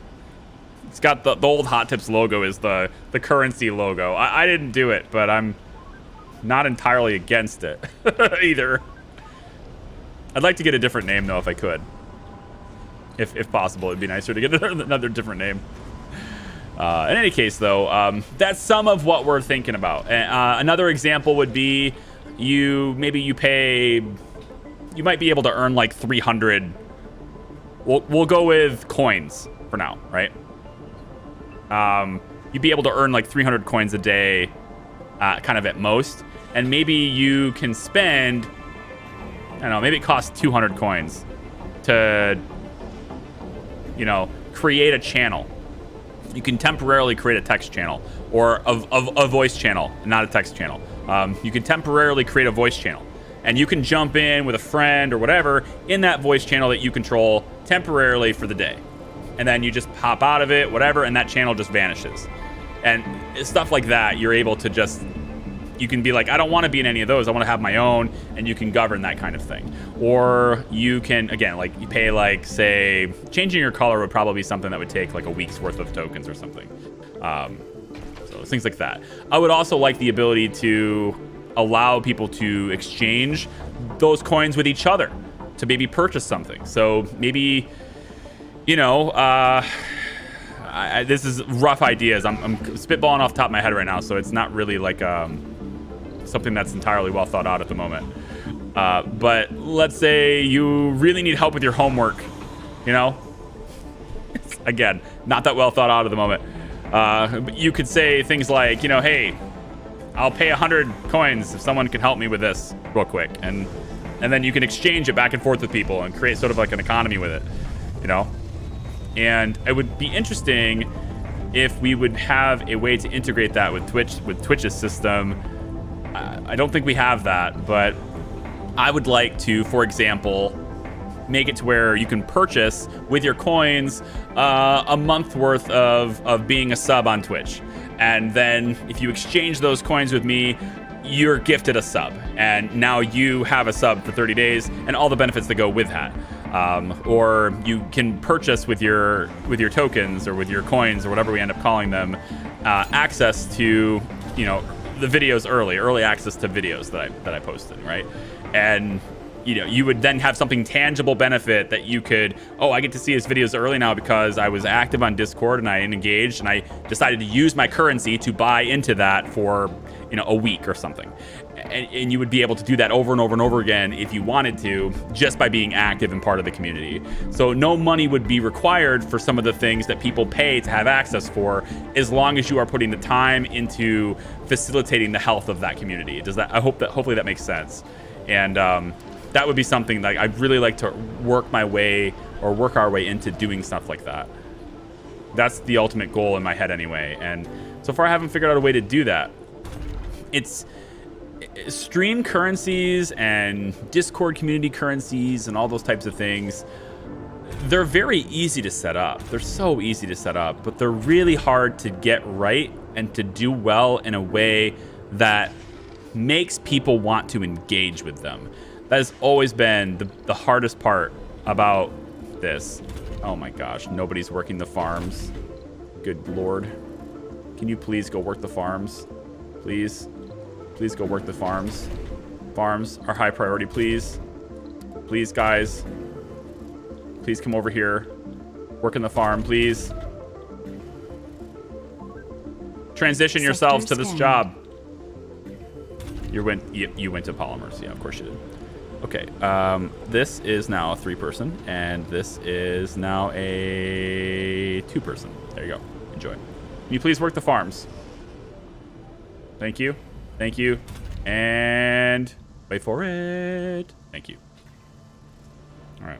It's got the old Hot Tips logo is the currency logo. I didn't do it, but I'm not entirely against it either. I'd like to get a different name though if I could. If possible, it'd be nicer to get another different name. In any case though, that's some of what we're thinking about. Another example would be you might be able to earn like 300. We'll go with coins for now, right? You'd be able to earn like 300 coins a day, kind of at most. And maybe you can spend, I don't know, maybe it costs 200 coins to, you know, create a channel. You can temporarily create a text channel or a voice channel, not a text channel. You can temporarily create a voice channel. And you can jump in with a friend or whatever in that voice channel that you control temporarily for the day. And then you just pop out of it, whatever, and that channel just vanishes. And stuff like that, you're able to just, you can be like, I don't want to be in any of those. I want to have my own, and you can govern that kind of thing. Or you can, again, like you pay like, say, changing your color would probably be something that would take like a week's worth of tokens or something. So things like that. I would also like the ability to allow people to exchange those coins with each other to maybe purchase something. So maybe, you know, this is rough ideas. I'm spitballing off the top of my head right now, so it's not really like something that's entirely well thought out at the moment. But let's say you really need help with your homework, you know? It's, again, not that well thought out at the moment. But you could say things like, you know, hey, I'll pay 100 coins if someone can help me with this real quick. And then you can exchange it back and forth with people and create sort of like an economy with it, you know? And it would be interesting if we would have a way to integrate that with Twitch's system. I don't think we have that, but I would like to, for example, make it to where you can purchase with your coins a month worth of being a sub on Twitch. And then if you exchange those coins with me, you're gifted a sub. And now you have a sub for 30 days and all the benefits that go with that. Or you can purchase with your tokens or with your coins or whatever we end up calling them, access to, you know, the videos early access to videos that I posted, right? And you know, you would then have something tangible benefit that you could, oh, I get to see his videos early now because I was active on Discord and I engaged and I decided to use my currency to buy into that for, you know, a week or something. And you would be able to do that over and over and over again if you wanted to, just by being active and part of the community. So no money would be required for some of the things that people pay to have access for, as long as you are putting the time into facilitating the health of that community. Hopefully that makes sense. And that would be something that I'd really like to work our way into doing stuff like that. That's the ultimate goal in my head anyway. And so far I haven't figured out a way to do that. It's stream currencies and Discord community currencies and all those types of things. They're very easy to set up. They're so easy to set up, but they're really hard to get right and to do well in a way that makes people want to engage with them. That has always been the hardest part about this. Oh my gosh, nobody's working the farms. Good Lord. Can you please go work the farms? Please? Please go work the farms. Farms are high priority, please. Please, guys. Please come over here. Work in the farm, please. Transition yourselves to this job. You went to Polymers. Yeah, of course you did. Okay, this is now a 3-person, and this is now a 2-person. There you go. Enjoy. Can you please work the farms? Thank you. Thank you. And wait for it. Thank you. All right.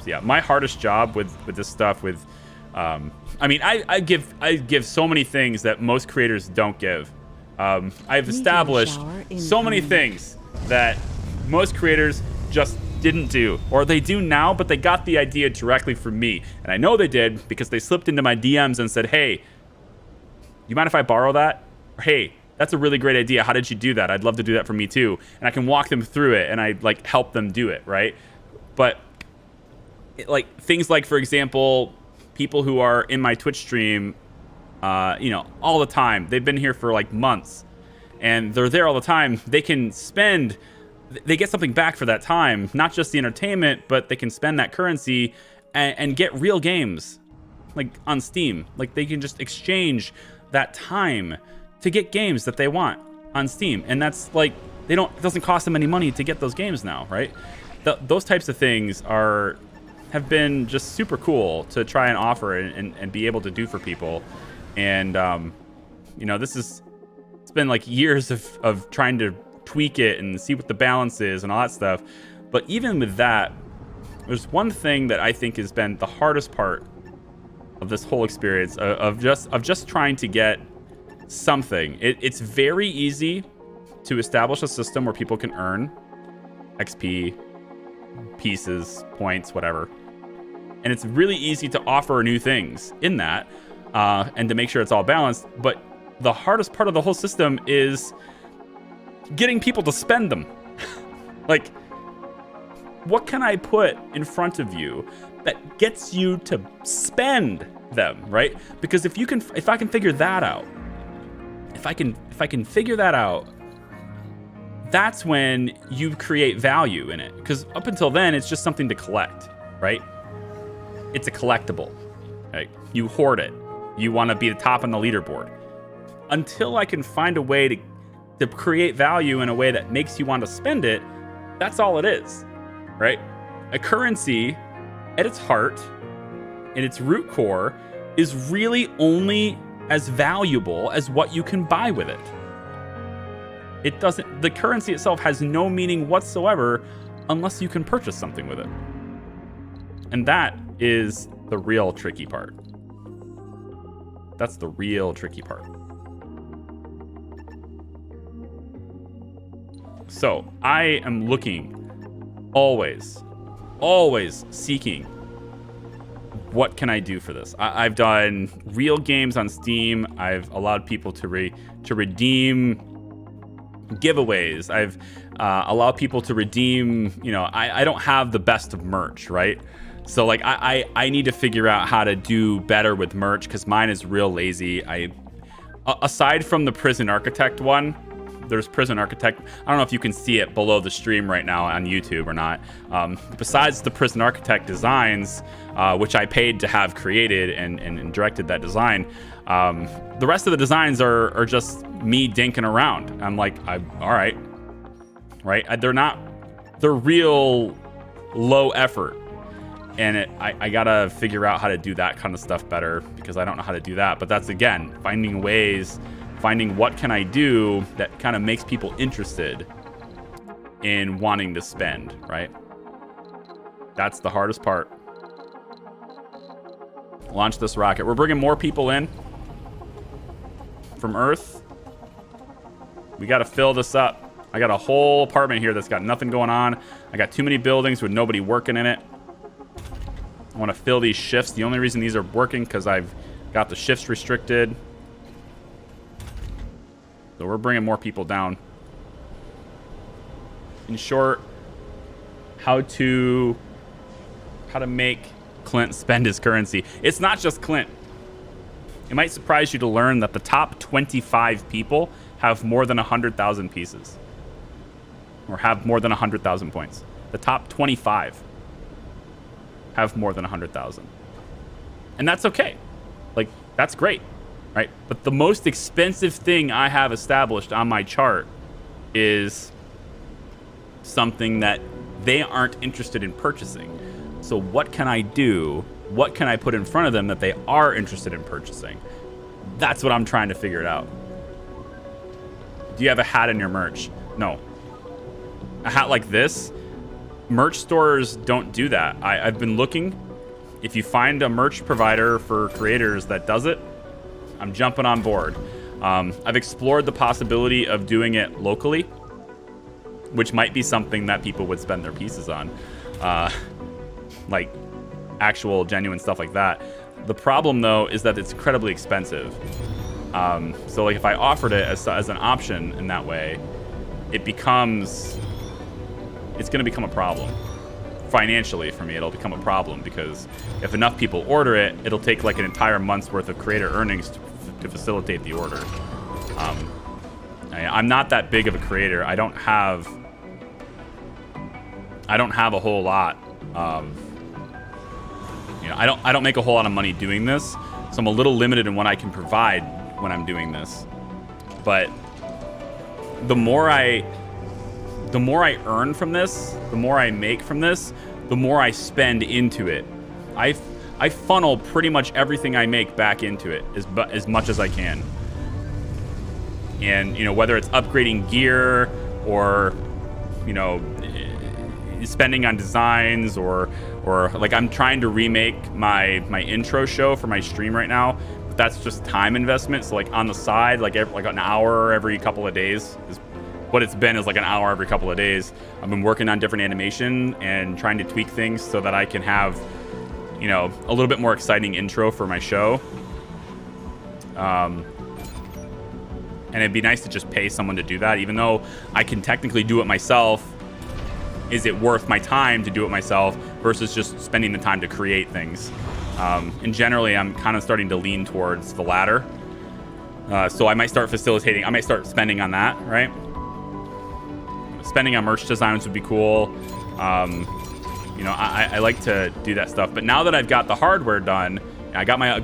So yeah, my hardest job with this stuff I mean, I give so many things that most creators don't give. I've established so many things that most creators just didn't do, or they do now, but they got the idea directly from me. And I know they did because they slipped into my DMs and said, hey, you mind if I borrow that? Or, hey, that's a really great idea. How did you do that? I'd love to do that for me too. And I can walk them through it and I like help them do it, right? But like things like, for example, people who are in my Twitch stream, you know, all the time. They've been here for like months and they're there all the time. They get something back for that time, not just the entertainment, but they can spend that currency and get real games like on Steam. Like they can just exchange that time to get games that they want on Steam. And that's like, it doesn't cost them any money to get those games now, right? Those types of things have been just super cool to try and offer and be able to do for people. And, you know, it's been like years of trying to tweak it and see what the balance is and all that stuff. But even with that, there's one thing that I think has been the hardest part of this whole experience of just trying to get something. It's very easy to establish a system where people can earn XP, pieces, points, whatever. And it's really easy to offer new things in that and to make sure it's all balanced. But the hardest part of the whole system is getting people to spend them. Like, what can I put in front of you that gets you to spend them, right? Because if I can figure that out, if I can figure that out, that's when you create value in it. Because up until then, it's just something to collect, right? It's a collectible, right? You hoard it. You want to be the top on the leaderboard. until I can find a way to create value in a way that makes you want to spend it, that's all it is, right? A currency at its heart, in its root core, is really only as valuable as what you can buy with it. The currency itself has no meaning whatsoever unless you can purchase something with it. And that is the real tricky part. That's the real tricky part. So I am looking, always seeking, what can I do for this? I've done real games on Steam. I've allowed people to redeem giveaways. I've allowed people to redeem, I don't have the best of merch, right? So like I need to figure out how to do better with merch because mine is real lazy. Aside from the Prison Architect one, there's Prison Architect. I don't know if you can see it below the stream right now on YouTube or not. Besides the Prison Architect designs, which I paid to have created and directed that design, the rest of the designs are just me dinking around. I'm like, all right, right? They're real low effort. And I gotta figure out how to do that kind of stuff better because I don't know how to do that. But that's, again, finding what can I do that kind of makes people interested in wanting to spend, right? That's the hardest part. Launch this rocket. We're bringing more people in from Earth. We got to fill this up. I got a whole apartment here that's got nothing going on. I got too many buildings with nobody working in it. I want to fill these shifts. The only reason these are working because I've got the shifts restricted. So we're bringing more people down. In short, how to make Clint spend his currency. It's not just Clint. It might surprise you to learn that the top 25 people have more than 100,000 pieces. Or have more than 100,000 points. The top 25 have more than 100,000. And that's okay. Like, that's great, right? But the most expensive thing I have established on my chart is something that they aren't interested in purchasing. So what can I do? What can I put in front of them that they are interested in purchasing? That's what I'm trying to figure it out. Do you have a hat in your merch? No. A hat like this? Merch stores don't do that. I've been looking. If you find a merch provider for creators that does it, I'm jumping on board. I've explored the possibility of doing it locally, which might be something that people would spend their pieces on. Like actual genuine stuff like that. The problem though is that it's incredibly expensive. So like if I offered it as an option in that way, it's going to become a problem. Financially, for me, it'll become a problem because if enough people order it, it'll take like an entire month's worth of creator earnings to facilitate the order. I'm not that big of a creator. I don't have a whole lot of, I don't make a whole lot of money doing this, so I'm a little limited in what I can provide when I'm doing this. But the more I earn from this, the more I make from this, the more I spend into it. I funnel pretty much everything I make back into it as much as I can. And, whether it's upgrading gear or, spending on designs or like I'm trying to remake my intro show for my stream right now. But that's just time investment. So like on the side, like an hour every couple of days is what it's been, is like an hour every couple of days. I've been working on different animation and trying to tweak things so that I can have, a little bit more exciting intro for my show. And it'd be nice to just pay someone to do that, even though I can technically do it myself. Is it worth my time to do it myself versus just spending the time to create things? And generally, I'm kind of starting to lean towards the latter. So I might start spending on that, right? Spending on merch designs would be cool. I like to do that stuff. But now that I've got the hardware done I got my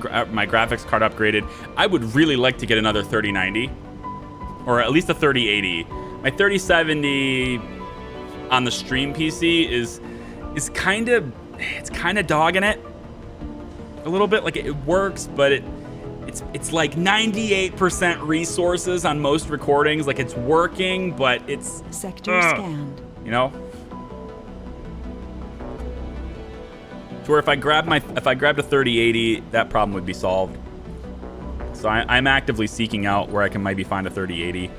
graphics card upgraded. I would really like to get another 3090 or at least a 3080. My 3070 on the stream PC is kind of dogging it a little bit. Like it works, but it's like 98% resources on most recordings. Like it's working, but it's Sector scanned. you know. To where if I grabbed a 3080, that problem would be solved. So I'm actively seeking out where I can maybe find a 3080.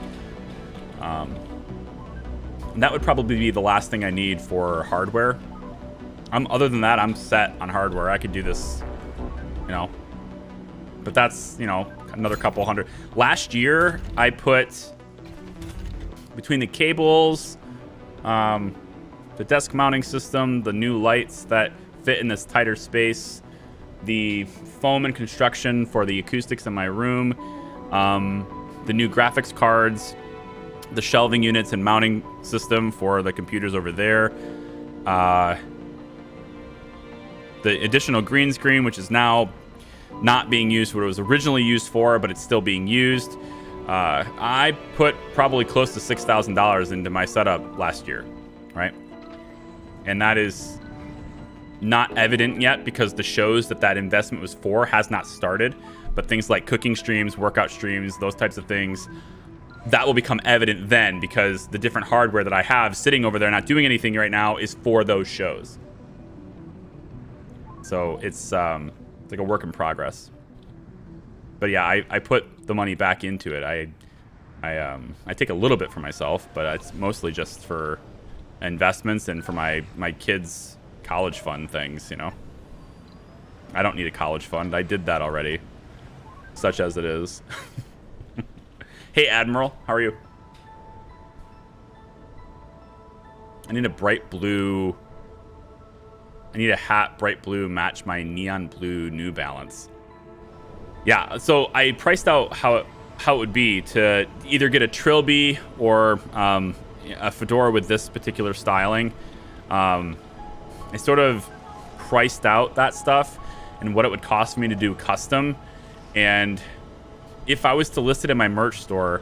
And that would probably be the last thing I need for hardware. Other than that, I'm set on hardware. I could do this, you know. But that's, you know, another couple hundred. Last year, I put between the cables, the desk mounting system, the new lights that fit in this tighter space, the foam and construction for the acoustics in my room, the new graphics cards, the shelving units and mounting system for the computers over there, the additional green screen, which is now not being used for what it was originally used for, but it's still being used. I put probably close to $6,000 into my setup last year, right? And that is not evident yet because the shows that investment was for has not started. But things like cooking streams, workout streams, those types of things, that will become evident then because the different hardware that I have sitting over there not doing anything right now is for those shows. So it's like a work in progress. But yeah, I put the money back into it. I take a little bit for myself, but it's mostly just for investments and for my kids' college fund things, you know. I don't need a college fund. I did that already, such as it is. Hey, Admiral, how are you? I need a bright blue. I need a hat, bright blue, match my neon blue New Balance. Yeah, so I priced out how it would be to either get a Trilby or a fedora with this particular styling. I sort of priced out that stuff and what it would cost me to do custom. And if I was to list it in my merch store,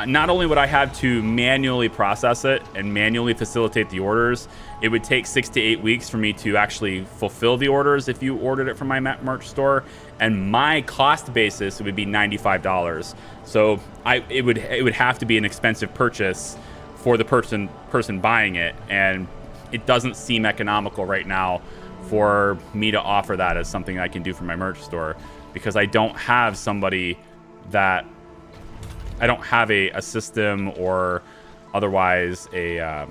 not only would I have to manually process it and manually facilitate the orders, it would take 6 to 8 weeks for me to actually fulfill the orders if you ordered it from my merch store. And my cost basis would be $95. So it would have to be an expensive purchase for the person buying it, and it doesn't seem economical right now for me to offer that as something I can do for my merch store because I don't have somebody that I don't have a system or otherwise a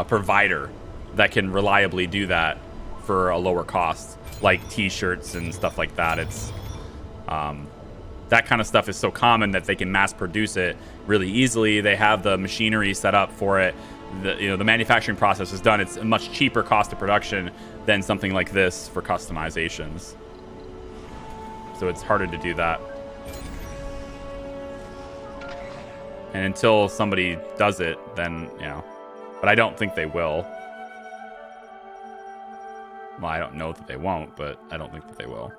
provider that can reliably do that for a lower cost, like t-shirts and stuff like that. It's that kind of stuff is so common that they can mass produce it really easily. They have the machinery set up for it. The manufacturing process is done. It's a much cheaper cost of production than something like this for customizations. So it's harder to do that. And until somebody does it, then, you know. But I don't think they will. Well, I don't know that they won't, but I don't think that they will.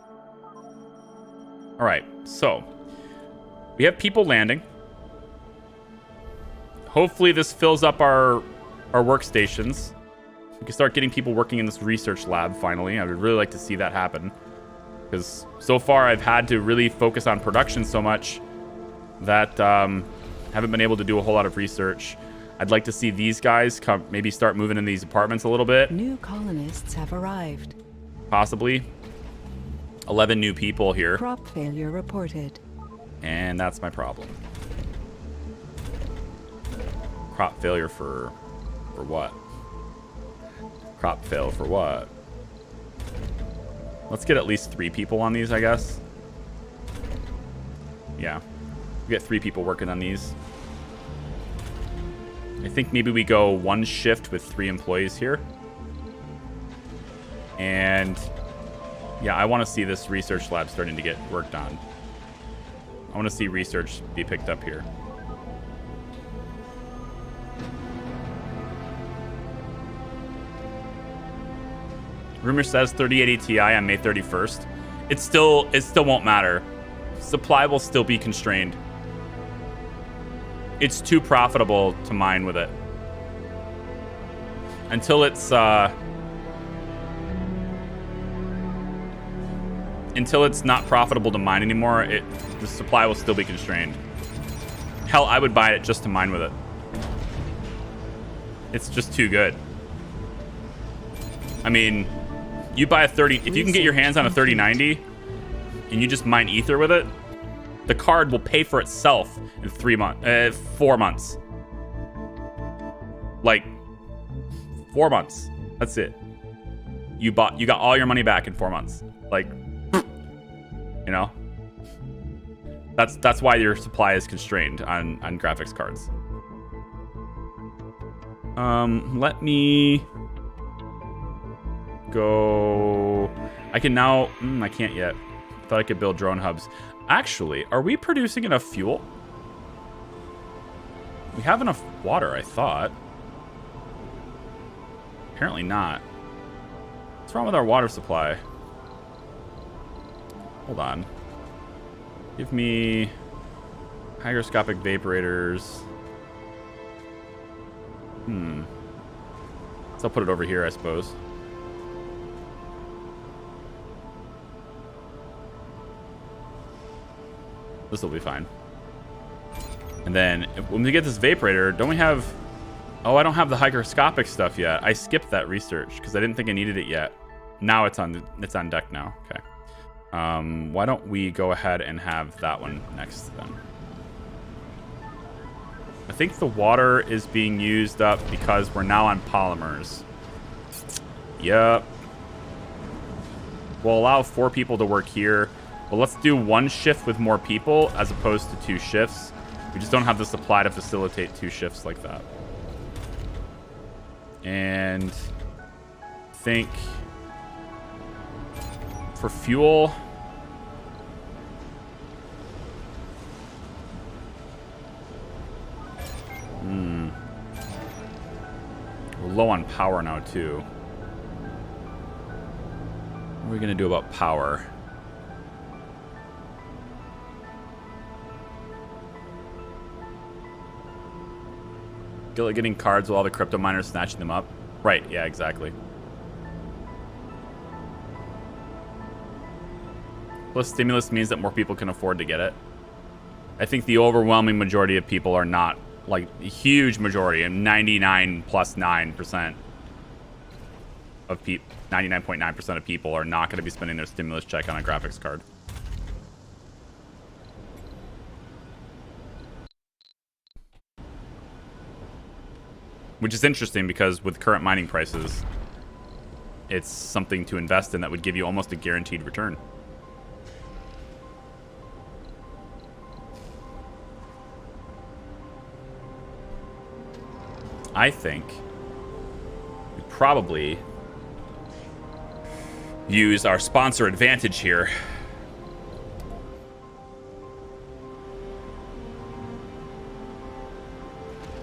All right, so we have people landing. Hopefully this fills up our workstations. We can start getting people working in this research lab finally. I would really like to see that happen. Because so far I've had to really focus on production so much that haven't been able to do a whole lot of research. I'd like to see these guys maybe start moving in these apartments a little bit. New colonists have arrived. Possibly. 11 new people here. Crop failure reported. And that's my problem. Crop failure for what? Crop fail for what? Let's get at least 3 people on these, I guess. Yeah. We get 3 people working on these. I think maybe we go 1 shift with 3 employees here. And yeah, I want to see this research lab starting to get worked on. I want to see research be picked up here. Rumor says 3080 Ti on May 31st. It still won't matter. Supply will still be constrained. It's too profitable to mine with it. Until it's not profitable to mine anymore, the supply will still be constrained. Hell, I would buy it just to mine with it. It's just too good. I mean, you buy a 30, if you can get your hands on a 3090 and you just mine ether with it, the card will pay for itself in 4 months. Like 4 months. That's it. You got all your money back in 4 months. Like, you know, that's why your supply is constrained on graphics cards. Let me go. I can now. I can't yet. Thought I could build drone hubs. Actually, are we producing enough fuel? We have enough water, I thought. Apparently not. What's wrong with our water supply? Hold on. Give me hygroscopic vaporators. So I'll put it over here, I suppose. This will be fine. And then when we get this vaporator, don't we have... Oh, I don't have the hygroscopic stuff yet. I skipped that research because I didn't think I needed it yet. Now it's on deck now. Okay. Why don't we go ahead and have that one next then? I think the water is being used up because we're now on polymers. Yep. We'll allow 4 people to work here. But let's do 1 shift with more people as opposed to 2 shifts. We just don't have the supply to facilitate 2 shifts like that. And I think for fuel, we're low on power now too. What are we gonna do about power? Getting cards while all the crypto miners snatching them up. Right, yeah, exactly. Plus, stimulus means that more people can afford to get it. I think the overwhelming majority of people are not, like, a huge majority, and 99.9% of people, 99.9% of people are not going to be spending their stimulus check on a graphics card. Which is interesting because with current mining prices, it's something to invest in that would give you almost a guaranteed return. I think we probably use our sponsor advantage here.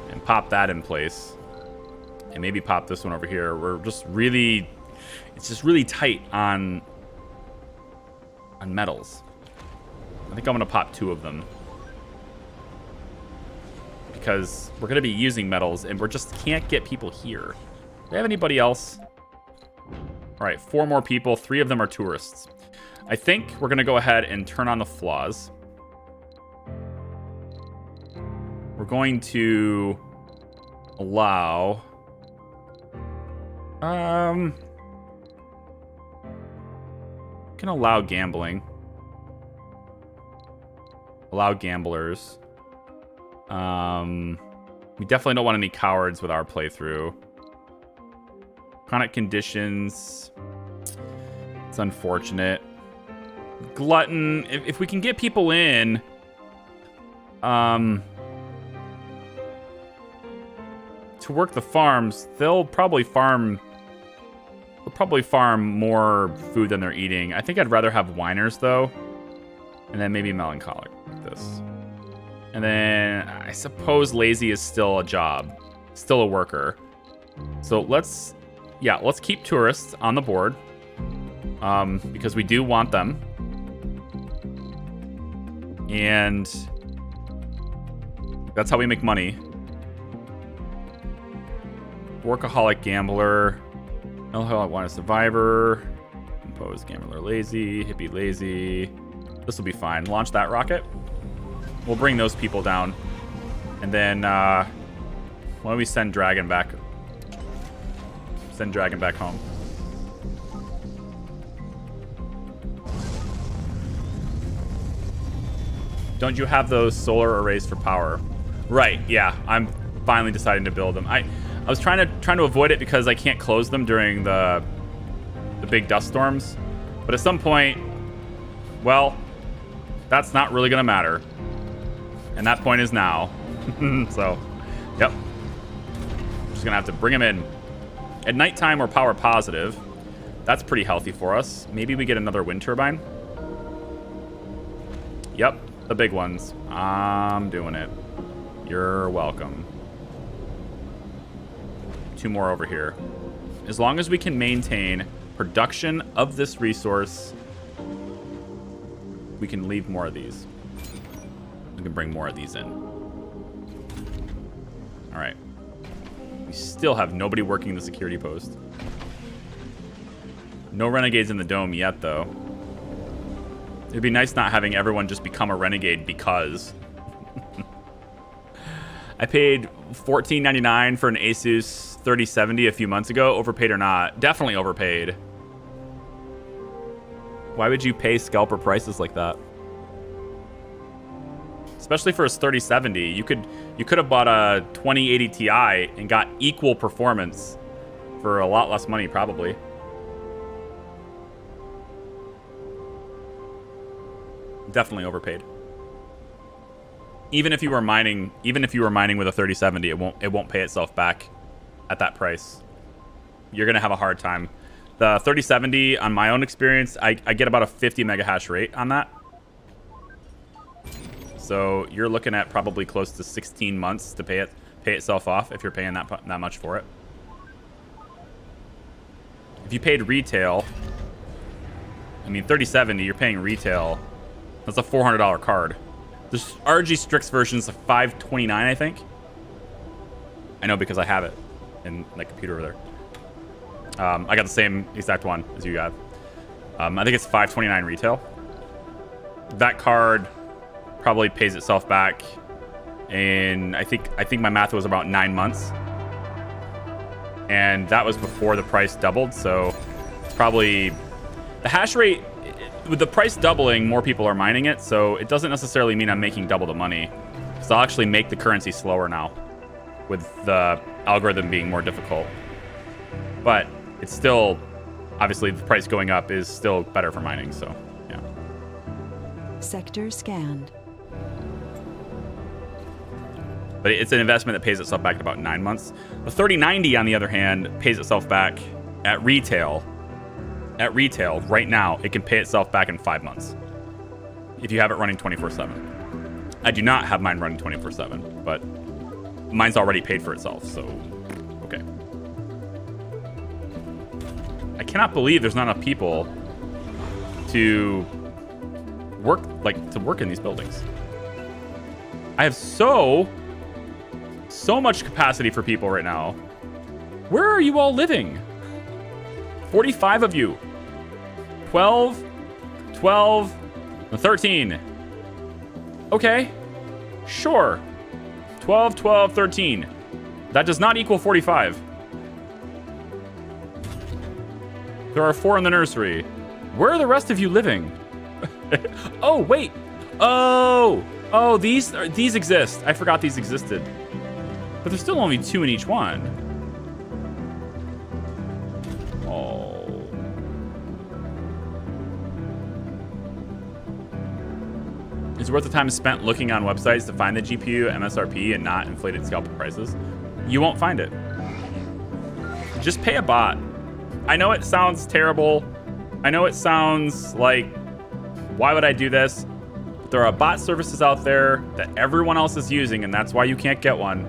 And pop that in place. And maybe pop this one over here. We're just really, it's just really tight on metals. I think I'm gonna pop 2 of them. Because we're gonna be using metals and we just can't get people here. Do we have anybody else? All right, 4 more people, 3 of them are tourists. I think we're gonna go ahead and turn on the flaws. We're going to allow... can allow gambling. Allow gamblers. We definitely don't want any cowards with our playthrough. Chronic conditions. It's unfortunate. Glutton. If we can get people in, to work the farms, they'll probably farm more food than they're eating. I think I'd rather have whiners though, and then maybe melancholic like this. And then I suppose lazy is still a job, still a worker. So let's keep tourists on the board. because we do want them. And that's how we make money. Workaholic gambler. I want a survivor. Impose gambler lazy. Hippie lazy. This will be fine. Launch that rocket. We'll bring those people down. And then, why don't we send Dragon back? Send Dragon back home. Don't you have those solar arrays for power? Right, yeah. I'm finally deciding to build them. I was trying to avoid it because I can't close them during the big dust storms. But at some point, well, that's not really gonna matter. And that point is now. So, yep. Just gonna have to bring them in. At nighttime, we're power positive. That's pretty healthy for us. Maybe we get another wind turbine. Yep. The big ones. I'm doing it. You're welcome. 2 more over here. As long as we can maintain production of this resource, we can leave more of these. We can bring more of these in. All right. We still have nobody working the security post. No renegades in the dome yet, though. It'd be nice not having everyone just become a renegade because. I paid $14.99 for an Asus 3070 a few months ago. Overpaid or not? Definitely overpaid. Why would you pay scalper prices like that? Especially for a 3070. You could have bought a 2080 Ti and got equal performance for a lot less money, probably. Definitely overpaid. Even if you were mining with a 3070, it won't pay itself back at that price. You're gonna have a hard time. The 3070, on my own experience, I get about a 50 mega hash rate on that. So you're looking at probably close to 16 months to pay itself off if you're paying that much for it. If you paid retail, I mean 3070, you're paying retail. That's a $400 card. The RG Strix version is a $529, I think. I know because I have it in my computer over there. I got the same exact one as you have. I think it's $529 retail. That card probably pays itself back in I think my math was about 9 months, and that was before the price doubled. So it's probably the hash rate. With the price doubling, more people are mining it, so it doesn't necessarily mean I'm making double the money. So I'll actually make the currency slower now, with the algorithm being more difficult. But it's still, obviously, the price going up is still better for mining, so yeah. Sector scanned. But it's an investment that pays itself back in about 9 months. The 3090, on the other hand, pays itself back at retail. At retail, right now, it can pay itself back in 5 months if you have it running 24/7. I do not have mine running 24/7, but mine's already paid for itself, so okay. I cannot believe there's not enough people to work in these buildings. I have so much capacity for people right now. Where are you all living? 45 of you. 12, 12, and 13. Okay. Sure. 12, 12, 13. That does not equal 45. There are 4 in the nursery. Where are the rest of you living? Oh, wait. Oh, these exist. I forgot these existed. But there's still only 2 in each one. Is it worth the time spent looking on websites to find the GPU MSRP and not inflated scalper prices? You won't find it. Just pay a bot. I know it sounds terrible. I know it sounds like, why would I do this? But there are bot services out there that everyone else is using, and that's why you can't get one.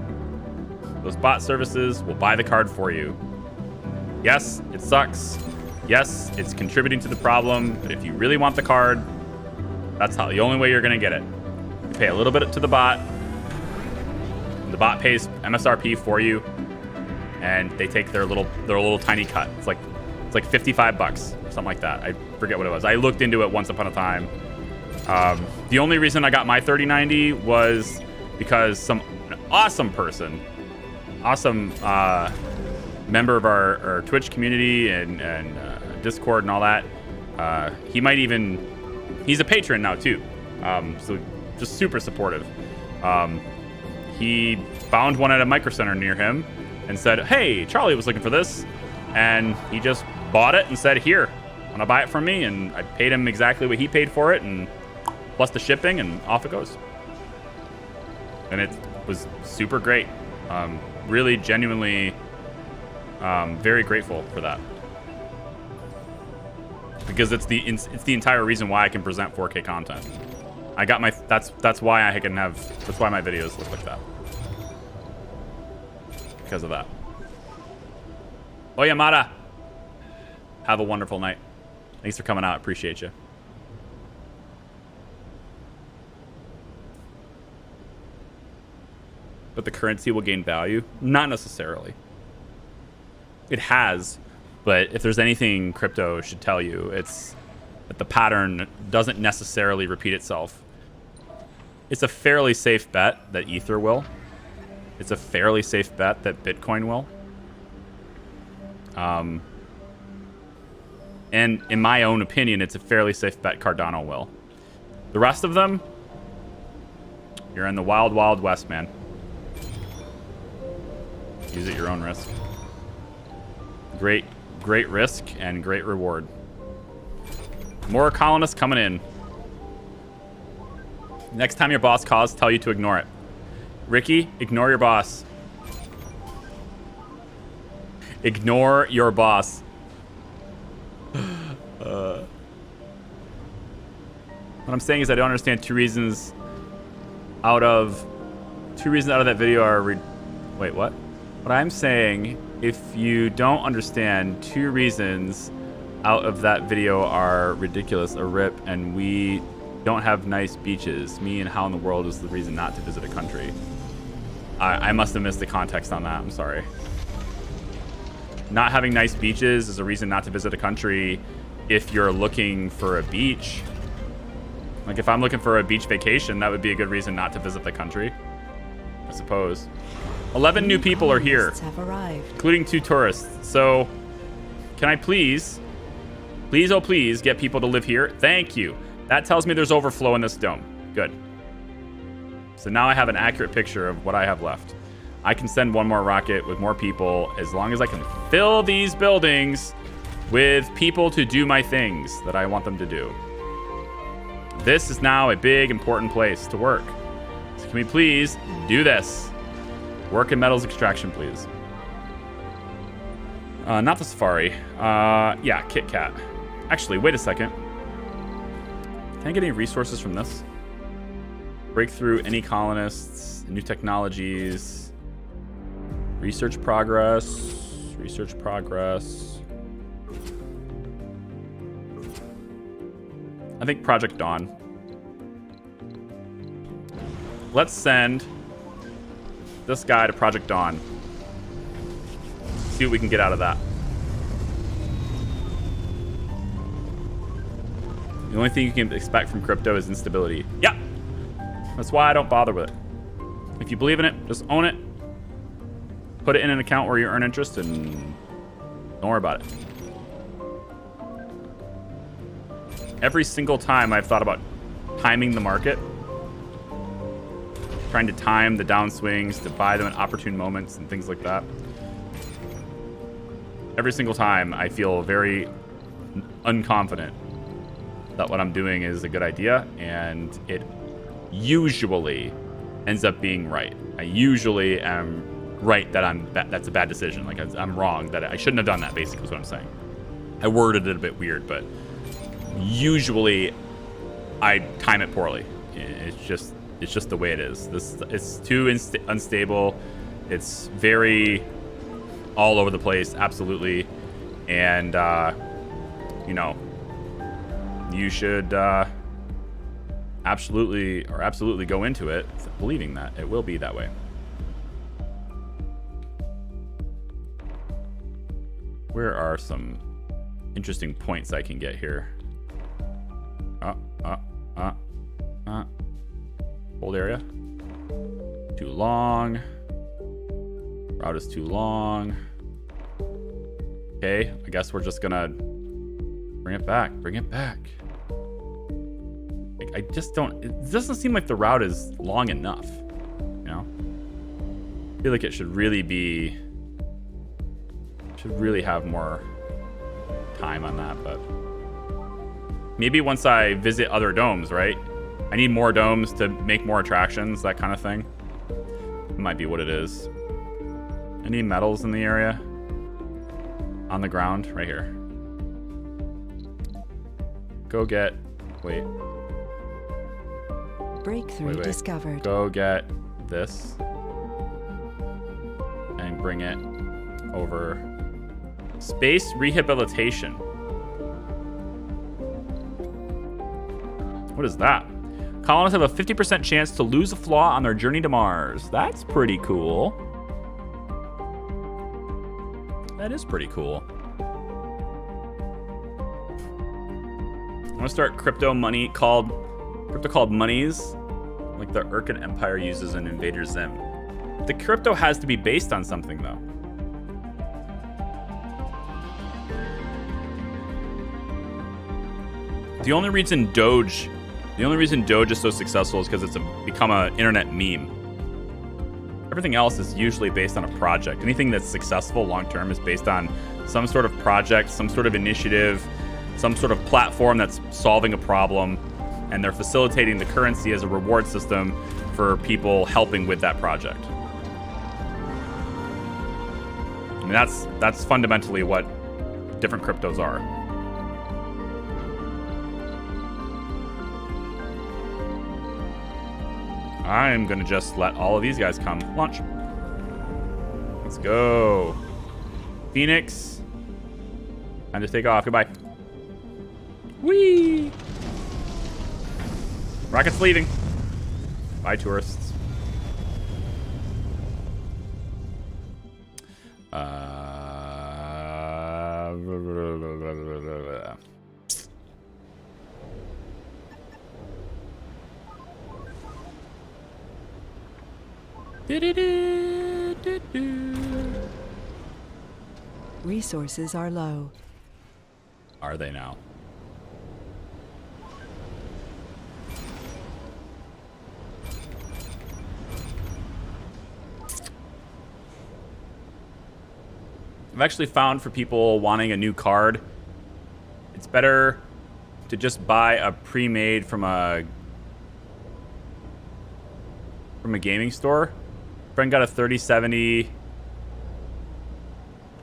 Those bot services will buy the card for you. Yes, it sucks. Yes, it's contributing to the problem, but if you really want the card, that's the only way you're going to get it. You pay a little bit to the bot. The bot pays MSRP for you, and they take their little tiny cut. It's like $55, something like that. I forget what it was. I looked into it once upon a time. The only reason I got my 3090 was because an awesome person, awesome member of our Twitch community and Discord and all that. He's a patron now too. So just super supportive. He found one at a Micro Center near him and said, "Hey, Charlie was looking for this," and he just bought it and said, "Here, want to buy it from me?" And I paid him exactly what he paid for it, and plus the shipping, and off it goes. And it was super great. Really, genuinely, very grateful for that, because it's the entire reason why I can present 4K content. I got my that's why my videos look like that, because of that. Oh, Yamada, have a wonderful night. Thanks for coming out. Appreciate you. But the currency will gain value? Not necessarily. It has, but if there's anything crypto should tell you, it's that the pattern doesn't necessarily repeat itself. It's a fairly safe bet that Ether will. It's a fairly safe bet that Bitcoin will. And in my own opinion, it's a fairly safe bet Cardano will. The rest of them, you're in the wild, wild west, man. Use at your own risk. Great risk and great reward. More colonists coming in. Next time your boss calls, tell you to ignore it. Ricky, ignore your boss. Ignore your boss. What I'm saying is I don't understand two reasons out of that video are wait, what? What I'm saying, if you don't understand, 2 reasons out of that video are ridiculous, a rip, and we don't have nice beaches. Me and how in the world is the reason not to visit a country? I must have missed the context on that. I'm sorry. Not having nice beaches is a reason not to visit a country if you're looking for a beach. Like if I'm looking for a beach vacation, that would be a good reason not to visit the country, I suppose. 11 new people are here, Have arrived. including 2 tourists. So can I please, oh please, get people to live here? Thank you. That tells me there's overflow in this dome. Good. So now I have an accurate picture of what I have left. I can send one more rocket with more people as long as I can fill these buildings with people to do my things that I want them to do. This is now a big, important place to work. So can we please do this? Work in metals extraction, please. Not the safari. Yeah, Kit Kat. Actually, wait a second. Can I get any resources from this? Breakthrough, any colonists, new technologies, research progress. I think Project Dawn. Let's send this guy to Project Dawn. See what we can get out of that. The only thing you can expect from crypto is instability. Yeah. That's why I don't bother with it. If you believe in it, just own it. Put it in an account where you earn interest and don't worry about it. Every single time I've thought about timing the market, trying to time the downswings to buy them at opportune moments and things like that. Every single time I feel very unconfident that what I'm doing is a good idea, and it usually ends up being right. I usually am right that that's a bad decision. Like I'm wrong, that I shouldn't have done that, basically is what I'm saying. I worded it a bit weird, but usually I time it poorly. It's just the way it is. It's too unstable. It's very all over the place, absolutely. And you know, you should absolutely go into it believing that it will be that way. Where are some interesting points I can get here? Hold area. Too long. Route is too long. Okay, I guess we're just gonna bring it back. Bring it back. Like, I just don't. It doesn't seem like the route is long enough. You know, I feel like it should really be. Should really have more time on that, but maybe once I visit other domes, right? I need more domes to make more attractions, that kind of thing. It might be what it is. Any metals in the area? On the ground, right here. Go get, wait. Breakthrough discovered. Go get this and bring it over. Space rehabilitation. What is that? Colonists have a 50% chance to lose a flaw on their journey to Mars. That's pretty cool. That is pretty cool. I'm gonna start crypto called monies, like the Urkin Empire uses in Invader Zim. The crypto has to be based on something though. The only reason Doge is so successful is because it's become an internet meme. Everything else is usually based on a project. Anything that's successful long term is based on some sort of project, some sort of initiative, some sort of platform that's solving a problem, and they're facilitating the currency as a reward system for people helping with that project. I mean, that's fundamentally what different cryptos are. I'm gonna just let all of these guys come. Launch. Let's go. Phoenix. Time to take off. Goodbye. Whee! Rocket's leaving. Bye, tourists. Resources are low. Are they now? I've actually found for people wanting a new card, it's better to just buy a pre-made from a gaming store. Friend got a 3070.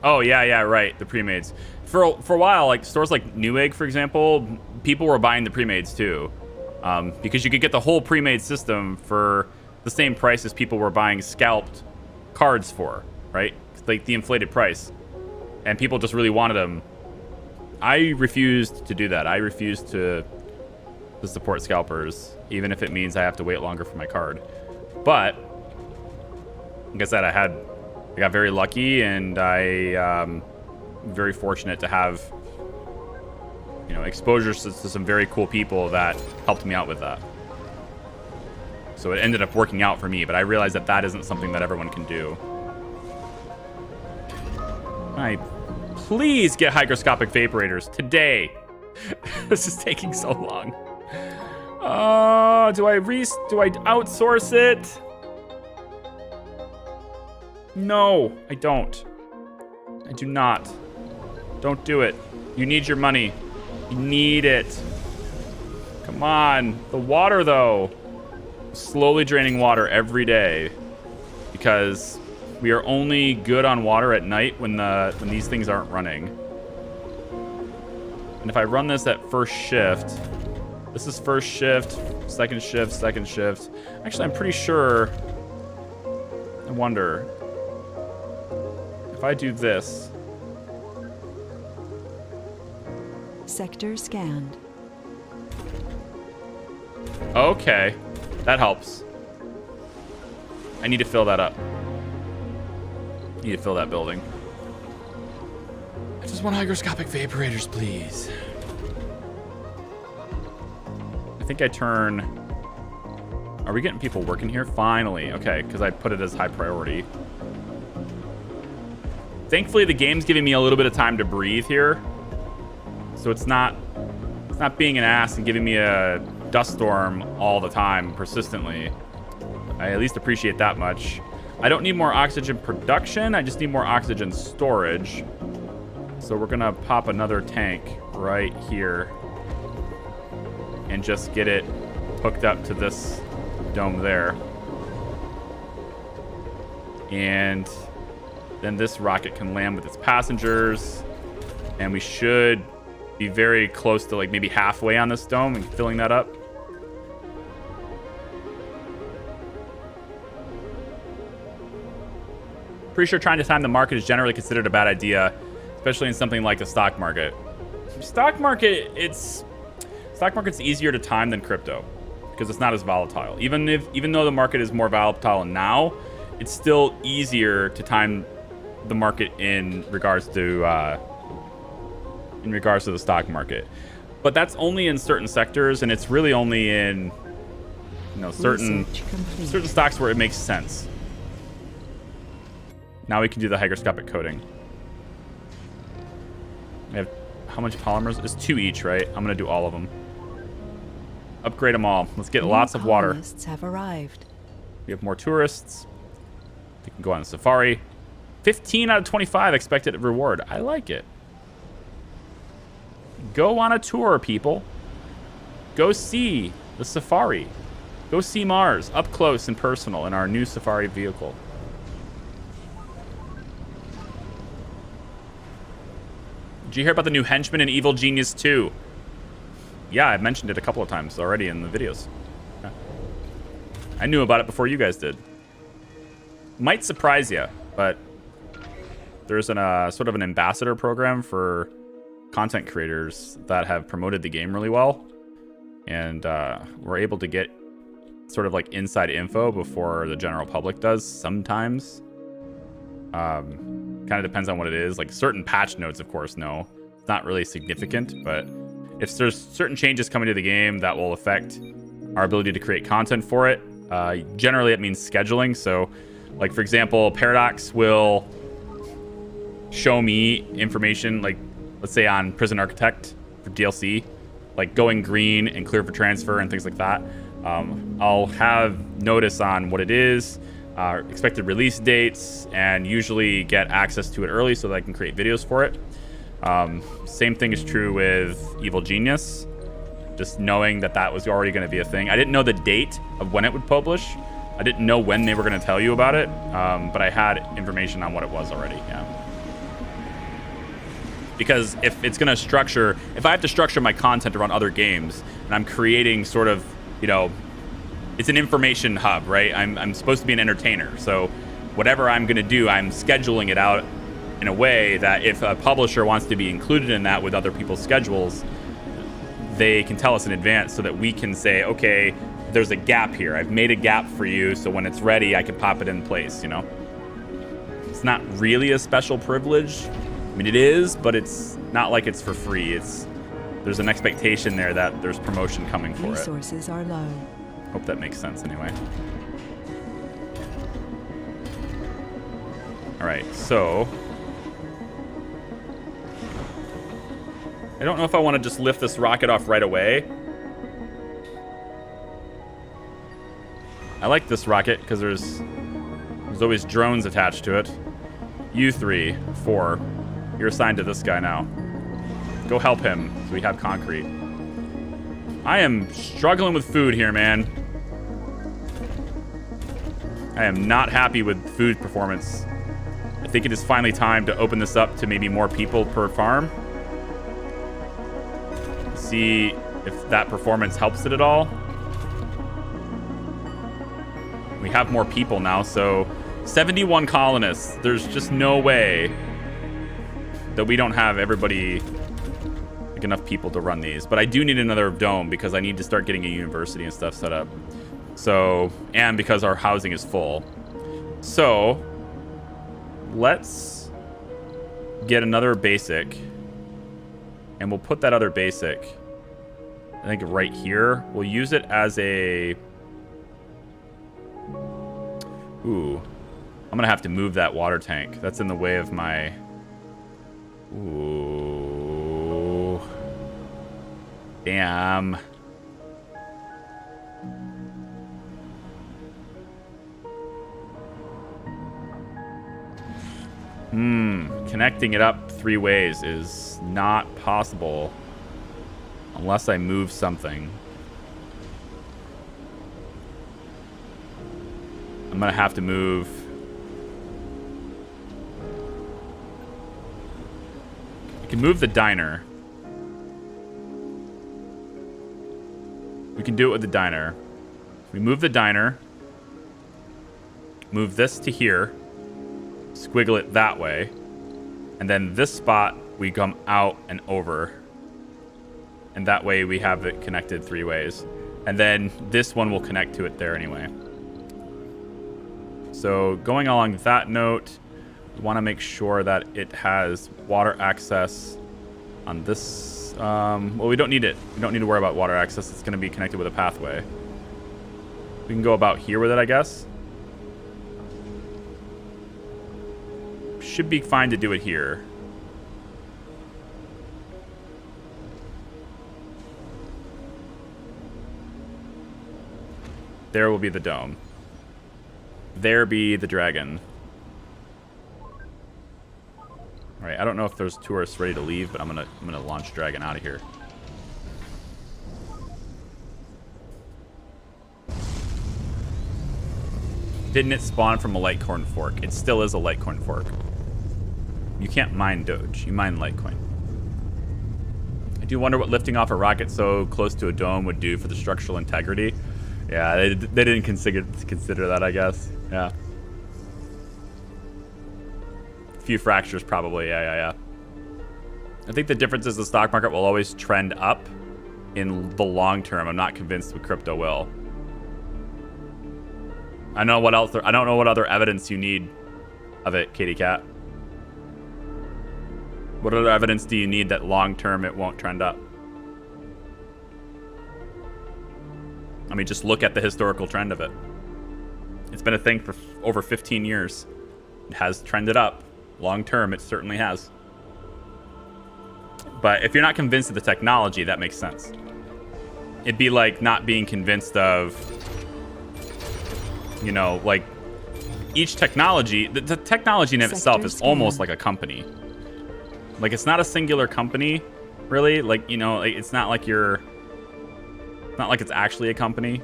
Oh yeah, right. The pre-mades. For a while, like stores like Newegg, for example, people were buying the pre-mades too, because you could get the whole pre-made system for the same price as people were buying scalped cards for, right? Like the inflated price, and people just really wanted them. I refused to do that. I refused to support scalpers, even if it means I have to wait longer for my card. But like I said, I got very lucky, and I'm very fortunate to have, you know, exposures to some very cool people that helped me out with that. So it ended up working out for me, but I realized that that isn't something that everyone can do. Please get hygroscopic vaporators today. This is taking so long. Do I outsource it? No, I don't. I do not. Don't do it. You need your money. You need it. Come on. The water, though. Slowly draining water every day because we are only good on water at night when these things aren't running. And if I run this at first shift, this is first shift, second shift, second shift. Actually, I'm pretty sure. I wonder if I do this. Sector scanned. Okay, that helps. I need to fill that up. Need to fill that building. I just want hygroscopic vaporators, please. I think I turn... Are we getting people working here? Finally. Okay, because I put it as high priority. Thankfully, the game's giving me a little bit of time to breathe here. So it's not being an ass and giving me a dust storm all the time, persistently. I at least appreciate that much. I don't need more oxygen production. I just need more oxygen storage. So we're going to pop another tank right here and just get it hooked up to this dome there. And then this rocket can land with its passengers. And we should be very close to like maybe halfway on this dome and filling that up. Pretty sure trying to time the market is generally considered a bad idea, especially in something like the stock market. Stock market's easier to time than crypto because it's not as volatile. Even though the market is more volatile now, it's still easier to time the market in regards to the stock market. But that's only in certain sectors, and it's really only in certain stocks where it makes sense. Now we can do the hygroscopic coating. We have how much polymers? It's 2 each, right? I'm gonna do all of them. Upgrade them all. Let's get lots of water. Colonists have arrived. We have more tourists. We can go on a safari. 15 out of 25 expected reward. I like it. Go on a tour, people. Go see the safari. Go see Mars up close and personal in our new safari vehicle. Did you hear about the new henchman in Evil Genius 2? Yeah, I've mentioned it a couple of times already in the videos. Yeah. I knew about it before you guys did. Might surprise you, but there's an sort of an ambassador program for content creators that have promoted the game really well, and we're able to get sort of like inside info before the general public does sometimes. Kind of depends on what it is. Like certain patch notes, of course, no, it's not really significant, but if there's certain changes coming to the game that will affect our ability to create content for it, generally it means scheduling. So like, for example, Paradox will show me information, like let's say on Prison Architect for DLC, like going green and clear for transfer and things like that. I'll have notice on what it is, expected release dates, and usually get access to it early so that I can create videos for it. Same thing is true with Evil Genius. Just knowing that was already going to be a thing. I didn't know the date of when it would publish. I didn't know when they were going to tell you about it, but I had information on what it was already. Yeah. Because if it's going to structure, if I have to structure my content around other games, and I'm creating sort of, it's an information hub, right? I'm supposed to be an entertainer. So whatever I'm going to do, I'm scheduling it out in a way that if a publisher wants to be included in that with other people's schedules, they can tell us in advance so that we can say, okay, there's a gap here. I've made a gap for you, so when it's ready, I can pop it in place, It's not really a special privilege. I mean, it is, but it's not like it's for free. There's an expectation there that there's promotion coming for it. Resources are low. Hope that makes sense anyway. All right, so I don't know if I want to just lift this rocket off right away. I like this rocket because there's always drones attached to it. You 3, 4, you're assigned to this guy now. Go help him so we have concrete. I am struggling with food here, man. I am not happy with food performance. I think it is finally time to open this up to maybe more people per farm. See if that performance helps it at all. We have more people now, so 71 colonists. There's just no way that we don't have everybody like enough people to run these. But I do need another dome because I need to start getting a university and stuff set up. So, and because our housing is full. So, let's get another basic. And we'll put that other basic, I think, right here. We'll use it as a... Ooh. I'm going to have to move that water tank. That's in the way of my... Ooh. Damn. Connecting it up 3 ways is not possible unless I move something. I'm gonna have to move. I can move the diner. We can do it with the diner. We move the diner. Move this to here. Squiggle it that way. And then this spot, we come out and over. And that way we have it connected 3 ways. And then this one will connect to it there anyway. So going along that note, we want to make sure that it has water access on this. Well, we don't need it. We don't need to worry about water access. It's going to be connected with a pathway. We can go about here with it, I guess. Should be fine to do it here. There will be the dome. There be the dragon. Alright, I don't know if there's tourists ready to leave, but I'm gonna launch dragon out of here. Didn't it spawn from a Litecoin fork? It still is a Litecoin fork. You can't mine Doge. You mine Litecoin. I do wonder what lifting off a rocket so close to a dome would do for the structural integrity. Yeah, they didn't consider that, I guess. Yeah. A few fractures, probably. Yeah. I think the difference is the stock market will always trend up in the long term. I'm not convinced the crypto will. I don't know what else. I don't know what other evidence you need of it, Katie Cat. What other evidence do you need that long term it won't trend up? I mean, just look at the historical trend of it. It's been a thing for over 15 years. It has trended up. Long term, it certainly has. But if you're not convinced of the technology, that makes sense. It'd be like not being convinced of, you know, like each technology, the technology in itself is almost like a company. Like, it's not a singular company, really. Like, you know, it's not like it's not like it's actually a company,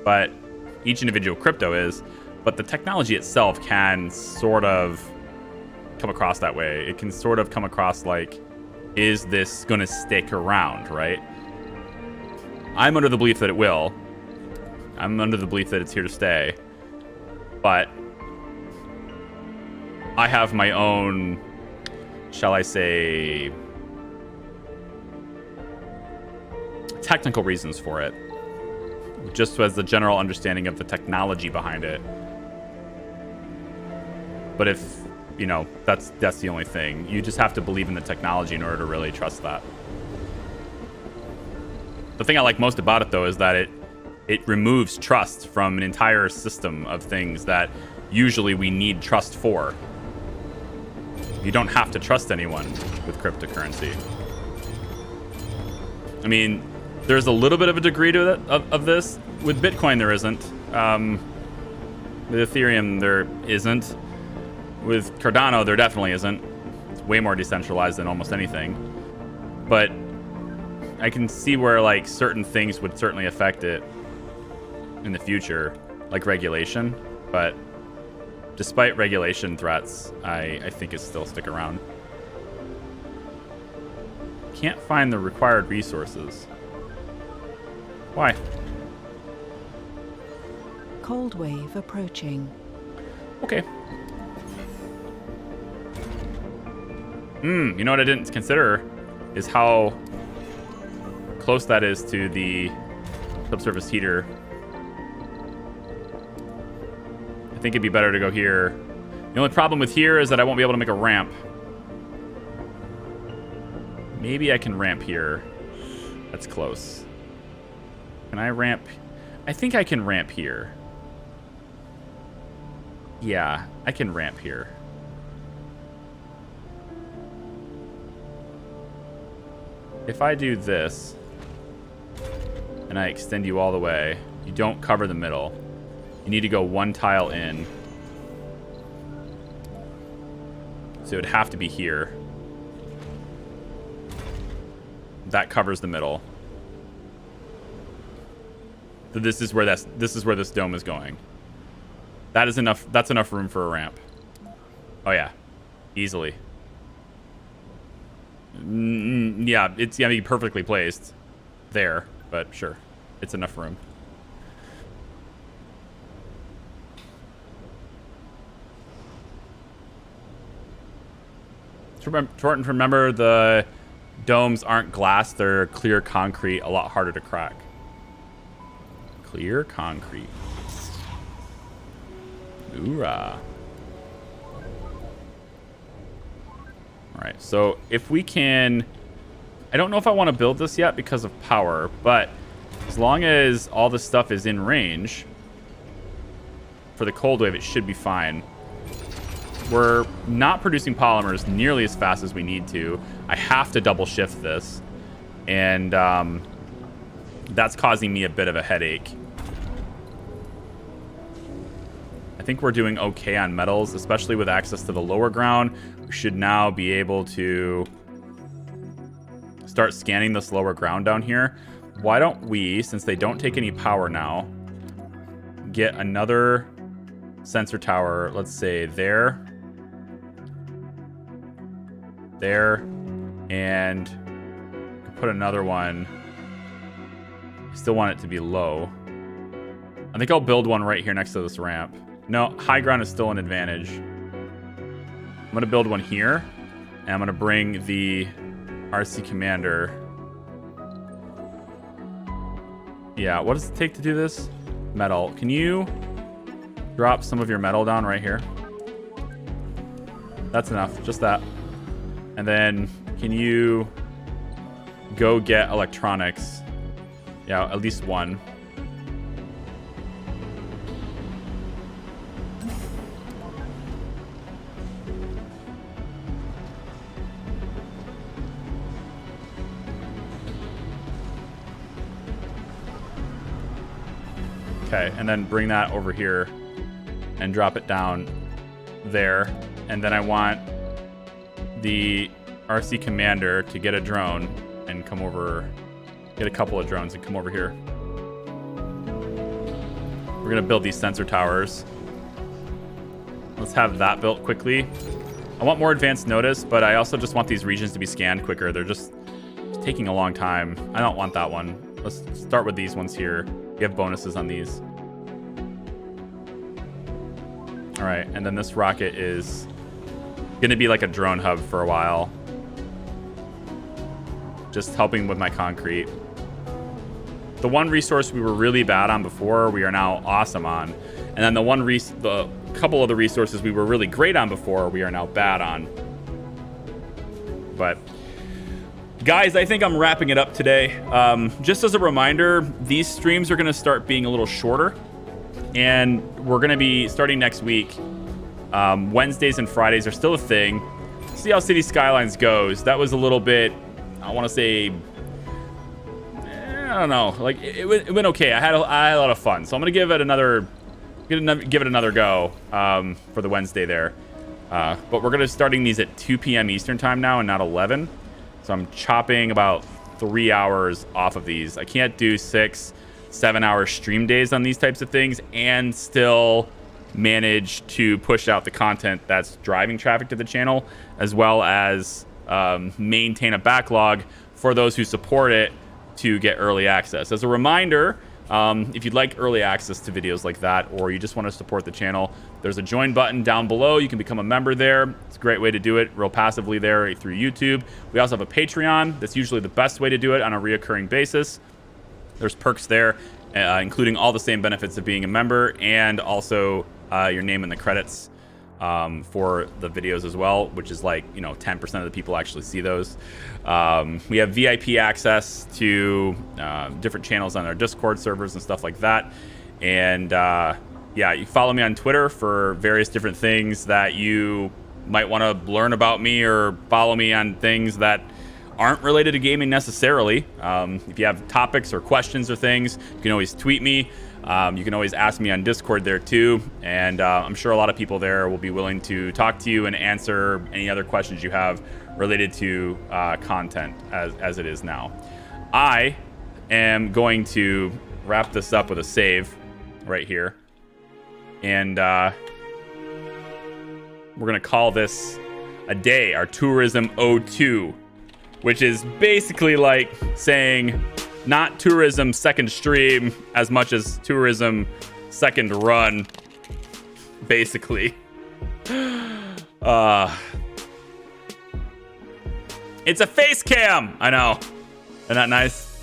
but each individual crypto is. But the technology itself can sort of come across that way. It can sort of come across like, is this going to stick around, right? I'm under the belief that it will. I'm under the belief that it's here to stay. But I have my own, shall I say, technical reasons for it. Just as the general understanding of the technology behind it. But if, you know, that's the only thing. You just have to believe in the technology in order to really trust that. The thing I like most about it, though, is that it removes trust from an entire system of things that usually we need trust for. You don't have to trust anyone with cryptocurrency. I mean, there's a little bit of a degree to it, of this. With Bitcoin, there isn't. With Ethereum, there isn't. With Cardano, there definitely isn't. It's way more decentralized than almost anything. But I can see where, like, certain things would certainly affect it in the future, like regulation. But despite regulation threats, I think it still stick around. Can't find the required resources. Why? Cold wave approaching. Okay. You know what I didn't consider is how close that is to the subsurface heater. I think it'd be better to go here. The only problem with here is that I won't be able to make a ramp. Maybe I can ramp here. That's close. Can I ramp? I think I can ramp here. Yeah, I can ramp here. If I do this, and I extend you all the way, you don't cover the middle. You need to go one tile in. So it'd have to be here. That covers the middle. So this is where this dome is going. That is enough. That's enough room for a ramp. Oh yeah, easily. Yeah, it's gonna be perfectly placed there, but sure, it's enough room. Remember the domes aren't glass, they're clear concrete, a lot harder to crack. Clear concrete. Hoorah. Alright, so if we can... I don't know if I want to build this yet because of power, but as long as all this stuff is in range, for the cold wave, it should be fine. We're not producing polymers nearly as fast as we need to. I have to double shift this. And that's causing me a bit of a headache. I think we're doing okay on metals, especially with access to the lower ground. We should now be able to start scanning this lower ground down here. Why don't we, since they don't take any power now, get another sensor tower, let's say there, and put another one. I still want it to be low. I think I'll build one right here next to this ramp. No, high ground is still an advantage. I'm going to build one here, and I'm going to bring the RC Commander. Yeah, what does it take to do this? Metal. Can you drop some of your metal down right here? That's enough, just that. And then can you go get electronics? Yeah, at least one. Okay, and then bring that over here and drop it down there. And then I want the RC Commander to get a drone and come over, get a couple of drones and come over here. We're gonna build these sensor towers. Let's have that built quickly. I want more advanced notice, but I also just want these regions to be scanned quicker. They're just taking a long time. I don't want that one. Let's start with these ones here. We have bonuses on these. All right, and then this rocket is gonna be like a drone hub for a while. Just helping with my concrete. The one resource we were really bad on before, we are now awesome on. And then the couple of the resources we were really great on before, we are now bad on. But guys, I think I'm wrapping it up today. Just as a reminder, these streams are gonna start being a little shorter. And we're gonna be starting next week. Wednesdays and Fridays are still a thing. See how City Skylines goes. That was a little bit, I want to say, I don't know. Like it went okay. I had a lot of fun. So I'm gonna give it another go for the Wednesday there. But we're gonna starting these at 2 p.m. Eastern time now and not 11. So I'm chopping about 3 hours off of these. I can't do 6-7 hour stream days on these types of things and still manage to push out the content that's driving traffic to the channel, as well as maintain a backlog for those who support it to get early access. As a reminder, If you'd like early access to videos like that, or you just want to support the channel, there's a join button down below. You can become a member there. It's a great way to do it real passively there through YouTube. We also have a Patreon. That's usually the best way to do it on a reoccurring basis. There's perks there, including all the same benefits of being a member, and also your name in the credits for the videos as well, which is like, 10% of the people actually see those. We have VIP access to different channels on our Discord servers and stuff like that. And yeah, you follow me on Twitter for various different things that you might want to learn about me, or follow me on things that aren't related to gaming necessarily. If you have topics or questions or things, you can always tweet me. You can always ask me on Discord there too, and I'm sure a lot of people there will be willing to talk to you and answer any other questions you have related to content as it is now. I am going to wrap this up with a save right here, and we're gonna call this a day, our Tourism 02, which is basically like saying not tourism second stream as much as tourism second run, basically. It's a face cam. I know. Isn't that nice?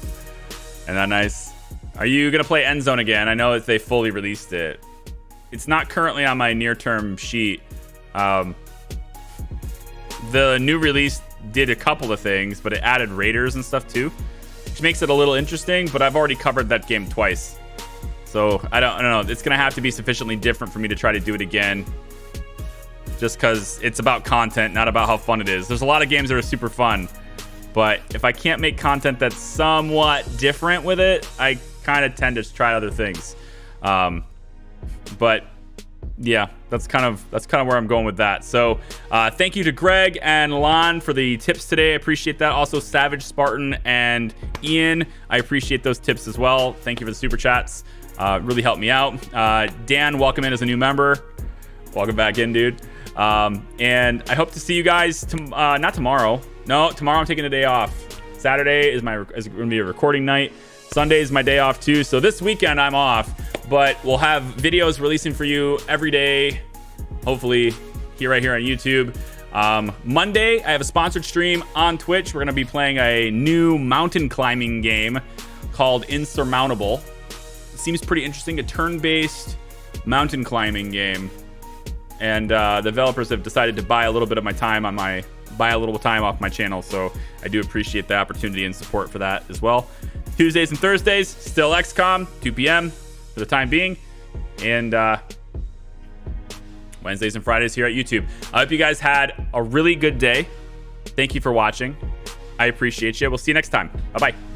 Isn't that nice? Are you gonna play Endzone again? I know that they fully released it. It's not currently on my near-term sheet. The new release did a couple of things, but it added raiders and stuff too, which makes it a little interesting, but I've already covered that game twice. So I don't know. It's going to have to be sufficiently different for me to try to do it again, just because it's about content, not about how fun it is. There's a lot of games that are super fun, but if I can't make content that's somewhat different with it, I kind of tend to try other things. But yeah, that's kind of where I'm going with that. So thank you to Greg and Lon for the tips today. I appreciate that. Also Savage, Spartan, and Ian, I appreciate those tips as well. Thank you for the super chats. Really helped me out. Dan, welcome in as a new member. Welcome back in, dude. And I hope to see you guys not tomorrow. No, tomorrow I'm taking a day off. Saturday is going to be a recording night. Sunday is my day off too. So this weekend I'm off, but we'll have videos releasing for you every day, hopefully right here on YouTube. Monday, I have a sponsored stream on Twitch. We're going to be playing a new mountain climbing game called Insurmountable. It seems pretty interesting, a turn-based mountain climbing game. And the developers have decided to buy a little bit of my time off my channel. So I do appreciate the opportunity and support for that as well. Tuesdays and Thursdays, still XCOM, 2 p.m. for the time being. And Wednesdays and Fridays here at YouTube. I hope you guys had a really good day. Thank you for watching. I appreciate you. We'll see you next time. Bye-bye.